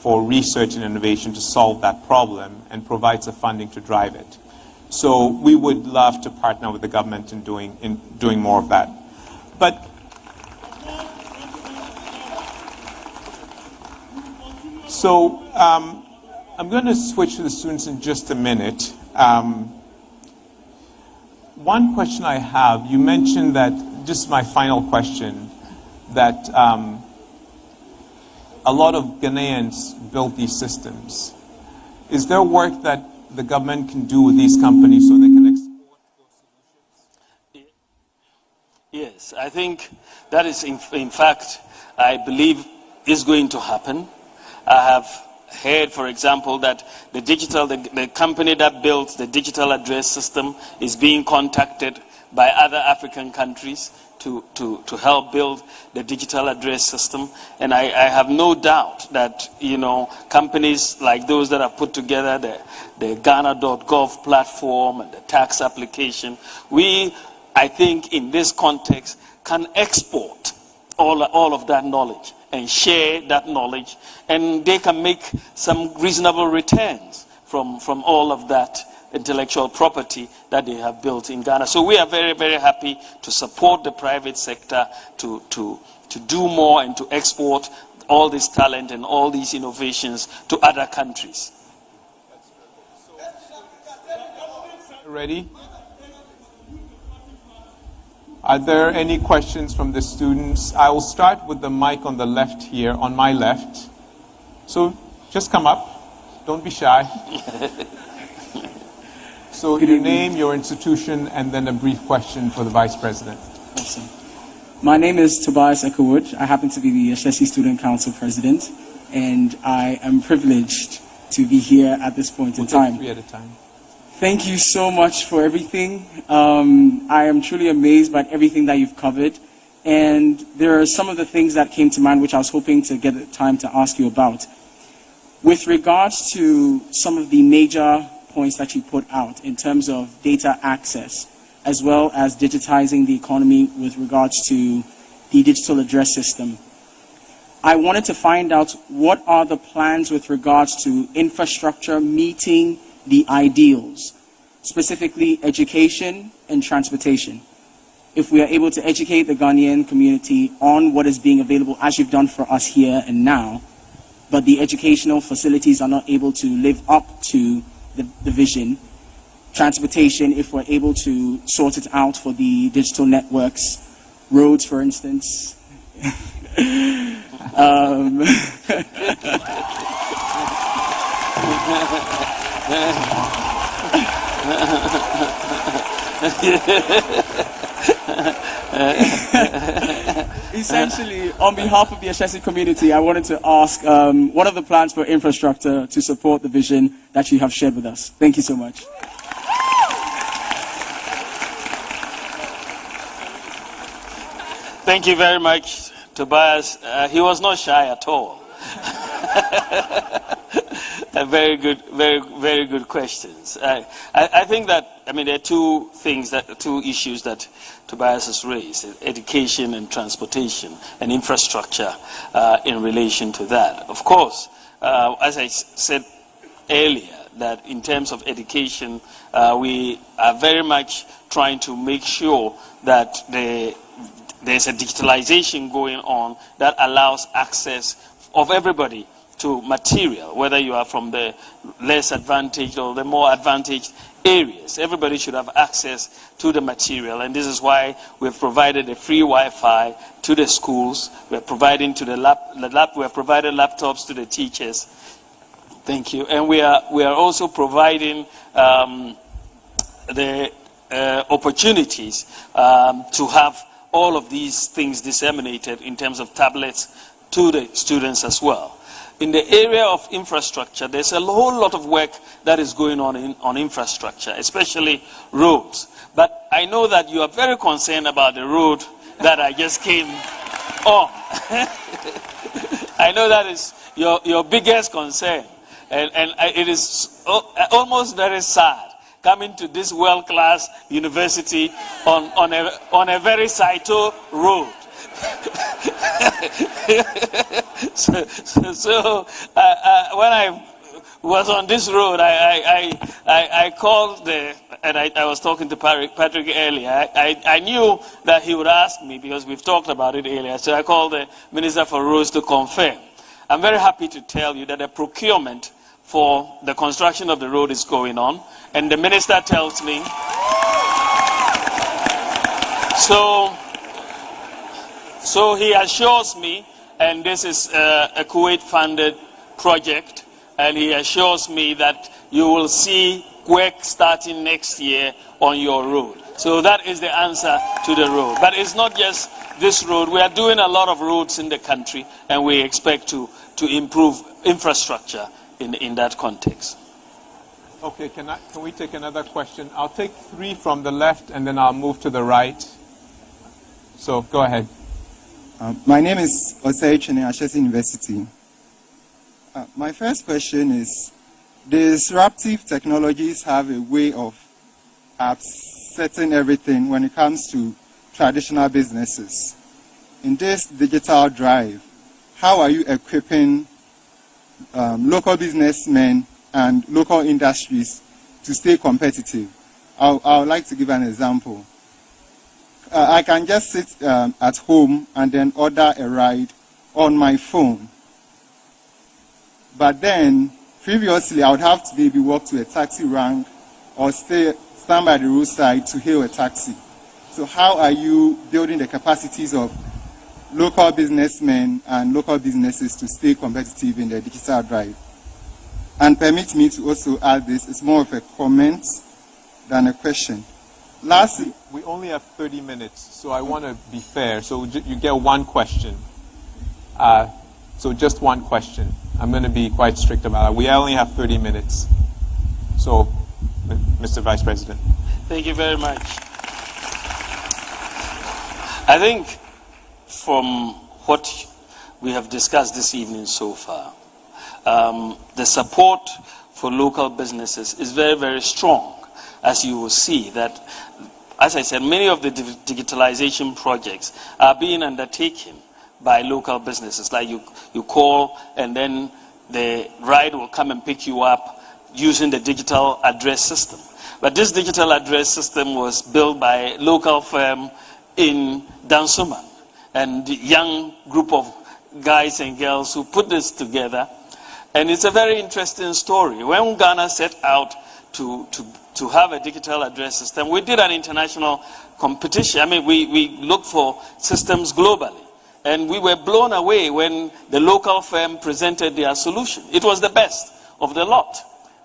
Speaker 3: for research and innovation to solve that problem and provides the funding to drive it. So we would love to partner with the government in doing more of that. But so I'm going to switch to the students in just a minute. One question I have, you mentioned that, just my final question, that a lot of Ghanaians built these systems. Is there work that the government can do with these companies so they can export those solutions?
Speaker 8: Yes, I think that is, in fact, I believe is going to happen. I have heard, for example, that the company that built the digital address system is being contacted by other African countries to help build the digital address system. And I have no doubt that, companies like those that have put together the Ghana.gov platform and the tax application, I think in this context, can export all of that knowledge and share that knowledge, and they can make some reasonable returns from all of that intellectual property that they have built in Ghana. So we are very, very happy to support the private sector to do more and to export all this talent and all these innovations to other countries.
Speaker 3: Ready? Are there any questions from the students? I will start with the mic on the left here, on my left. So just come up. Don't be shy. So your name, your institution, and then a brief question for the Vice President.
Speaker 7: Awesome. My name is Tobias Echowood. I happen to be the Ashesi Student Council President, and I am privileged to be here at this point in time.
Speaker 3: Three at a time.
Speaker 7: Thank you so much for everything. I am truly amazed by everything that you've covered. And there are some of the things that came to mind which I was hoping to get the time to ask you about. With regards to some of the major points that you put out in terms of data access, as well as digitizing the economy with regards to the digital address system, I wanted to find out what are the plans with regards to infrastructure meeting the ideals, specifically education and transportation. If we are able to educate the Ghanaian community on what is being available, as you've done for us here and now, but the educational facilities are not able to live up to the vision. Transportation, if we're able to sort it out for the digital networks, roads, for instance. Essentially, on behalf of the Ashesi community, I wanted to ask, what are the plans for infrastructure to support the vision that you have shared with us? Thank you so much.
Speaker 8: Thank you very much, Tobias. He was not shy at all. Very good, very good questions. I think that, there are two issues that Tobias has raised: education and transportation and infrastructure in relation to that. Of course, as I said earlier, that in terms of education, we are very much trying to make sure that there's a digitalization going on that allows access of everybody to material, whether you are from the less advantaged or the more advantaged areas. Everybody should have access to the material, and this is why we've provided a free Wi-Fi to the schools. We're providing to we have provided laptops to the teachers. Thank you. And we are also providing the opportunities to have all of these things disseminated in terms of tablets to the students as well. In the area of infrastructure, there's a whole lot of work that is going on infrastructure, especially roads. But I know that you are very concerned about the road that I just came on. I know that is your biggest concern. And it is almost very sad coming to this world-class university on a very Saito road.
Speaker 10: was on this road. I called and I was talking to Patrick earlier. I knew that he would ask me because we've talked about it earlier. So I called the Minister for Roads to confirm. I'm very happy to tell you that the procurement for the construction of the road is going on. And the Minister tells me, so he assures me, and this is a Kuwait-funded project, and he assures me that you will see work starting next year on your road. So that is the answer to the road. But it's not just this road. We are doing a lot of roads in the country, and we expect to improve infrastructure in that context.
Speaker 3: Okay, can we take another question? I'll take 3 from the left, and then I'll move to the right. So go ahead.
Speaker 13: My name is Osei Chene, Ashesi University. My first question is, disruptive technologies have a way of upsetting everything when it comes to traditional businesses. In this digital drive, how are you equipping local businessmen and local industries to stay competitive? I would like to give an example. I can just sit at home and then order a ride on my phone. But then, previously, I would have to maybe walk to a taxi rank or stand by the roadside to hail a taxi. So how are you building the capacities of local businessmen and local businesses to stay competitive in the digital drive? And permit me to also add this, it's more of a comment than a question. Lastly,
Speaker 3: we only have 30 minutes, so I want to be fair. So you get one question. So just one question. I'm going to be quite strict about it. We only have 30 minutes. So, Mr. Vice President.
Speaker 10: Thank you very much. I think from what we have discussed this evening so far, the support for local businesses is very, very strong. As you will see that, as I said, many of the digitalization projects are being undertaken by local businesses. Like you call and then the ride will come and pick you up using the digital address system. But this digital address system was built by a local firm in Dansoman, and the young group of guys and girls who put this together. And it's a very interesting story. When Ghana set out to have a digital address system, we did an international competition. I mean, we looked for systems globally. And we were blown away when the local firm presented their solution. It was the best of the lot.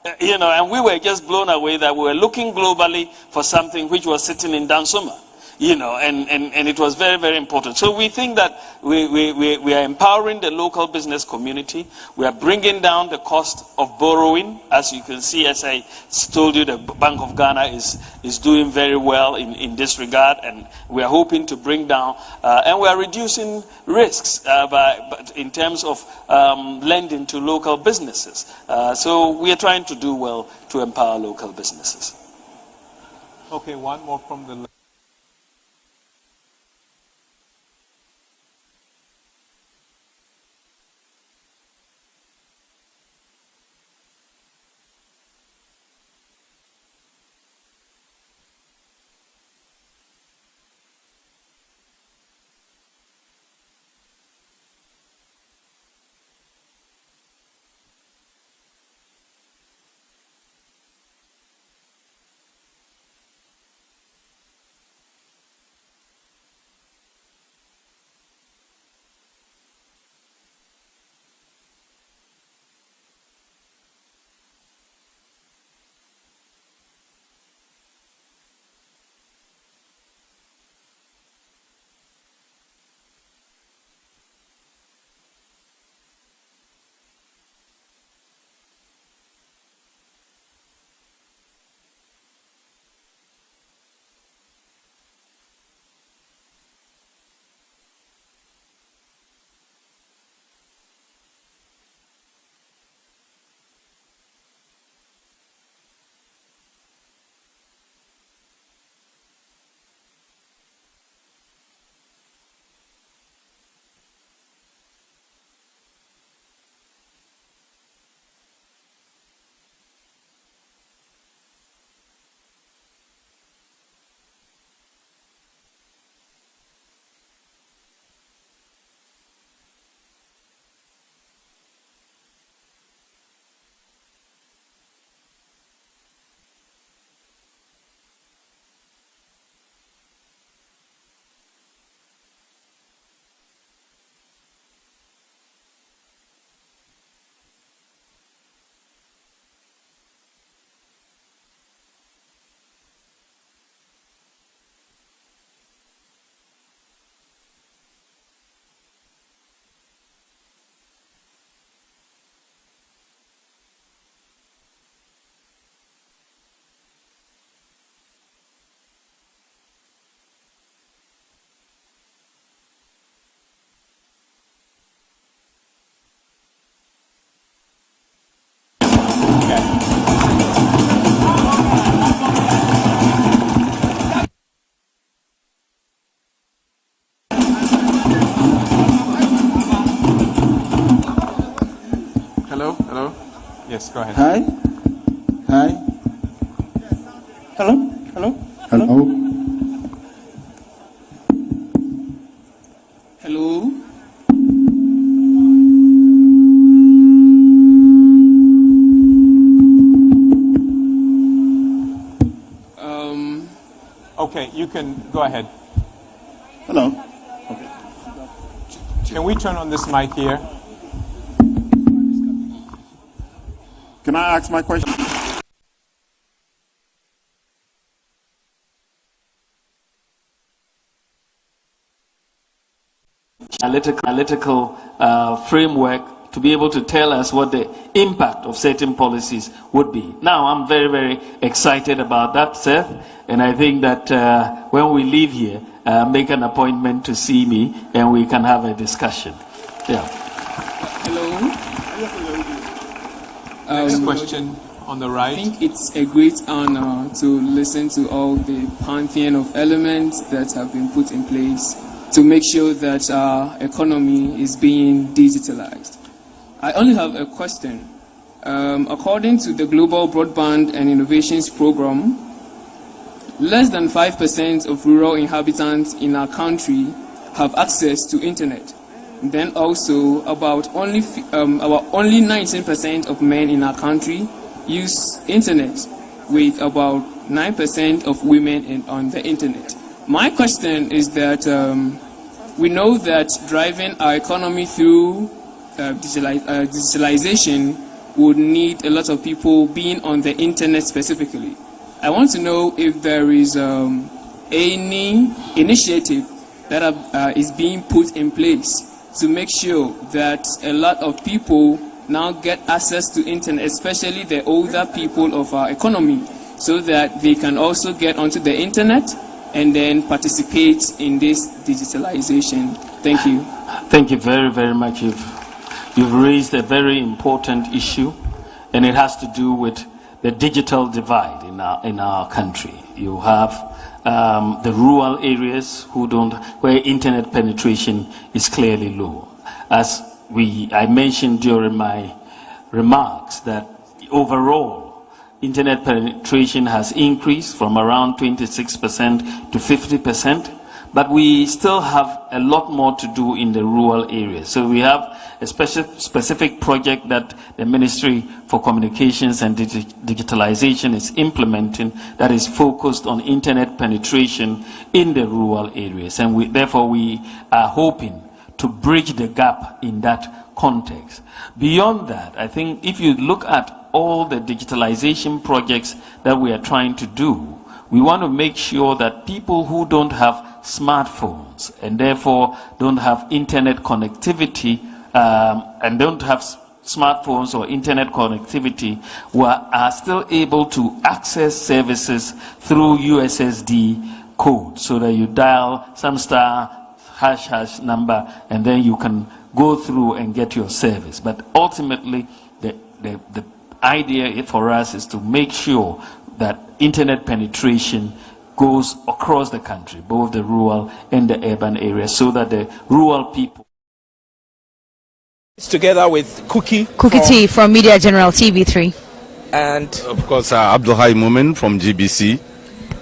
Speaker 10: And we were just blown away that we were looking globally for something which was sitting in Dansuma. And it was very, very important. So we think that we are empowering the local business community. We are bringing down the cost of borrowing. As you can see, as I told you, the Bank of Ghana is doing very well in this regard, and we are hoping to bring down, and we are reducing risks in terms of lending to local businesses. So we are trying to do well to empower local businesses.
Speaker 3: Okay, one more from the Yes, go ahead.
Speaker 16: Hi. Hi. Hello. Hello. Hello. Hello.
Speaker 3: Okay, you can go ahead.
Speaker 16: Hello.
Speaker 3: Okay. Can we turn on this mic here?
Speaker 16: Can I ask my question?
Speaker 10: Analytical framework to be able to tell us what the impact of certain policies would be. Now, I'm very, very excited about that, Seth, and I think that when we leave here, make an appointment to see me and we can have a discussion. Yeah.
Speaker 18: Hello.
Speaker 3: Next question on the right.
Speaker 18: I think it's a great honor to listen to all the pantheon of elements that have been put in place to make sure that our economy is being digitalized. I only have a question. According to the Global Broadband and Innovations Program, less than 5% of rural inhabitants in our country have access to internet. Then also, about only 19% of men in our country use internet, with about 9% of women on the internet. My question is that we know that driving our economy through digitalization would need a lot of people being on the internet specifically. I want to know if there is any initiative that is being put in place to make sure that a lot of people now get access to internet, especially the older people of our economy, so that they can also get onto the internet and then participate in this digitalization. Thank you.
Speaker 10: Thank you very, very much. You've raised a very important issue, and it has to do with the digital divide in our country. You have the rural areas where internet penetration is clearly low. As I mentioned during my remarks, that overall internet penetration has increased from around 26% to 50%, but we still have a lot more to do in the rural areas. So we have a specific project that the Ministry for Communications and Digitalization is implementing that is focused on internet penetration in the rural areas. And therefore we are hoping to bridge the gap in that context. Beyond that, I think if you look at all the digitalization projects that we are trying to do, we want to make sure that people who don't have smartphones and therefore don't have internet connectivity and don't have smartphones or internet connectivity are still able to access services through USSD code, so that you dial some star # number and then you can go through and get your service. But ultimately the idea for us is to make sure that internet penetration goes across the country, both the rural and the urban areas, so that the rural people.
Speaker 22: Together with Cookie
Speaker 9: T from Media General TV3.
Speaker 22: And
Speaker 1: of course, Abdulhai Mumin from GBC.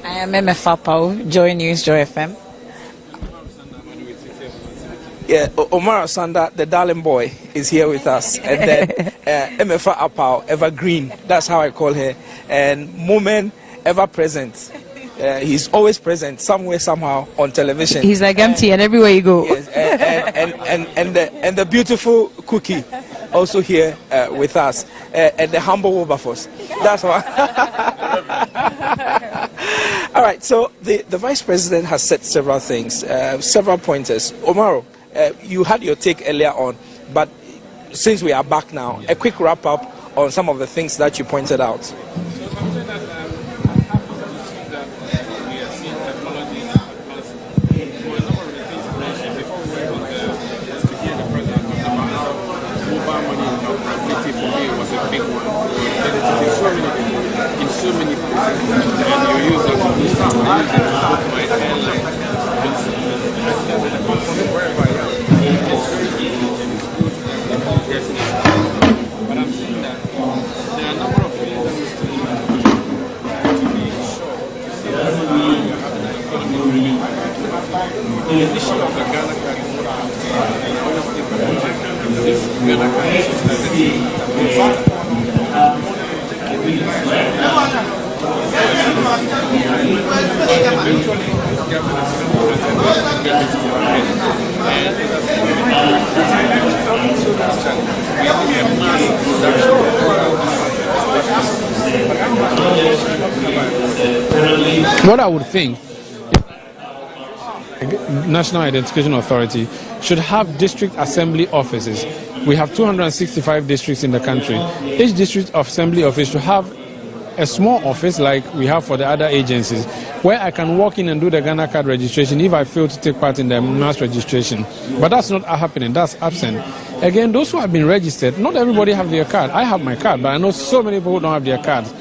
Speaker 19: I am MF Apau, Joy News, Joy FM.
Speaker 22: Yeah, Omar Sanda, the darling boy, is here with us. And then MF Apau, Evergreen, that's how I call her. And Mumin, ever present. He's always present somewhere, somehow on television.
Speaker 9: He's like empty and everywhere you go.
Speaker 22: Yes, and the beautiful Cookie also here with us, and the humble Wilberforce. That's why. All right, so the Vice President has said several things, several pointers. Omaro, you had your take earlier on, but since we are back now, a quick wrap up on some of the things that you pointed out.
Speaker 21: if Ghana can digitize it. What I would think, National Identification Authority should have district assembly offices. We have 265 districts in the country. Each district assembly office should have a small office like we have for the other agencies, where I can walk in and do the Ghana card registration if I fail to take part in the mass registration. But that's not happening, that's absent. Again, those who have been registered, not everybody have their card. I have my card, but I know so many people who don't have their cards.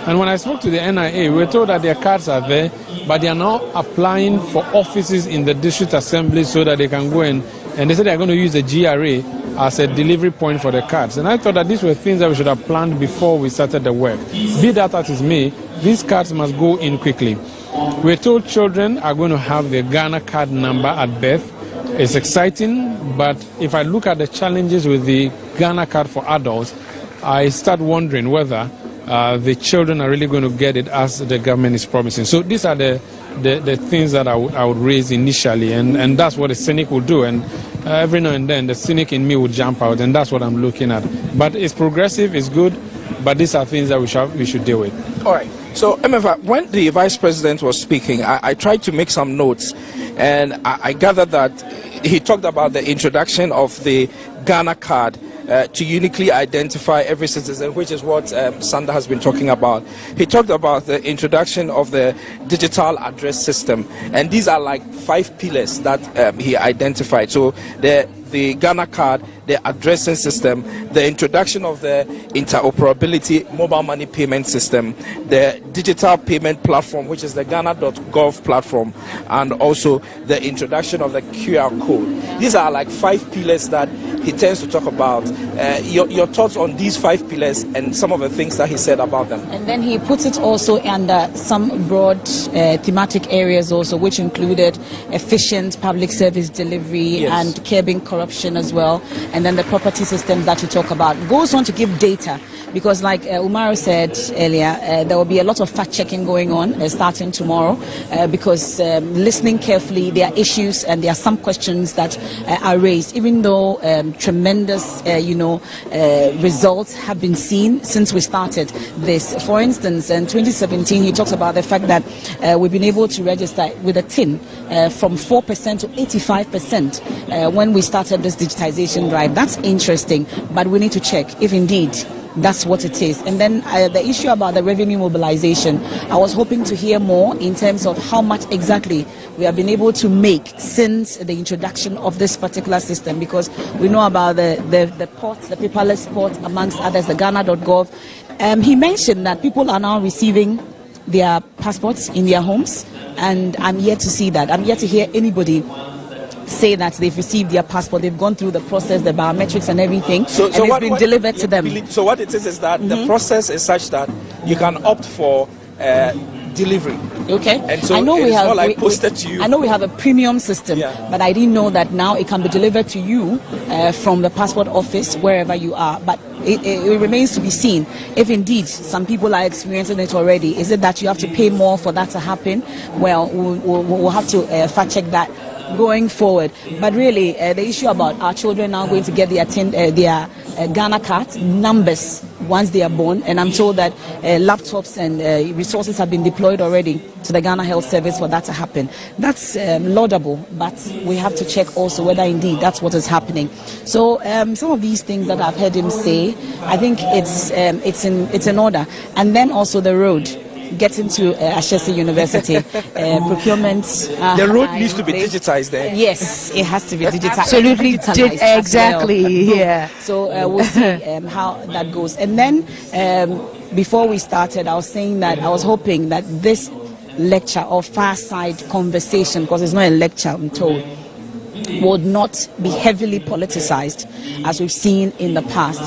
Speaker 21: And when I spoke to the NIA, we were told that their cards are there, but they are now applying for offices in the district assembly so that they can go in, and they said they are going to use the GRA as a delivery point for the cards. And I thought that these were things that we should have planned before we started the work. Be that as it may, these cards must go in quickly. We're told children are going to have their Ghana card number at birth. It's exciting, but if I look at the challenges with the Ghana card for adults, I start wondering whether the children are really going to get it as the government is promising. So these are the things that I would raise initially, and that's what a cynic will do. And every now and then the cynic in me would jump out, and that's what I'm looking at. But it's progressive, it's good, but these are things that we should deal with.
Speaker 22: All right. So, Emmanuel, when the Vice President was speaking, I tried to make some notes, and I gathered that he talked about the introduction of the Ghana card to uniquely identify every citizen, which is what Sanda has been talking about. He talked about the introduction of the digital address system, and these are like 5 pillars that he identified. So the Ghana card, the addressing system, the introduction of the interoperability mobile money payment system, the digital payment platform, which is the Ghana.gov platform, and also the introduction of the QR code. These are like 5 pillars that he tends to talk about. Your thoughts on these 5 pillars and some of the things that he said about them?
Speaker 23: And then he puts it also under some broad thematic areas also, which included efficient public service delivery, yes, and curbing corruption as well. And then the property systems that you talk about. Goes on to give data, because like Umaru said earlier, there will be a lot of fact-checking going on starting tomorrow, because listening carefully, there are issues and there are some questions that are raised, even though tremendous results have been seen since we started this. For instance, in 2017, he talks about the fact that we've been able to register with a TIN from 4% to 85% when we started this digitization drive. That's interesting, but we need to check if indeed that's what it is. And then the issue about the revenue mobilization, I was hoping to hear more in terms of how much exactly we have been able to make since the introduction of this particular system, because we know about the ports, the paperless ports, amongst others, the Ghana.gov. He mentioned that people are now receiving their passports in their homes, and I'm yet to see that. I'm yet to hear anybody say that they've received their passport, they've gone through the process, the biometrics and everything, and it's been delivered to them.
Speaker 22: So what it is that the process is such that you can opt for delivery.
Speaker 23: Okay.
Speaker 22: And so
Speaker 23: I know
Speaker 22: it's not like posted to you.
Speaker 23: I know we have a premium system, but I didn't know that now it can be delivered to you from the passport office wherever you are. But it remains to be seen if indeed some people are experiencing it already. Is it that you have to pay more for that to happen? Well, we'll have to fact check that going forward. But really, the issue about our children now going to get their Ghana card numbers once they are born, and I'm told that laptops and resources have been deployed already to the Ghana Health Service for that to happen. That's laudable, but we have to check also whether indeed that's what is happening. So some of these things that I've heard him say, I think it's in order. And then also the road getting to Ashesi University, procurement.
Speaker 22: The road needs to be digitized there.
Speaker 23: Yes, it has to be digitized.
Speaker 9: Absolutely, exactly.
Speaker 23: Well.
Speaker 9: Yeah.
Speaker 23: So we'll see how that goes. And then before we started, I was saying that I was hoping that this lecture or fireside conversation, because it's not a lecture, I'm told, would not be heavily politicized as we've seen in the past.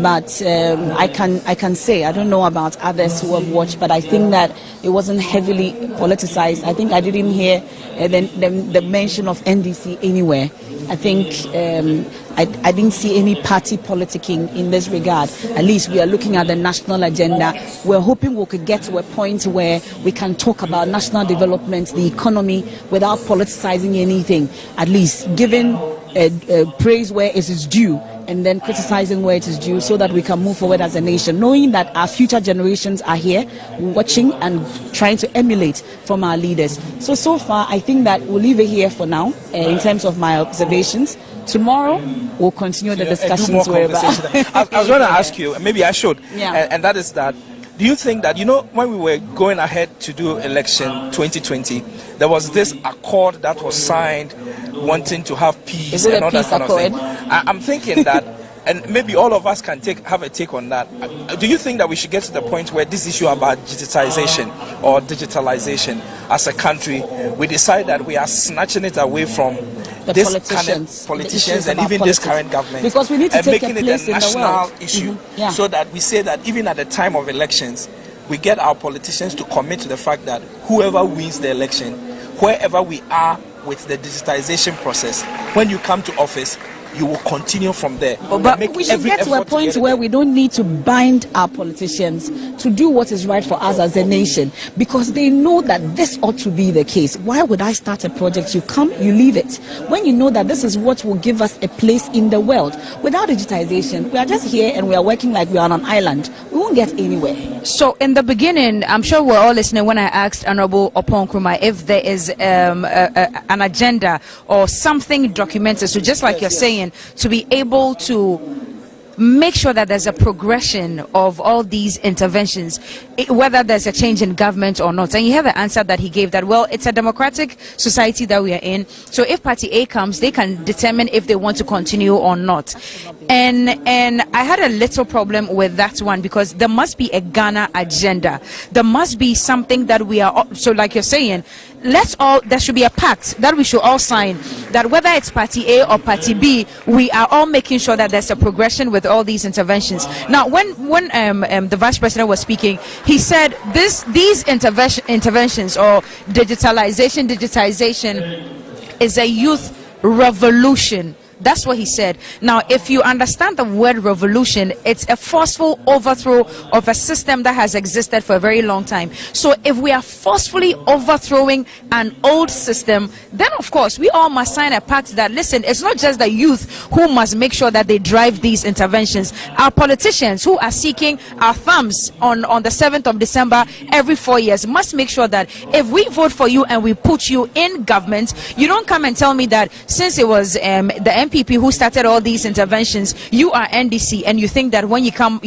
Speaker 23: But I can say, I don't know about others who have watched, but I think that it wasn't heavily politicized. I think I didn't hear the mention of NDC anywhere. I think I didn't see any party politicking in this regard. At least we are looking at the national agenda. We're hoping we could get to a point where we can talk about national development, the economy, without politicizing anything. At least giving praise where it is due, and then criticizing where it is due, so that we can move forward as a nation, knowing that our future generations are here watching and trying to emulate from our leaders. So far, I think that we'll leave it here for now in terms of my observations. Tomorrow, we'll continue the discussions.
Speaker 22: I was going to ask you, maybe I should, and that is that, do you think that, when we were going ahead to do election 2020, there was this accord that was signed wanting to have peace and all that kind of thing? I'm thinking that, and maybe all of us can have a take on that. Do you think that we should get to the point where this issue about digitization or digitalization as a country, we decide that we are snatching it away from this politicians and even this current government,
Speaker 23: because we need to
Speaker 22: and
Speaker 23: take
Speaker 22: making
Speaker 23: a
Speaker 22: it
Speaker 23: place
Speaker 22: a
Speaker 23: in the
Speaker 22: national
Speaker 23: world.
Speaker 22: issue, so that we say that even at the time of elections, we get our politicians to commit to the fact that whoever wins the election, wherever we are with the digitization process, when you come to office, you will continue from there.
Speaker 23: But we should get to a point where we don't need to bind our politicians to do what is right for us as a nation, because they know that this ought to be the case. Why would I start a project? You come, you leave it. When you know that this is what will give us a place in the world. Without digitization, we are just here and we are working like we are on an island. We won't get anywhere.
Speaker 9: So in the beginning, I'm sure we're all listening when I asked Honorable Opon Nkrumah if there is an agenda or something documented. So just like you're saying, to be able to make sure that there's a progression of all these interventions, whether there's a change in government or not. And you have the answer that he gave, that, well, it's a democratic society that we are in. So if Party A comes, they can determine if they want to continue or not. And I had a little problem with that one, because there must be a Ghana agenda. There must be something that we are, so like you're saying, there should be a pact that we should all sign, that whether it's Party A or Party B, we are all making sure that there's a progression with all these interventions. Now, when the Vice President was speaking, he said these interventions or digitalization is a youth revolution. That's what he said. Now, if you understand the word revolution, it's a forceful overthrow of a system that has existed for a very long time. So if we are forcefully overthrowing an old system, then of course we all must sign a pact that, listen, it's not just the youth who must make sure that they drive these interventions. Our politicians who are seeking our thumbs on the 7th of December every 4 years must make sure that if we vote for you and we put you in government, you don't come and tell me that since it was the MPP who started all these interventions, you are NDC, and you think that when you come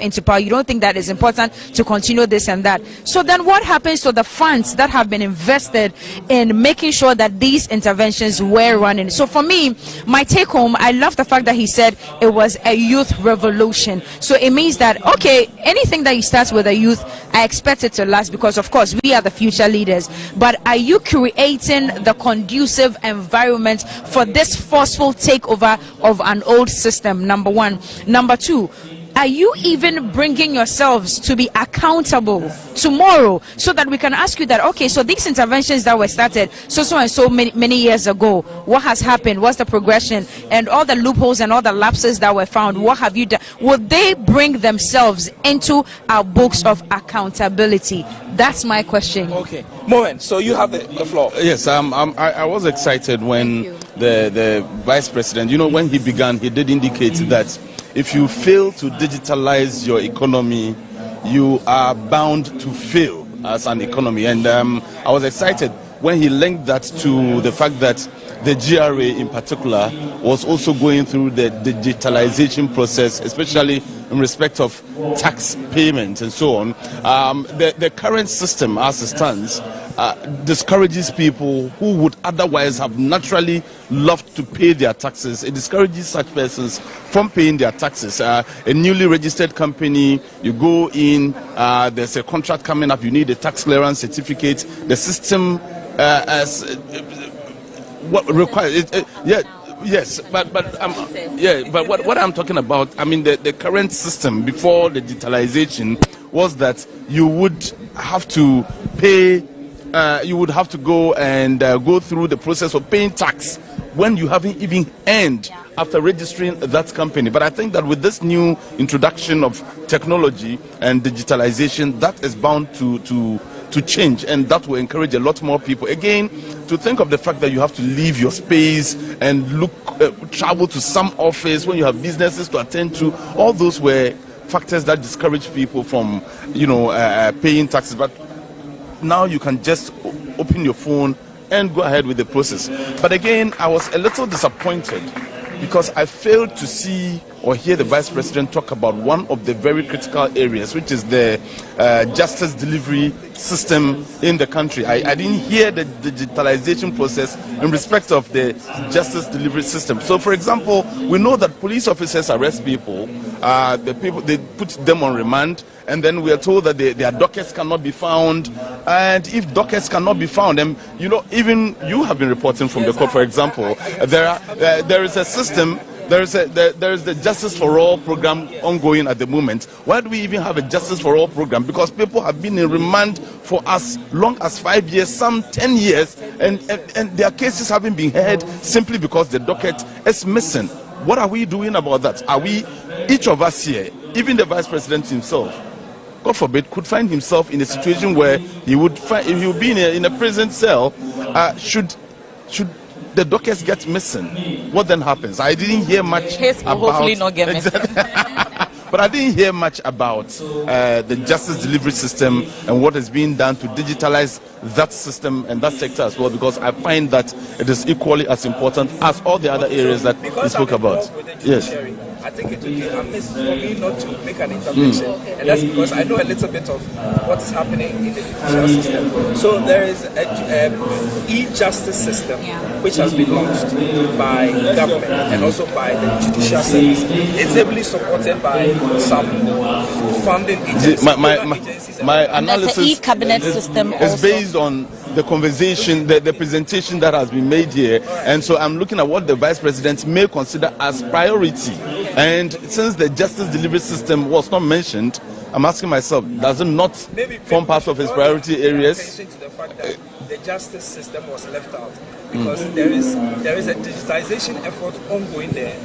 Speaker 9: into power, you don't think that it's important to continue this and that. So then what happens to the funds that have been invested in making sure that these interventions were running? So for me, my take home, I love the fact that he said it was a youth revolution. So it means that, okay, anything that you start with a youth, I expect it to last, because of course we are the future leaders. But are you creating the conducive environment for this forceful takeover of an old system? Number one. Number two, are you even bringing yourselves to be accountable tomorrow, so that we can ask you that, okay, so these interventions that were started so many years ago, what has happened? What's the progression? And all the loopholes and all the lapses that were found, what have you done? Would they bring themselves into our books of accountability? That's my question.
Speaker 22: Okay, Moment, so you have the floor.
Speaker 1: Yes, I was excited when the Vice President, when he began, he did indicate that if you fail to digitalize your economy, you are bound to fail as an economy. And I was excited when he linked that to the fact that the GRA in particular was also going through the digitalization process, especially in respect of tax payments and so on. The current system as it stands discourages people who would otherwise have naturally loved to pay their taxes. It discourages such persons from paying their taxes. A newly registered company, you go in, there's a contract coming up, you need a tax clearance certificate. The system what requires it, yes, but what I'm talking about, I mean, the current system before the digitalization was that you would have to pay, you would have to go and go through the process of paying tax when you haven't even earned after registering that company. But I think that with this new introduction of technology and digitalization, that is bound to change, and that will encourage a lot more people again to think of the fact that you have to leave your space and travel to some office when you have businesses to attend to. All those were factors that discourage people from paying taxes. But now you can just open your phone and go ahead with the process. But again, I was a little disappointed because I failed to see or hear the Vice President talk about one of the very critical areas, which is the justice delivery system in the country. I didn't hear the digitalization process in respect of the justice delivery system. So, for example, we know that police officers arrest people, they put them on remand, and then we are told that their dockets cannot be found. And if dockets cannot be found, and even you have been reporting from the court, for example, there is a system. There is the Justice for All program ongoing at the moment. Why do we even have a Justice for All program? Because people have been in remand for as long as 5 years, some 10 years, and their cases haven't been heard simply because the docket is missing. What are we doing about that? Are we, each of us here, even the Vice President himself, God forbid, could find himself in a situation where he would be in a prison cell? Should the dockets get missing, what then happens? I didn't hear much about.
Speaker 19: Hopefully not get missing.
Speaker 1: But I didn't hear much about the justice delivery system and what is being done to digitalize that system and that sector as well, because I find that it is equally as important as all the other areas that we spoke about. Yes.
Speaker 22: I think it would be amiss for me not to make an intervention, and that's because I know a little bit of what is happening in the judicial system. So there is an e-justice system which has been launched by government and also by the judicial service. It's heavily supported by some funding agencies.
Speaker 1: My analysis
Speaker 19: and e-cabinet system
Speaker 1: is based on the conversation, the presentation that has been made here, and so I'm looking at what the Vice President may consider as priority. And since the justice delivery system was not mentioned, I'm asking myself, does it not form part of his priority areas?
Speaker 22: To the fact that the justice system was left out, because there is a digitization effort ongoing there.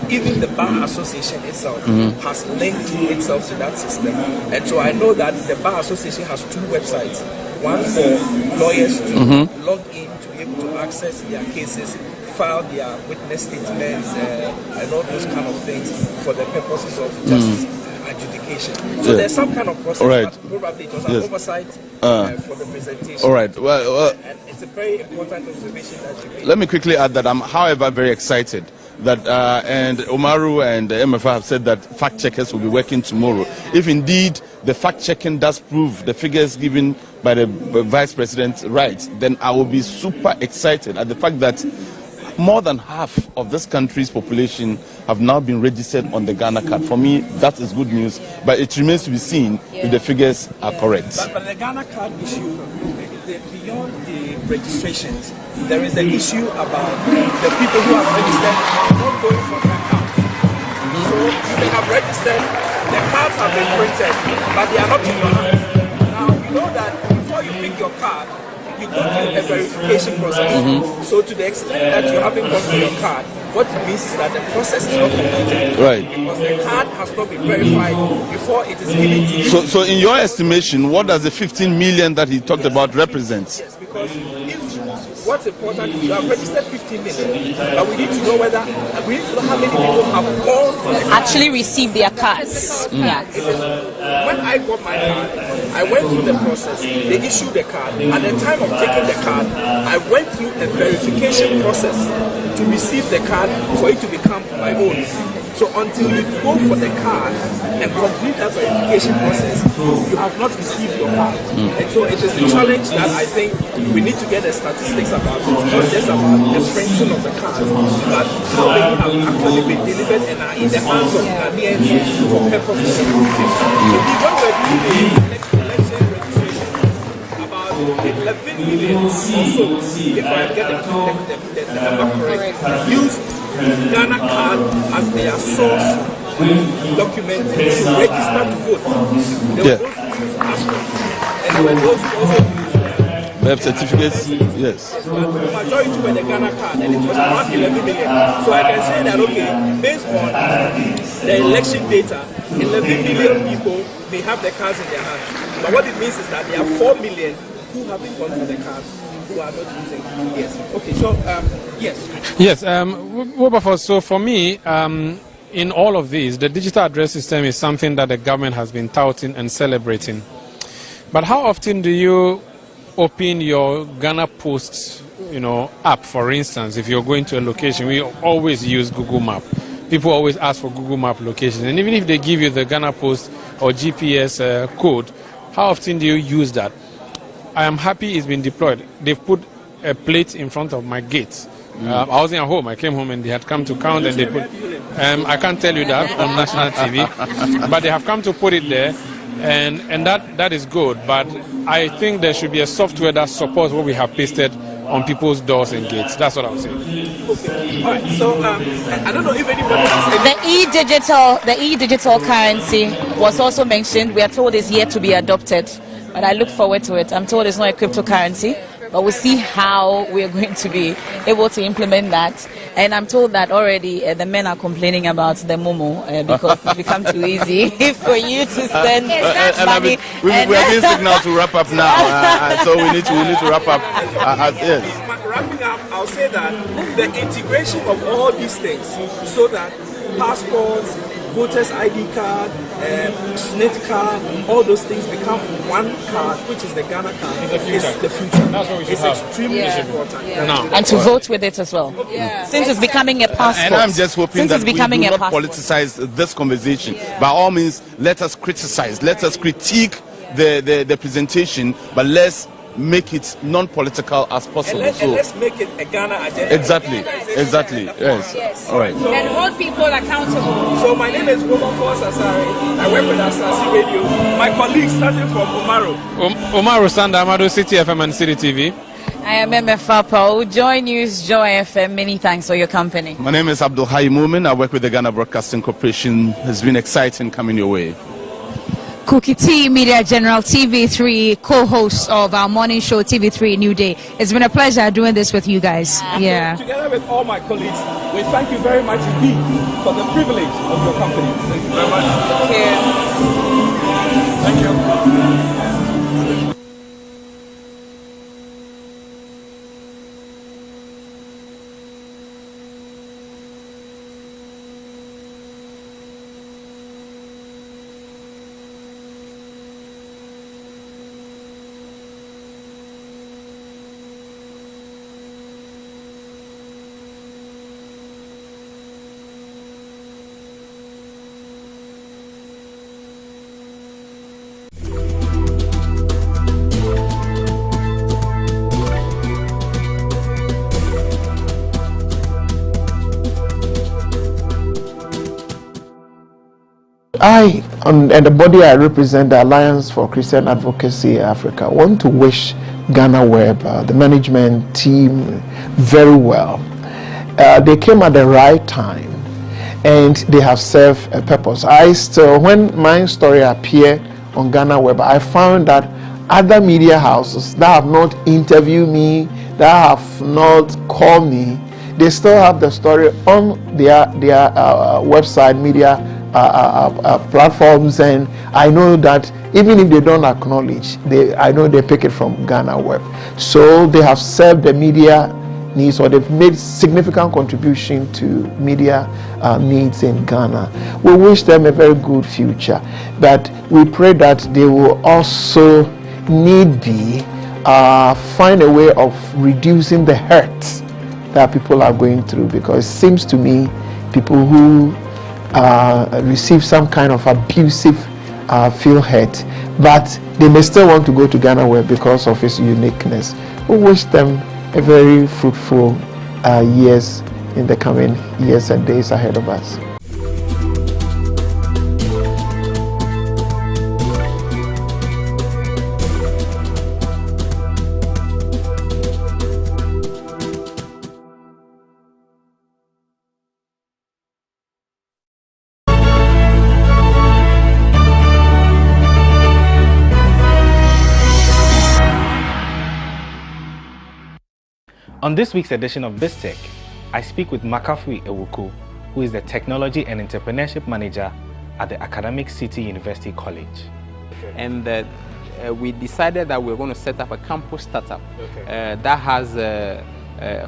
Speaker 22: Even the Bar Association itself has linked itself to that system, and so I know that the Bar Association has two websites: one for lawyers to log in to be able to access their cases, file their witness statements, and all those kind of things for the purposes of justice adjudication. So there's some kind of process, but probably it was an oversight for the presentation.
Speaker 1: All right. Well,
Speaker 22: and it's a very important observation that you made.
Speaker 1: Let me quickly add that I'm, however, very excited that and Omaru and MFA have said that fact checkers will be working tomorrow. If indeed the fact checking does prove the figures given by the Vice President right, then I will be super excited at the fact that more than half of this country's population have now been registered on the Ghana card. For me, that is good news, but it remains to be seen if the figures are correct.
Speaker 22: But the Ghana card issue, beyond the registrations, there is the issue about the people who have registered not going for their cards. So they have registered, the cards have been printed, but they are not in your hands. Now, you know that before you pick your card, you go through a verification process. So to the extent that you haven't gone through your card, what it means is that the process is not completed.
Speaker 1: Right.
Speaker 22: Because the card has not been verified before it is given to you.
Speaker 1: So in your estimation, what does the 15 million that he talked about represent?
Speaker 22: Yes, because what's important is you have registered 15 million, but we need to know whether, we need to know how many people have gone for the card.
Speaker 19: Actually received their cards.
Speaker 22: When I got my card, I went through the process, they issued the card. At the time of taking the card, I went through a verification process to receive the card for it to become my own. So until you go for the card and complete that verification process, you have not received your card. And so it is a challenge that I think we need to get the statistics about it, not just about the printing of the card, but how many have actually been delivered and are in the hands of Ghanaians for purposes of computing. So even we're doing the election registration, about 11 million or so, if I get the number correct, used Ghana card as their source document to register to vote. There were those who used passport, and there were those who also used
Speaker 1: certificates. Yes.
Speaker 22: The majority were the Ghana card, and it was around 11 million. So I can say that, okay, based on the election data, 11 million people may have the cards in their hands. But what it means is that there are 4 million who haven't gone for the cards, who are not using. Yes. Okay. So yes.
Speaker 21: Yes. Wilberforce. So for me, in all of these, the digital address system is something that the government has been touting and celebrating. But how often do you open your Ghana Post, app, for instance? If you're going to a location, we always use Google Map. People always ask for Google Map locations, and even if they give you the Ghana Post or GPS code, how often do you use that? I am happy it's been deployed. They've put a plate in front of my gate. I wasn't at home. I came home and they had come to count, and they put. I can't tell you that on national TV, but they have come to put it there. And that is good, but I think there should be a software that supports what we have pasted on people's doors and gates. That's what I would say.
Speaker 22: Okay. All right. So I don't know if anybody has
Speaker 23: The e-digital currency was also mentioned. We are told it's yet to be adopted, but I look forward to it. I'm told it's not a cryptocurrency, but we'll see how we're going to be able to implement that. And I'm told that already the men are complaining about the Momo because it's become too easy for you to spend money.
Speaker 1: We are getting signal to wrap up now, so we need to wrap up. Yes.
Speaker 22: Wrapping up, I'll say that the integration of all these things, so that passports, voters ID card, SNIT card, all those things become one card, which is the Ghana card. It's the future.
Speaker 21: That's what we should
Speaker 22: it's
Speaker 21: have.
Speaker 22: Extremely important.
Speaker 23: No. And to vote with it as well. Yeah. Since it's becoming a passport.
Speaker 1: And I'm just hoping that we do not politicize this conversation. By all means, let us criticize, let us critique the presentation, but let's make it non-political as possible.
Speaker 22: And let's make it a Ghana agenda.
Speaker 1: Exactly. Yes. All right.
Speaker 23: And hold people accountable.
Speaker 22: So my name is Wilberforce Asare. I work with Asasi Radio. My colleagues starting from Umaru.
Speaker 21: Umaru Sanda Amado, City FM and City TV.
Speaker 23: I am MFAPO, Joy News, Joy FM. Many thanks for your company.
Speaker 1: My name is Abdul Hayy Mumin. I work with the Ghana Broadcasting Corporation. It's been exciting coming your way.
Speaker 9: Cookie T, Media General, TV3, co-host of our morning show, TV3 New Day. It's been a pleasure doing this with you guys. Yeah.
Speaker 22: Together with all my colleagues, we thank you very much indeed for the privilege of your company. Thank you very much.
Speaker 23: Thank you.
Speaker 22: Thank you.
Speaker 4: I and the body I represent, the Alliance for Christian Advocacy Africa, want to wish GhanaWeb, the management team, very well. They came at the right time and they have served a purpose. When my story appeared on GhanaWeb, I found that other media houses that have not interviewed me, that have not called me, they still have the story on their website, media platforms, and I know that even if they don't acknowledge, I know they pick it from GhanaWeb. So they have served the media needs, or they've made significant contribution to media needs in Ghana. We wish them a very good future, but we pray that they will also need be find a way of reducing the hurt that people are going through, because it seems to me people who receive some kind of abusive feel hurt, but they may still want to go to GhanaWeb because of its uniqueness. We wish them a very fruitful years in the coming years and days ahead of us.
Speaker 5: On this week's edition of BizTech, I speak with Makafui Ewuku, who is the Technology and Entrepreneurship Manager at the Academic City University College.
Speaker 11: And we decided that we're going to set up a campus startup that has a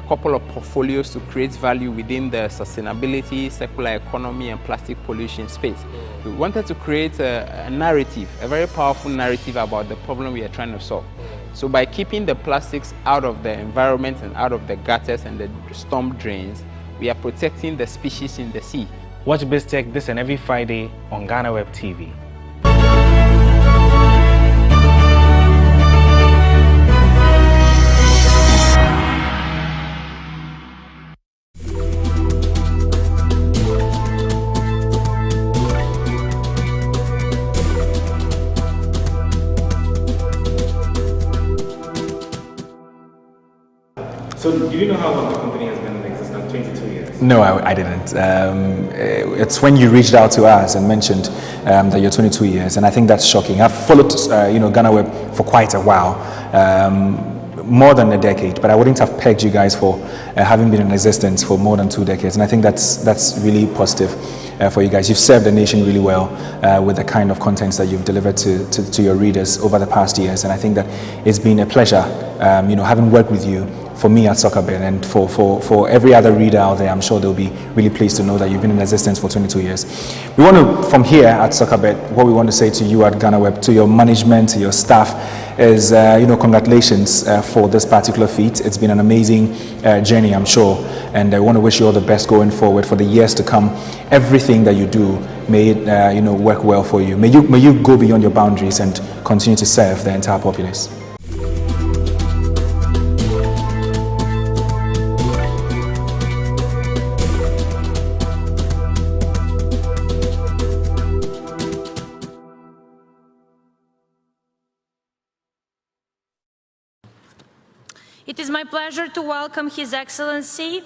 Speaker 11: couple of portfolios to create value within the sustainability, circular economy, and plastic pollution space. We wanted to create a narrative, a very powerful narrative about the problem we are trying to solve. So by keeping the plastics out of the environment and out of the gutters and the storm drains, we are protecting the species in the sea.
Speaker 5: Watch BizTech this and every Friday on GhanaWeb TV.
Speaker 17: So do you know how long the company has been in existence? 22 years?
Speaker 20: No, I didn't. It's when you reached out to us and mentioned that you're 22 years, and I think that's shocking. I've followed GhanaWeb for quite a while, more than a decade, but I wouldn't have pegged you guys for having been in existence for more than 2 decades, and I think that's really positive for you guys. You've served the nation really well with the kind of contents that you've delivered to your readers over the past years, and I think that it's been a pleasure, having worked with you. For me at Soccerbet, and for every other reader out there, I'm sure they'll be really pleased to know that you've been in existence for 22 years. We want to, from here at Soccerbet, what we want to say to you at GhanaWeb, to your management, to your staff, is congratulations for this particular feat. It's been an amazing journey, I'm sure, and I want to wish you all the best going forward for the years to come. Everything that you do, may it work well for you. May you go beyond your boundaries and continue to serve the entire populace.
Speaker 24: It is my pleasure to welcome His Excellency,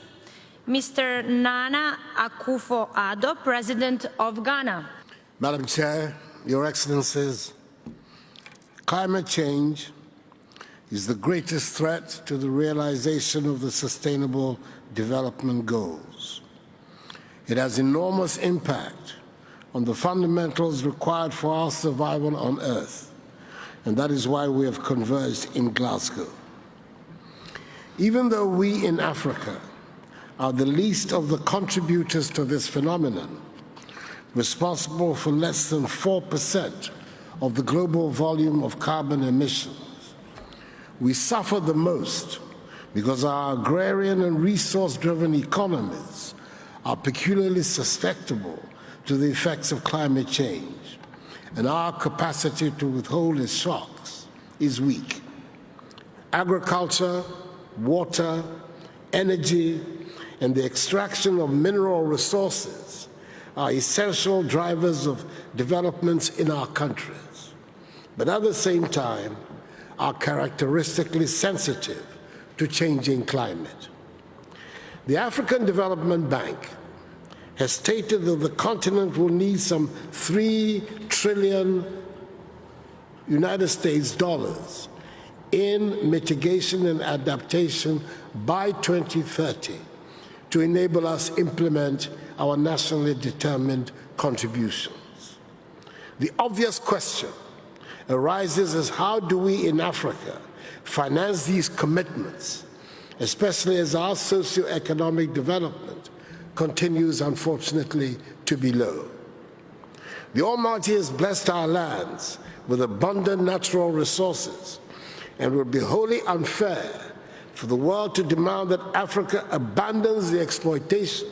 Speaker 24: Mr. Nana Akufo-Addo, President of Ghana.
Speaker 25: Madam Chair, Your Excellencies, climate change is the greatest threat to the realization of the Sustainable Development Goals. It has enormous impact on the fundamentals required for our survival on Earth, and that is why we have converged in Glasgow. Even though we in Africa are the least of the contributors to this phenomenon, responsible for less than 4% of the global volume of carbon emissions, we suffer the most because our agrarian and resource-driven economies are peculiarly susceptible to the effects of climate change, and our capacity to withhold its shocks is weak. Agriculture, water, energy, and the extraction of mineral resources are essential drivers of developments in our countries, but at the same time are characteristically sensitive to changing climate. The African Development Bank has stated that the continent will need some $3 trillion United States dollars in mitigation and adaptation by 2030 to enable us implement our nationally determined contributions. The obvious question arises as how do we in Africa finance these commitments, especially as our socio-economic development continues, unfortunately, to be low. The Almighty has blessed our lands with abundant natural resources, and it would be wholly unfair for the world to demand that Africa abandons the exploitation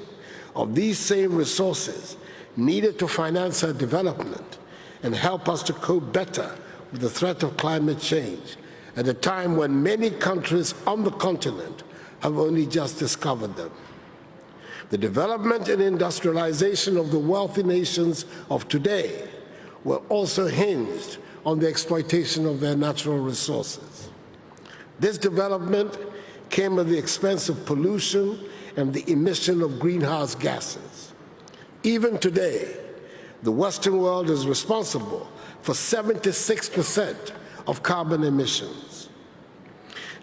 Speaker 25: of these same resources needed to finance our development and help us to cope better with the threat of climate change at a time when many countries on the continent have only just discovered them. The development and industrialization of the wealthy nations of today were also hinged on the exploitation of their natural resources. This development came at the expense of pollution and the emission of greenhouse gases. Even today, the Western world is responsible for 76% of carbon emissions.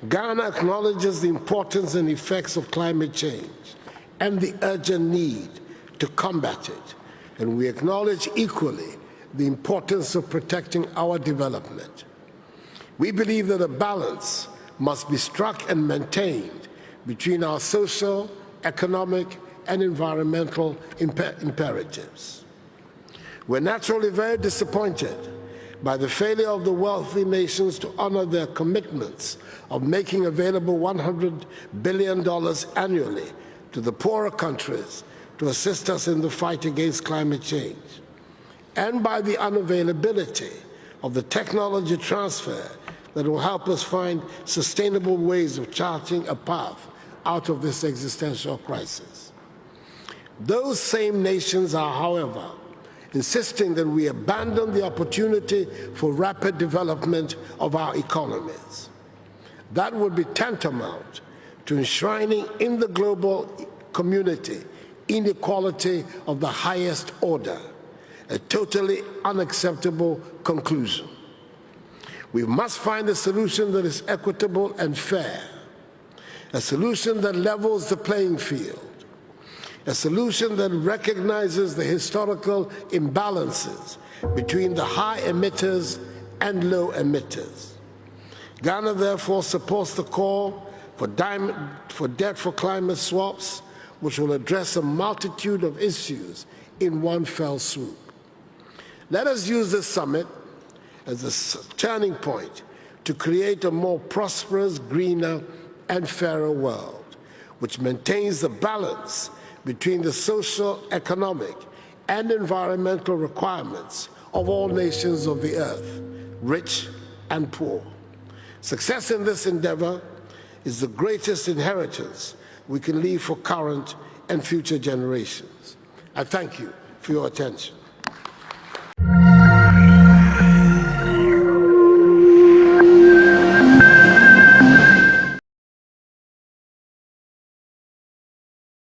Speaker 25: Ghana acknowledges the importance and effects of climate change and the urgent need to combat it, and we acknowledge equally the importance of protecting our development. We believe that a balance must be struck and maintained between our social, economic, and environmental imperatives. We're naturally very disappointed by the failure of the wealthy nations to honor their commitments of making available $100 billion annually to the poorer countries to assist us in the fight against climate change, and by the unavailability of the technology transfer that will help us find sustainable ways of charting a path out of this existential crisis. Those same nations are, however, insisting that we abandon the opportunity for rapid development of our economies. That would be tantamount to enshrining in the global community inequality of the highest order, a totally unacceptable conclusion. We must find a solution that is equitable and fair, a solution that levels the playing field, a solution that recognizes the historical imbalances between the high emitters and low emitters. Ghana therefore supports the call for debt for climate swaps, which will address a multitude of issues in one fell swoop. Let us use this summit as a turning point to create a more prosperous, greener, and fairer world, which maintains the balance between the social, economic, and environmental requirements of all nations of the earth, rich and poor. Success in this endeavor is the greatest inheritance we can leave for current and future generations. I thank you for your attention.